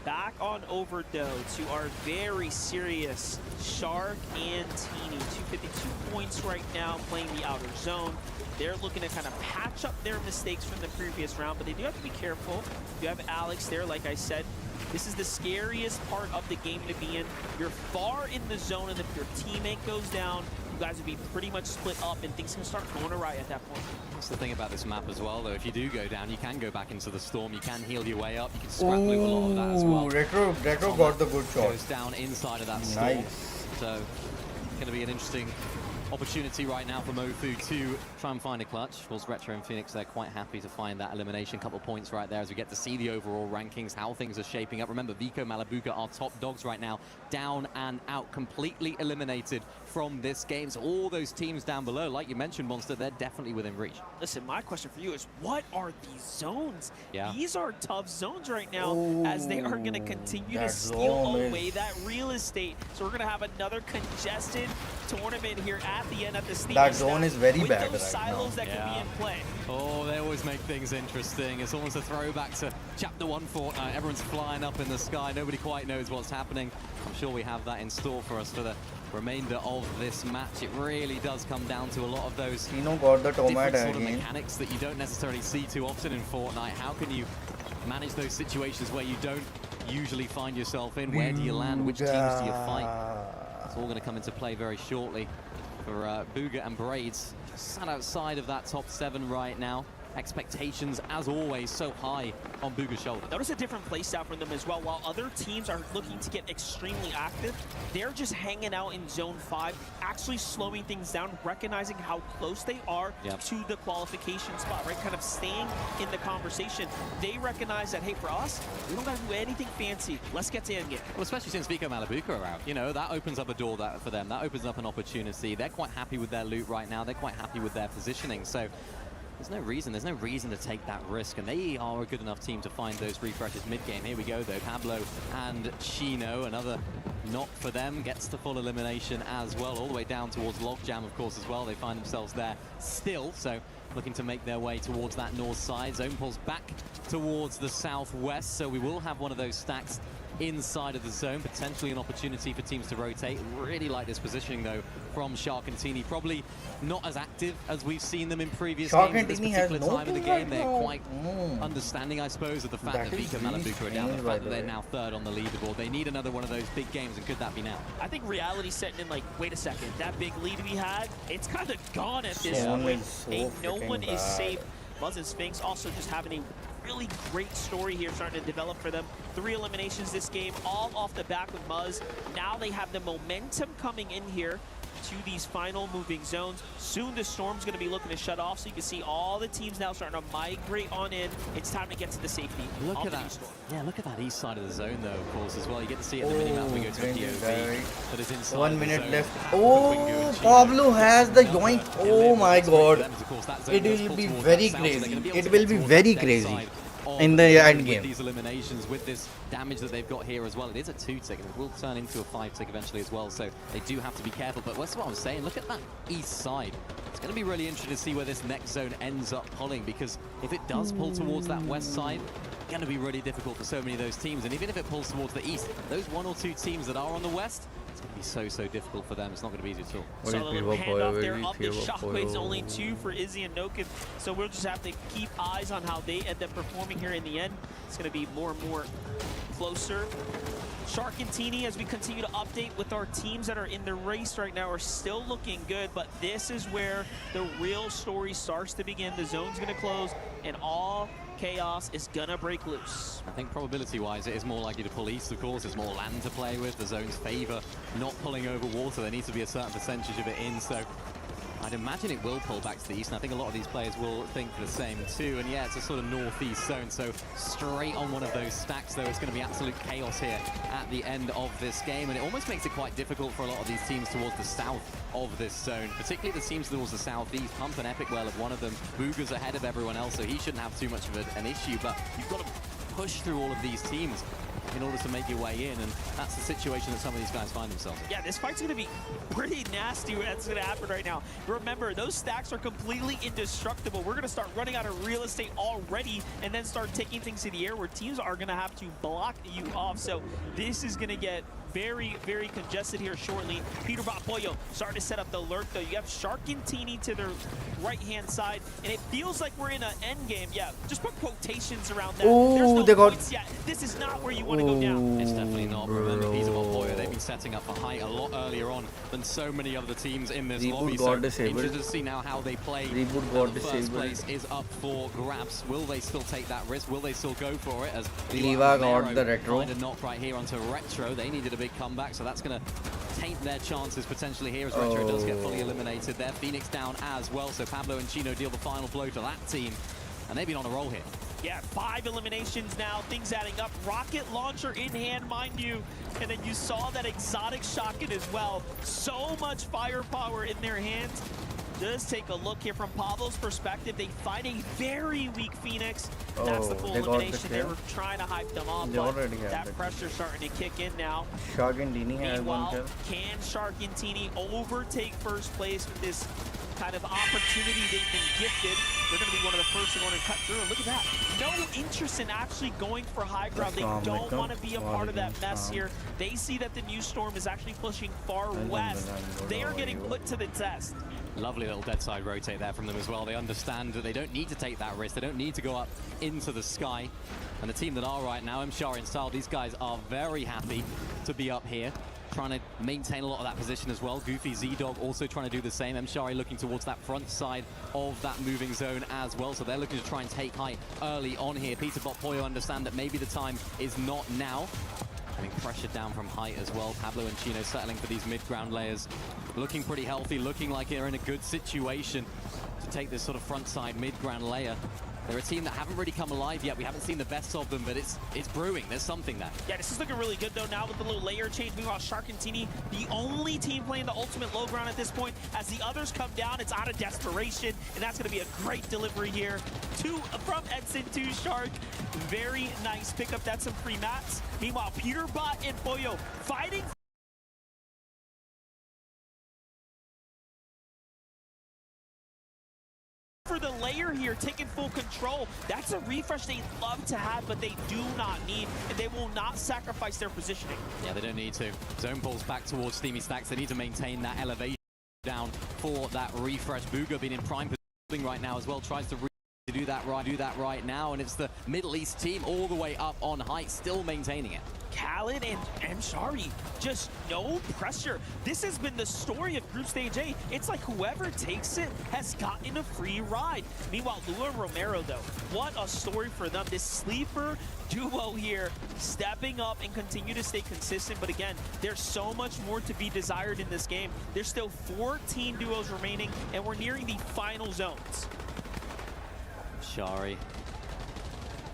Back on over, though, to our very serious Shark and Teeny. 252 points right now, playing the outer zone. They're looking to kind of patch up their mistakes from the previous round, but they do have to be careful. You have Alex there, like I said, This is the scariest part of the game to be in. You're far in the zone, and if your teammate goes down, you guys would be pretty much split up, and things can start going awry at that point. That's the thing about this map as well, though. If you do go down, you can go back into the storm. You can heal your way up. You can scrap loot a lot of that as well. Retro got the good shot. Goes down inside of that storm. Nice. So, going to be an interesting opportunity right now for Mofu to try and find a clutch. Of course, Retro and Phoenix, they're quite happy to find that elimination. Couple points right there as we get to see the overall rankings, how things are shaping up. Remember, Vico, Malabuka are top dogs right now, down and out, completely eliminated from this game. So all those teams down below, like you mentioned, Monster, they're definitely within reach. Listen, my question for you is, what are these zones? Yeah. These are tough zones right now, as they are going to continue to steal away that real estate. So we're going to have another congested tournament here at the end at the Steam. That zone is very with bad those right silos now. that can be in play. Oh, they always make things interesting. It's almost a throwback to Chapter 1 Fortnite. Everyone's flying up in the sky. Nobody quite knows what's happening. I'm sure we have that in store for us for the remainder of this match. It really does come down to a lot of those Tino got the different tomato sort of again. mechanics that you don't necessarily see too often in Fortnite. How can you manage those situations where you don't usually find yourself in? Where do you land? Which teams do you fight? It's all going to come into play very shortly for Booga and Braids. Just sat outside of that top 7 right now. Expectations, as always, so high on Booga's shoulder. Notice a different playstyle from them as well. While other teams are looking to get extremely active, they're just hanging out in Zone 5, actually slowing things down, recognizing how close they are to the qualification spot, right? Kind of staying in the conversation. They recognize that, hey, for us, we don't got to do anything fancy. Let's get to end game. Well, especially since Vico Malabuka are out. You know, that opens up a door for them. That opens up an opportunity. They're quite happy with their loot right now. They're quite happy with their positioning. So there's no reason to take that risk, and they are a good enough team to find those refreshes mid-game. Here we go, though. Pablo and Chino, another knock for them, gets the full elimination as well, all the way down towards Logjam, of course, as well. They find themselves there still, so looking to make their way towards that north side. Zone pulls back towards the southwest, so we will have one of those stacks inside of the zone, potentially an opportunity for teams to rotate. Really like this positioning, though, from Sharkantini. Probably not as active as we've seen them in previous games at this particular time of the game. They're quite understanding, I suppose, of the fact that Vico Malabuka are down, the fact that they're now 3rd on the leaderboard. They need another one of those big games, and could that be now? I think reality's setting in, like, wait a second, that big lead we had, it's kind of gone at this point. No one is safe. Muzz and Sphinx also just having a really great story here starting to develop for them. 3 eliminations this game, all off the back with Muzz. Now they have the momentum coming in here to these final moving zones. Soon the storm's going to be looking to shut off, so you can see all the teams now starting to migrate on in. It's time to get to the safety. Look at that. Yeah, look at that east side of the zone, though, of course, as well. You get to see it in the minimap. We go to a POV that is inside 1 the minute zone. left. Oh, Pablo has the yoink. Oh my god. It will be very crazy. It will be very crazy in the end game. With these eliminations, with this damage that they've got here as well, it is a 2-tick, and it will turn into a 5-tick eventually as well, so they do have to be careful. But that's what I'm saying, look at that east side. It's going to be really interesting to see where this next zone ends up pulling, because if it does pull towards that west side, it's going to be really difficult for so many of those teams. And even if it pulls towards the east, those 1 or 2 teams that are on the west, it's going to be so difficult for them. It's not going to be easy at all. So a little handoff there up the Shockwaves, only 2 for Izzy and Noken. So we'll just have to keep eyes on how they end up performing here in the end. It's going to be more and more closer. Sharkantini, as we continue to update with our teams that are in the race right now, are still looking good, but this is where the real story starts to begin. The zone's going to close, and all chaos is gonna break loose. I think probability-wise, it is more likely to pull east, of course. There's more land to play with. The zones favor not pulling over water. There needs to be a certain percentage of it in, so I'd imagine it will pull back to the east, and I think a lot of these players will think the same too. And yeah, it's a sort of northeast zone, so straight on one of those stacks, though. It's going to be absolute chaos here at the end of this game, and it almost makes it quite difficult for a lot of these teams towards the south of this zone, particularly the teams towards the southeast. Pump and Epic Well of one of them. Booga's ahead of everyone else, so he shouldn't have too much of an issue, but you've got to push through all of these teams in order to make your way in, and that's the situation that some of these guys find themselves in. Yeah, this fight's going to be pretty nasty when that's going to happen right now. Remember, those stacks are completely indestructible. We're going to start running out of real estate already and then start taking things to the air where teams are going to have to block you off. So this is going to get very, very congested here shortly. Peterbot Pollo starting to set up the lurk, though. You have Shark and Teeny to their right-hand side, and it feels like we're in an end game. Yeah, just put quotations around that. Ooh, There's no they got... points yet. This is not where you want to go down. It's definitely not. Remember, Peterbot Pollo, they've been setting up for height a lot earlier on than so many other teams in this lobby. So interested to see now how they play. Reboot got the first place is up for grabs. Will they still take that risk? Will they still go for it? As Liva got the retro. Find a knock right here onto Retro. They needed a big comeback, so that's going to taint their chances potentially here as Retro does get fully eliminated there. Phoenix down as well, so Pablo and Chino deal the final blow to that team, and they've been on a roll here. Yeah, 5 eliminations now, things adding up. Rocket launcher in hand, mind you, and then you saw that exotic shotgun as well. So much firepower in their hands. Just take a look here from Pablo's perspective. They find a very weak Phoenix. That's the full elimination. They were trying to hype them up, but that pressure's starting to kick in now. Sharkantini has one kill. Can Sharkantini overtake first place with this kind of opportunity they've been gifted? They're going to be one of the first to go and cut through. And look at that. No interest in actually going for high ground. They don't want to be a part of that mess here. They see that the new storm is actually pushing far west. They are getting put to the test. Lovely little dead side rotate there from them as well. They understand that they don't need to take that risk. They don't need to go up into the sky. And the team that are right now, Mshari and Style, these guys are very happy to be up here, trying to maintain a lot of that position as well. Goofy, Z-Dog also trying to do the same. Mshari looking towards that front side of that moving zone as well. So they're looking to try and take height early on here. Peterbot Pollo understand that maybe the time is not now. Getting pressured down from height as well. Pablo and Chino settling for these mid-ground layers. Looking pretty healthy, looking like they're in a good situation to take this sort of front side mid-ground layer. They're a team that haven't really come alive yet. We haven't seen the best of them, but it's brewing. There's something there. Yeah, this is looking really good, though, now with the little layer change. Meanwhile, Sharkantini, the only team playing the ultimate low ground at this point. As the others come down, it's out of desperation, and that's going to be a great delivery here from Edson to Shark. Very nice pickup. That's some free mats. Meanwhile, Peterbot and Pollo fighting for the layer here, taking full control. That's a refresh they'd love to have, but they do not need, and they will not sacrifice their positioning. Yeah, they don't need to. Zone pulls back towards Steamy Stacks. They need to maintain that elevation down for that refresh. Booga being in prime position right now as well, tries to do that right now, and it's the Middle East team all the way up on height, still maintaining it. Khaled and Mshari, just no pressure. This has been the story of Group Stage A. It's like whoever takes it has gotten a free ride. Meanwhile, Lua and Romero, though, what a story for them. This sleeper duo here stepping up and continue to stay consistent. But again, there's so much more to be desired in this game. There's still 14 duos remaining, and we're nearing the final zones. Shari.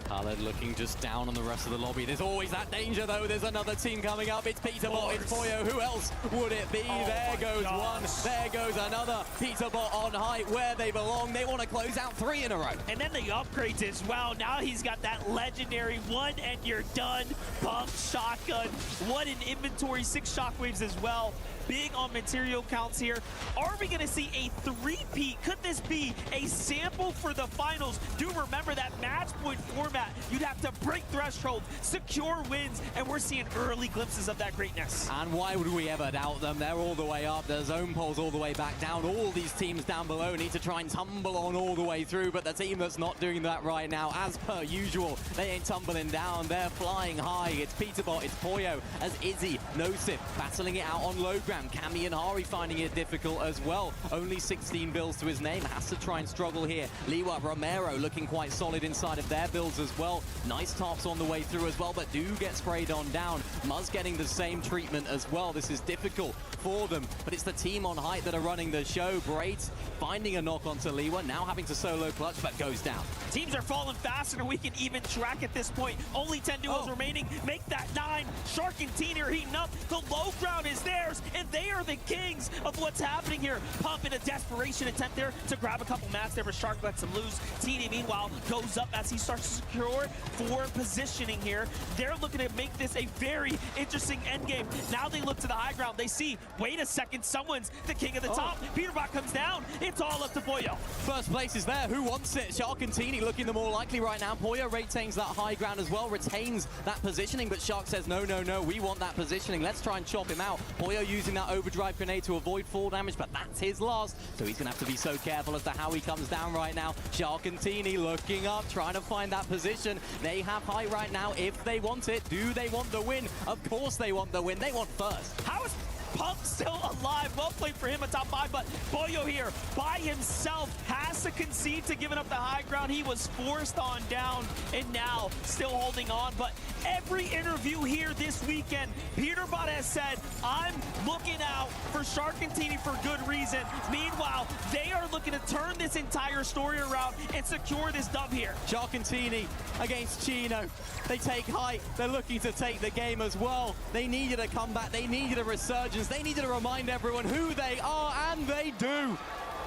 Khaled looking just down on the rest of the lobby. There's always that danger, though. There's another team coming up. It's Peterbot, it's Pollo. Who else would it be? There goes one. There goes another. Peterbot on height where they belong. They want to close out 3 in a row. And then the upgrades as well. Now he's got that legendary one and you're done pump shotgun. What an inventory. 6 shockwaves as well. Big on material counts here. Are we going to see a 3-peat? Could this be a sample for the finals? Do remember that match point format. You'd have to break threshold, secure wins, and we're seeing early glimpses of that greatness. And why would we ever doubt them? They're all the way up. The zone poles all the way back down. All these teams down below need to try and tumble on all the way through, but the team that's not doing that right now, as per usual, they ain't tumbling down. They're flying high. It's Peterbot, it's Pollo, as Izzy, Nosif, battling it out on low ground. Cammy and Hari finding it difficult as well. Only 16 builds to his name. Has to try and struggle here. Liwa, Romero looking quite solid inside of their builds as well. Nice tops on the way through as well, but do get sprayed on down. Muzz getting the same treatment as well. This is difficult for them, but it's the team on height that are running the show. Braids finding a knock onto Liwa, now having to solo clutch, but goes down. Teams are falling faster than we can even track at this point. Only 10 duos remaining. Make that 9. Shark and Teen are heating up. The low ground is theirs, and they are are the kings of what's happening here. Pump in a desperation attempt there to grab a couple mats there, but Shark lets him loose. TD, meanwhile, goes up as he starts to secure for positioning here. They're looking to make this a very interesting endgame. Now they look to the high ground. They see, wait a second, someone's the king of the top. Peterbot comes down. It's all up to Pollo. First place is there. Who wants it? Shark and Teeny looking the more likely right now. Pollo retains that high ground as well, retains that positioning, but Shark says, no, no, no, we want that positioning. Let's try and chop him out. Pollo using that overdrive grenade to avoid fall damage, but that's his last, so he's going to have to be so careful as to how he comes down right now. Shark and Teeny looking up, trying to find that position. They have high right now if they want it. Do they want the win? Of course they want the win. They want first. How is Pump still alive? Well played for him at top 5, but Pollo here by himself has to concede to giving up the high ground. He was forced on down and now still holding on. But every interview here this weekend, Peterbot has said, I'm looking out for Shark and Teeny for good reason. Meanwhile, they are looking to turn this entire story around and secure this dub here. Shark and Teeny against Chino. They take height. They're looking to take the game as well. They needed a comeback. They needed a resurgence. They needed to remind everyone who they are, and they do.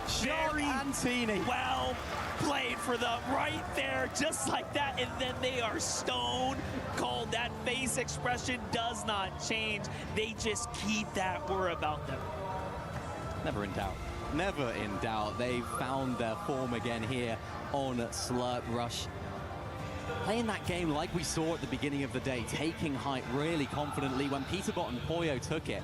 Shark and Teeny. Well played for them right there, just like that, and then they are stone cold. That face expression does not change. They just keep that word about them. Never in doubt. Never in doubt. They've found their form again here on Slurp Rush. Playing that game like we saw at the beginning of the day, taking height really confidently. When Peterbot and Pollo took it,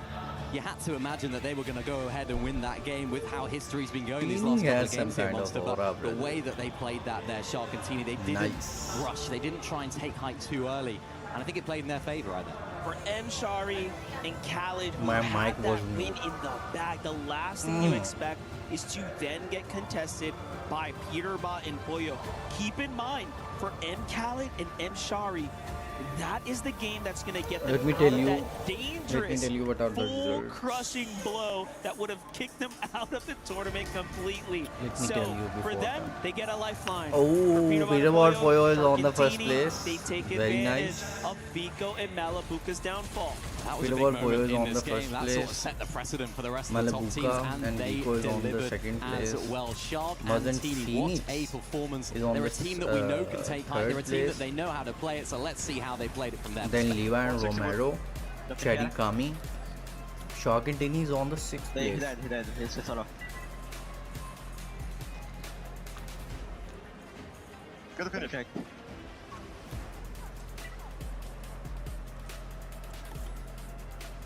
you had to imagine that they were going to go ahead and win that game with how history's been going these last couple of games here, Monster. But the way that they played that there, Shark and Teeny, they didn't rush. They didn't try and take height too early. And I think it played in their favor, I think. For Mshari and Khaled, who My had mic that was win in the bag, the last thing you expect is to then get contested by Peterbot and Pollo. Keep in mind, for Khaled and Mshari, that is the game that's going to get them out of that dangerous, full-crushing blow that would have kicked them out of the tournament completely. So for them, they get a lifeline. Oh, Peterbot Pollo is on the first place. They take Very advantage nice. of Vico and Malabuka's downfall. That was a big Peterbot Pollo moment is in on this the game. first That place. sort of set the precedent for the rest of the top teams, Malabuka and and they Vico is on the delivered second as place. well. Shark Muzz and Teeny, what a performance. is on They're a the, team that we know can take height. They're a third team that place. they know how to play it, so let's see how they played it from there. Then Levi and Romero, Chedi Kami, Shark and Teeny is on the 6th place. He died. He's sort of. Go to finish.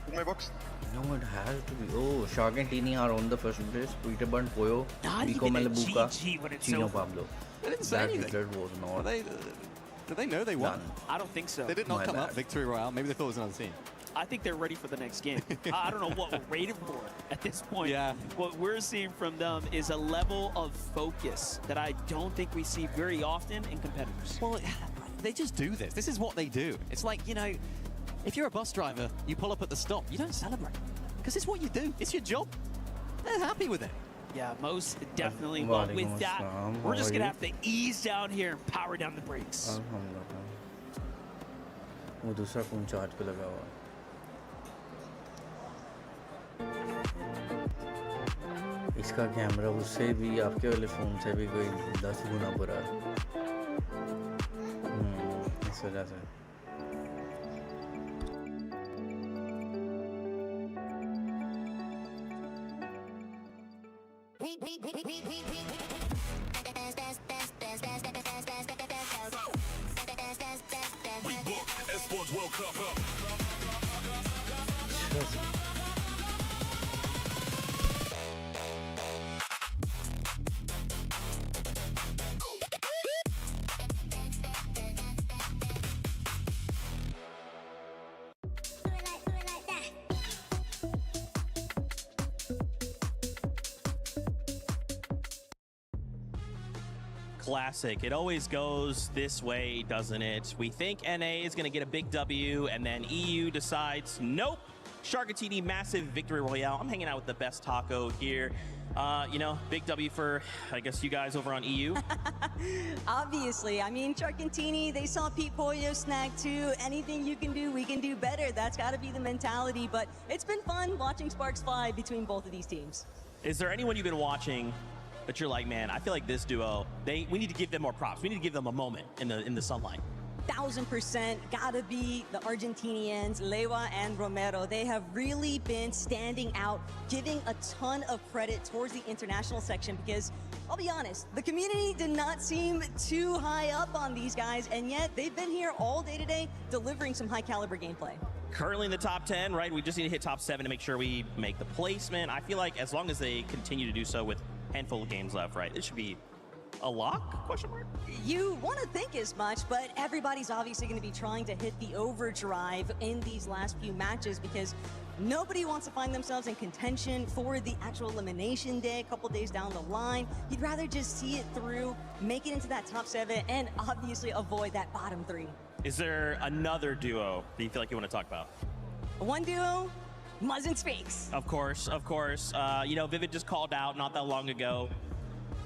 In my box. No, it has to be. Oh, Shark and Teeny are on the first place. Peterbot and Pollo, Not Vico even a Malabuka, GG when it's Chino over. Pablo. They didn't say That anything. result was not. Did they know they won? I don't think so. They did not My come up bad. victory royale. Maybe they thought it was another team. I think they're ready for the next game. I don't know what we're waiting for at this point. Yeah. What we're seeing from them is a level of focus that I don't think we see very often in competitors. Well, they just do this. This is what they do. It's like, you know, if you're a bus driver, you pull up at the stop, you don't celebrate. Because it's what you do. It's your job. They're happy with it. Yeah, most definitely. Well, with that, Waalaikumsalam. we're just How going are to have to ease down here and power down the brakes. वो दूसरा phone charge पे लगा हुआ इसका camera उससे भी आपके वाले फ़ोन से भी कोई 10 गुना बुरा है इस वजह से Classic. It always goes this way, doesn't it? We think NA is going to get a big W, and then EU decides, nope, Sharkatini, massive victory royale. I'm hanging out with the best taco here. You know, big W for, I guess, you guys over on EU. Obviously, I mean, Sharkatini, they saw Pete Pollo snag too. Anything you can do, we can do better. That's got to be the mentality. But it's been fun watching sparks fly between both of these teams. Is there anyone you've been watching that you're like, man, I feel like this duo, we need to give them more props. We need to give them a moment in the sunlight. 1000% gotta be the Argentinians, Leiva and Romero. They have really been standing out, giving a ton of credit towards the international section because, I'll be honest, the community did not seem too high up on these guys, and yet they've been here all day today delivering some high caliber gameplay. Currently in the top 10, right? We just need to hit top 7 to make sure we make the placement. I feel like as long as they continue to do so with a handful of games left, right, it should be a lock, question mark? You want to think as much, but everybody's obviously going to be trying to hit the overdrive in these last few matches because nobody wants to find themselves in contention for the actual elimination day a couple days down the line. You'd rather just see it through, make it into that top 7, and obviously avoid that bottom 3. Is there another duo that you feel like you want to talk about? One duo, Muzz and Sphinx. Of course, of course. You know, Vivid just called out not that long ago.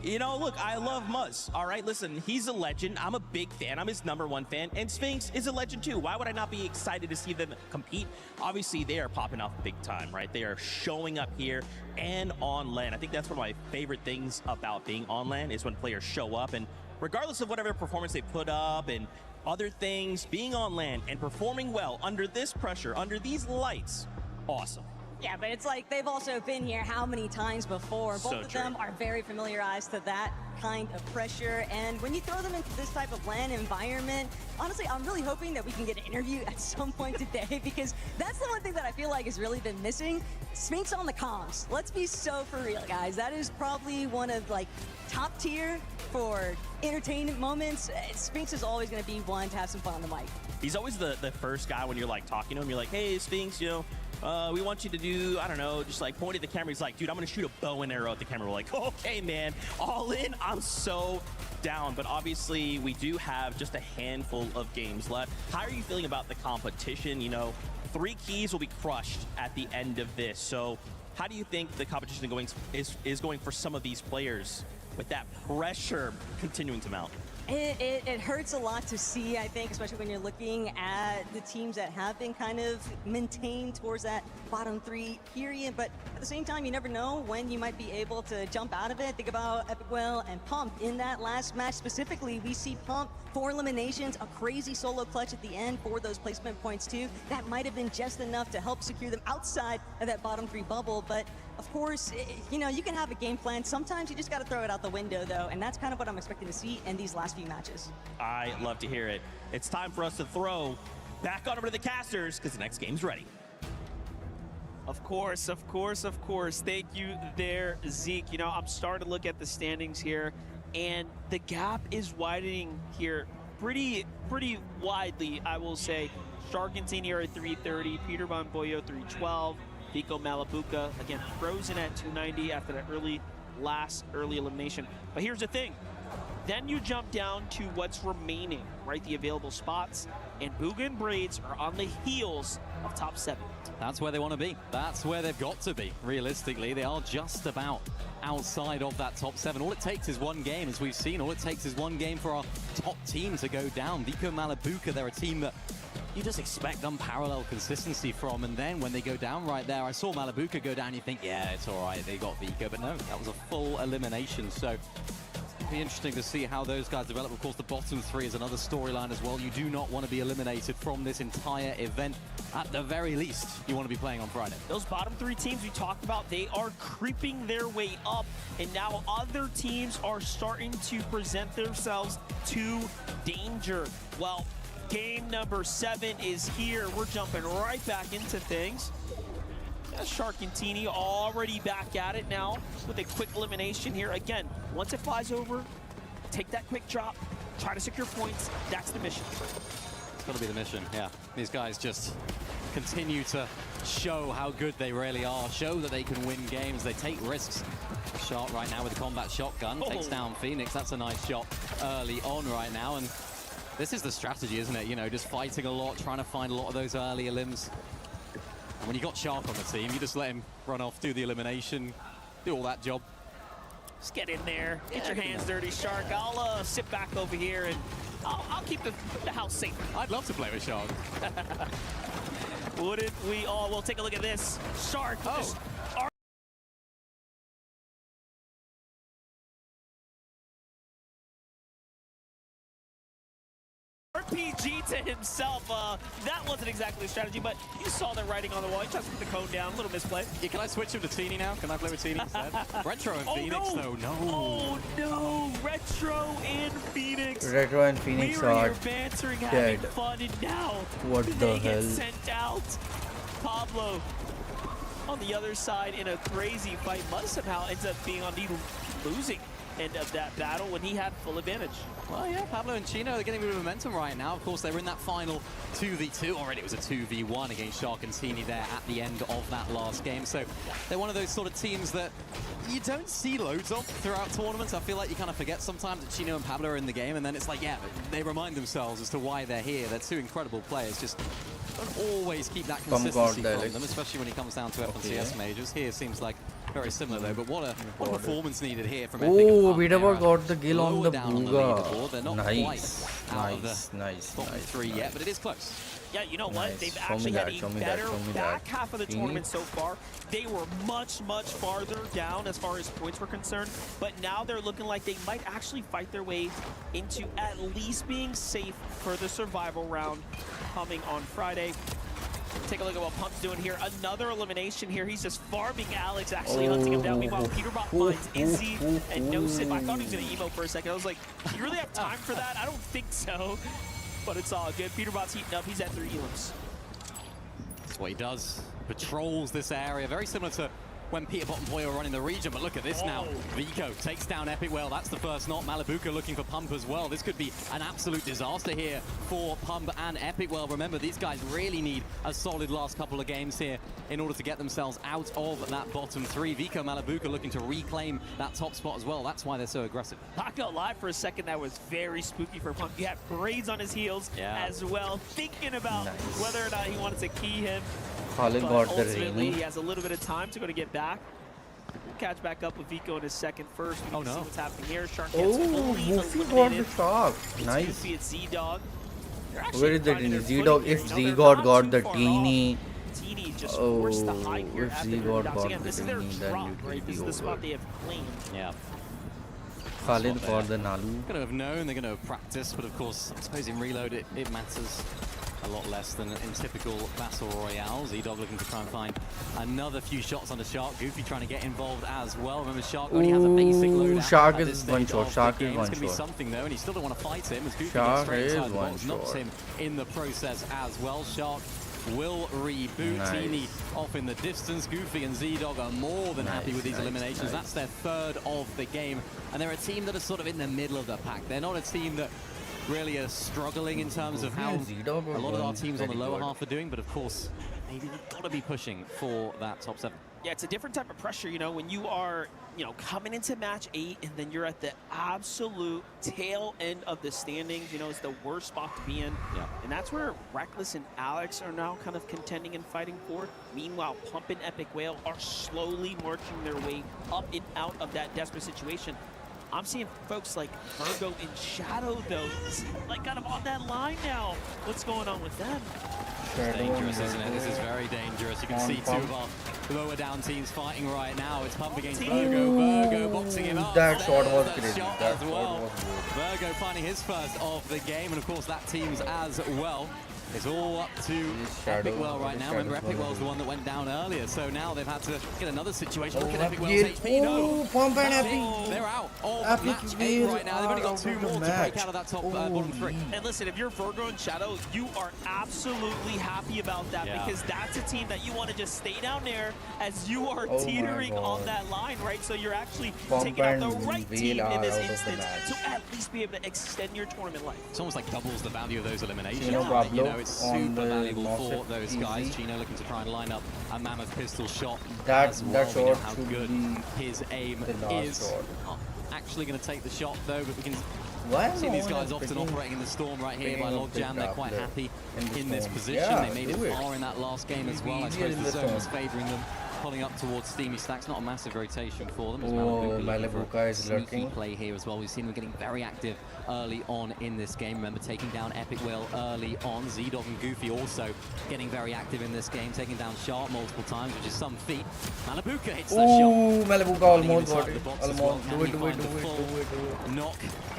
You know, look, I love Muzz, all right? Listen, he's a legend. I'm a big fan. I'm his #1 fan. And Sphinx is a legend, too. Why would I not be excited to see them compete? Obviously, they are popping off big time, right? They are showing up here and on LAN. I think that's one of my favorite things about being on LAN is when players show up. And regardless of whatever performance they put up and other things, being on LAN and performing well under this pressure, under these lights, awesome. Yeah, but it's like they've also been here how many times before. Both of them are very familiarized to that kind of pressure. And when you throw them into this type of LAN environment, honestly, I'm really hoping that we can get an interview at some point today because that's the one thing that I feel like has really been missing. Sphinx on the comms. Let's be so for real, guys. That is probably one of like top tier for entertainment moments. Sphinx is always going to be one to have some fun on the mic. He's always the first guy when you're like talking to him. You're like, hey, Sphinx, you know, we want you to do, I don't know, just like point at the camera. He's like, dude, I'm going to shoot a bow and arrow at the camera. We're like, okay, man, all in. I'm so down. But obviously, we do have just a handful of games left. How are you feeling about the competition? You know, 3 keys will be crushed at the end of this. So how do you think the competition is going for some of these players with that pressure continuing to mount? It hurts a lot to see, I think, especially when you're looking at the teams that have been kind of maintained towards that bottom 3 period. But at the same time, you never know when you might be able to jump out of it. Think about Epic Well and Pump in that last match specifically. We see Pump 4 eliminations, a crazy solo clutch at the end for those placement points too. That might have been just enough to help secure them outside of that bottom 3 bubble. But of course, you know, you can have a game plan. Sometimes you just got to throw it out the window, though, and that's kind of what I'm expecting to see in these last few matches. I love to hear it. It's time for us to throw back on over to the casters because the next game's ready. Of course, of course, of course. Thank you there, Zeke. You know, I'm starting to look at the standings here, and the gap is widening here pretty widely, I will say. Sharkantini are at 330, Peter Bon Boyo 312. Pico Malabuca, again, frozen at 290 after that early elimination. But here's the thing. Then you jump down to what's remaining, right? The available spots. And Booga and Braids are on the heels of top 7. That's where they want to be. That's where they've got to be. Realistically, they are just about outside of that top 7. All it takes is one game, as we've seen. All it takes is one game for our top team to go down. Vico Malabuca, they're a team that you just expect unparalleled consistency from, and then when they go down right there, I saw Malabuca go down, you think, yeah, it's all right, they got Vico, but no, that was a full elimination, so it'll be interesting to see how those guys develop. Of course, the bottom 3 is another storyline as well. You do not want to be eliminated from this entire event. At the very least, you want to be playing on Friday. Those bottom 3 teams we talked about, they are creeping their way up, and now other teams are starting to present themselves to danger. Well, game number 7 is here. We're jumping right back into things. Sharkantini already back at it now with a quick elimination here. Again, once it flies over, take that quick drop, try to secure points. That's the mission. It's got to be the mission, yeah. These guys just continue to show how good they really are, show that they can win games. They take risks. Shark right now with the combat shotgun, takes down Phoenix. That's a nice shot early on right now. And this is the strategy, isn't it? You know, just fighting a lot, trying to find a lot of those early elims. when you got Shark on the team, you just let him run off, do the elimination, do all that job. Just get in there, get your hands dirty, Shark. I'll sit back over here and I'll keep the house safe. I'd love to play with Shark. Wouldn't we all? We'll take a look at this. Shark. Oh. RPG to himself. That wasn't exactly a strategy, but you saw the writing on the wall. He tries to put the code down. A little misplay. Yeah, can I switch him to Teeny now? Can I play with Teeny instead? Retro and Phoenix, though. No. Oh, no. Retro and Phoenix. Retro and Phoenix are bantering, dead. having fun, and now what they the get hell? sent out. Pablo on the other side in a crazy fight. Must somehow ends up being on the losing end of that battle when he had full advantage. Well, yeah, Pablo and Chino are getting a bit of momentum right now. Of course, they were in that final 2v2 already. It was a 2v1 against Shark and Teeny there at the end of that last game. So they're one of those sort of teams that you don't see loads of throughout tournaments. I feel like you kind of forget sometimes that Chino and Pablo are in the game, and then it's like, yeah, they remind themselves as to why they're here. They're two incredible players. Just don't always keep that consistency from them, especially when it comes down to FNCS majors. Here seems like very similar though, but what a performance needed here from Epic. Oh, Vidava got the kill on the Booga. They're not Nice. Top three yet, but it is close. Yeah, you know what? They've actually had a better back half of the tournament so far. They were much farther down as far as points were concerned, but now they're looking like they might actually fight their way into at least being safe for the survival round coming on Friday. Take a look at what Pump's doing here. Another elimination here. He's just farming Alex, actually hunting him down. Meanwhile, Peterbot finds Izzy and no sip. I thought he was going to emo for a second. I was like, do you really have time for that? I don't think so. But it's all good. Peterbot's heating up. He's at 3 elims. That's what he does. Patrols this area. Very similar to when Peterbot and Poyo are running the region, but look at this now. Vico takes down Epic Whale. That's the first knock. Malibuka looking for Pump as well. This could be an absolute disaster here for Pump and Epic Whale. Remember, these guys really need a solid last couple of games here in order to get themselves out of that bottom 3. Vico, Malibuka looking to reclaim that top spot as well. That's why they're so aggressive. Knockout live for a second. That was very spooky for Pump. You had Braids on his heels as well, thinking about whether or not he wanted to key him. Khalid got the ultimately, he has a little bit of time to get back. We'll catch back up with Vico in his second first. We can see what's happening here. Shark gets Goofy got the Shark. Nice. Goofy at Z-Dog. Where is the Teeny? Z-Dog, if Z-God got the Teeny. Teeny just forced the high here if after Z-God got again, the this is their Teeny, then drop, it will right? be This is the spot over. they have claimed. Yeah. Khalid for the Nalu. Going to have known, they're going to have practiced, but of course, I suppose in reload it matters a lot less than in typical Battle Royales. E-Dog looking to try and find another few shots on the Shark. Goofy trying to get involved as well. Remember, Shark only has a basic loadout. Shark is one shot. Shark is one shot. It's going to be something though, and he still don't want to fight him as Goofy Shark gets straight is inside the one box, knocks shot. him in the process as well. Shark will reboot. Teeny off in the distance. Goofy and Z-Dog are more than happy with these eliminations. That's their third of the game, and they're a team that are sort of in the middle of the pack. They're not a team that really are struggling in terms of how a lot of our teams on the lower half are doing, but of course, they've got to be pushing for that top 7. Yeah, it's a different type of pressure, you know, when you are, you know, coming into match 8 and then you're at the absolute tail end of the standings. You know, it's the worst spot to be in. Yeah. And that's where Reckless and Alex are now kind of contending and fighting for. Meanwhile, Pump and Epic Whale are slowly marching their way up and out of that desperate situation. I'm seeing folks like Virgo and Shadow, though, like kind of on that line now. What's going on with them? It's dangerous, isn't it? This is very dangerous. You can see two of our lower down teams fighting right now. It's Pump against Virgo. Virgo boxing him up. That shot was crazy. Shot That as shot well. was good. Virgo finding his first of the game, and of course that team's as well. It's all up to Epic Well right now. Remember, Epic Well's the one that went down earlier, so now they've had to get another situation. Look at Epic Well's HP. No, Pump and Epic. they're out of match 8 right now. They've only got 2 more to break out of that top bottom 3. And listen, if you're Virgo and Shadow, you are absolutely happy about that because that's a team that you want to just stay down there as you are teetering on that line, right? So you're actually taking out the right team in this instance to at least be able to extend your tournament life. It's almost like doubles the value of those eliminations. You know, You know, it's super valuable for those guys. Chino looking to try and line up a mammoth pistol shot as well. That We know shot how should good be his aim the last is. shot. Not actually going to take the shot though, but we can Why See no these one guys is often picking- operating in the storm right here picking by up the Logjam. They're quite grappler happy in the in this storm? position. Yeah, They made it do it. far in that last game as well. I Easier suppose in the the zone was storm. favouring them, pulling up towards Steamy Stacks. Not a massive rotation for them. As Oh, Malibuka looking for Malibuka a is sneaky lurking. play here as well. We've seen them getting very active early on in this game. Remember taking down Epic Whale early on. Z-Dog and Goofy also getting very active in this game, taking down Sharp multiple times, which is some feat. Malibuka hits the shot. Ooh, Malibuka Running almost inside got the it. box as Almost. well. Do Can it, he do it, find do the it, full do it, do it. knock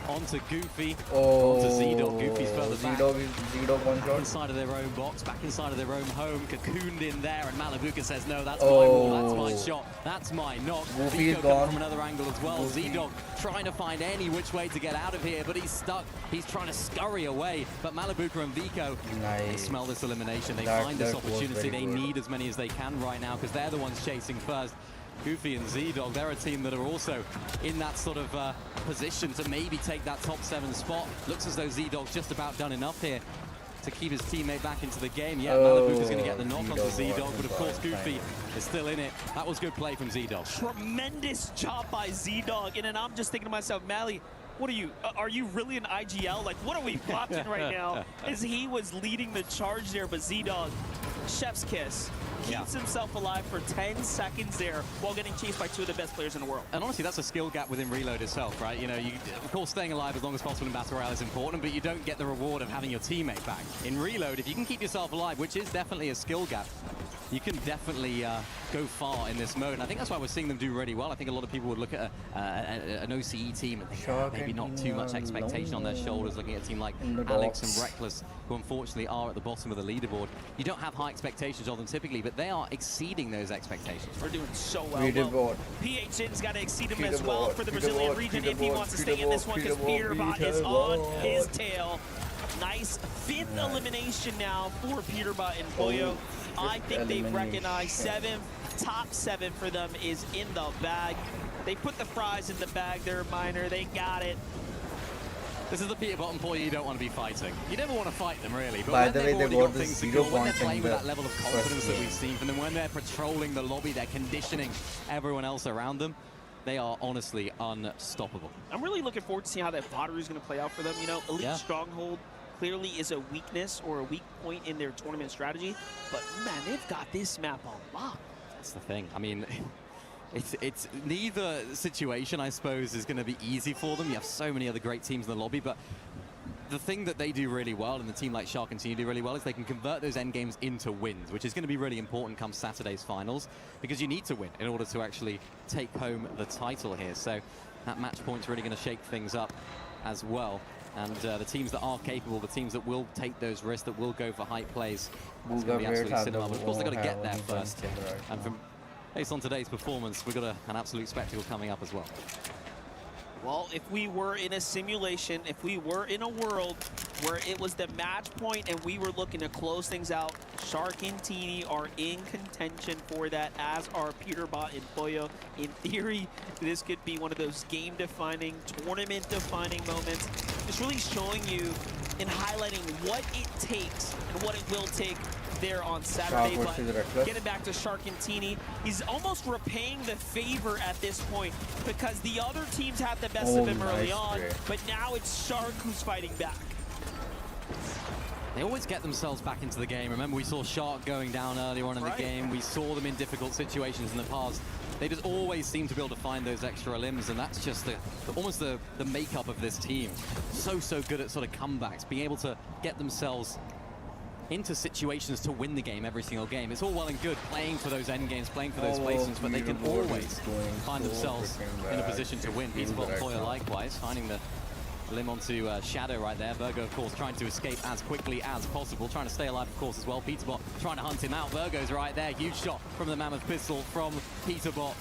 onto Goofy, Oh, onto Z-Dog. Goofy's further back. Z-Dog one Back shot. inside of their own box, back inside of their own home, cocooned in there, and Malibuka says, no, that's Oh. my ball, that's my shot, that's my knock. Goofy is Vico coming gone. from another angle as well. Goofy. Z-Dog trying to find any which way to get out of here, but he's stuck. He's trying to scurry away, but Malibuka and Vico, they smell this elimination. They find this that was opportunity. very They good. need as many as they can right now because they're the ones chasing first. Goofy and Z-Dog, they're a team that are also in that sort of position to maybe take that top 7 spot. Looks as though Z-Dog's just about done enough here to keep his teammate back into the game. Yeah, Malibuka's going to get the knock onto Z-Dog, but of course Goofy is still in it. That was good play from Z-Dog. Tremendous job by Z-Dog, and then I'm just thinking to myself, Mally, what are you really an IGL? Like, what are we watching right now? As he was leading the charge there, but Z-Dog, chef's kiss, keeps himself alive for 10 seconds there while getting chased by 2 of the best players in the world. And honestly, that's a skill gap within Reload itself, right? You know, of course, staying alive as long as possible in Battle Royale is important, but you don't get the reward of having your teammate back. In Reload, if you can keep yourself alive, which is definitely a skill gap, you can definitely go far in this mode. And I think that's why we're seeing them do really well. I think a lot of people would look at an OCE team and think maybe not too much expectation on their shoulders, looking at a team like Alex and Reckless, who unfortunately are at the bottom of the leaderboard. You don't have high expectations of them typically, but they are exceeding those expectations. We're doing so well. Leaderboard. PHN's got to exceed him Peter as well Board, for the Peter Brazilian Board, region Peter if he Board, wants to Peter stay in this Board, one because Peter Board, Peterbot is Peter on Board. his tail. Nice 5th elimination now for Peterbot and Pollo. I think they've recognized 7th. Top 7 for them is in the bag. They put the fries in the bag. They're minor. They got it. This is the Peterbot and Pollo you don't want to be fighting. You never want to fight them, really. But By when the they've way, they already got got the things to 0 go, when they're points in playing with the that level of first confidence that game. we've seen from them, when they're patrolling the lobby, they're conditioning everyone else around them, they are honestly unstoppable. I'm really looking forward to seeing how that pottery is going to play out for them. You know, Elite Stronghold clearly is a weakness or a weak point in their tournament strategy, but man, they've got this map on lock. That's the thing. I mean, it's neither situation, I suppose, is going to be easy for them. You have so many other great teams in the lobby, but the thing that they do really well, and the team like Shark and Team do really well, is they can convert those end games into wins, which is going to be really important come Saturday's finals, because you need to win in order to actually take home the title here. So that match point's really going to shake things up as well. And the teams that are capable, the teams that will take those risks, that will go for hype plays, it's going to be absolutely cinema. But of course, they've got to get there first. And from based on today's performance, we've got an absolute spectacle coming up as well. Well, if we were in a simulation, if we were in a world where it was the match point and we were looking to close things out, Shark and Teeny are in contention for that, as are Peterbot and Pollo. In theory, this could be one of those game-defining, tournament-defining moments. It's really showing you and highlighting what it takes and what it will take there on Saturday. But getting back to Shark and Teeny, he's almost repaying the favor at this point because the other teams had the best of him early on, but now it's Shark who's fighting back. They always get themselves back into the game. Remember, we saw Shark going down earlier on in the game. We saw them in difficult situations in the past. They just always seem to be able to find those extra limbs, and that's just almost the makeup of this team. So good at sort of comebacks, being able to get themselves into situations to win the game every single game. It's all well and good playing for those end games, playing for those placements, but they can always find themselves in a position to win. Peterbot and Pollo likewise, finding the limb onto Shadow right there. Virgo, of course, trying to escape as quickly as possible, trying to stay alive, of course, as well. Peterbot trying to hunt him out. Virgo's right there. Huge shot from the Mammoth Pistol from Peterbot.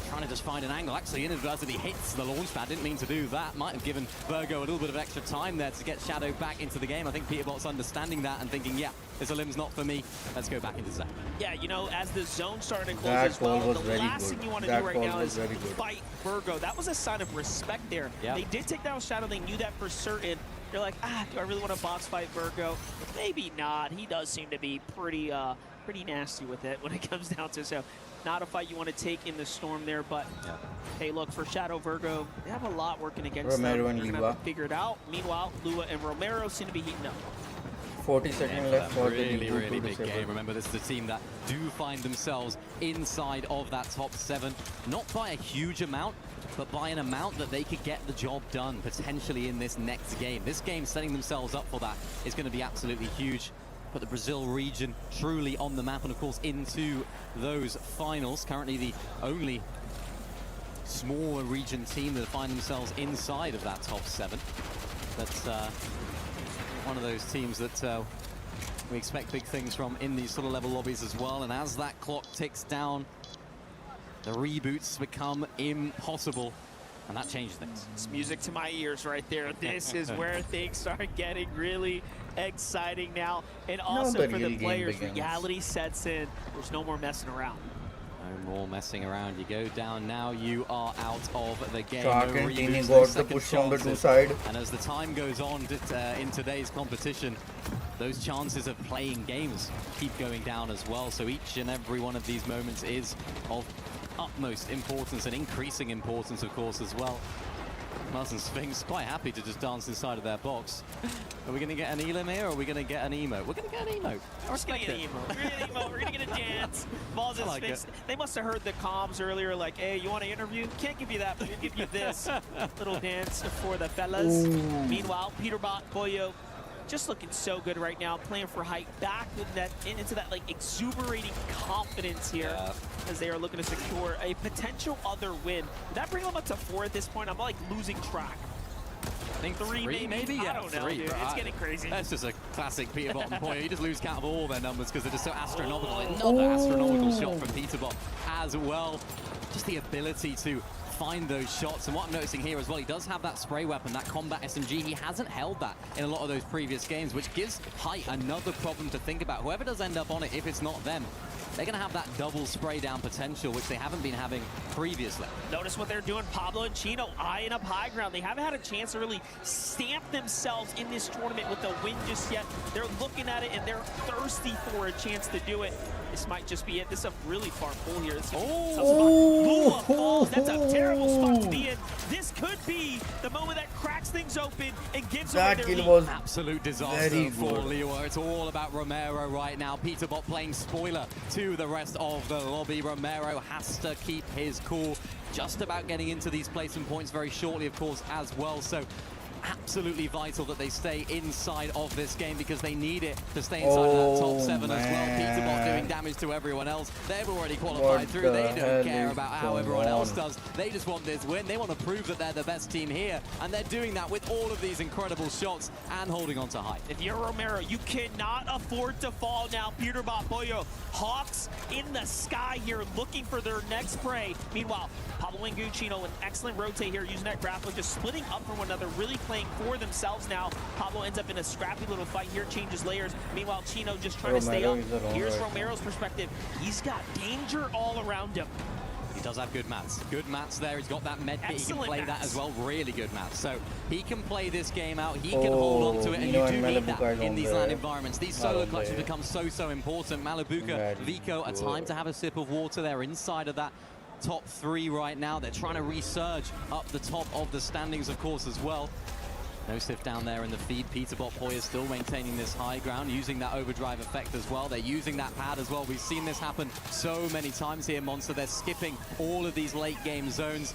Trying to just find an angle. Actually, inadvertently hits the launch pad. Didn't mean to do that. Might have given Virgo a little bit of extra time there to get Shadow back into the game. I think Peterbot's understanding that and thinking, yeah, this limb's not for me. Let's go back into zone. Yeah, you know, as the zone started to close as well, the last thing you want to do right now is fight Virgo. That was a sign of respect there. They did take down Shadow. They knew that for certain. They're like, do I really want to box fight Virgo? Maybe not. He does seem to be pretty nasty with it when it comes down to it. So not a fight you want to take in the storm there, but hey, look, for Shadow Virgo, they have a lot working against Romero them. and They're gonna have to figure it out. Meanwhile, Lua and Romero seem to be heating up. 40 seconds left for the really big game. Remember, this is a team that do find themselves inside of that top 7, not by a huge amount, but by an amount that they could get the job done potentially in this next game. This game, setting themselves up for that, is going to be absolutely huge. But the Brazil region truly on the map, and of course into those finals. Currently the only smaller region team that find themselves inside of that top 7. That's one of those teams that we expect big things from in these sort of level lobbies as well. And as that clock ticks down, the reboots become impossible, and that changes things. It's music to my ears right there. This is where things start getting really exciting now. And also for the players, reality sets in. There's no more messing around. No more messing around. You go down now, you are out of the game. Shark and Teeny got the push on the 2 side. And as the time goes on in today's competition, those chances of playing games keep going down as well. So each and every one of these moments is of utmost importance and increasing importance, of course, as well. Muzz and Sphinx quite happy to just dance inside of their box. Are we going to get an elim here, or are we going to get an emote? We're going to get an emote. We're going to get an emote. We're going to get an emote. We're going to get a dance. Muzz and Sphinx, they must have heard the comms earlier, like, hey, you want an interview? Can't give you that, but we'll give you this little dance for the fellas. Ooh. Meanwhile, Peterbot, Boyo, just looking so good right now, playing for height, back with that into that like exuberating confidence here as they are looking to secure a potential other win. Would that bring them up to 4 at this point? I'm like losing track. I think 3 maybe? Yeah, I don't know, 3. dude. It's getting crazy. That's just a classic Peterbot and Boyo. You just lose count of all their numbers because they're just so astronomical. Another astronomical shot from Peterbot as well. Just the ability to find those shots, and what I'm noticing here as well, he does have that spray weapon, that combat SMG. He hasn't held that in a lot of those previous games, which gives Height another problem to think about. Whoever does end up on it, if it's not them, they're going to have that double spray down potential, which they haven't been having previously. Notice what they're doing. Pablo and Chino eyeing up high ground. They haven't had a chance to really stamp themselves in this tournament with a win just yet. They're looking at it, and they're thirsty for a chance to do it. This might just be it. This is a really far pull here. Lua falls. That's a terrible spot to be in. This could be the moment that cracks things open and gives away their lead. Was absolute disaster for Lua. It's all about Romero right now. Peterbot playing spoiler to the rest of the lobby. Romero has to keep his cool. Just about getting into these placement points very shortly, of course, as well. So absolutely vital that they stay inside of this game because they need it to stay inside of that top 7 as well. Peterbot doing damage to everyone else. They've already qualified through. They don't care about how everyone else does. They just want this win. They want to prove that they're the best team here, and they're doing that with all of these incredible shots and holding on to Height. If you're Romero, you cannot afford to fall now. Peterbot, Boyo, Hawks in the sky here looking for their next prey. Meanwhile, Pablo and Guccino, an excellent rotate here, using that grappling, just splitting up from one another, really playing for themselves now. Pablo ends up in a scrappy little fight here, changes layers. Meanwhile, Chino just trying to stay up. Here's Romero's perspective. He's got danger all around him. He does have good mats. Good mats there. He's got that med kit. He can play that as well. Really good mats. So he can play this game out. He can hold on to it. And you do need that in these LAN environments. These solo clutches become so important. Malabuka, Vico, a time to have a sip of water. They're inside of that top 3 right now. They're trying to resurge up the top of the standings, of course, as well. No Sif down there in the feed. Peterbot Poya still maintaining this high ground, using that overdrive effect as well. They're using that pad as well. We've seen this happen so many times here, Monster. They're skipping all of these late game zones.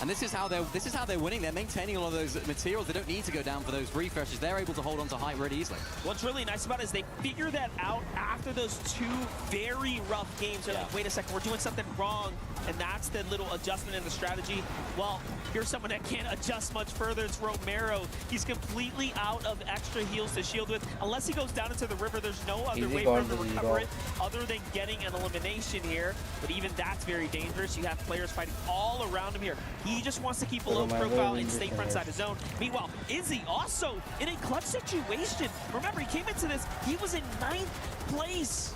And this is how they're winning. They're maintaining a lot of those materials. They don't need to go down for those refreshes. They're able to hold on to Height really easily. What's really nice about it is they figure that out after those 2 very rough games. They're like, wait a second, we're doing something wrong. And that's the little adjustment in the strategy. Well, here's someone that can't adjust much further. It's Romero. He's completely out of extra heals to shield with. Unless he goes down into the river, there's no other way for him to recover it other than getting an elimination here. But even that's very dangerous. You have players fighting all around him here. He just wants to keep a low profile and stay front side of zone. Meanwhile, Izzy also in a clutch situation. Remember, he came into this, he was in 9th place.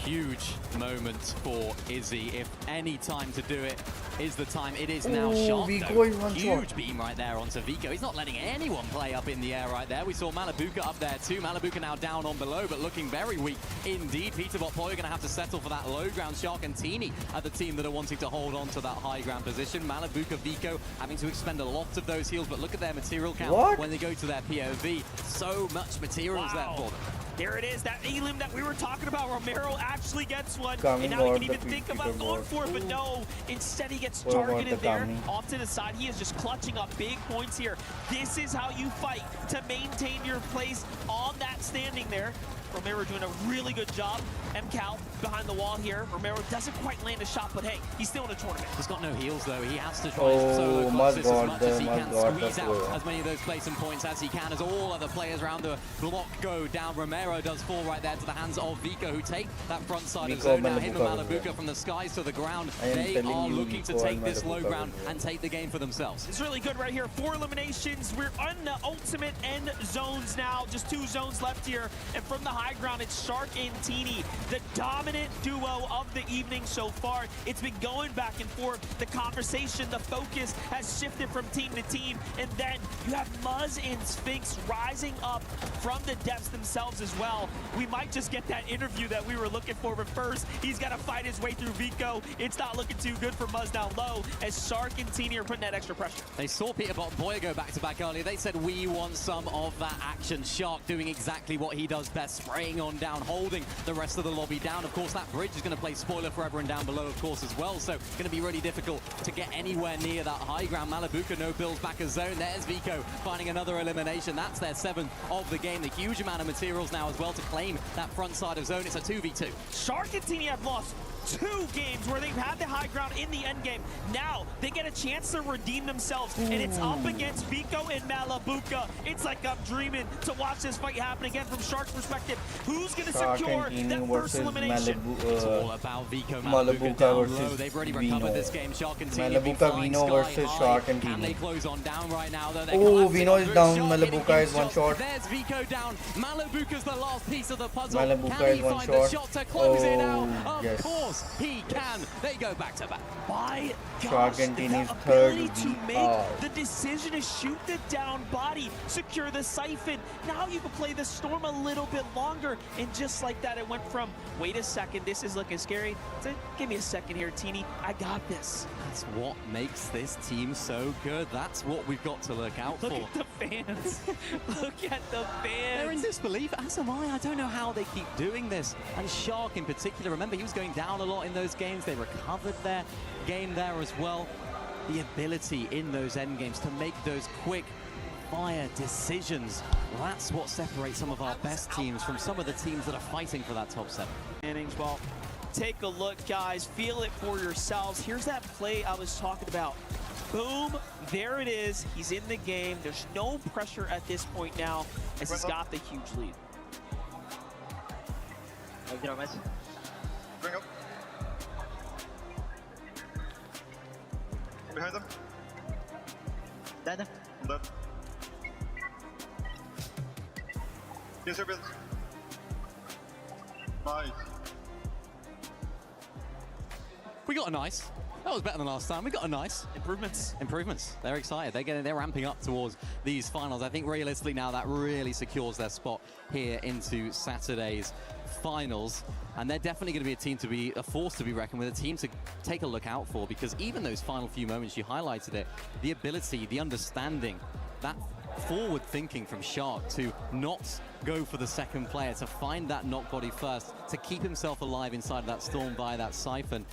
huge moment for Izzy. If any time to do it is the time, it is now. Ooh, Shark, Vico though. in one Huge shot. beam right there onto Vico. He's not letting anyone play up in the air right there. We saw Malabuka up there too. Malabuka now down on below, but looking very weak indeed. Peterbot Poyo going to have to settle for that low ground. Shark and Teeny are the team that are wanting to hold on to that high ground position. Malabuka, Vico having to expend a lot of those heals, but look at their material count when they go to their POV. So much materials there for them. There it is, that elim that we were talking about. Romero actually gets one, Coming and now he out can the even think about Peterbot. going for it, but no. Instead, he gets What about targeted the there, coming? off to the side. He is just clutching up big points here. This is how you fight to maintain your place on that standing there. Romero doing a really good job. MCal behind the wall here. Romero doesn't quite land a shot, but hey, he's still in a tournament. He's got no heals though. He has to try Oh, solo clutch must this as guard much the- as he must can, guard the squeeze out floor. as many of those placement points as he can, as all other players around the block go down. Romero does fall right there to the hands of Vico, who take that front side of Vico zone. Now and him and Malabuka will Malabuka from the skies to the ground. I am They telling are you, looking to Vico take and this low Malabuka ground will and take the game for themselves. It's really good right here. 4 eliminations. We're on the ultimate end zones now. Just 2 zones left here. And from the high ground, it's Shark and Teeny, the dominant duo of the evening so far. It's been going back and forth. The conversation, the focus has shifted from team to team. And then you have Muzz and Sphinx rising up from the depths themselves as well. We might just get that interview that we were looking for, but first, he's got to fight his way through Vico. It's not looking too good for Muzz down low, as Shark and Teeny are putting that extra pressure. They saw Peterbot and Poyo go back-to-back earlier. They said, we want some of that action. Shark doing exactly what he does best, spraying on down, holding the rest of the lobby down. Of course, that bridge is going to play spoiler for everyone down below, of course, as well. So, going to be really difficult to get anywhere near that high ground. Malabuka no builds back a zone. There's Vico finding another elimination. That's their 7th of the game. The huge amount of materials now as well to claim that front side of zone. It's a 2v2. Shark and Teeny have lost 2 games where they've had the high ground in the end game. Now they get a chance to redeem themselves, and it's up against Vico and Malabuka. It's like I'm dreaming to watch this fight happen again from Shark's perspective. Who's going to secure that first elimination? It's all about Vico, Malabuka down low. versus They've already Vino. recovered this game. Shark and Teeny Malabuka, Vino versus Shark and Can they Teeny. close on down right now? Though they're Oh, collapsing Vino is under it. down. Shark hitting Malabuka huge is one shots. shot. There's Vico down. Malabuka's the last piece of the puzzle. Malabuka Can he is one find the shot. shot to close it out? Oh, Of yes. course he can. They go back to back. My Shark gosh, and Teeny's the third ability to make VR. the decision to shoot the down body, secure the siphon. Now you can play the storm a little bit longer, and just like that, it went from, wait a second, this is looking scary, to give me a second here, Teeny, I got this. That's what makes this team so good. That's what we've got to look out Look for. at the fans. Look at the fans. They're in disbelief, as am I. I don't know how they keep doing this. And Shark in particular, remember he was going down a lot in those games. They recovered their game there as well. The ability in those end games to make those quick fire decisions. That's what separates some of our best teams from some of the teams that are fighting for that top 7. Innings, well, take a look, guys. Feel it for yourselves. Here's that play I was talking about. Boom, there it is. He's in the game. There's no pressure at this point now, as he's got the huge lead. Bring up. Behind them. Dead. Dead. Use your build. Nice. We got a nice. That was better than last time. We got a nice. Improvements. Improvements. They're excited. They're ramping up towards these finals. I think realistically now that really secures their spot here into Saturday's finals. And they're definitely going to be a team to be a force to be reckoned with, a team to take a look out for, because even those final few moments, you highlighted it, the ability, the understanding, that forward thinking from Shark to not go for the second player, to find that knock body first, to keep himself alive inside that storm via that siphon.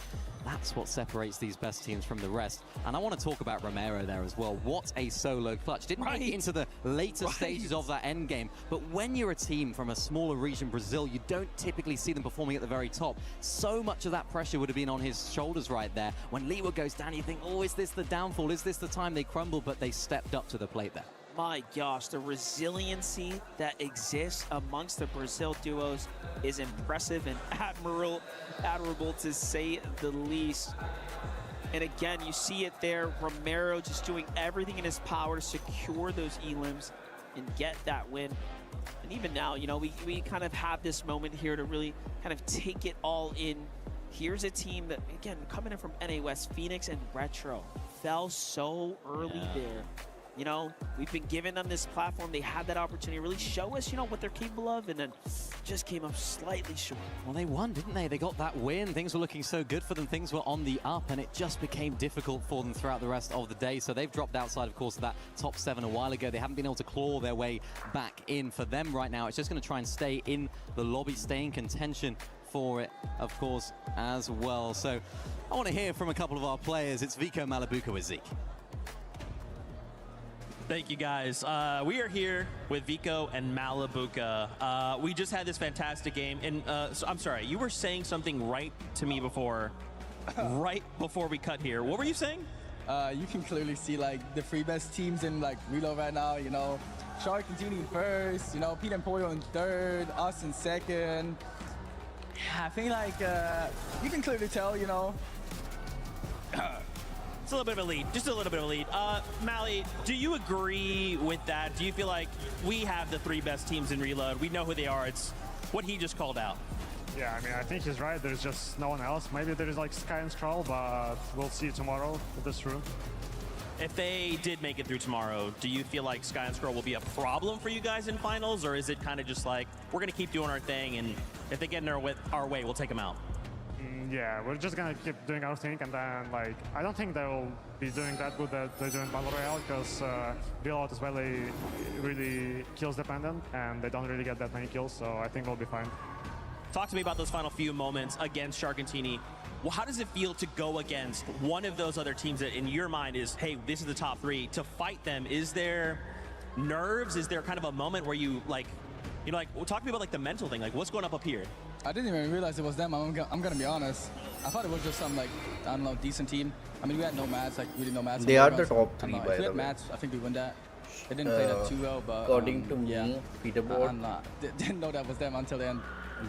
That's what separates these best teams from the rest. And I want to talk about Romero there as well. What a solo clutch. Didn't make it into the later stages of that end game. But when you're a team from a smaller region, Brazil, you don't typically see them performing at the very top. So much of that pressure would have been on his shoulders right there. When Lewa goes down, you think, oh, is this the downfall? Is this the time they crumble? But they stepped up to the plate there. My gosh, the resiliency that exists amongst the Brazil duos is impressive and admirable to say the least. And again, you see it there, Romero just doing everything in his power to secure those elims. and get that win. And even now, you know, we kind of have this moment here to really kind of take it all in. Here's a team that, again, coming in from NA West, Phoenix and Retro, fell so early there. You know, we've been giving them this platform. They had that opportunity to really show us, you know, what they're capable of, and then just came up slightly short. Well, they won, didn't they? They got that win. Things were looking so good for them. Things were on the up, and it just became difficult for them throughout the rest of the day. So they've dropped outside, of course, of that top 7 a while ago. They haven't been able to claw their way back in. For them right now, it's just going to try and stay in the lobby, stay in contention for it, of course, as well. So I want to hear from a couple of our players. It's Vico Malabuka with Zeke. Thank you, guys. We are here with Vico and Malabuka. We just had this fantastic game, and so, I'm sorry, you were saying something right to me before, right before we cut here. What were you saying? You can clearly see like the 3 best teams in like Reload right now. You know, Shark and Tini in first. You know, Pete and Pollo in third. Us in second. Yeah, I think like you can clearly tell. You know. It's a little bit of a lead, just a little bit of a lead. Mally, do you agree with that? Do you feel like we have the 3 best teams in Reload? We know who they are. It's what he just called out. Yeah, I mean, I think he's right. There's just no one else. Maybe there is like Sky and Skrull, but we'll see tomorrow if that's true. If they did make it through tomorrow, do you feel like Sky and Skrull will be a problem for you guys in finals, or is it kind of just like, we're going to keep doing our thing, and if they get in our way, we'll take them out? Yeah, we're just gonna keep doing our thing, and then like I don't think they will be doing that good that they're doing Battle Royale, because Reload is really kills dependent, and they don't really get that many kills, so I think we'll be fine. Talk to me about those final few moments against Sharkantini. Well, how does it feel to go against one of those other teams that in your mind is, hey, this is the top 3, to fight them? Is there nerves? Is there kind of a moment where you like, you know, like, well, talk to me about like the mental thing, like what's going up here? I didn't even realize it was them. I'm gonna be honest. I thought it was just some like, I don't know, decent team. I mean, we had no mats, like really no mats. They are the top 3 by if we the had way. mats, I think we win that. They didn't play that too well, but according to me, yeah, Peter Board didn't know that was them until then.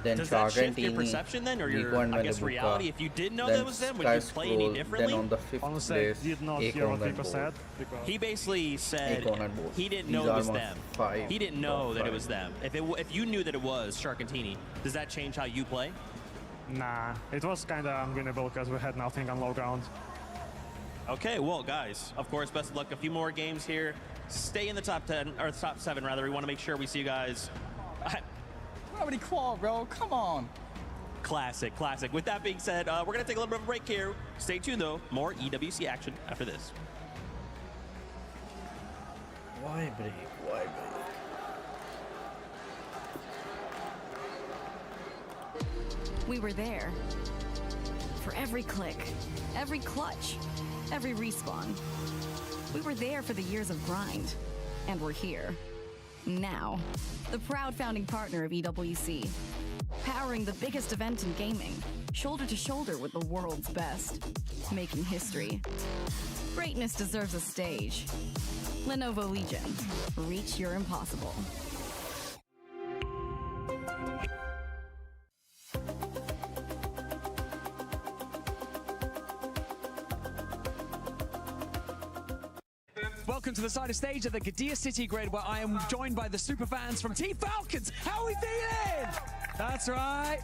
Then does that shift your perception then, or your, I guess, reality? If you didn't know that was them, would you play any differently? Then on the 5th place, did not hear what Vico said. He basically said he didn't know it was them. He didn't know that it was them. If you knew that it was Sharkantini, does that change how you play? Nah, it was kind of unwinnable because we had nothing on low ground. Okay, well, guys, of course, best of luck. A few more games here. Stay in the top 10, or top 7, rather. We want to make sure we see you guys. Already claw, bro. Come on. Classic, classic. With that being said, we're going to take a little bit of a break here. Stay tuned, though. More EWC action after this. Why break? Why break? We were there. For every click, every clutch, every respawn. We were there for the years of grind. And we're here. Now. The proud founding partner of EWC. Powering the biggest event in gaming. Shoulder to shoulder with the world's best. Making history. Greatness deserves a stage. Lenovo Legion. Reach your impossible. Welcome to the side of stage at the Gadia City Grid, where I am joined by the super fans from Team Falcons. How are we feeling? That's right.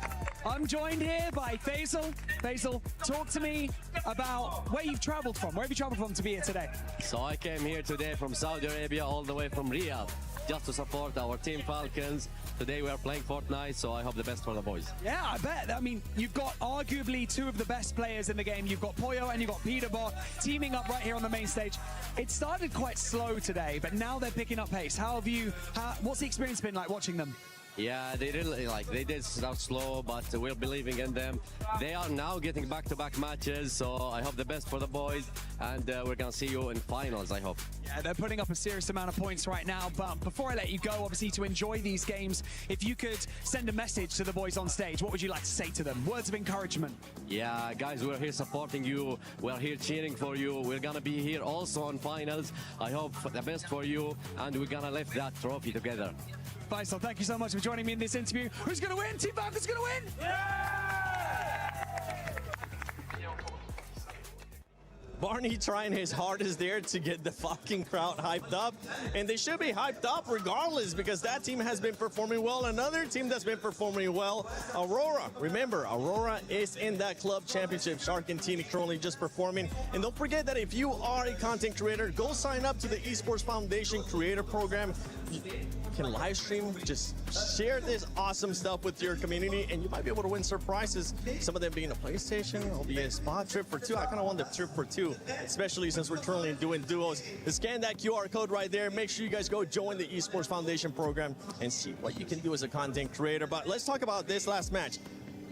I'm joined here by Faisal. Faisal, talk to me about where you've traveled from. Where have you traveled from to be here today? So I came here today from Saudi Arabia all the way from Riyadh just to support our Team Falcons. Today we are playing Fortnite, so I hope the best for the boys. Yeah, I bet. I mean, you've got arguably 2 of the best players in the game. You've got Pollo and you've got Peterbot teaming up right here on the main stage. It started quite slow today, but now they're picking up pace. What's the experience been like watching them? Yeah, they did start slow, but we're believing in them. They are now getting back-to-back matches, so I hope the best for the boys, and we're gonna see you in finals, I hope. Yeah, they're putting up a serious amount of points right now, but before I let you go, obviously, to enjoy these games, if you could send a message to the boys on stage, what would you like to say to them? Words of encouragement. Yeah, guys, we're here supporting you. We're here cheering for you. We're gonna be here also on finals. I hope the best for you, and we're gonna lift that trophy together. Faisal, thank you so much for joining me in this interview. Who's going to win? Team Falcons going to win? Yeah! Barney trying his hardest there to get the fucking crowd hyped up. And they should be hyped up regardless, because that team has been performing well. Another team that's been performing well, Aurora. Remember, Aurora is in that club championship. Shark and Teeny currently just performing. And don't forget that if you are a content creator, go sign up to the Esports Foundation Creator Program. You can live stream, just share this awesome stuff with your community, and you might be able to win surprises. Some of them being a PlayStation, it'll be a spot trip for 2. I kind of want the trip for 2, especially since we're currently doing duos. Scan that QR code right there. Make sure you guys go join the Esports Foundation program and see what you can do as a content creator. But let's talk about this last match.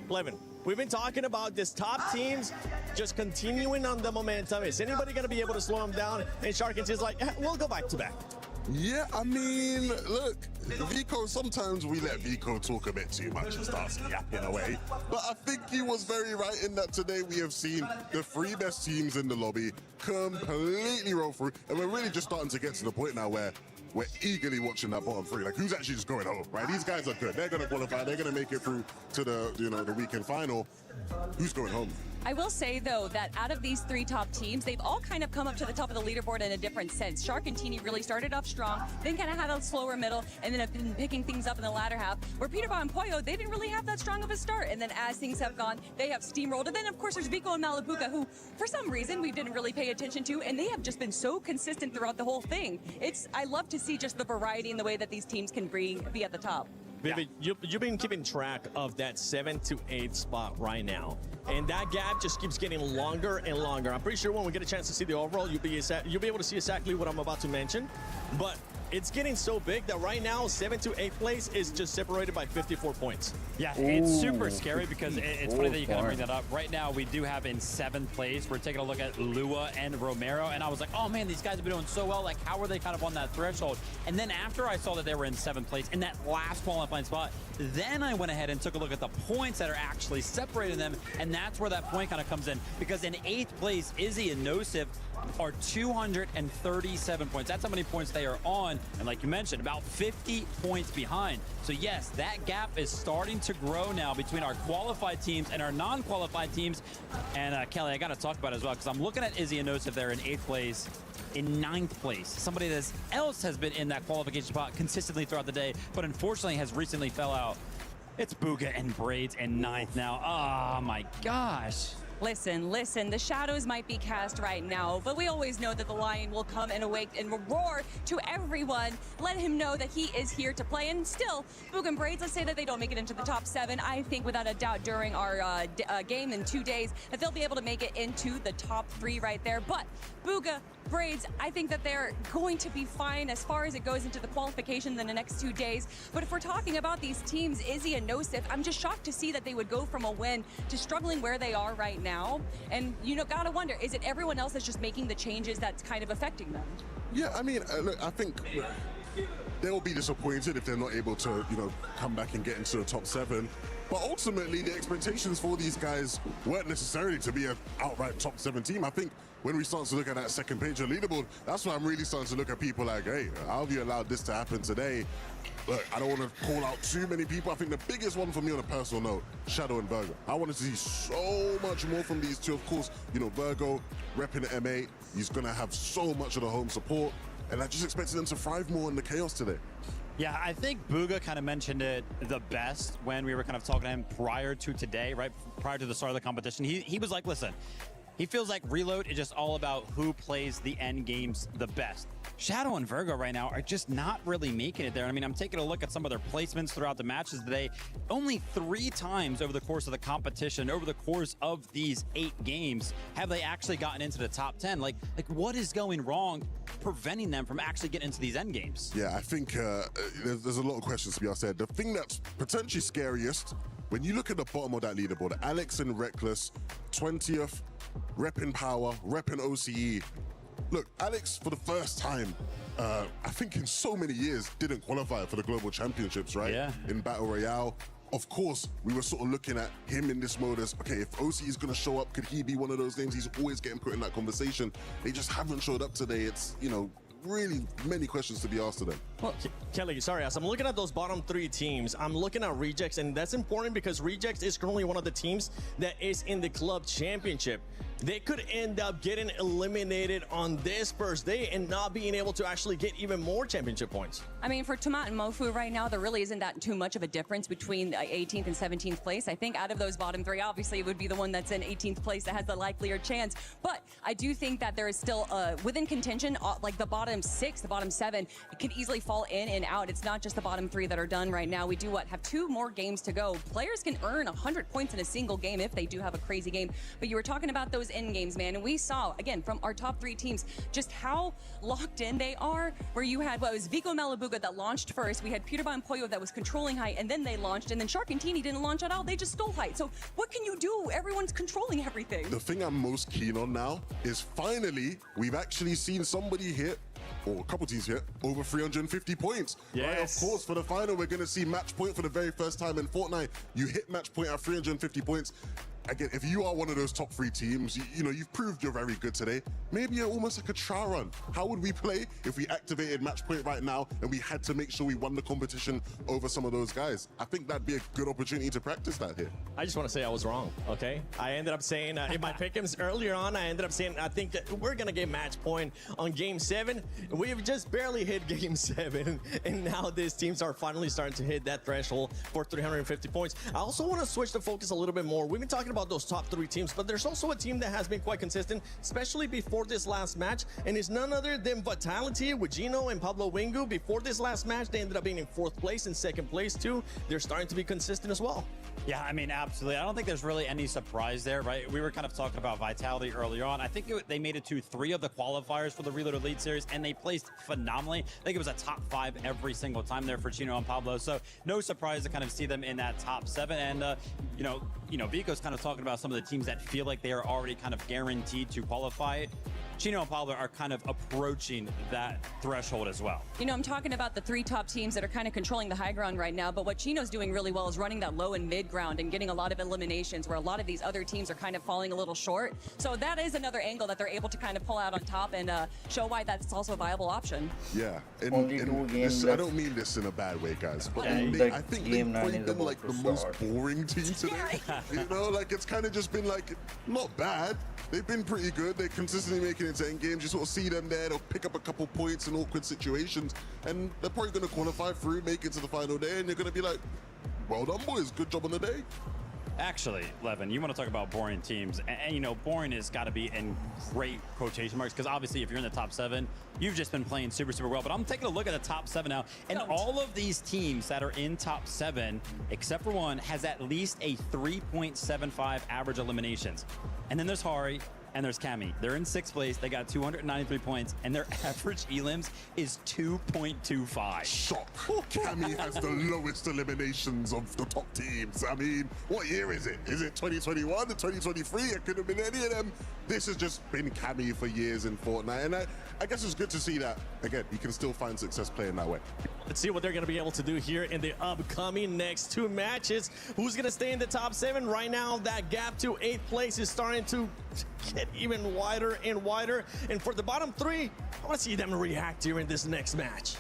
Levin, we've been talking about this top teams just continuing on the momentum. Is anybody going to be able to slow them down? And Shark is like, we'll go back to back. Yeah, I mean, look, Vico, sometimes we let Vico talk a bit too much and starts yapping away. But I think he was very right in that today we have seen the 3 best teams in the lobby completely roll through. And we're really just starting to get to the point now where we're eagerly watching that bottom 3. Like, who's actually just going home, right? These guys are good. They're going to qualify. They're going to make it through to the, the weekend final. Who's going home? I will say, though, that out of these 3 top teams, they've all kind of come up to the top of the leaderboard in a different sense. Shark and Teeny really started off strong, then kind of had a slower middle, and then have been picking things up in the latter half. Where Peterbot and Pollo, they didn't really have that strong of a start. And then as things have gone, they have steamrolled. And then, of course, there's Vico and Malabuka, who, for some reason, we didn't really pay attention to, and they have just been so consistent throughout the whole thing. I love to see just the variety in the way that these teams can be at the top. Vivid, you've been keeping track of that 7th to 8th spot right now. And that gap just keeps getting longer and longer. I'm pretty sure when we get a chance to see the overall, you'll be able to see exactly what I'm about to mention. But it's getting so big that right now, 7th to 8th place is just separated by 54 points. Yeah, it's super scary because it's funny that you kind of bring that up. Right now, we do have in 7th place, we're taking a look at Lua and Romero, and I was like, oh man, these guys have been doing so well. Like, how are they kind of on that threshold? And then after I saw that they were in 7th place in that last qualifying spot, then I went ahead and took a look at the points that are actually separating them, and that's where that point kind of comes in. Because in 8th place, Izzy and Nosif are 237 points. That's how many points they are on. And like you mentioned, about 50 points behind. So yes, that gap is starting to grow now between our qualified teams and our non-qualified teams. And Kelly, I got to talk about it as well, because I'm looking at Izzy and Nosif there in 8th place. In 9th place, somebody else has been in that qualification spot consistently throughout the day, but unfortunately has recently fell out. It's Booga and Braids in 9th now. Oh my gosh. Listen, the shadows might be cast right now, but we always know that the lion will come and awake and roar to everyone. Let him know that he is here to play. And still, Boog and Braids, let's say that they don't make it into the top 7. I think without a doubt during our game in 2 days that they'll be able to make it into the top 3 right there. But Booga, Braids, I think that they're going to be fine as far as it goes into the qualification in the next 2 days. But if we're talking about these teams, Izzy and Nosif, I'm just shocked to see that they would go from a win to struggling where they are right now. And gotta wonder, is it everyone else that's just making the changes that's kind of affecting them? Yeah, I mean, look, I think they'll be disappointed if they're not able to, come back and get into the top 7. But ultimately, the expectations for these guys weren't necessarily to be an outright top 7 team. I think when we start to look at that second page of leaderboard, that's when I'm really starting to look at people like, hey, how have you allowed this to happen today? Look, I don't want to call out too many people. I think the biggest one for me on a personal note, Shadow and Virgo. I wanted to see so much more from these two. Of course, Virgo repping the M8. He's going to have so much of the home support. And I just expected them to thrive more in the chaos today. Yeah, I think Booga kind of mentioned it the best when we were kind of talking to him prior to today, right? Prior to the start of the competition. He was like, listen, he feels like Reload is just all about who plays the end games the best. Shadow and Virgo right now are just not really making it there. I mean, I'm taking a look at some of their placements throughout the matches today. Only 3 times over the course of the competition, over the course of these 8 games, have they actually gotten into the top 10. Like what is going wrong preventing them from actually getting into these end games? Yeah, I think there's a lot of questions to be asked there. The thing that's potentially scariest, when you look at the bottom of that leaderboard, Alex and Reckless, 20th, repping Power, repping OCE. Look, Alex, for the first time, I think in so many years, didn't qualify for the Global Championships, right? Yeah. In Battle Royale. Of course, we were sort of looking at him in this mode as, okay, if OC is going to show up, could he be one of those names? He's always getting put in that conversation. They just haven't showed up today. It's, really many questions to be asked to them. Well, Kelly, sorry, as I'm looking at those bottom 3 teams, I'm looking at Rejects, and that's important because Rejects is currently one of the teams that is in the club championship. they could end up getting eliminated on this first day and not being able to actually get even more championship points. I mean, for Tomat and Mofu right now, there really isn't that too much of a difference between 18th and 17th place. I think out of those bottom three, obviously it would be the one that's in 18th place that has the likelier chance. But I do think that there is still within contention, like the bottom six, the bottom seven, it could easily fall in and out. It's not just the bottom three that are done right now. We do have 2 more games to go. Players can earn 100 points in a single game if they do have a crazy game. But you were talking about those end games, man, and we saw again from our top 3 teams just how locked in they are. Where you had it was Vico Malabuga that launched first. We had Peterbahn Pollo that was controlling height, and then they launched, and then Shark and Teeny didn't launch at all. They just stole height. So what can you do? Everyone's controlling everything. The thing I'm most keen on now is finally we've actually seen somebody hit, or a couple teams hit, over 350 points. Yes. Right? Of course, for the final, we're going to see match point for the very first time in Fortnite. You hit match point at 350 points. Again, if you are one of those top 3 teams, you know, you've proved you're very good today. Maybe you're almost like a trial run. How would we play if we activated match point right now and we had to make sure we won the competition over some of those guys? I think that'd be a good opportunity to practice that here. I just want to say I was wrong, okay? I ended up saying, in my pick'ems earlier on, I ended up saying, I think that we're going to get match point on Game 7. We've just barely hit Game 7, and now these teams are finally starting to hit that threshold for 350 points. I also want to switch the focus a little bit more. We've been talking about those top 3 teams, but there's also a team that has been quite consistent, especially before this last match, and it's none other than Vitality with Gino and Pablo Wingu. Before this last match, they ended up being in 4th place and 2nd place too. They're starting to be consistent as well. Yeah, I mean, absolutely. I don't think there's really any surprise there, right? We were kind of talking about Vitality earlier on. I think they made it to 3 of the qualifiers for the Reloaded League Series, and they placed phenomenally. I think it was a top 5 every single time there for Chino and Pablo. So no surprise to kind of see them in that top 7. And, you know, Vico's kind of talking about some of the teams that feel like they are already kind of guaranteed to qualify. Chino and Pablo are kind of approaching that threshold as well. You know, I'm talking about the 3 top teams that are kind of controlling the high ground right now, but what Chino's doing really well is running that low and mid ground and getting a lot of eliminations where a lot of these other teams are kind of falling a little short. So that is another angle that they're able to kind of pull out on top and show why that's also a viable option. Yeah, Only 2 games I don't mean this in a bad way, guys, but I think they've probably been like the most boring team today. You know, like it's kind of just been like, not bad. They've been pretty good. They're consistently making it to end games. You sort of see them there. They'll pick up a couple points in awkward situations, and they're probably going to qualify through, make it to the final day, and you're going to be like, well done, boys. Good job on the day. Actually, Levin, you want to talk about boring teams, and you know, boring has got to be in great quotation marks, because obviously if you're in the top 7, you've just been playing super, super well. But I'm taking a look at the top 7 now, and all of these teams that are in top 7, except for one, has at least a 3.75 average eliminations. And then there's Hari, and there's Cammy. They're in 6th place. They got 293 points, and their average elims is 2.25. Shock. Cammy has the lowest eliminations of the top teams. I mean, what year is it? Is it 2021 or 2023? It could have been any of them. This has just been Cammy for years in Fortnite, and I guess it's good to see that, again, you can still find success playing that way. Let's see what they're going to be able to do here in the upcoming next 2 matches. Who's going to stay in the top 7? Right now, that gap to 8th place is starting to get even wider and wider. And for the bottom 3, I want to see them react during this next match.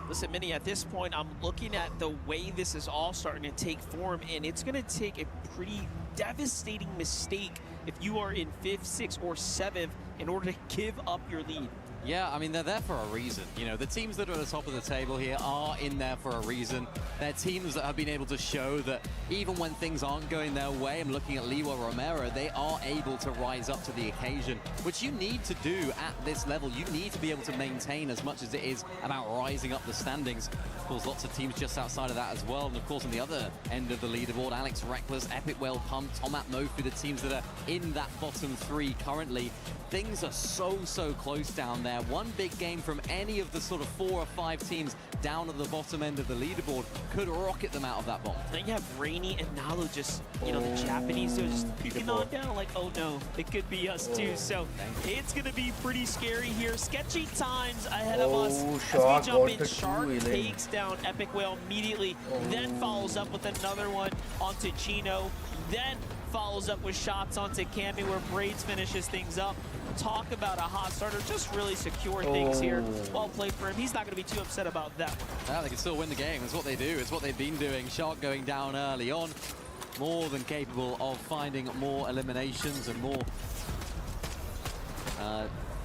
Listen, Minnie, at this point, I'm looking at the way this is all starting to take form, and it's going to take a pretty devastating mistake if you are in 5th, 6th, or 7th in order to give up your lead. Yeah, I mean, they're there for a reason. You know, the teams that are at the top of the table here are in there for a reason. They're teams that have been able to show that even when things aren't going their way, I'm looking at Liwa Romero, they are able to rise up to the occasion, which you need to do at this level. You need to be able to maintain as much as it is about rising up the standings. Of course, lots of teams just outside of that as well. And of course, on the other end of the leaderboard, Alex Reckless, Epic Well Pumped, Tomat Mofu, the teams that are in that bottom 3 currently. Things are so close down there. One big game from any of the sort of 4 or 5 teams down at the bottom end of the leaderboard could rocket them out of that bottom. Then you have Rainy and Nalu just, you know, the Japanese, they're just peeking on down like, oh no, it could be us too. So it's going to be pretty scary here. Sketchy times ahead of us as we jump in. Shark takes down Epic Whale immediately, then follows up with another one onto Chino, then follows up with shots onto Cammy where Braids finishes things up. Talk about a hot starter, just really secure things here. Well played for him. He's not going to be too upset about that one. Yeah, they can still win the game. It's what they do. It's what they've been doing. Shark going down early on. more than capable of finding more eliminations and more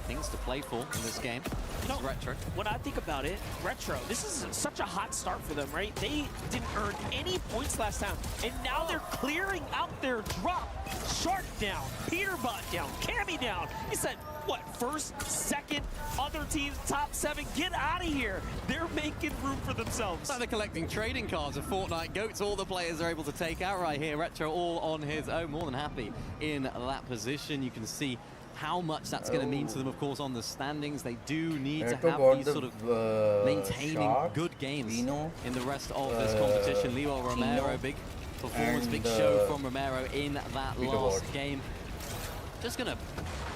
things to play for in this game. Retro. When I think about it, Retro, this is such a hot start for them, right? They didn't earn any points last time, and now they're clearing out their drop. Shark down, Peterbot down, Cammy down. He said, what, first, second, other teams, top 7, get out of here. They're making room for themselves. So they're collecting trading cards of Fortnite goats. All the players are able to take out right here. Retro all on his own, more than happy in that position. You can see how much that's going to mean to them, of course, on the standings. They do need to have these sort of maintaining good games in the rest of this competition. Leo Romero, big performance, big show from Romero in that last game. Just going to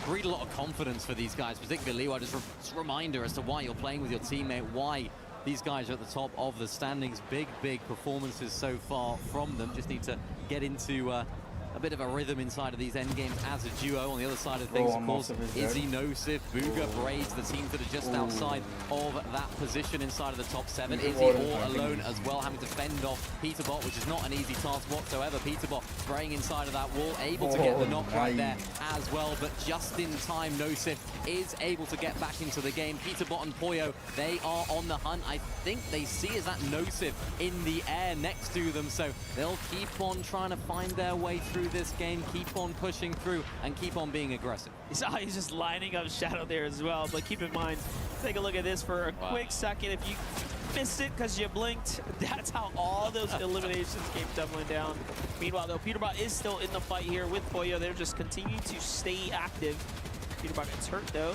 breed a lot of confidence for these guys, particularly Leo. Just a reminder as to why you're playing with your teammate, why these guys are at the top of the standings. Big performances so far from them. Just need to get into a bit of a rhythm inside of these end games as a duo. On the other side of things, of course, Izzy, Nosif, Booga, Braids, the teams that are just outside of that position inside of the top 7. Izzy all alone as well, having to fend off Peterbot, which is not an easy task whatsoever. Peterbot spraying inside of that wall, able to get the knock right there as well, but just in time, Nosif is able to get back into the game. Peterbot and Poyo, they are on the hunt. I think they see is that Nosif in the air next to them, so they'll keep on trying to find their way through this game, keep on pushing through, and keep on being aggressive. He's just lining up Shadow there as well, but keep in mind, take a look at this for a quick second. If you missed it because you blinked, that's how all those eliminations came tumbling down. Meanwhile, though, Peterbot is still in the fight here with Poyo. They're just continuing to stay active. Peterbot gets hurt, though.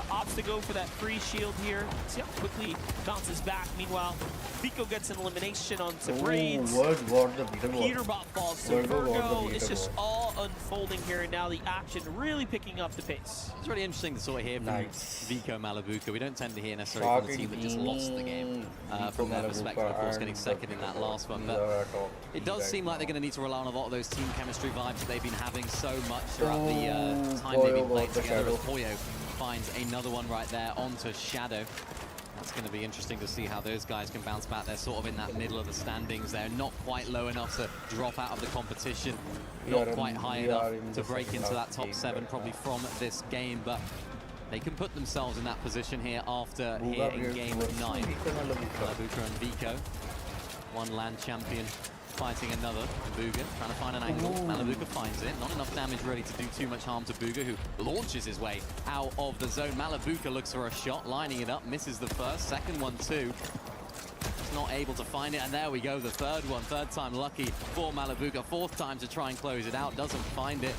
Opts to go for that free shield here. See how quickly bounces back. Meanwhile, Vico gets an elimination onto Braids. Peterbot falls to Virgo. It's just all unfolding here, and now the action really picking up the pace. It's really interesting to sort of hear from Vico Malabuka. We don't tend to hear necessarily from the team that just lost the game from their perspective, of course, getting second in that last one. But it does seem like they're going to need to rely on a lot of those team chemistry vibes that they've been having so much throughout the time they've been playing together. As Poyo finds another one right there onto Shadow. That's going to be interesting to see how those guys can bounce back. They're sort of in that middle of the standings. They're not quite low enough to drop out of the competition, not quite high enough to break into that top 7 probably from this game, but they can put themselves in that position here after here in game 9. Malabuka and Vico, one land champion fighting another. Booga trying to find an angle. Malabuka finds it. Not enough damage really to do too much harm to Booga, who launches his way out of the zone. Malabuka looks for a shot, lining it up, misses the first, second one too. He's not able to find it, and there we go, the third one. Third time lucky for Malabuka. Fourth time to try and close it out, doesn't find it.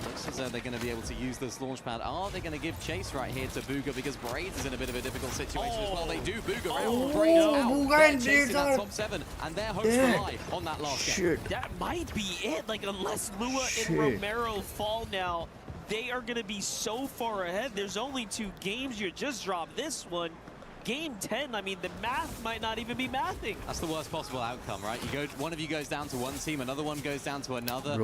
Looks as though they're going to be able to use this launch pad. Are they going to give chase right here to Booga, because Braids is in a bit of a difficult situation as well? They do. Booga Braids out. They're chasing that top 7, and their hopes rely on that last game. That might be it. Like, unless Lua and Romero fall now, they are going to be so far ahead. There's only 2 games. You just dropped this one. Game 10, I mean, the math might not even be mathing. That's the worst possible outcome, right? One of you goes down to one team, another one goes down to another.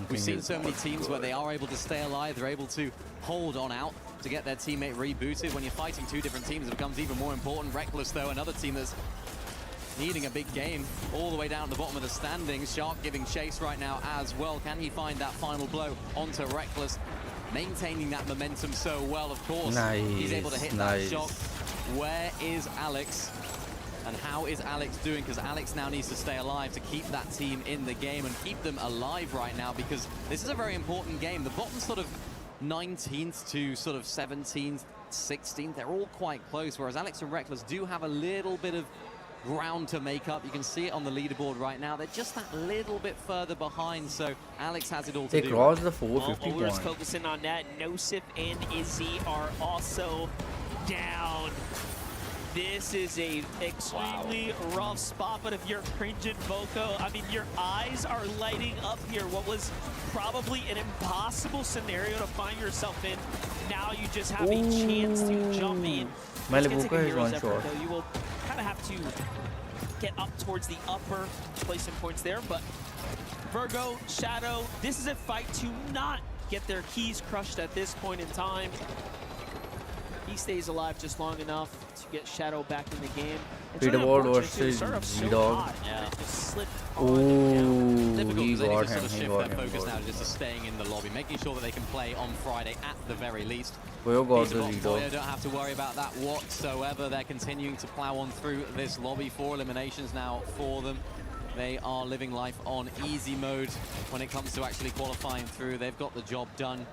We've seen so many teams where they are able to stay alive, they're able to hold on out to get their teammate rebooted. When you're fighting 2 different teams, it becomes even more important. Reckless, though, another team that's needing a big game all the way down at the bottom of the standings. Shark giving chase right now as well. Can he find that final blow onto Reckless? Maintaining that momentum so well, of course. He's able to hit that shot. Where is Alex? And how is Alex doing? Because Alex now needs to stay alive to keep that team in the game and keep them alive right now, because this is a very important game. The bottom sort of 19th to sort of 17th, 16th, they're all quite close, whereas Alex and Reckless do have a little bit of ground to make up. You can see it on the leaderboard right now. They're just that little bit further behind, so Alex has it all to do. They crossed the 450 point. We're just focusing on that. Nosif and Izzy are also down. This is a extremely rough spot, but if you're cringing Voco, I mean, your eyes are lighting up here. What was probably an impossible scenario to find yourself in, now you just have a chance to jump in. Malabuka is one shot. Though. You will kind of have to get up towards the upper placing points there, but Virgo, Shadow, this is a fight to not get their keys crushed at this point in time. He stays alive just long enough to get Shadow back in the game. Peterbot versus Z-Dog. Yeah. Just slip Oh. difficult he because they need got to sort him, of he shift got their him, focus got now him. just to staying in the lobby, making sure that they can play on Friday at the very least. Poyo got the Peter lead Boyo off. don't have to worry about that whatsoever. They're continuing to plow on through this lobby. 4 eliminations now for them. They are living life on easy mode when it comes to actually qualifying through. They've got the job done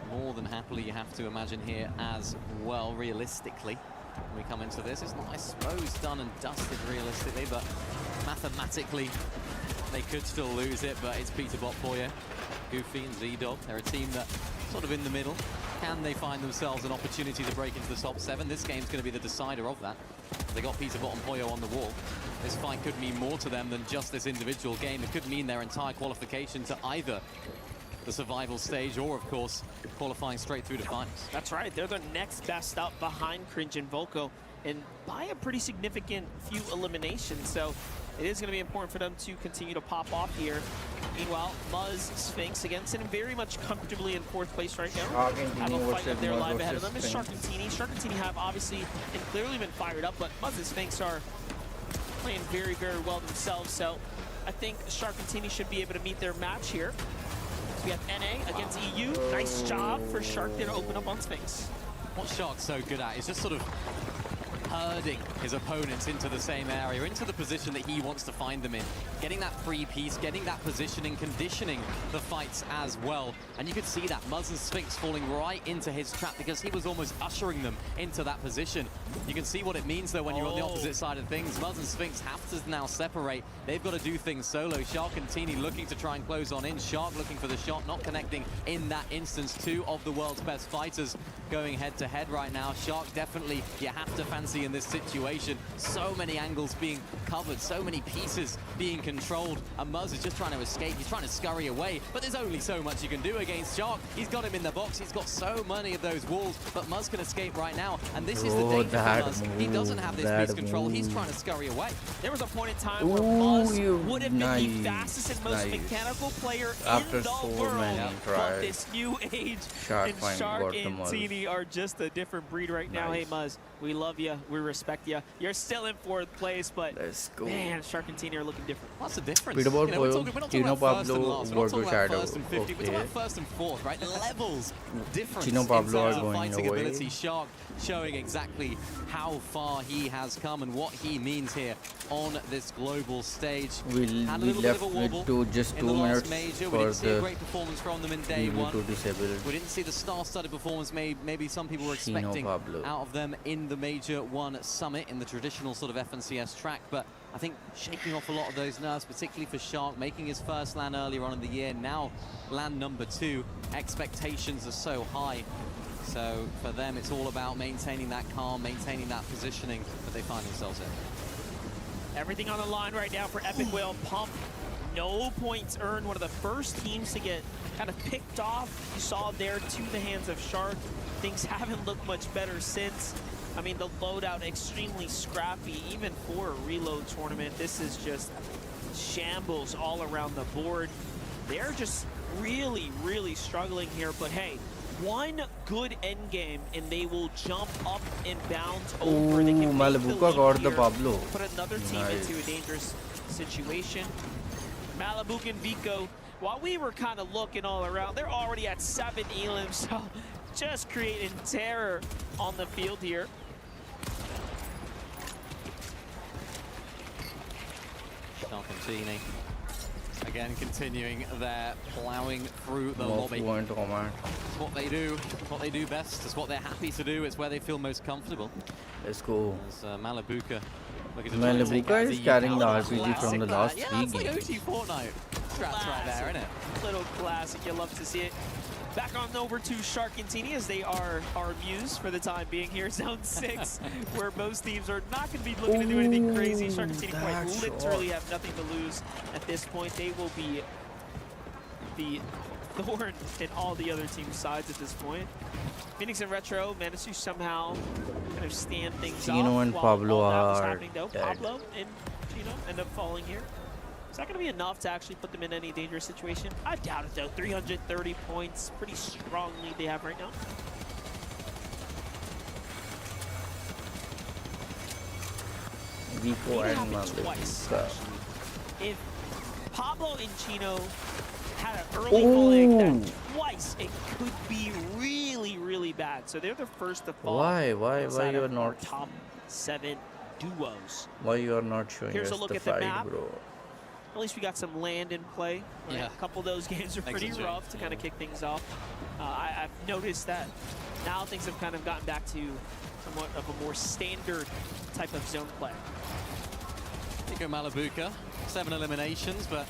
more than happily, you have to imagine here as well, realistically. When we come into this, it's not, I suppose, done and dusted realistically, but mathematically, they could still lose it, but it's Peter Poyo, Goofy and Z-Dog. They're a team that sort of in the middle. Can they find themselves an opportunity to break into the top 7? This game's going to be the decider of that. They got Peter Poyo on the wall. This fight could mean more to them than just this individual game. It could mean their entire qualification to either the survival stage or, of course, qualifying straight through to finals. That's right. They're the next best up behind Cringe and Volko, and by a pretty significant few eliminations. So it is going to be important for them to continue to pop off here. Meanwhile, Muzz, Sphinx, again, sitting very much comfortably in 4th place right now. Have a fight up there live ahead of them. It's Sharkantini. Sharkantini have obviously and clearly been fired up, but Muzz and Sphinx are playing very, very well themselves. So I think Sharkantini should be able to meet their match here. We have NA against EU. Nice job for Shark there to open up on Sphinx. What Shark's so good at is just sort of herding his opponents into the same area, into the position that he wants to find them in. Getting that free piece, getting that positioning, conditioning the fights as well. And you could see that Muzz and Sphinx falling right into his trap because he was almost ushering them into that position. You can see what it means though when you're on the opposite side of things. Muzz and Sphinx have to now separate. They've got to do things solo. Shark and Teeny looking to try and close on in. Shark looking for the shot, not connecting in that instance. 2 of the world's best fighters going head to head right now. Shark definitely you have to fancy in this situation. So many angles being covered, so many pieces being controlled, and Muzz is just trying to escape. He's trying to scurry away, but there's only so much you can do against Shark. He's got him in the box. He's got so many of those walls, but Muzz can escape right now, and this is the danger for Muzz. He doesn't have this piece control. He's trying to scurry away. There was a point in time where Muzz would have been the fastest and most mechanical player After in the so world, many but tries, this new age Shark and finally Shark got the and Muzz. Teeny are just a different breed right now. Hey Muzz, we love you, we respect you. You're still in 4th place, but let's go. Man, Shark and Teeny are looking different. What's the difference? Peter You know, we're Poyo, not talking Chino about first and Pablo, last. We're not talking about Shadow. first and 50. We're talking Okay. about first and 4th, right? Levels difference Chino in Pablo terms are of going fighting away. ability. Shark showing exactly how far he has come and what he means here on this global stage. We Had a little bit left of a wobble with just in 2 the last minutes major. We for didn't see a the great performance from them in day EV one. to disable. We didn't see the star-studded performance maybe some people were Chino expecting Pablo. out of them in the Major 1 Summit, in the traditional sort of FNCS track, but I think shaking off a lot of those nerves, particularly for Shark, making his first LAN earlier on in the year, now LAN number 2. Expectations are so high. So for them, it's all about maintaining that calm, maintaining that positioning that they find themselves in. Everything on the line right now for Epic Whale Pump. No points earned. One of the first teams to get kind of picked off. You saw there to the hands of Shark. Things haven't looked much better since. I mean, the loadout extremely scrappy, even for a reload tournament. This is just shambles all around the board. They're just really, really struggling here. But hey, one good end game and they will jump up and bounce over. They can Malabuka got the Pablo. put another team into a dangerous situation. Malabuka and Vico, while we were kind of looking all around, they're already at 7 elims, so just creating terror on the field here. Sharkantini again continuing their plowing through the Most lobby. want to command. It's what they do. It's what they do best. It's what they're happy to do. It's where they feel most comfortable. Let's go. As Malabuka looking to Malabuka is carrying the RPG from the last yeah, 3 it's like games. OG Fortnite. Strats right there, isn't it? Little classic, you love to see it. Back on over to Sharkantini as they are our muse for the time being here. Zone 6, where most teams are not going to be looking to do anything crazy. Sharkantini quite literally have nothing to lose at this point. They will be the thorn in all the other team's sides at this point. Phoenix and Retro managed to somehow kind of stand things Chino off and while Pablo all that was are happening, though. dead. Pablo and Chino end up falling here. Is that going to be enough to actually put them in any dangerous situation? I doubt it, though. 330 points, pretty strong lead they have right now. Vico and Twice, Malabuka. if Pablo and Chino had an early flag that twice it could be really, really bad. So they're the first to fall. Why outside you are of our not? top 7 duos. Why you are not showing Here's us a look the at the fight, map. bro? At least we got some land in play. Right? Yeah. A couple of those games are pretty Excellent. rough to kind of kick things off. I've noticed that now things have kind of gotten back to somewhat of a more standard type of zone play. Nico Malabuka, 7 eliminations, but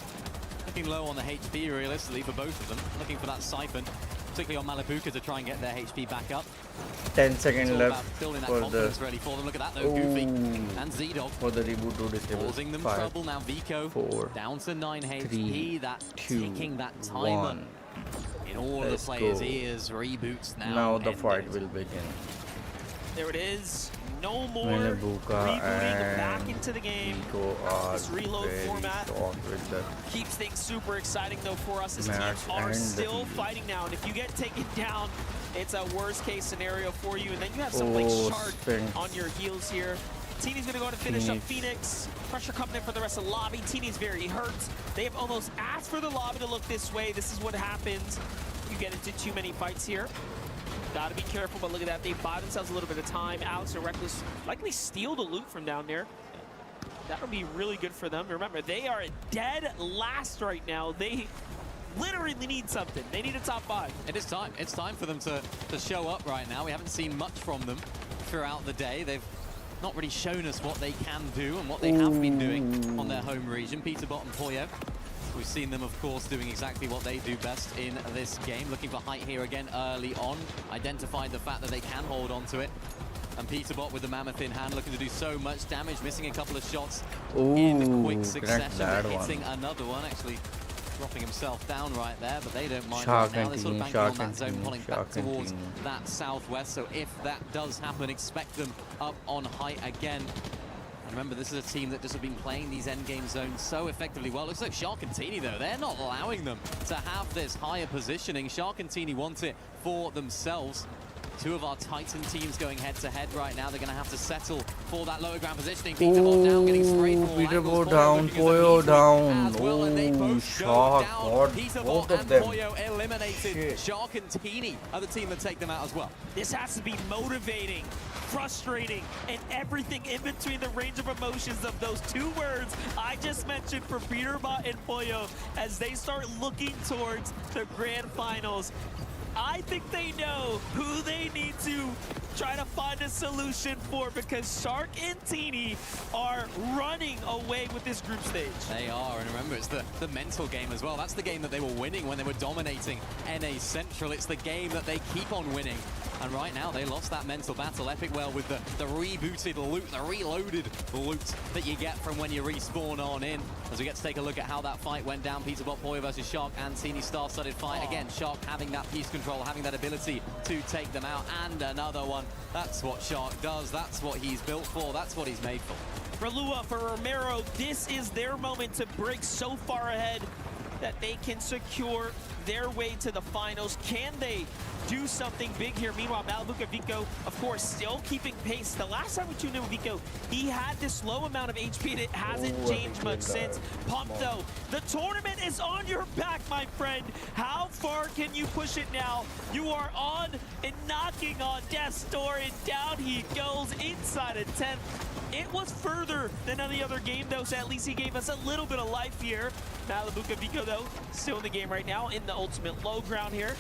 looking low on the HP realistically for both of them. Looking for that siphon, particularly on Malabuka to try and get their HP back up. 10 seconds It's all left about building that for the confidence ready for them. Look at that though, Goofy and Z-Dog. For the reboot to disable. Causing them 5, trouble now. Vico 4, down to 9 HP. 3, That 2, ticking that timer 1. in all Let's the players' go. ears. Reboots now. Now the ending. fight will begin. There it is. No more Malabuka rebooting back and into the game. Vico are This reload very format strong with the keeps things super exciting though for us as match teams are and the still team. fighting now. And if you get taken down, it's a worst case scenario for you. And then you have someone like Shark Sphinx. on your heels here. Teeny's gonna go and finish up Phoenix. Phoenix. Pressure coming in for the rest of the lobby. Teeny's very hurt. They have almost asked for the lobby to look this way. This is what happens. You get into too many fights here. Gotta be careful, but look at that. They buy themselves a little bit of time. Alex or Reckless likely steal the loot from down there. That'll be really good for them. Remember, they are dead last right now. They literally need something. They need a top 5. It is time. It's time for them to show up right now. We haven't seen much from them throughout the day. They've not really shown us what they can do and what they have been doing on their home region. Peterbot and Poyo. We've seen them, of course, doing exactly what they do best in this game. Looking for height here again early on. Identified the fact that they can hold on to it. And Peterbot with the mammoth in hand, looking to do so much damage, missing a couple of shots in quick succession. that Hitting one. another one, actually dropping himself down right there, but they don't mind Shark right now. and They're sort of team, banking on Shark that and zone, team, pulling Shark back and towards team. that southwest. So if that does happen, expect them up on height again. And remember, this is a team that just have been playing these endgame zones so effectively well. Looks like Shark and Teeny, though, they're not allowing them to have this higher positioning. Shark and Teeny want it for themselves. 2 of our Titan teams going head-to-head right now. They're going to have to settle for that lower ground positioning. Peterbot down, getting sprayed from all angles. Peterbot down, Poyo down. As well, and they both Shark, go down. God, Peterbot both and of them. Poyo eliminated. Shit. Shark and Teeny are the team that take them out as well. This has to be motivating, frustrating, and everything in between the range of emotions of those 2 words I just mentioned for Peterbot and Poyo as they start looking towards the grand finals. I think they know who they need to try to find a solution for, because Shark and Teeny are running away with this group stage. They are, and remember, it's the mental game as well. That's the game that they were winning when they were dominating NA Central. It's the game that they keep on winning. And right now, they lost that mental battle. Epic well with the rebooted loot, the reloaded loot that you get from when you respawn on in. As we get to take a look at how that fight went down. Peterbot Poyo versus Shark and Teeny, star-studded fight. Again, Shark having that piece control, having that ability to take them out. And another one. That's what Shark does. That's what he's built for. That's what he's made for. For Lua, for Romero, this is their moment to break so far ahead that they can secure their way to the finals. Can they do something big here? Meanwhile, Malabuka Vico, of course, still keeping pace. The last time we tuned in with Vico, he had this low amount of HP and it hasn't changed much since. Pump though, the tournament is on your back, my friend. How far can you push it now? You are on and knocking on death's door, and down he goes inside a 10th. It was further than any other game though, so at least he gave us a little bit of life here. Malabuka Vico though, still in the game right now, in the ultimate low ground here.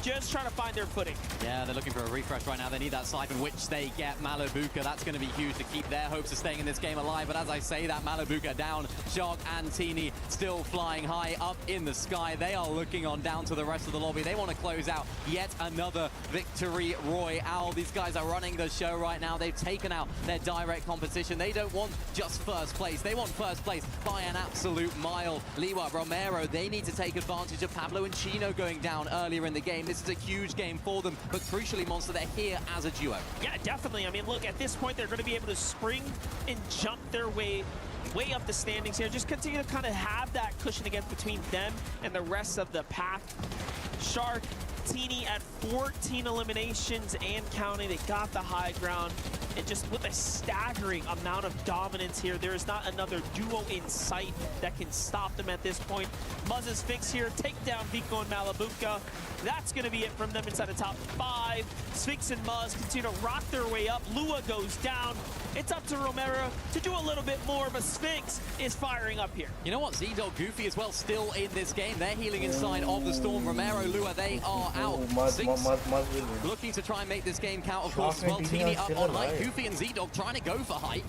Just trying to find their footing. Yeah, they're looking for a refresh right now. They need that siphon, which they get. Malabuka, that's going to be huge to keep their hopes of staying in this game alive. But as I say that, Malabuka down. Shark and Teeny still flying high up in the sky. They are looking on down to the rest of the lobby. They want to close out yet another victory royale. These guys are running the show right now. They've taken out their direct competition. They don't want just first place. They want first place by an absolute mile. Liwa, Romero, they need to take advantage of Pablo and Chino going down earlier in the game. This is a huge game for them, but crucially, Monster, they're here as a duo. Yeah, definitely. I mean, look, at this point, they're going to be able to spring and jump their way up the standings here. Just continue to kind of have that cushion again between them and the rest of the pack. Shark, Teeny at 14 eliminations and counting. They got the high ground. and just with a staggering amount of dominance here, there is not another duo in sight that can stop them at this point. Muzz and Sphinx here take down Vico and Malabuka. That's going to be it from them inside the top 5. Sphinx and Muzz continue to rock their way up. Lua goes down. It's up to Romero to do a little bit more, but Sphinx is firing up here. You know what? Z-Dog, Goofy as well still in this game. They're healing inside of the Storm. Romero, Lua, they are out. Muzz looking to try and make this game count, of course, as well. Teeny up on height. Goofy and Z-Dog trying to go for height.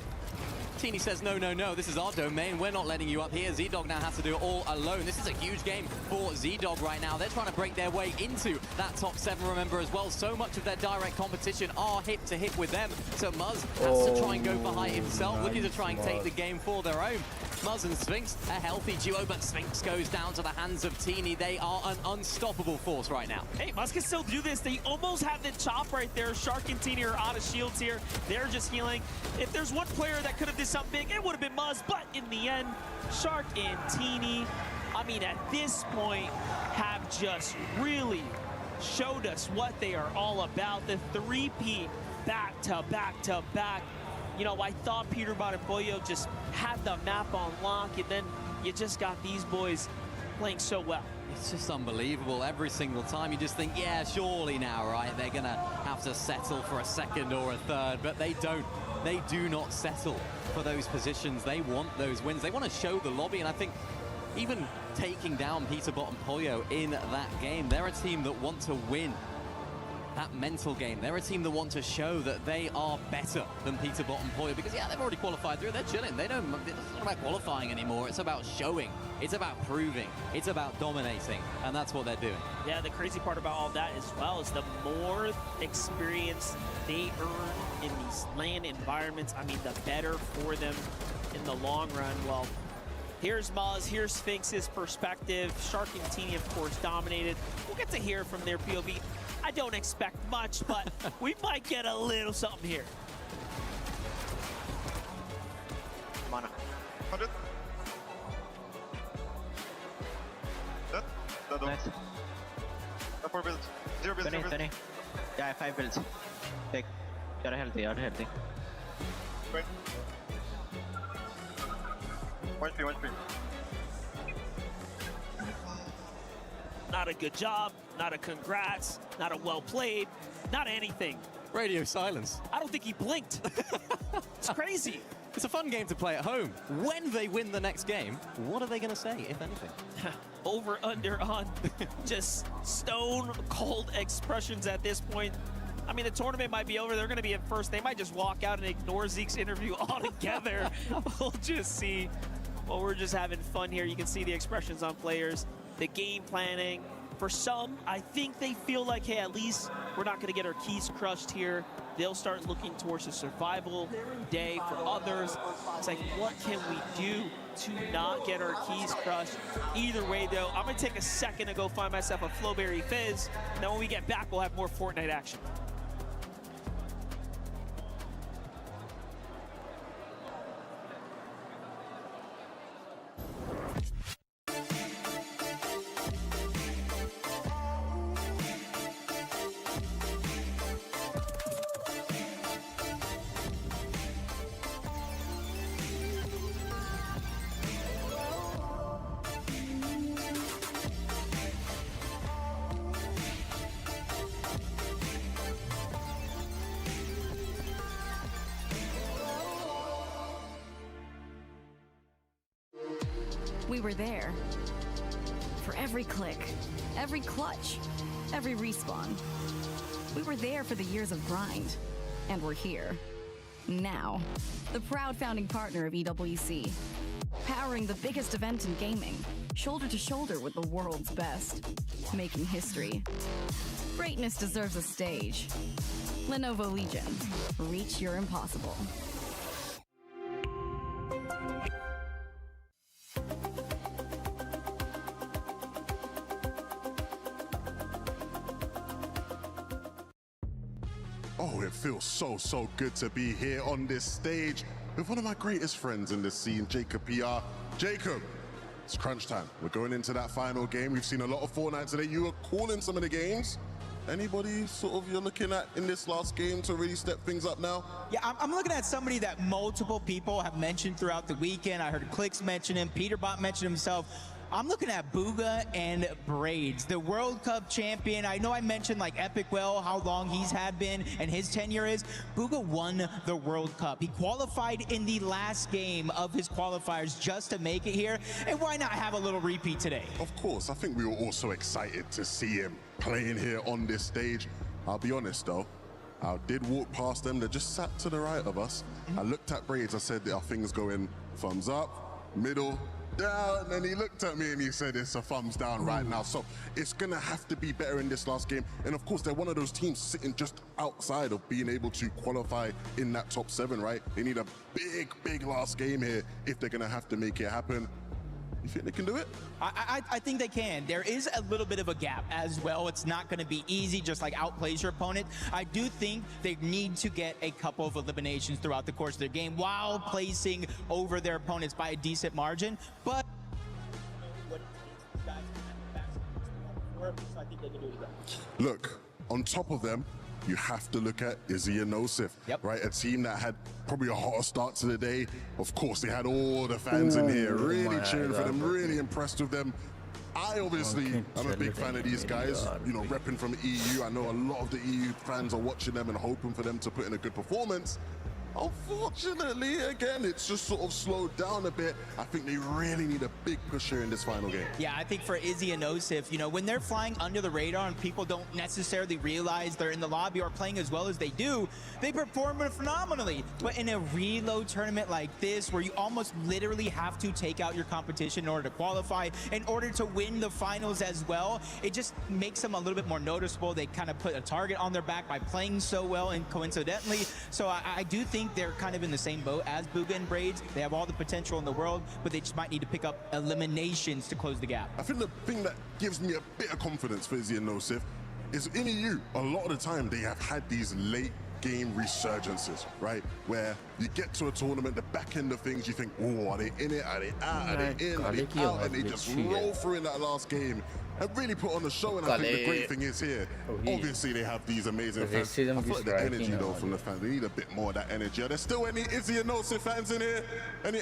Teeny says, no, no, no, this is our domain. We're not letting you up here. Z-Dog now has to do it all alone. This is a huge game for Z-Dog right now. They're trying to break their way into that top 7, remember, as well. So much of their direct competition are hip to hip with them. So Muzz has to try and go for height himself, looking to try and take the game for their own. Muzz and Sphinx, a healthy duo, but Sphinx goes down to the hands of Teeny. They are an unstoppable force right now. Hey, Muzz can still do this. They almost have the chop right there. Shark and Teeny are out of shields here. They're just healing. If there's one player that could have did something big, it would have been Muzz, but in the end, Shark and Teeny, I mean, at this point, have just really showed us what they are all about. The 3-peat back to back to back. You know, I thought Peterbot and Pollo just had the map on lock, and then you just got these boys playing so well. It's just unbelievable. Every single time you just think, yeah, surely now, right? They're going to have to settle for a second or a third, but they don't. They do not settle for those positions. They want those wins. They want to show the lobby, and I think even taking down Peterbot and Pollo in that game, they're a team that want to win that mental game. They're a team that want to show that they are better than Peterbot and Pollo, because yeah, they've already qualified through. They're chilling. It's not about qualifying anymore. It's about showing. It's about proving. It's about dominating, and that's what they're doing. Yeah, the crazy part about all that as well is the more experience they earn in these LAN environments, I mean, the better for them in the long run. Well, here's Muzz, here's Sphinx's perspective. Shark and Teeny, of course, dominated. We'll get to hear from their POV. I don't expect much, but we might get a little something here. Mana. 100. Dead. Dead. Nice. 4 builds. 0 builds. 20, 20. Yeah, 5 builds. Take. You're healthy, you're healthy. Wait. 1 HP, 1 HP. Not a good job, not a congrats, not a well played, not anything. Radio silence. I don't think he blinked. It's crazy. It's a fun game to play at home. When they win the next game, what are they going to say, if anything? Over, under, on. Just stone cold expressions at this point. I mean, the tournament might be over. They're going to be in first. They might just walk out and ignore Zeke's interview altogether. We'll just see. Well, we're just having fun here. You can see the expressions on players. The game planning. For some, I think they feel like, hey, at least we're not going to get our keys crushed here. They'll start looking towards a survival day. For others, it's like, what can we do to not get our keys crushed? Either way, though, I'm going to take a second to go find myself a Flowberry Fizz. And then when we get back, we'll have more Fortnite action. We were there. For every click, every clutch, every respawn. We were there for the years of grind. And we're here. Now. The proud founding partner of EWC. Powering the biggest event in gaming. Shoulder to shoulder with the world's best. Making history. Greatness deserves a stage. Lenovo Legion. Reach your impossible. Oh, it feels so good to be here on this stage with one of my greatest friends in this scene, Jacob PR. Jacob, it's crunch time. We're going into that final game. We've seen a lot of Fortnite today. You were calling some of the games. Anybody sort of you're looking at in this last game to really step things up now? Yeah, I'm looking at somebody that multiple people have mentioned throughout the weekend. I heard Clicks mention him, Peterbot mentioned himself. I'm looking at Bugha and Braids, the World Cup champion. I know I mentioned like Epic Well, how long he's had been and his tenure is. Bugha won the World Cup. He qualified in the last game of his qualifiers just to make it here. And why not have a little repeat today? Of course, I think we were also excited to see him playing here on this stage. I'll be honest though, I did walk past them. They just sat to the right of us. I looked at Braids. I said, are things going thumbs up, middle, down? And he looked at me and he said, it's a thumbs down right now. So it's going to have to be better in this last game. And of course, they're one of those teams sitting just outside of being able to qualify in that top 7, right? They need a big last game here if they're going to have to make it happen. You think they can do it? I think they can. There is a little bit of a gap as well. It's not going to be easy, just like outplays your opponent. I do think they need to get a couple of eliminations throughout the course of their game while placing over their opponents by a decent margin. But I think they can do it again. Look, on top of them, you have to look at Izzy and Nosif, right? A team that had probably a hotter start to the day. Of course, they had all the fans in here really cheering for them, really impressed with them. I obviously am a big fan of these guys, you know, repping from EU. I know a lot of the EU fans are watching them and hoping for them to put in a good performance. Unfortunately, again, it's just sort of slowed down a bit. I think they really need a big push here in this final game. Yeah, I think for Izzy and Nosif, you know, when they're flying under the radar and people don't necessarily realize they're in the lobby or playing as well as they do, they perform phenomenally. But in a reload tournament like this, where you almost literally have to take out your competition in order to qualify, in order to win the finals as well, it just makes them a little bit more noticeable. They kind of put a target on their back by playing so well and coincidentally. So I do think they're kind of in the same boat as Bugha and Braids. They have all the potential in the world, but they just might need to pick up eliminations to close the gap. I think the thing that gives me a bit of confidence for Izzy and Nosif is in EU, a lot of the time they have had these late game resurgences, right? Where you get to a tournament, the back end of things, you think, oh, are they in it? Are they out? Are they in? Are they out? And they just roll through in that last game and really put on the show. And I think the great thing is here, obviously they have these amazing fans. I feel like the energy though from the fans, they need a bit more of that energy. Are there still any Izzy and Nosif fans in here? Any,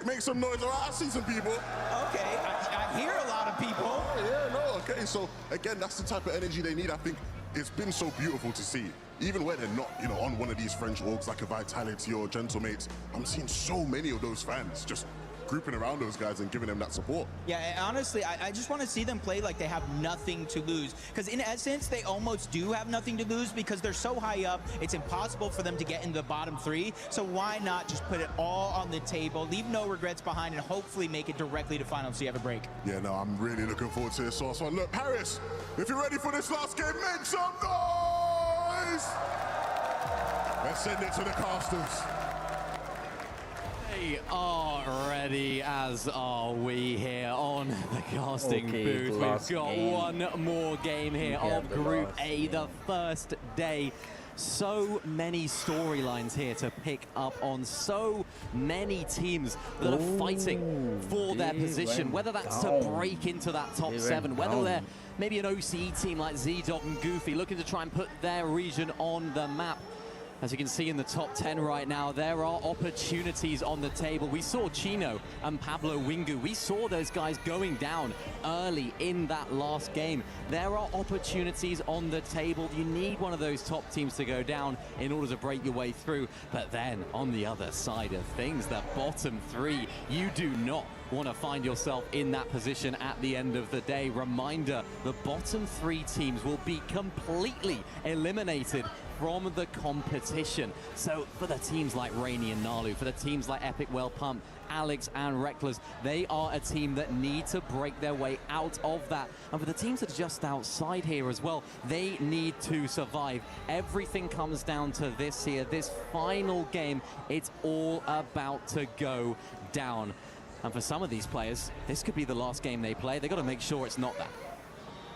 make some noise. All right, I see some people. Okay, I hear a lot of people. Oh, yeah, no, okay. So again, that's the type of energy they need. I think it's been so beautiful to see. Even when they're not, you know, on one of these French walks like a Vitality or Gentlemates, I'm seeing so many of those fans just grouping around those guys and giving them that support. Yeah, and honestly, I just want to see them play like they have nothing to lose. Because in essence, they almost do have nothing to lose because they're so high up, it's impossible for them to get into the bottom 3. So why not just put it all on the table, leave no regrets behind, and hopefully make it directly to finals so you have a break. Yeah, no, I'm really looking forward to this. So look, Paris, if you're ready for this last game, make some noise! Let's send it to the casters. They are ready, as are we here on the casting booth. We've got one more game here of Group A, the first day. So many storylines here to pick up on, so many teams that are fighting for their position, whether that's to break into that top 7, whether they're maybe an OCE team like Z-Dog and Goofy looking to try and put their region on the map. As you can see in the top 10 right now, there are opportunities on the table. We saw Chino and Pablo Wingu. We saw those guys going down early in that last game. There are opportunities on the table. You need one of those top teams to go down in order to break your way through. But then on the other side of things, the bottom 3, you do not want to find yourself in that position at the end of the day. Reminder, the bottom 3 teams will be completely eliminated from the competition. So for the teams like Rainy and Nalu, for the teams like Epic Well Pump, Alex and Reckless, they are a team that need to break their way out of that. And for the teams that are just outside here as well, they need to survive. Everything comes down to this here, this final game. It's all about to go down. And for some of these players, this could be the last game they play. They got to make sure it's not that.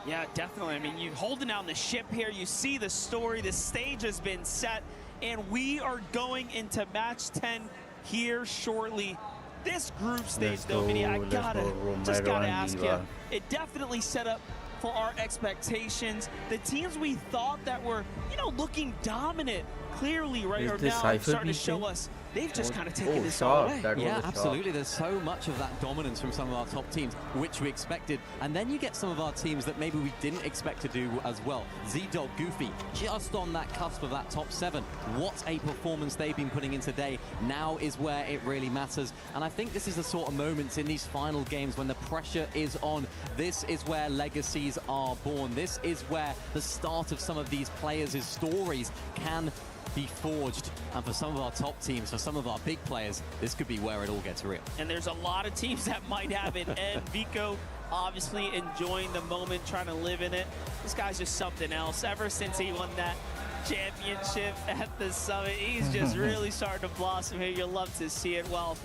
Yeah, definitely. I mean, you're holding down the ship here. You see the story. The stage has been set, and we are going into match 10 here shortly. This group stage, though, Vinny, I just gotta ask you. It definitely set up for our expectations. The teams we thought that were, you know, looking dominant, clearly right Is are this now Cypher starting to show beating? us they've just kind of taken Oh, this all shot. away. That was Yeah, a shot. absolutely. There's so much of that dominance from some of our top teams, which we expected. And then you get some of our teams that maybe we didn't expect to do as well. Z-Dog, Goofy, just on that cusp of that top 7. What a performance they've been putting in today. Now is where it really matters. And I think this is the sort of moments in these final games when the pressure is on. This is where legacies are born. This is where the start of some of these players' stories can be forged. And for some of our top teams, for some of our big players, this could be where it all gets real. And there's a lot of teams that might have it. And Vico obviously enjoying the moment, trying to live in it. This guy's just something else. Ever since he won that championship at the summit, he's just really starting to blossom here. You'll love to see it. Well,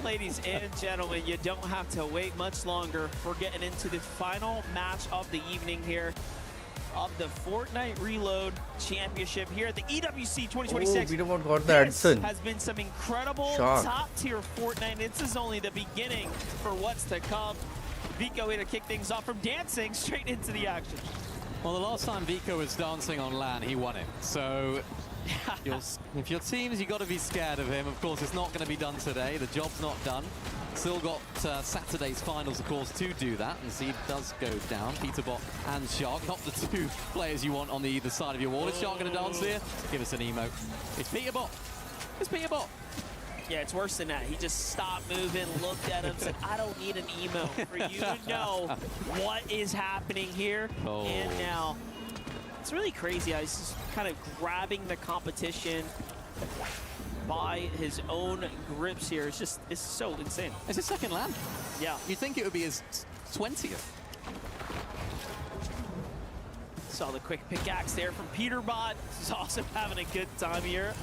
ladies and gentlemen, you don't have to wait much longer. We're getting into the final match of the evening here of the Fortnite Reload Championship here at the EWC 2026. Oh, we don't got the This Edson. has been some incredible Shock. top-tier Fortnite. This is only the beginning for what's to come. Vico here to kick things off from dancing straight into the action. Well, the last time Vico was dancing on LAN, he won it. So if your teams, you got to be scared of him. Of course, it's not going to be done today. The job's not done. Still got Saturday's finals, of course, to do that. And Seed does go down. Peterbot and Shark, not the two players you want on the either side of your wall. Is Shark going to dance here? Give us an emote. It's Peterbot. It's Peterbot. Yeah, it's worse than that. He just stopped moving, looked at him, said, I don't need an emo for you to know what is happening here and now. It's really crazy. He's just kind of grabbing the competition by his own grips here. It's just, it's so insane. It's his second LAN. Yeah. You'd think it would be his 20th. Saw the quick pickaxe there from Peterbot. He's also having a good time here.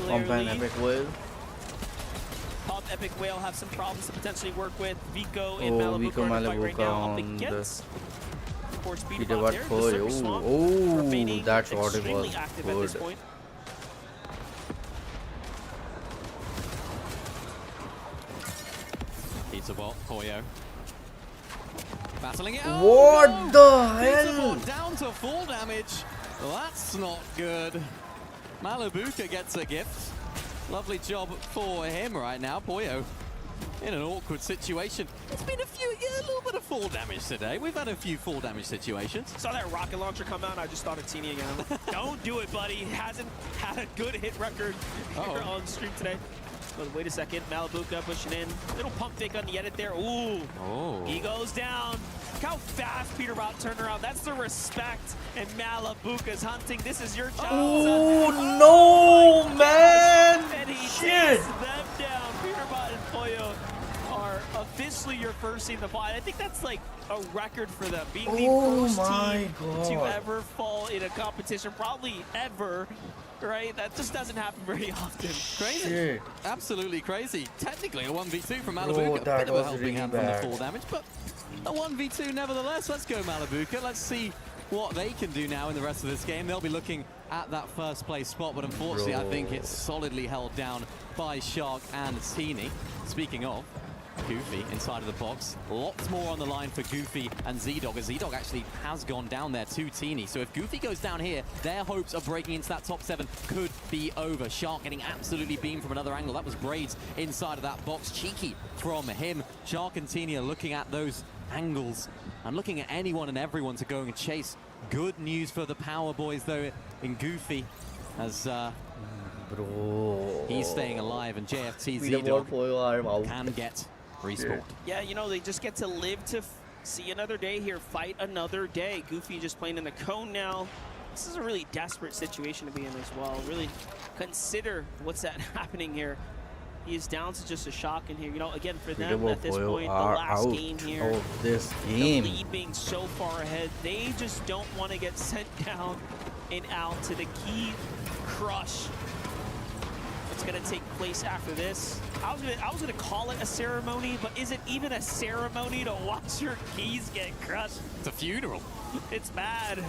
Pump and Epic Whale. Pump, Epic Whale have some problems to potentially work with. Vico and Oh, Malibu Vico are in the fight right Malibu now up on against. Of course, Peterbot Peterbot there. The Surfer Swamp remaining that shot extremely was active at this good. point. Peterbot, Poyo. Battling it. What the hell? Peterbot down to full damage. That's not good. Malibuka gets a gift. Lovely job for him right now. Poyo in an awkward situation. It's been a little bit of full damage today. We've had a few full damage situations. Saw that rocket launcher come out, and I just thought of Teeny again. I'm like, don't do it, buddy. He hasn't had a good hit record here on stream today. But wait a second, Malibuka pushing in. Little pump fake on the edit there. Ooh. He goes down. Look how fast Peterbot turned around. That's the respect. And Malibuka's hunting. This is your child. Oh, no, man. And he Shit. takes them down. Peterbot and Poyo are officially your first team to fly. I think that's like a record for them. Being the first team to ever fall in a competition. Probably ever. Right? That just doesn't happen very often. Crazy. Shit. Absolutely crazy. Technically a 1v2 from Bro, Malibuka. that A bit of a was helping really hand from the bad. full damage, but a 1v2 nevertheless. Let's go Malibuka. Let's see what they can do now in the rest of this game. They'll be looking at that first place spot, but unfortunately I think it's solidly held down by Shark and Teeny. Speaking of, Goofy inside of the box. Lots more on the line for Goofy and Z-Dog, as Z-Dog actually has gone down there to Teeny. So if Goofy goes down here, their hopes of breaking into that top 7 could be over. Shark getting absolutely beamed from another angle. That was Braids inside of that box. Cheeky from him. Shark and Teeny are looking at those angles and looking at anyone and everyone to go and chase. Good news for the Power Boys, though, in Goofy, as he's staying alive, and JFT Z-Dog can get respawned. Yeah, you know, they just get to live to see another day here, fight another day. Goofy just playing in the cone now. This is a really desperate situation to be in as well. Really consider what's happening here. He is down to just a shock in here. You know, again, for them at this point, the last game here, the lead being so far ahead, they just don't want to get sent down and out to the key crush. It's going to take place after this. I was gonna call it a ceremony, but is it even a ceremony to watch your keys get crushed? It's a funeral. It's bad.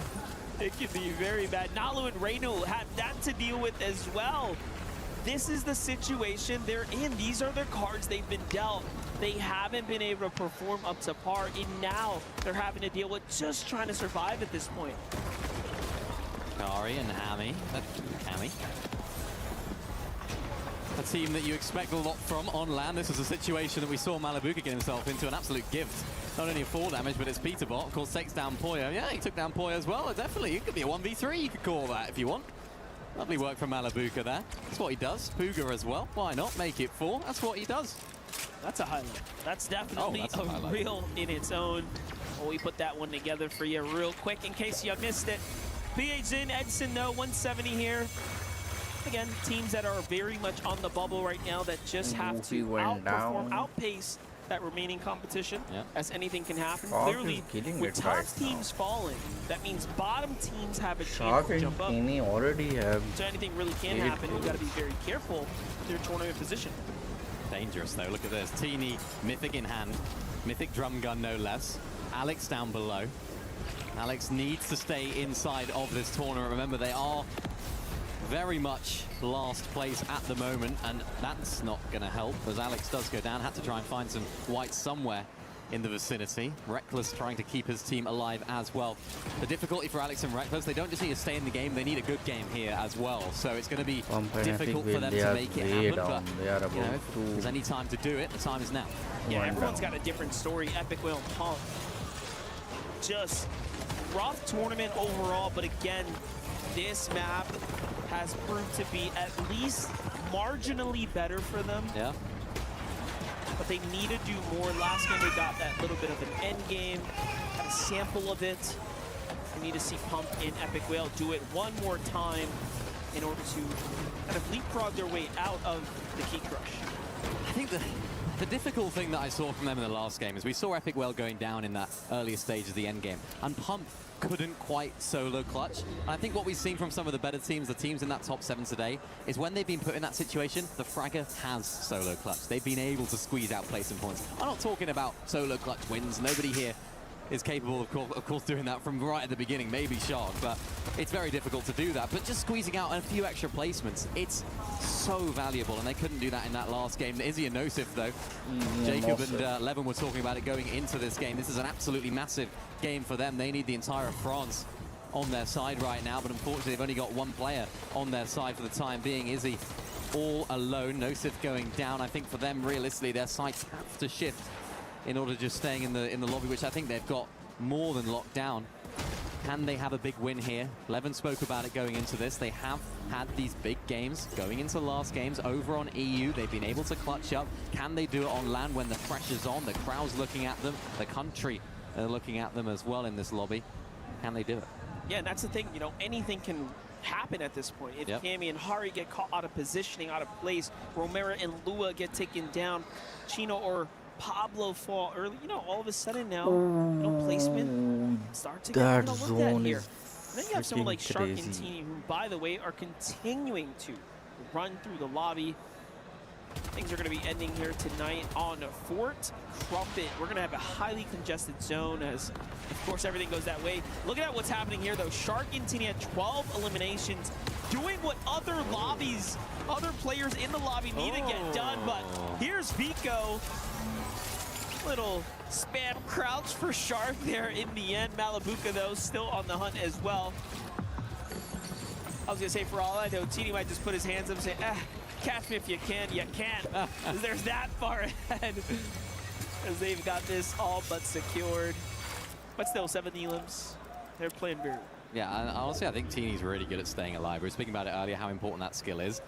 It can be very bad. Nalu and Reino had that to deal with as well. this is the situation they're in. These are the cards they've been dealt. They haven't been able to perform up to par, and now they're having to deal with just trying to survive at this point. Kari and Hammy. A team that you expect a lot from on land. This is a situation that we saw Malibuca get himself into, an absolute gift. Not only a 4 damage, but it's Peterbot. Of course, takes down Poyo. Yeah, he took down Poyo as well. Definitely, it could be a 1v3. You could call that if you want. Lovely work from Malibuca there. That's what he does. Puga as well. Why not? Make it 4. That's what he does. That's a highlight. That's definitely a reel in its own. Well, we put that one together for you real quick in case you missed it. BH Zin, Edson though, 170 here. Again, teams that are very much on the bubble right now that just have to outperform, outpace that remaining competition, as anything can happen. Clearly, with top teams falling, that means bottom teams have a chance to jump up. Already have. So anything really can happen. You've got to be very careful with your tournament position. Dangerous though, look at this. Teeny, Mythic in hand. Mythic drum gun no less. Alex down below. Alex needs to stay inside of this tournament. Remember, they are very much last place at the moment, and that's not going to help as Alex does go down. Had to try and find some white somewhere in the vicinity. Reckless trying to keep his team alive as well. The difficulty for Alex and Reckless, they don't just need to stay in the game, they need a good game here as well. So it's going to be difficult for them to make it happen, but you know, if there's any time to do it, the time is now. Yeah, everyone's got a different story. Epic Whale and Pump. Just rough tournament overall, but again, this map has proved to be at least marginally better for them. Yeah. But they need to do more. Last game they got that little bit of an end game, got a sample of it. We need to see Pump and Epic Whale do it one more time in order to kind of leapfrog their way out of the Key Crush. I think the difficult thing that I saw from them in the last game is we saw Epic Whale going down in that earlier stage of the end game, and Pump couldn't quite solo clutch. And I think what we've seen from some of the better teams, the teams in that top 7 today, is when they've been put in that situation, the Fragger has solo clutch. They've been able to squeeze out placing points. I'm not talking about solo clutch wins. Nobody here is capable of course doing that from right at the beginning, maybe Shark, but it's very difficult to do that. But just squeezing out a few extra placements, it's so valuable, and they couldn't do that in that last game. Izzy and Nosif though, Jacob and Levin were talking about it going into this game. This is an absolutely massive game for them. They need the entire of France on their side right now, but unfortunately they've only got one player on their side for the time being. Izzy all alone, Nosif going down. I think for them, realistically, their sights have to shift in order to just staying in the lobby, which I think they've got more than locked down. Can they have a big win here? Levin spoke about it going into this. They have had these big games going into last games over on EU. They've been able to clutch up. Can they do it on land when the pressure's on? The crowd's looking at them. The country are looking at them as well in this lobby. Can they do it? Yeah, and that's the thing, you know, anything can happen at this point. If Cammy and Hari get caught out of positioning, out of place, Romero and Lua get taken down, Chino or Pablo fall early, you know, all of a sudden now, you know, placement starts to get looked at here. And then you have someone like Shark and Teeny, who, by the way, are continuing to run through the lobby. Things are going to be ending here tonight on Fort Crumpet. We're going to have a highly congested zone as, of course, everything goes that way. Look at what's happening here, though. Shark and Teeny had 12 eliminations, doing what other lobbies, other players in the lobby need to get done. But here's Vico. Little spam crouch for Shark there in the end. Malibuca, though, still on the hunt as well. I was going to say, for all I know, Teeny might just put his hands up and say, catch me if you can. You can't. There's that far ahead. As they've got this all but secured. But still, 7 elims. They're playing very well. Yeah, and honestly, I think Teeny's really good at staying alive. We were speaking about it earlier, how important that skill is.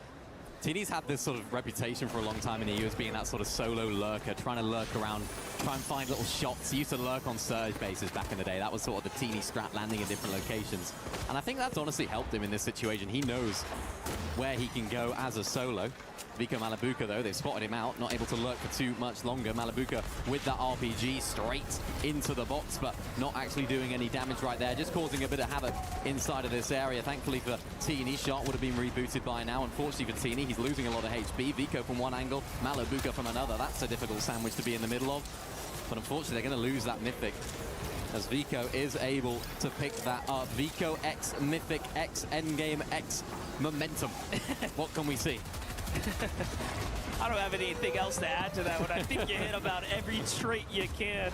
Teeny's had this sort of reputation for a long time in EU as being that sort of solo lurker, trying to lurk around, try and find little shots. He used to lurk on surge bases back in the day. That was sort of the Teeny strat, landing in different locations. And I think that's honestly helped him in this situation. He knows where he can go as a solo. Vico Malibuca, though, they've spotted him out, not able to lurk for too much longer. Malibuca with that RPG straight into the box, but not actually doing any damage right there, just causing a bit of havoc inside of this area. Thankfully for Teeny, shot would have been rebooted by now. Unfortunately for Teeny, he's losing a lot of HP. Vico from one angle, Malibuca from another. That's a difficult sandwich to be in the middle of. But unfortunately, they're going to lose that Mythic, as Vico is able to pick that up. Vico X Mythic X Endgame X Momentum. What can we see? I don't have anything else to add to that one. I think you hit about every trait you can.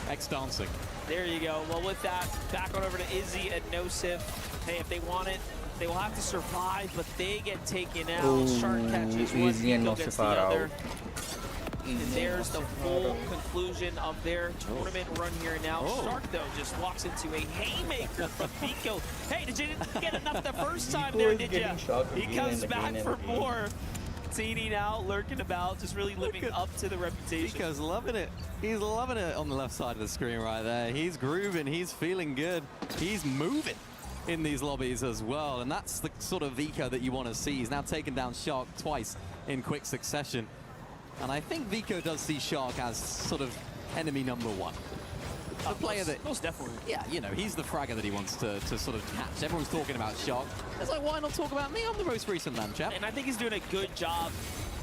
X dancing. There you go. Well, with that, back on over to Izzy and Nosif. Hey, if they want it, they will have to survive, but they get taken out. Ooh, Shark catches one, Izzy and Nico gets the Nosif are other. out. And there's the full conclusion of their tournament run here now. Shark, though, just walks into a haymaker from Vico. Hey, did you get enough the first time there, did you? He comes back for more. TD now lurking about, just really living up to the reputation. Vico's loving it. He's loving it on the left side of the screen right there. He's grooving. He's feeling good. He's moving in these lobbies as well. And that's the sort of Vico that you want to see. He's now taken down Shark twice in quick succession. And I think Vico does see Shark as sort of enemy number one. The player that... Most definitely. Yeah, you know, he's the fragger that he wants to sort of catch. Everyone's talking about Shark. It's like, why not talk about me? I'm the most recent land chap. And I think he's doing a good job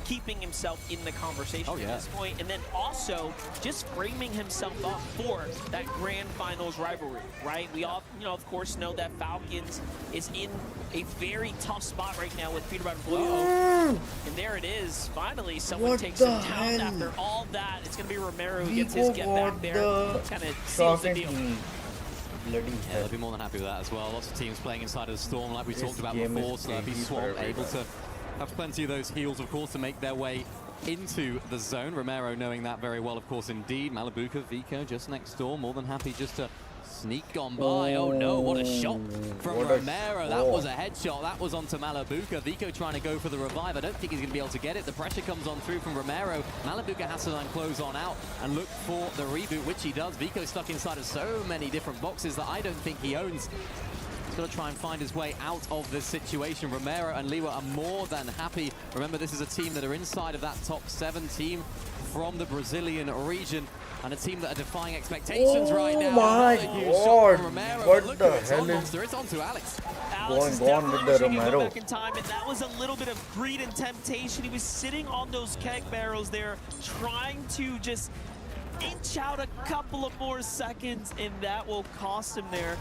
keeping himself in the conversation at this point, and then also just framing himself up for that grand finals rivalry, right? We all, you know, of course, know that Falcons is in a very tough spot right now with Peter Boy. And there it is. Finally, someone takes him down after all that. It's going to be Romero who gets his get back there. Kind of seals the deal. Yeah, they'll be more than happy with that as well. Lots of teams playing inside of the Storm, like we talked about before. So be Swamp able to have plenty of those heals, of course, to make their way into the zone. Romero knowing that very well, of course, indeed. Malabuka, Vico just next door, more than happy just to sneak on by. Oh no, what a shot from Romero. That was a headshot. That was onto Malabuka. Vico trying to go for the revive. I don't think he's going to be able to get it. The pressure comes on through from Romero. Malabuka has to then close on out and look for the reboot, which he does. Vico stuck inside of so many different boxes that I don't think he owns. He's got to try and find his way out of this situation. Romero and Liwa are more than happy. Remember, this is a team that are inside of that top 7 team from the Brazilian region, and a team that are defying expectations right now. My God, what the hell is... It's on to Alex. Alex Going on with the Romero. back in time, and that was a little bit of greed and temptation. He was sitting on those keg barrels there, trying to just inch out a couple of more seconds, and that will cost him there.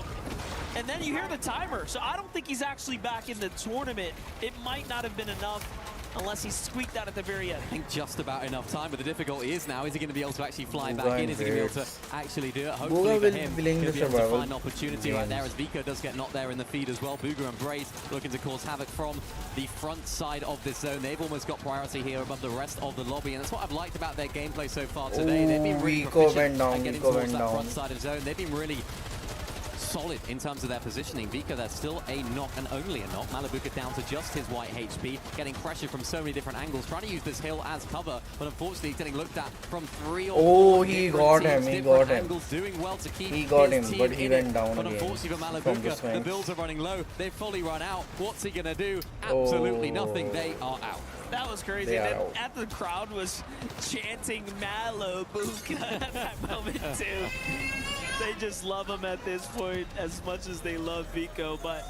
And then you hear the timer, so I don't think he's actually back in the tournament. It might not have been enough unless he squeaked out at the very end. I think just about enough time, but the difficulty is now, is he going to be able to actually fly back in? Is he going to be able to actually do it? Hopefully for him, he'll be able to find an opportunity right there, as Vico does get knocked there in the feed as well. Booger and Braze looking to cause havoc from the front side of this zone. They've almost got priority here above the rest of the lobby, and that's what I've liked about their gameplay so far today. They've been really proficient at getting towards that front side of zone. They've been really solid in terms of their positioning. Vico, they're still a knock and only a knock. Malabuka down to just his white HP, getting pressure from so many different angles, trying to use this hill as cover, but unfortunately he's getting looked at from 3 or 4 he got him, he got him. Angles, doing well to keep he got his him, but he went down But again. unfortunately for Malabuka, the builds are running low. They've fully run out. What's he gonna do? Absolutely nothing. They are out. That was crazy. And then at the crowd was chanting Malabuka at that moment too. They just love him at this point as much as they love Vico. But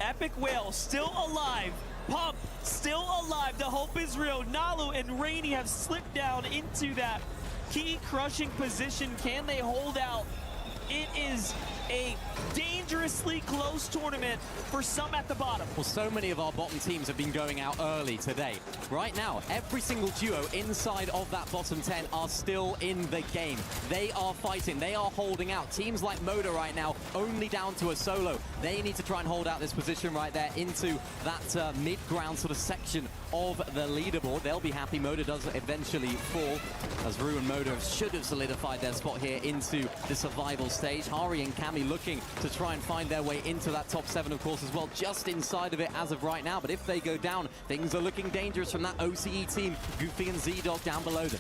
Epic Whale still alive. Pump still alive. The hope is real. Nalu and Rainy have slipped down into that key crushing position. Can they hold out? It is a dangerously close tournament for some at the bottom. Well, so many of our bottom teams have been going out early today. Right now, every single duo inside of that bottom 10 are still in the game. They are fighting. They are holding out. Teams like Moda right now, only down to a solo. They need to try and hold out this position right there into that mid-ground sort of section of the leaderboard. They'll be happy. Moda does eventually fall, as Rue and Moda should have solidified their spot here into the survival stage. Hari and Cammy looking to try and find their way into that top 7, of course, as well, just inside of it as of right now. But if they go down, things are looking dangerous from that OCE team. Goofy and Z-Dog down below them.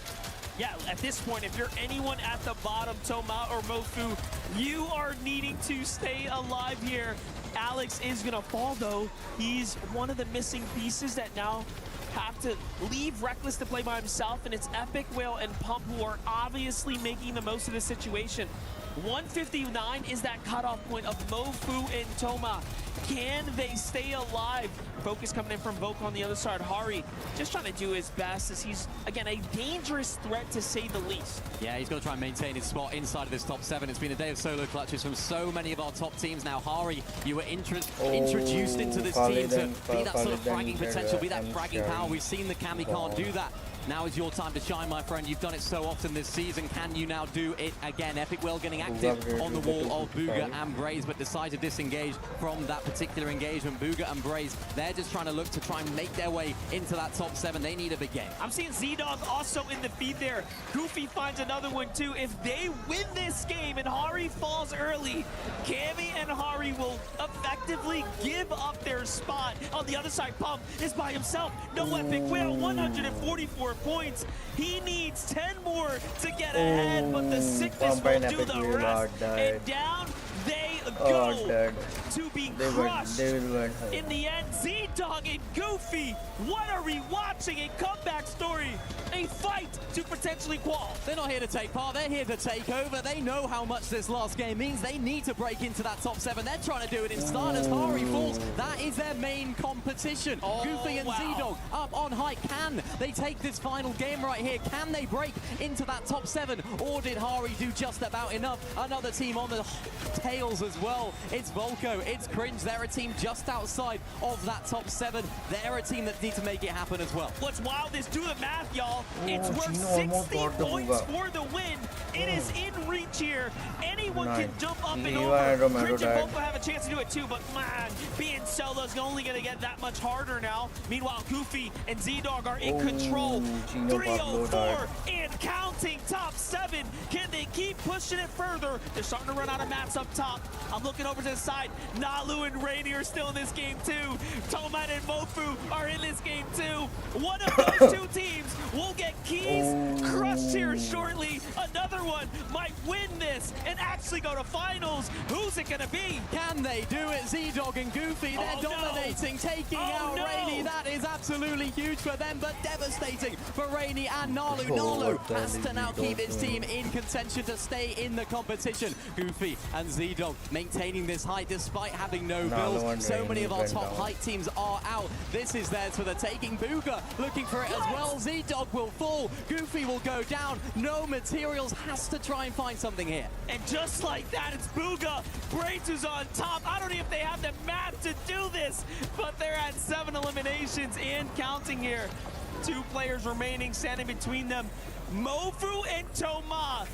Yeah, at this point, if you're anyone at the bottom, Toma or Mofu, you are needing to stay alive here. Alex is gonna fall, though. He's one of the missing pieces that now have to leave Reckless to play by himself, and it's Epic Whale and Pump who are obviously making the most of the situation. 159 is that cutoff point of Mofu and Toma. Can they stay alive? Focus coming in from Voke on the other side. Hari just trying to do his best as he's, again, a dangerous threat to say the least. Yeah, he's going to try and maintain his spot inside of this top 7. It's been a day of solo clutches from so many of our top teams. Now, Hari, you were introduced into this team to be that sort of fragging potential, be that fragging power. We've seen the Cammy can't do that. Now is your time to shine, my friend. You've done it so often this season. Can you now do it again? Epic Will getting active on the wall of Bugha and Braiz, but decide to disengage from that particular engagement. Bugha and Braiz, they're just trying to look to try and make their way into that top 7. They need a big game. I'm seeing Z-Dog also in the feed there. Goofy finds another one too. If they win this game and Hari falls early, Cammy and Hari will effectively give up their spot. On the other side, Pump is by himself. No Epic Will, 144 points. He needs 10 more to get ahead, but the sickness will do the rest. And down they go to be crushed. In the end, Z-Dog and Goofy, what are we watching? A comeback story, a fight to potentially qual. They're not here to take part, they're here to take over. They know how much this last game means. They need to break into that top 7. They're trying to do it in style as Hari falls. That is their main competition. Goofy and Z-Dog up on height. Can they take this final game right here? Can they break into that top 7? Or did Hari do just about enough? Another team on the tails as well. It's Volko, it's Cringe. They're a team just outside of that top 7. They're a team that need to make it happen as well. What's wild is, do the math, y'all. It's worth 60 points for the win. It is in reach here. Anyone can jump up and over. Cringe and Volko have a chance to do it too, but man, being solo is only going to get that much harder now. Meanwhile, Goofy and Z-Dog are in control. 304 and counting, top 7. Can they keep pushing it further? They're starting to run out of mats up top. I'm looking over to the side. Nalu and Rainy are still in this game too. Toman and Mofu are in this game too. One of those two teams will get keys crushed here shortly. Another one might win this and actually go to finals. Who's it gonna be? Can they do it? Z-Dog and Goofy, they're dominating, taking out Rainy. That is absolutely huge for them, but devastating for Rainy and Nalu. Nalu has to now keep his team in contention to stay in the competition. Goofy and Z-Dog maintaining this height despite having no builds. So many of our top height teams are out. This is theirs for the taking. Bugha looking for it as well. Z-Dog will fall. Goofy will go down. No materials, has to try and find something here. And just like that, it's Bugha. Braiz is on top. I don't know if they have the map to do this, but they're at 7 eliminations and counting here. 2 players remaining, standing between them. Mofu and Toma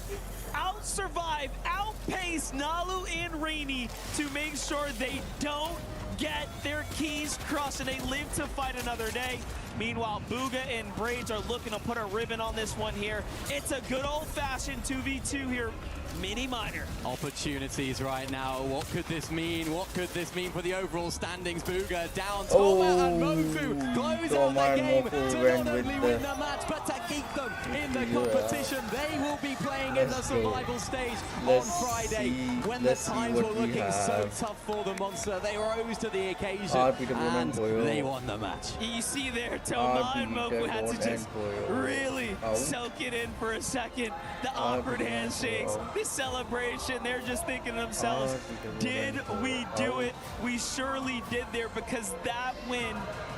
out-survive, outpace Nalu and Rainy to make sure they don't get their keys crushed and they live to fight another day. Meanwhile, Bugha and Braiz are looking to put a ribbon on this one here. It's a good old-fashioned 2v2 here. Mini minor. Opportunities right now. What could this mean? What could this mean for the overall standings? Bugha down. Toma and Mofu close out the game to not only win the match, but to keep them in the competition. They will be playing in the survival stage on Friday. When the times were looking so tough for the Monster, they rose to the occasion and they won the match. You see there, Toma and Mofu had to just really soak it in for a second. The awkward handshakes, the celebration, they're just thinking to themselves, did we do it? We surely did there, because that win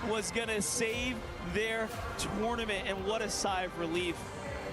was gonna save their tournament, and what a sigh of relief.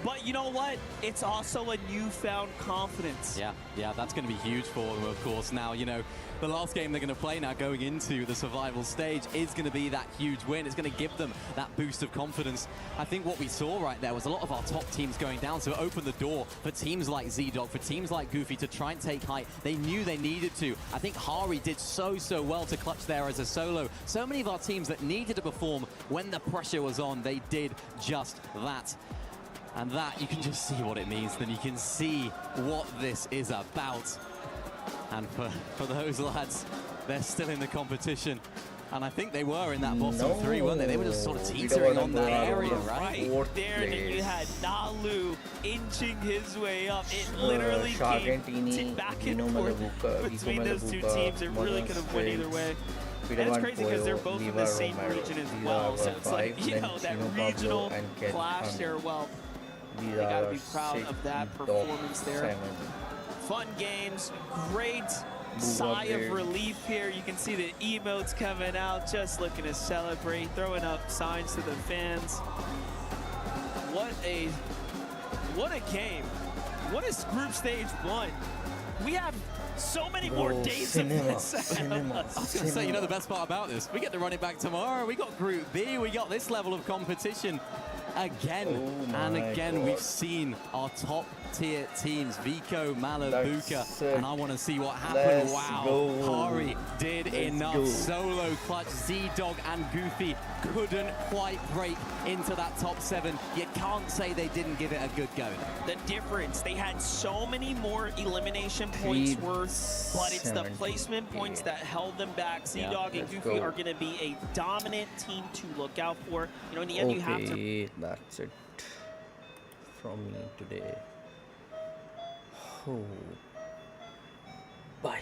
But you know what? It's also a newfound confidence. Yeah, that's going to be huge for them, of course. Now, you know, the last game they're going to play now going into the survival stage is going to be that huge win. It's going to give them that boost of confidence. I think what we saw right there was a lot of our top teams going down, so it opened the door for teams like Z-Dog, for teams like Goofy to try and take height. They knew they needed to. I think Hari did so well to clutch there as a solo. So many of our teams that needed to perform when the pressure was on, they did just that. And that, you can just see what it means. Then you can see what this is about. And for those lads, they're still in the competition. And I think they were in that bottom 3, weren't they? They were just sort of teetering on that area, right? Right there, and you had Nalu inching his way up. It literally came back and forth between those two teams. It really could have went either way. And it's crazy because they're both in the same region as well. So it's like, you know, that regional clash there. Well, they gotta be proud of that performance there. Fun games, great sigh of relief here. You can see the emotes coming out, just looking to celebrate, throwing up signs to the fans. What a game. What is group stage 1? We have so many more days of this ahead of us. I was going to say, you know the best part about this? We get to run it back tomorrow. We got Group B. We got this level of competition again. And again, we've seen our top tier teams, Vico, Malabuka, and I want to see what happened. Wow, Hari did enough. Solo clutch, Z-Dog and Goofy couldn't quite break into that top 7. You can't say they didn't give it a good go. The difference, they had so many more elimination points worth, but it's the placement points that held them back. Z-Dog and Goofy are going to be a dominant team to look out for. You know, in the end, you have to... That's it from me today. Oh. Bye.